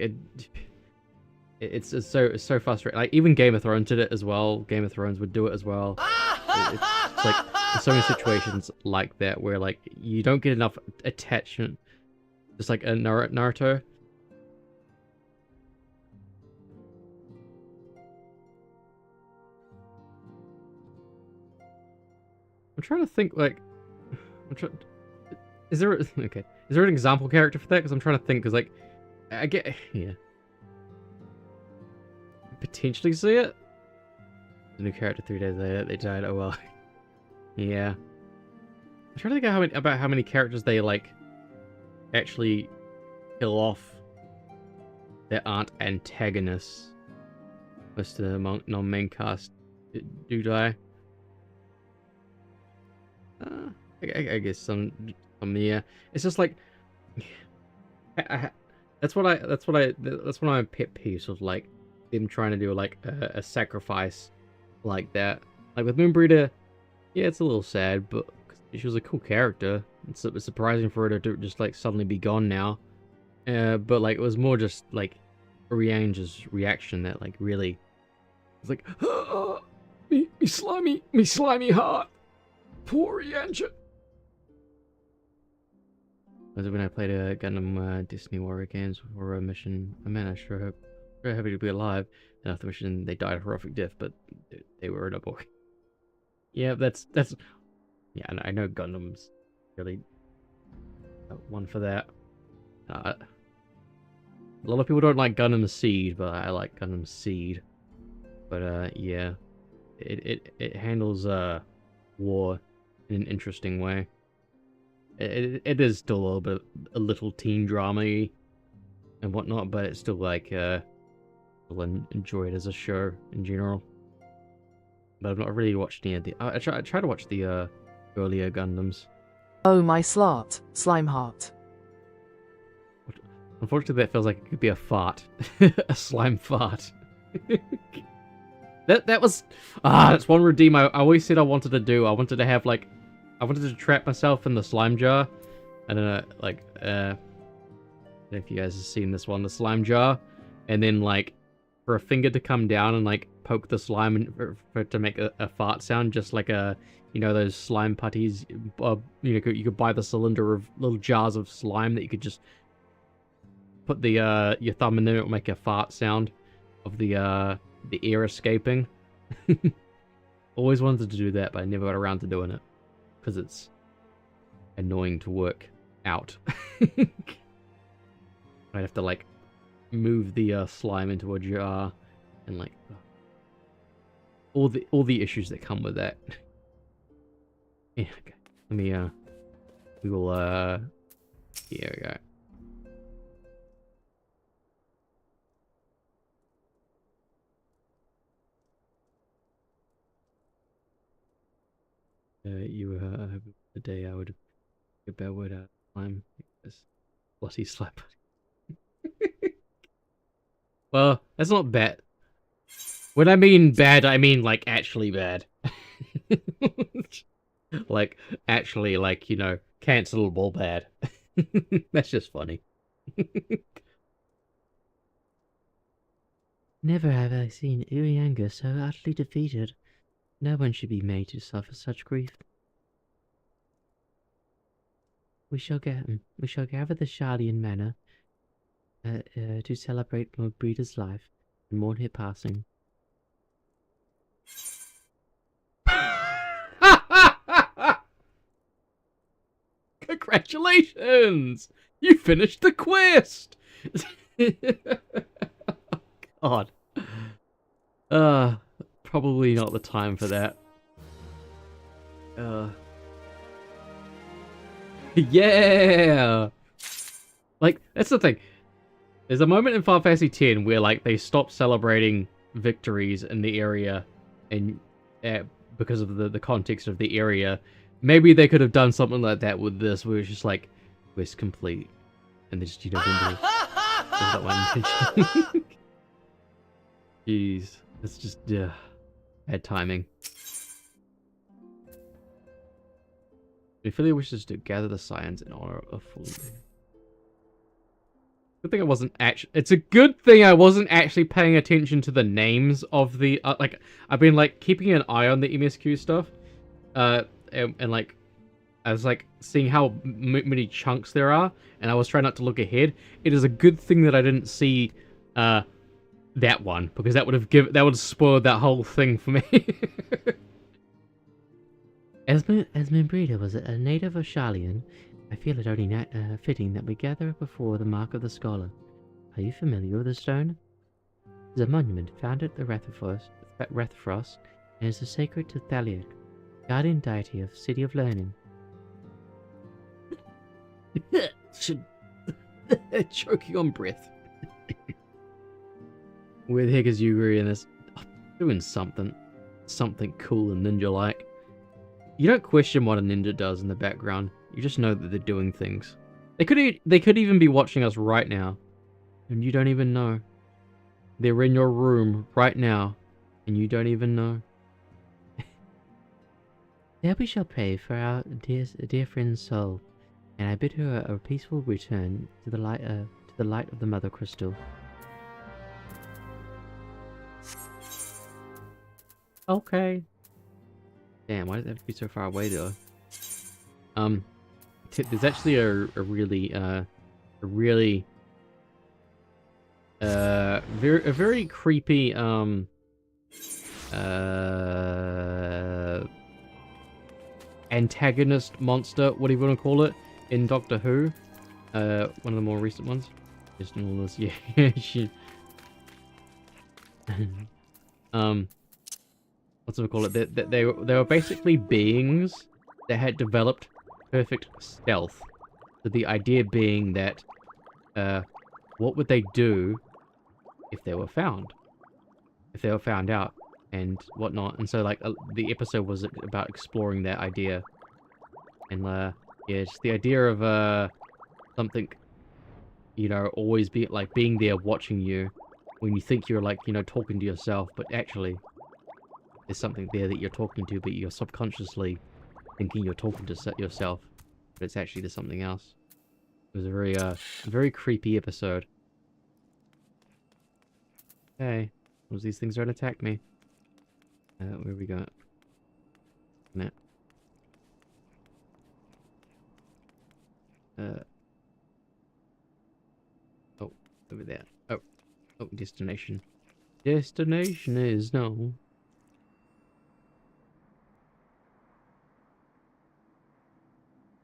it's so frustrating. Like even Game of Thrones did it as well. Game of Thrones would do it as well. It's like there's so many situations like that where like you don't get enough attachment. Just like a Naruto. I'm trying to think, like... Is there an example character for that? Because I'm trying to think, because, like... I get... Yeah. Potentially see it? The new character 3 days later, they died, oh well. Yeah. I'm trying to think about how many characters they, like... actually kill off that aren't antagonists. Most of the non-main cast do die. I guess some yeah. It's just like that's one of my pet peeves of like them trying to do like a sacrifice like that. Like with Moonbreeder, yeah, it's a little sad, but she was a cool character. It's surprising for her to just like suddenly be gone now. But like it was more just like Urianger's reaction that like really It's like, me slimy heart. Poor engine. Was it when I played a Gundam Disney Warrior games for a mission? Oh man, I sure hope, very happy to be alive. And after the mission, they died a horrific death, but they were in a book. Yeah, that's yeah. I know Gundam's really one for that. A lot of people don't like Gundam Seed, but I like Gundam Seed. But yeah, it handles war in an interesting way. It is still a little teen drama-y and whatnot, but it's still like still enjoy it as a show in general. But I've not really watched any of the. I try to watch the earlier Gundams. Oh my slot, slime heart. Unfortunately, that feels like it could be a fart, a slime fart. that was that's one redeem I always said I wanted to do. I wanted to have like. I wanted to trap myself in the slime jar. I don't know, like, I don't know if you guys have seen this one, the slime jar. And then, like, for a finger to come down and, like, poke the slime and for it to make a fart sound, just like you know, those slime putties. You know, you could buy the cylinder of little jars of slime that you could just put the, your thumb in there, it will make a fart sound of the air escaping. Always wanted to do that, but I never got around to doing it. Because it's annoying to work out. I'd have to like move the slime into a jar and like all the issues that come with that. Yeah, okay. Let me we will here we go. You were the day I would get better word out slime because bloody slap. Well, that's not bad. When I mean bad, I mean like actually bad. Like actually, like, you know, cancelable bad. That's just funny. Never have I seen Urianga so utterly defeated. No one should be made to suffer such grief. We shall gather the Sharlayan Manor to celebrate Lord Breeder's life and mourn her passing. Congratulations! You finished the quest! God. Probably not the time for that. Yeah! Like, that's the thing. There's a moment in Final Fantasy X where, like, they stop celebrating victories in the area and because of the context of the area. Maybe they could have done something like that with this, where it's just like, quest complete. And they just, you know, that one. Jeez. It's just, bad timing. Ophelia wishes to gather the science in honor of Fully. Good thing I wasn't actually. It's a good thing I wasn't actually paying attention to the names of the. Like, I've been like keeping an eye on the MSQ stuff, and like, I was like seeing how many chunks there are, and I was trying not to look ahead. It is a good thing that I didn't see, that one, because that would have spoiled that whole thing for me. Esmond Breeder was a native of Sharlayan. I feel it only fitting that we gather before the Mark of the Scholar. Are you familiar with the stone? It is a monument found at the Rathfrost, and is sacred to Thaliak, guardian deity of City of Learning. Choking on breath. Where the heck is Yuri in this? Doing something cool and ninja-like. You don't question what a ninja does in the background. You just know that they're doing things. They could even be watching us right now, and you don't even know. They're in your room right now, and you don't even know. There we shall pray for our dear friend's soul, and I bid her a peaceful return to the light of the Mother Crystal. Okay. Damn, why does it have to be so far away though? There's actually a really very creepy antagonist monster, what do you want to call it, in Doctor Who. One of the more recent ones. Just in all this, yeah. She, what's it call it? They were basically beings that had developed perfect stealth. So the idea being that, what would they do if they were found? If they were found out and whatnot. And so, like, the episode was about exploring that idea. And, yeah, just the idea of, something, you know, always being there watching you when you think you're, like, you know, talking to yourself, but actually there's something there that you're talking to, but you're subconsciously thinking you're talking to yourself, but it's actually to something else. It was a very creepy episode. Okay, these things don't attack me. Where we go? No. Oh, over there. Oh, destination. Destination is no.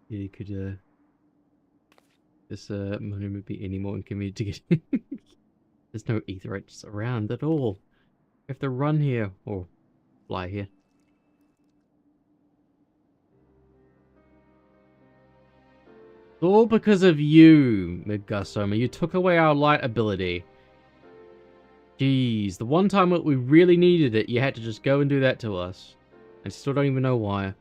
Yeah, you could, this, money would be any more inconvenient to get. There's no aetherites around at all. We have to run here, or fly here. It's all because of you, Midgardsormr. You took away our light ability. Jeez, the one time that we really needed it, you had to just go and do that to us. I still don't even know why.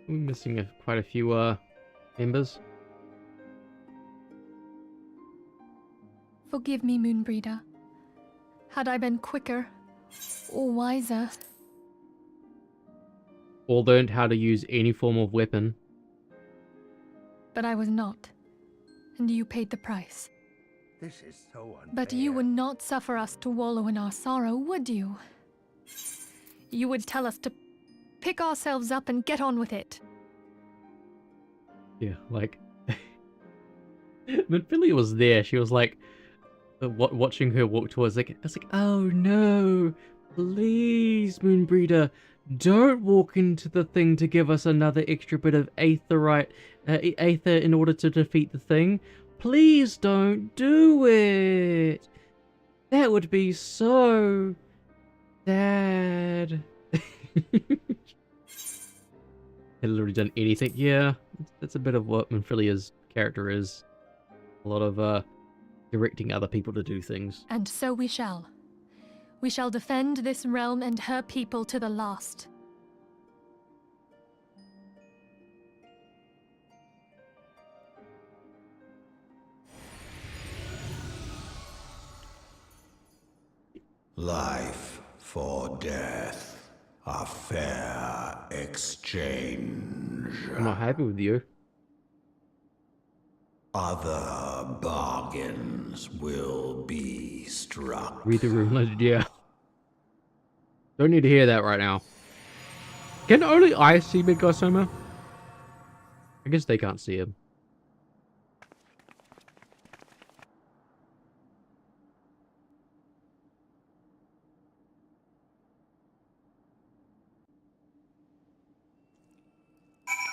We're missing quite a few, members. Forgive me, Moonbreeder. Had I been quicker or wiser... Or learned how to use any form of weapon. But I was not. And you paid the price. This is so unfair. But you would not suffer us to wallow in our sorrow, would you? You would tell us to pick ourselves up and get on with it. Yeah, like... When Billy was there, she was like... watching her walk towards, like, I was like, oh no, please, Moonbreeder, don't walk into the thing to give us another extra bit of aether in order to defeat the thing. Please don't do it. That would be so sad. Had literally done anything. Yeah, that's a bit of what Manfilia's character is. A lot of, directing other people to do things. And so we shall. We shall defend this realm and her people to the last. Life for death, a fair exchange. I'm not happy with you. Other bargains will be struck. Read the room legend, yeah. Don't need to hear that right now. Can only I see Midgardsormr? I guess they can't see him.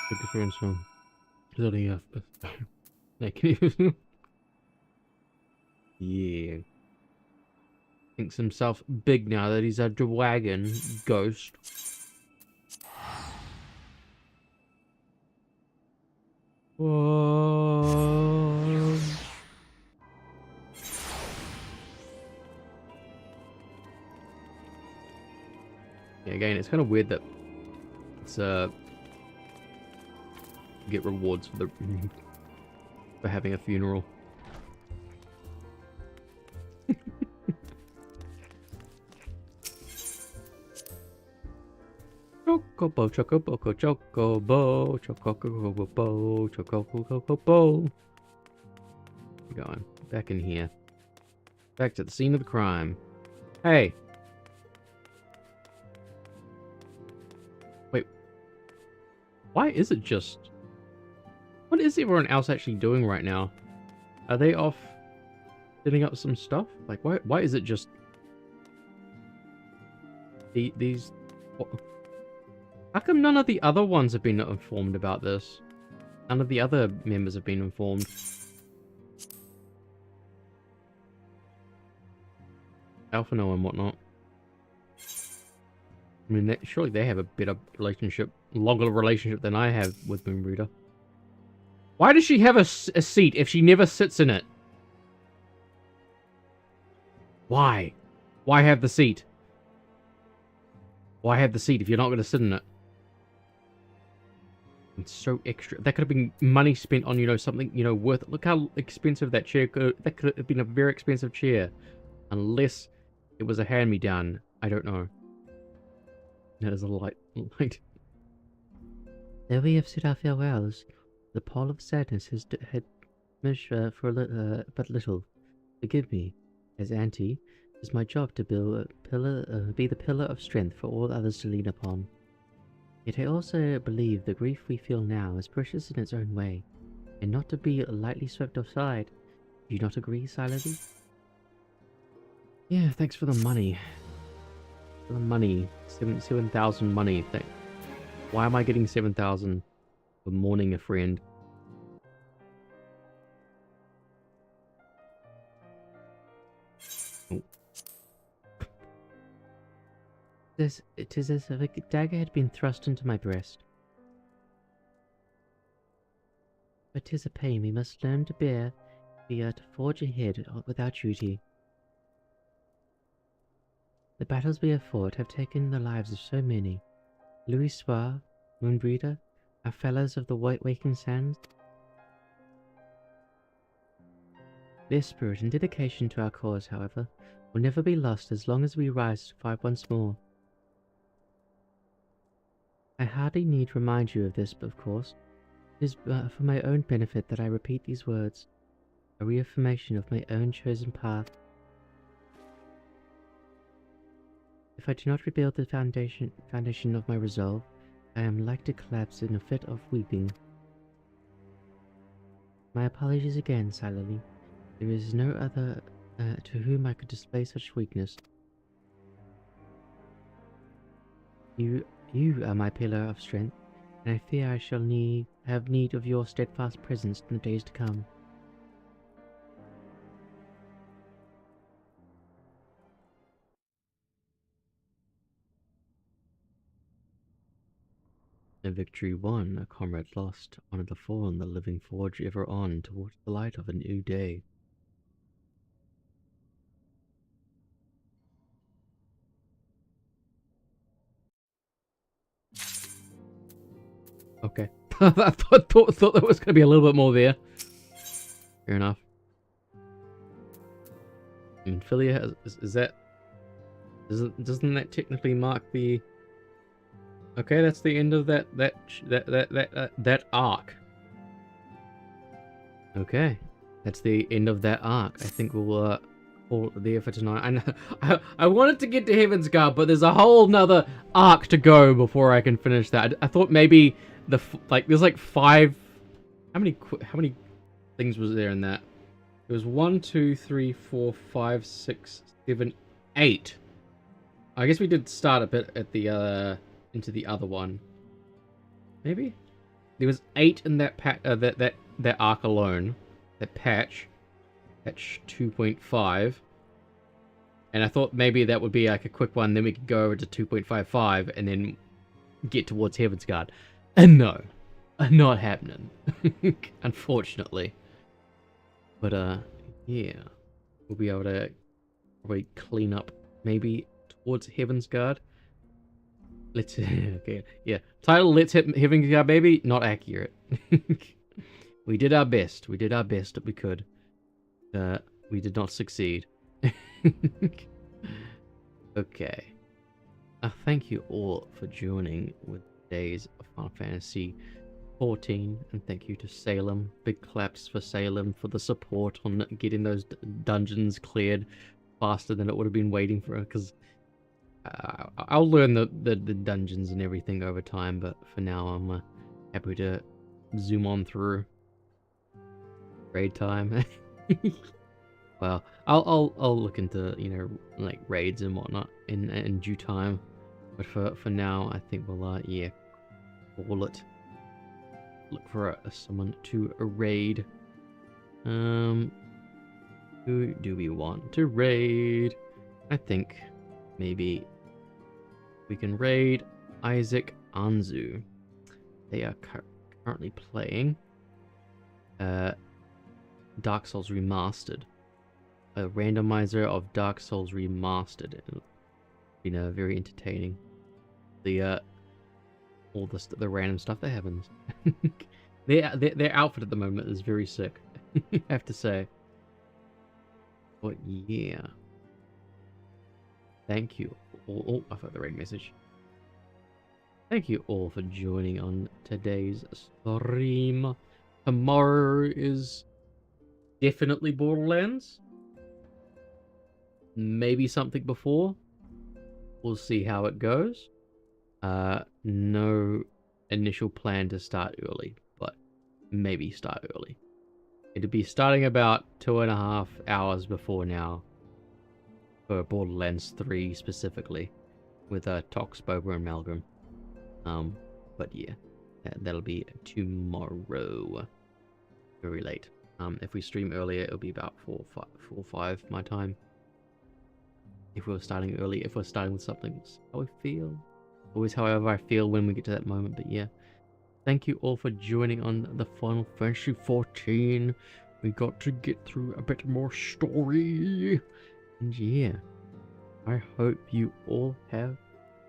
Good difference from... There's only yeah. Thinks himself big now that he's a dragon ghost. Whoa. Yeah, again, it's kind of weird that it's get rewards for the for having a funeral. chocobo, chocobo, chocobo, chocobo, chocobo. We're going back in here. Back to the scene of the crime. Hey. Wait. Why is it just... What is everyone else actually doing right now? Are they off setting up some stuff? Like, why is it just... These... How come none of the other ones have been informed about this? None of the other members have been informed. Alphano and whatnot. I mean, surely they have a better relationship, longer relationship than I have with Moonbreeder. Why does she have a seat if she never sits in it? Why? Why have the seat? Why have the seat if you're not going to sit in it? It's so extra. That could have been money spent on, you know, something, you know, worth... Look how expensive that chair could... That could have been a very expensive chair. Unless it was a hand-me-down. I don't know. That is a light. Though we have said our farewells, the pall of sadness had diminished for but little. Forgive me, as auntie, it is my job to be the pillar of strength for all others to lean upon. Yet I also believe the grief we feel now is precious in its own way, and not to be lightly swept aside. Do you not agree, Silently? Yeah, thanks for the money. For the money. 7,000 money. Why am I getting 7,000 for mourning a friend? Oh. It is as if a dagger had been thrust into my breast. But 'tis a pain we must learn to bear, if we are to forge ahead with our duty. The battles we have fought have taken the lives of so many. Louis Soir, Moonbreeder, our fellows of the Waking Sands. Their spirit and dedication to our cause, however, will never be lost as long as we rise to fight once more. I hardly need remind you of this, but of course, it is for my own benefit that I repeat these words, a reaffirmation of my own chosen path. If I do not rebuild the foundation of my resolve, I am like to collapse in a fit of weeping. My apologies again, Silently. There is no other to whom I could display such weakness. You are my pillar of strength, and I fear I shall have need of your steadfast presence in the days to come. A victory won, a comrade lost, honor the fallen, the living forge ever on towards the light of a new day. Okay. I thought there was going to be a little bit more there. Fair enough. I mean, Philia is that... Doesn't that technically mark the... Okay, that's the end of that arc. Okay, that's the end of that arc. I think we'll call it there for tonight. I wanted to get to Heaven's Guard, but there's a whole nother arc to go before I can finish that. I thought maybe there's like 5. How many things was there in that? It was 1, 2, 3, 4, 5, 6, 7, 8. I guess we did start a bit at the into the other one. Maybe there was 8 in that that arc alone. That patch 2.5. And I thought maybe that would be like a quick one, then we could go over to 2.55 and then get towards Heaven's Guard. And no, not happening. Unfortunately. But yeah, we'll be able to probably clean up maybe towards Heaven's Guard. Let's okay, yeah. Title: Let's hit Heaven's Guard, baby. Not accurate. We did our best. We did our best that we could. We did not succeed. Okay. Thank you all for joining with days of Final Fantasy 14, and thank you to Salem. Big claps for Salem for the support on getting those dungeons cleared faster than it would have been waiting for, because I'll learn the dungeons and everything over time, but for now I'm happy to zoom on through. Raid time. Well, I'll look into, you know, like raids and whatnot in due time, but for now I think we'll yeah, call it. Look for someone to raid. Who do we want to raid? I think maybe we can raid Isaac Anzu. They are currently playing Dark Souls Remastered. A randomizer of Dark Souls Remastered. You know, very entertaining. The all the random stuff that happens. their outfit at the moment is very sick. I have to say. But yeah. Thank you all. Oh, I thought the raid message. Thank you all for joining on today's stream. Tomorrow is definitely Borderlands. Maybe something before. We'll see how it goes. No initial plan to start early, but maybe start early. It'll be starting about 2.5 hours before now for Borderlands 3 specifically, with Tox, Boba, and Malgrim. But yeah, that'll be tomorrow, very late. If we stream earlier, it'll be about 4 or 5 my time. If we're starting early, if we're starting with something, that's how we feel. Always however I feel when we get to that moment, but yeah. Thank you all for joining on the Final Fantasy 14. We got to get through a bit more story. And yeah, I hope you all have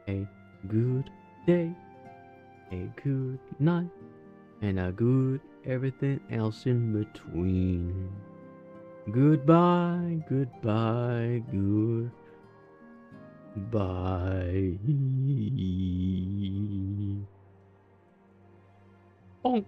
a good day, a good night, and a good everything else in between. Goodbye, goodbye, goodbye. Bonk.